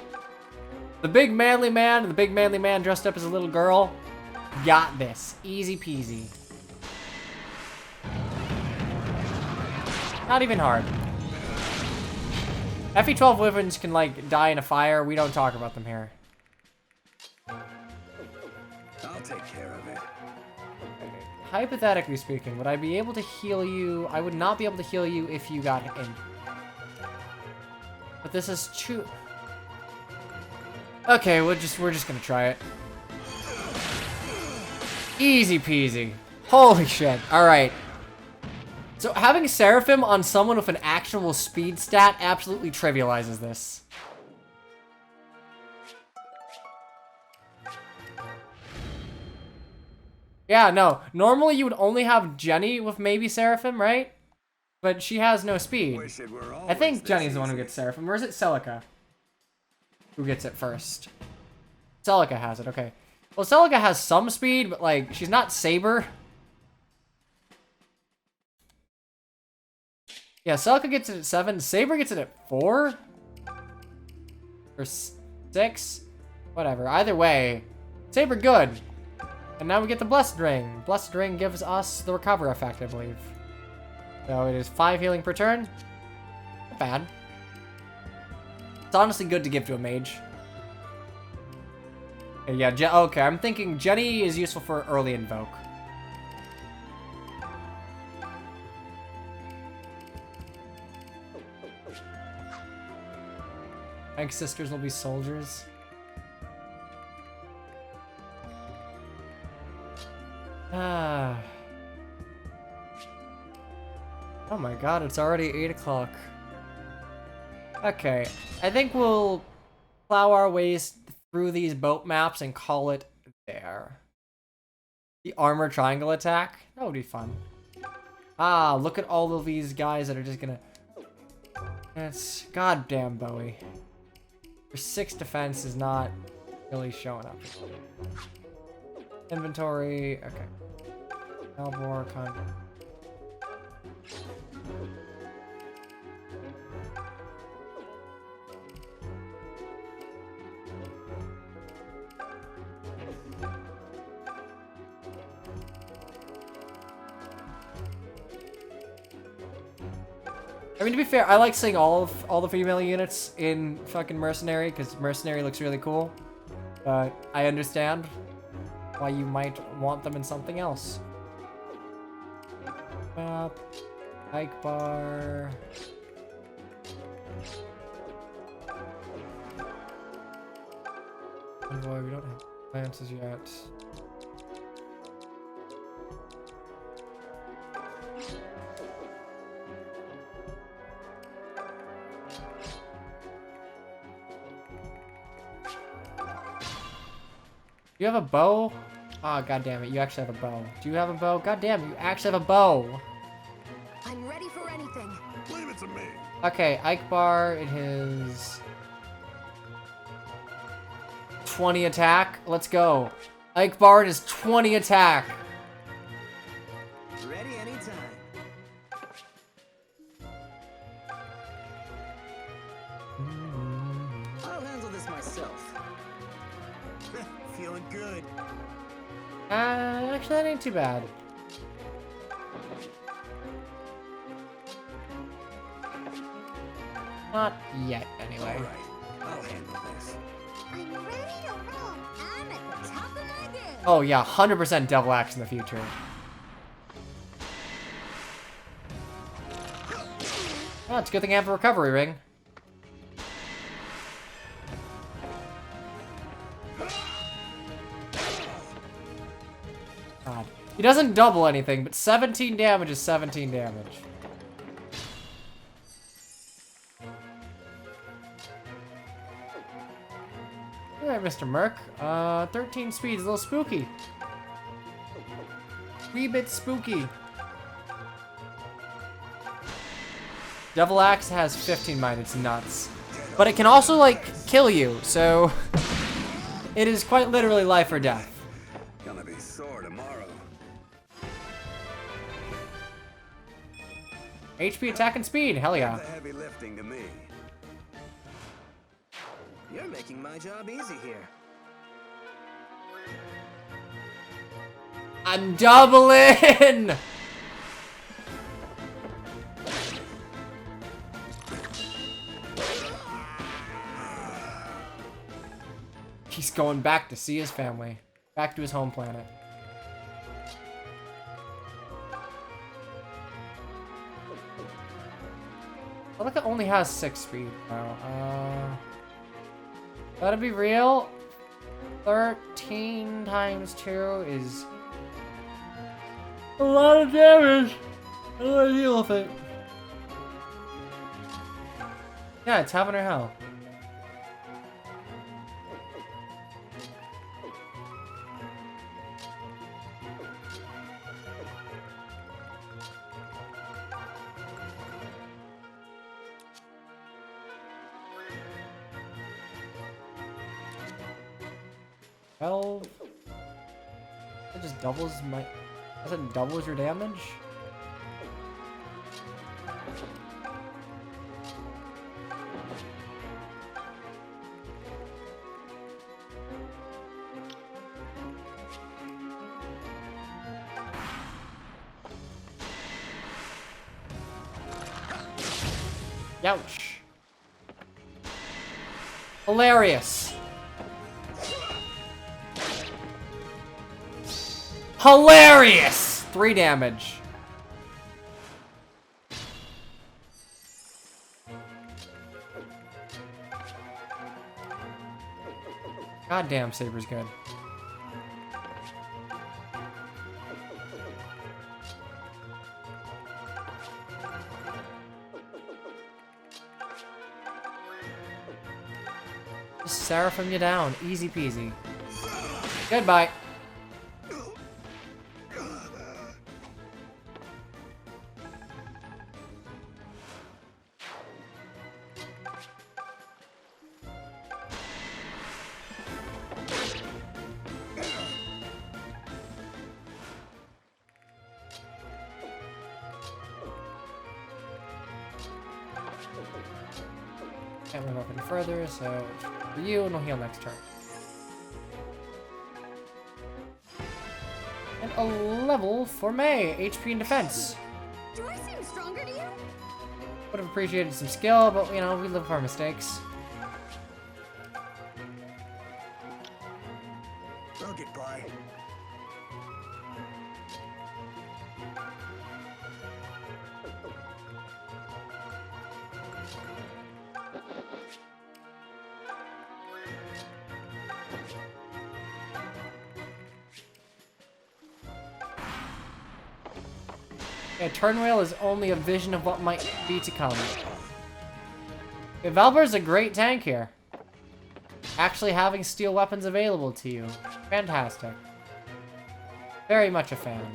The big manly man and the big manly man dressed up as a little girl got this. Easy peasy. Not even hard. FE12 wyverns can, like, die in a fire. We don't talk about them here. I'll take care of it. Hypothetically speaking, would I be able to heal you? I would not be able to heal you if you got in. But this is true. Okay, we're just gonna try it. Easy peasy. Holy shit. Alright. So having Seraphim on someone with an actual speed stat absolutely trivializes this. Yeah, no. Normally you would only have Jenny with maybe Seraphim, right? But she has no speed. I think Jenny's the one who gets Seraphim. Or is it Celica who gets it first? Celica has it, okay. Well, Celica has some speed, but, like, she's not Saber. Yeah, Celica gets it at 7. Saber gets it at 4? Or 6? Whatever. Either way, Saber good. And now we get the Blessed Ring. Blessed Ring gives us the Recover effect, I believe. So it is 5 healing per turn. Not bad. It's honestly good to give to a mage. Okay, yeah, okay, I'm thinking Jenny is useful for early invoke. Egg sisters will be soldiers. Ah. Oh my god, it's already 8 o'clock. Okay, I think we'll plow our ways through these boat maps and call it there. The armor triangle attack? That would be fun. Ah, look at all of these guys that are just gonna... It's... Goddamn, Bowie. Your 6 defense is not really showing up. Inventory, okay. Albor, content. I mean, to be fair, I like seeing all the female units in fucking Mercenary, because Mercenary looks really cool. But I understand why you might want them in something else. Map, Ike bar. Envoy, we don't have lances yet. Do you have a bow? Oh, god damn it, you actually have a bow. Do you have a bow? God damn it, you actually have a bow. I'm ready for anything. Leave it to me. Okay, Ike bar, it is 20 attack. Let's go. Ike bar, it is 20 attack. Ready anytime. I'll handle this myself. Feeling good. Actually, that ain't too bad. Not yet, anyway. All right, I'll handle this. I'm ready to roll. I'm at the top of my game. Oh yeah, 100% Devil Axe in the future. Oh, it's a good thing I have a recovery ring. God. He doesn't double anything, but 17 damage is 17 damage. Alright, Mr. Merc. 13 speed is a little spooky. Wee bit spooky. Devil Axe has 15 might, it's nuts. But it can also, like, kill you, so... It is quite literally life or death. Gonna be sore tomorrow. HP, attack, and speed, hell yeah. The heavy lifting to me. You're making my job easy here. I'm doubling! He's going back to see his family. Back to his home planet. Celica only has 6 speed now. Gotta be real. 13 times 2 is a lot of damage. How do I deal with it? Yeah, it's heaven or hell. Well, it just doubles my. Does it doubles your damage? Ouch. Hilarious. Hilarious! 3 damage. Goddamn, Saber's good. Just Seraphim you down. Easy peasy. Goodbye. Can't move up any further, so for you, and we'll heal next turn. And a level for May, HP and defense. Do I seem stronger to you? Would have appreciated some skill, but you know, we live with our mistakes. I'll get by. Yeah, turn wheel is only a vision of what might be to come. Yeah, Valbor's a great tank here. Actually having steel weapons available to you. Fantastic. Very much a fan.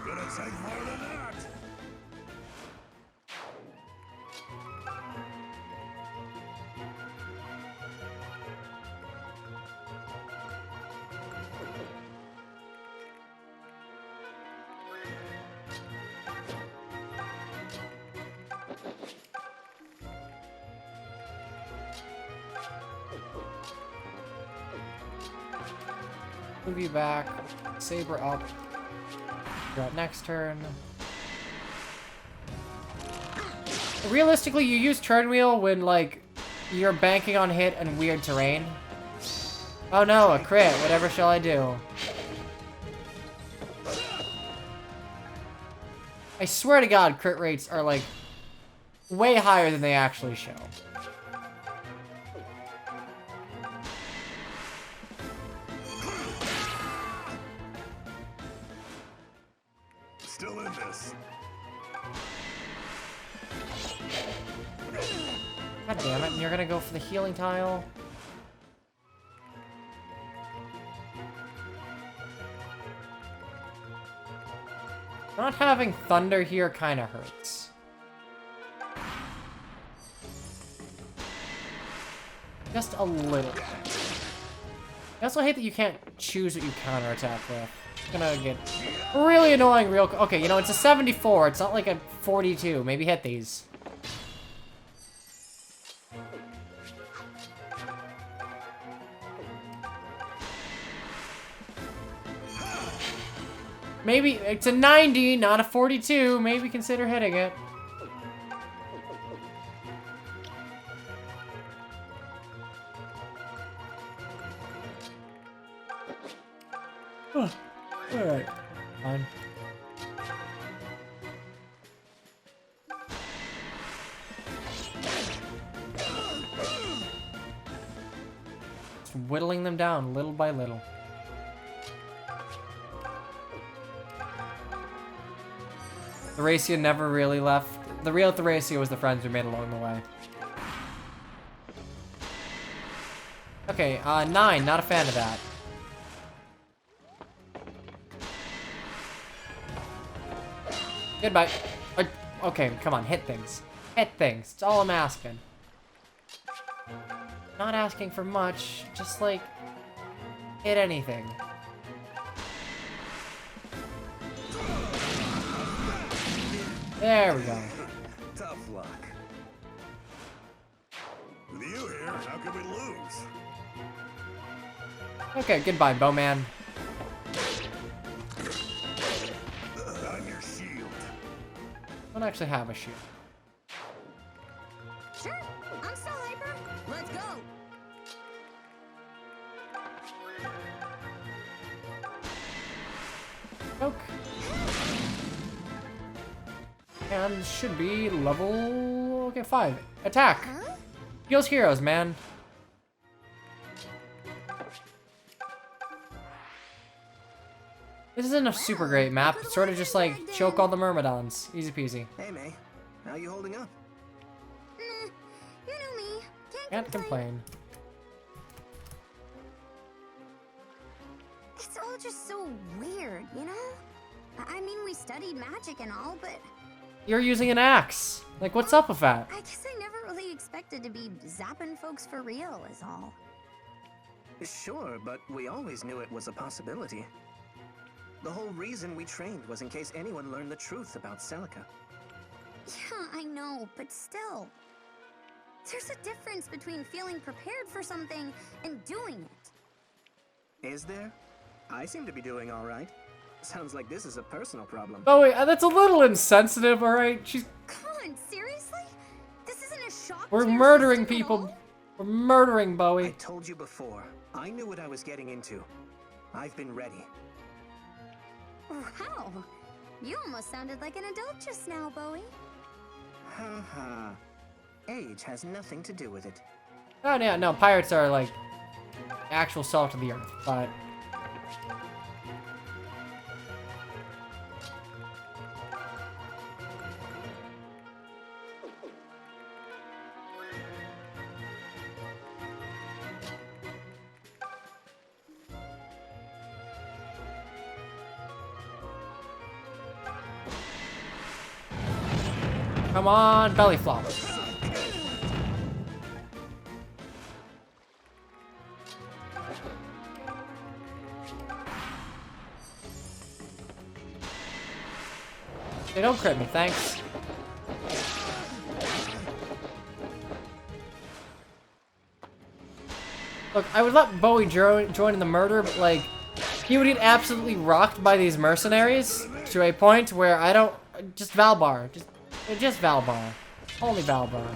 Gonna take more than that. Move you back. Saber up. You're up next turn. Realistically, you use turn wheel when, like, you're banking on hit and weird terrain. Oh no, a crit. Whatever shall I do? I swear to God, crit rates are, like, way higher than they actually show. Still in this. God damn it, and you're gonna go for the healing tile? Not having thunder here kinda hurts. Just a little bit. I also hate that you can't choose what you counterattack with. It's gonna get really annoying real quick. Okay, you know, it's a 74. It's not like a 42. Maybe hit these. Maybe it's a 90, not a 42. Maybe consider hitting it. Alright. Fine. Just whittling them down little by little. Thracia never really left. The real Thracia was the friends we made along the way. Okay, 9. Not a fan of that. Goodbye. Okay, come on, hit things. Hit things. It's all I'm asking. Not asking for much, just like hit anything. There we go. Tough luck. With you here, how can we lose? Okay, goodbye, Bowman. I'm your shield. I don't actually have a shield. Sure, I'm still hyper. Let's go. Poke. And should be level... Okay, 5. Attack! Huh? Heals heroes, man. This isn't a super great map. It's sort of just like choke all the Myrmidons. Easy peasy. Hey, May. How you holding up? Nah, you know me. Can't complain. It's all just so weird, you know? I mean, we studied magic and all, but You're using an axe. Like, what's up with that? I guess I never really expected to be zapping folks for real, is all. Sure, but we always knew it was a possibility. The whole reason we trained was in case anyone learned the truth about Celica. Yeah, I know, but still. There's a difference between feeling prepared for something and doing it. Is there? I seem to be doing all right. Sounds like this is a personal problem. Oh wait, that's a little insensitive, alright? Come on, seriously? This isn't a shock We're to your murdering system at people. all? We're murdering I Bowie. told you before, I knew what I was getting into. I've been ready. Wow. You almost sounded like an adult just now, Bowie. Ha ha. Age has nothing to do with it. Oh yeah, no, pirates are like actual salt of the earth, but come on, belly flop. They don't crit me, thanks. Look, I would let Bowie join in the murder, but like, he would get absolutely rocked by these mercenaries to a point where I don't. Just Valbar. Just Valbar. Only Valbar.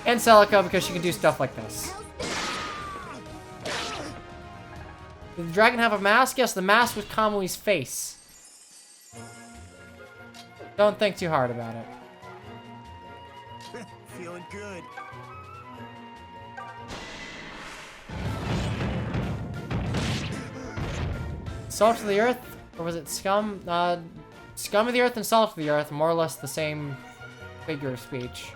And Celica because she can do stuff like this. Did the dragon have a mask? Yes, the mask was Kamui's face. Don't think too hard about it. Feeling good. Salt of the Earth? Or was it Scum? Scum of the Earth and Salt of the Earth, more or less the same figure of speech.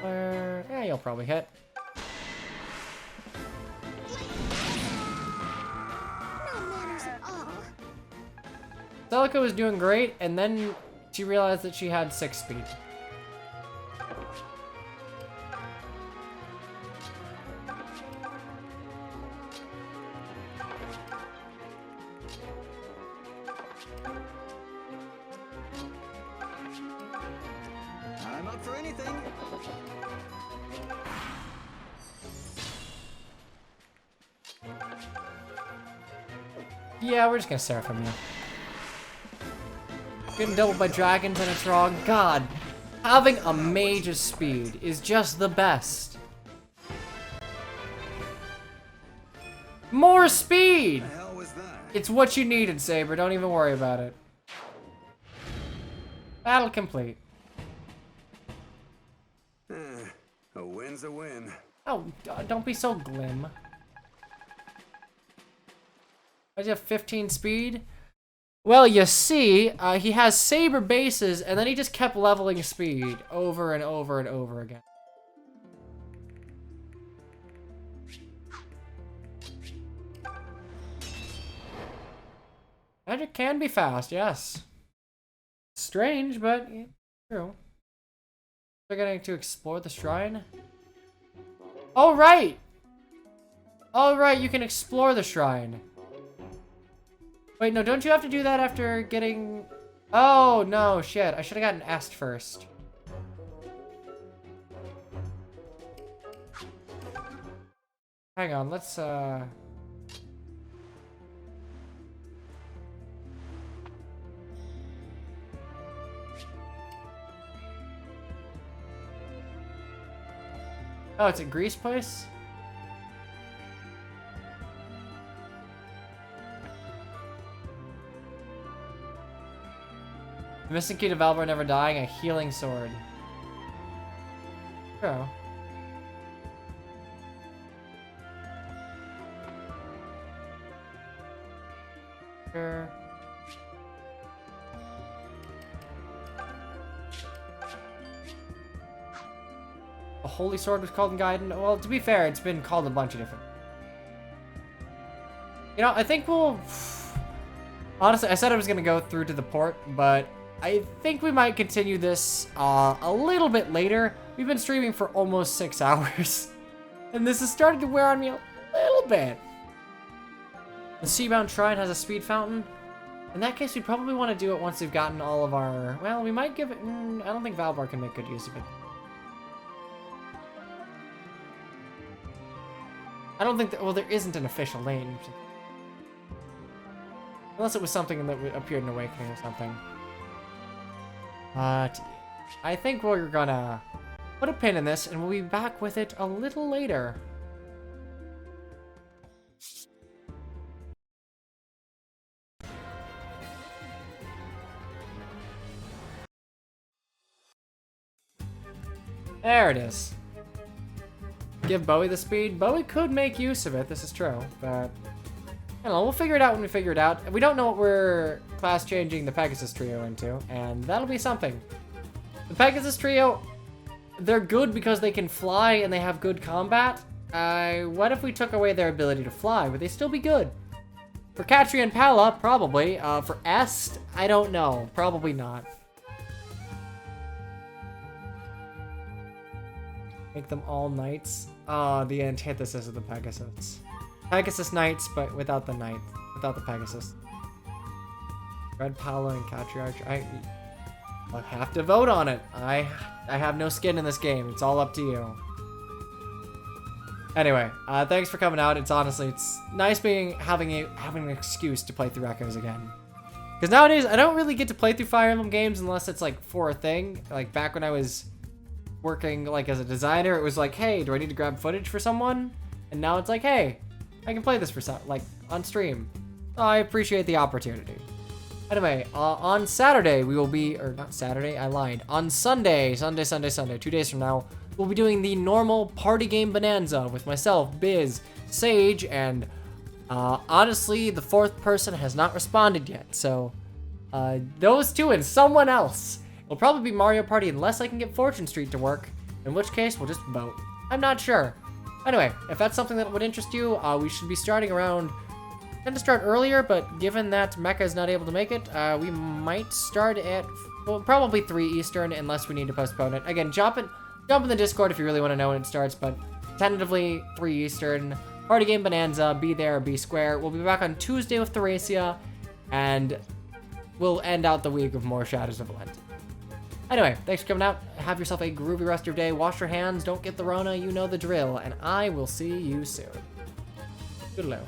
Yeah, you'll probably hit. No manners at all. Celica was doing great, and then she realized that she had 6 speed. I'm up for anything. Yeah, we're just gonna Seraphim you. Getting doubled by dragons and it's wrong. God, having a mage's speed is just the best. More speed! The hell was that? It's what you needed, Saber. Don't even worry about it. Battle complete. A win's a win. Oh, don't be so glim. Why does he have 15 speed? Well, you see, he has saber bases, and then he just kept leveling speed over and over and over again. Magic can be fast, yes. Strange, but yeah, true. We're getting to explore the shrine. Oh, right! Oh, right, you can explore the shrine. Wait, no, don't you have to do that after getting... Oh, no, shit. I should have gotten S first. Hang on, let's, Oh, it's a Grease place? The missing key to Valor never dying, a healing sword. Oh. Sure. A holy sword was called in Gaiden. Well, to be fair, it's been called a bunch of different. You know, I think we'll... Honestly, I said I was going to go through to the port, but I think we might continue this a little bit later. We've been streaming for almost 6 hours, and this is starting to wear on me a little bit. The Seabound Shrine has a speed fountain. In that case, we probably want to do it once we've gotten all of our... Well, we might give it... I don't think Valbar can make good use of it. I don't think that... Well, there isn't an official lane. Unless it was something that appeared in Awakening or something. But I think we're gonna put a pin in this, and we'll be back with it a little later. There it is. Give Bowie the speed. Bowie could make use of it, this is true, but I don't know, we'll figure it out when we figure it out. We don't know what we're class changing the Pegasus Trio into, and that'll be something. The Pegasus Trio, they're good because they can fly and they have good combat. What if we took away their ability to fly? Would they still be good? For Katria and Pala, probably. For Est, I don't know. Probably not. Make them all knights. The antithesis of the Pegasus. Pegasus Knights, but without the knight. Without the Pegasus. Red Pala and Katria Archer. I'll have to vote on it. I have no skin in this game. It's all up to you. Anyway, thanks for coming out. It's honestly, it's nice having an excuse to play through Echoes again. Because nowadays, I don't really get to play through Fire Emblem games unless it's like for a thing. Like back when I was working like as a designer, it was like, hey, do I need to grab footage for someone? And now it's like, hey, I can play this for like on stream. So I appreciate the opportunity. Anyway, on Saturday we will be, or not Saturday, I lied. On Sunday, 2 days from now, we'll be doing the normal party game bonanza with myself, Biz, Sage, and honestly, the fourth person has not responded yet. So those two and someone else. It'll probably be Mario Party unless I can get Fortune Street to work, in which case we'll just vote. I'm not sure. Anyway, if that's something that would interest you, we should be starting around... Tend to start earlier, but given that Mecha is not able to make it, we might start at, well, probably 3 Eastern unless we need to postpone it. Again, jump in the Discord if you really want to know when it starts, but tentatively 3 Eastern. Party Game Bonanza, be there, be square. We'll be back on Tuesday with Thracia, and we'll end out the week of more Shadows of Lent. Anyway, thanks for coming out. Have yourself a groovy rest of your day. Wash your hands, don't get the Rona, you know the drill, and I will see you soon. Goodlow.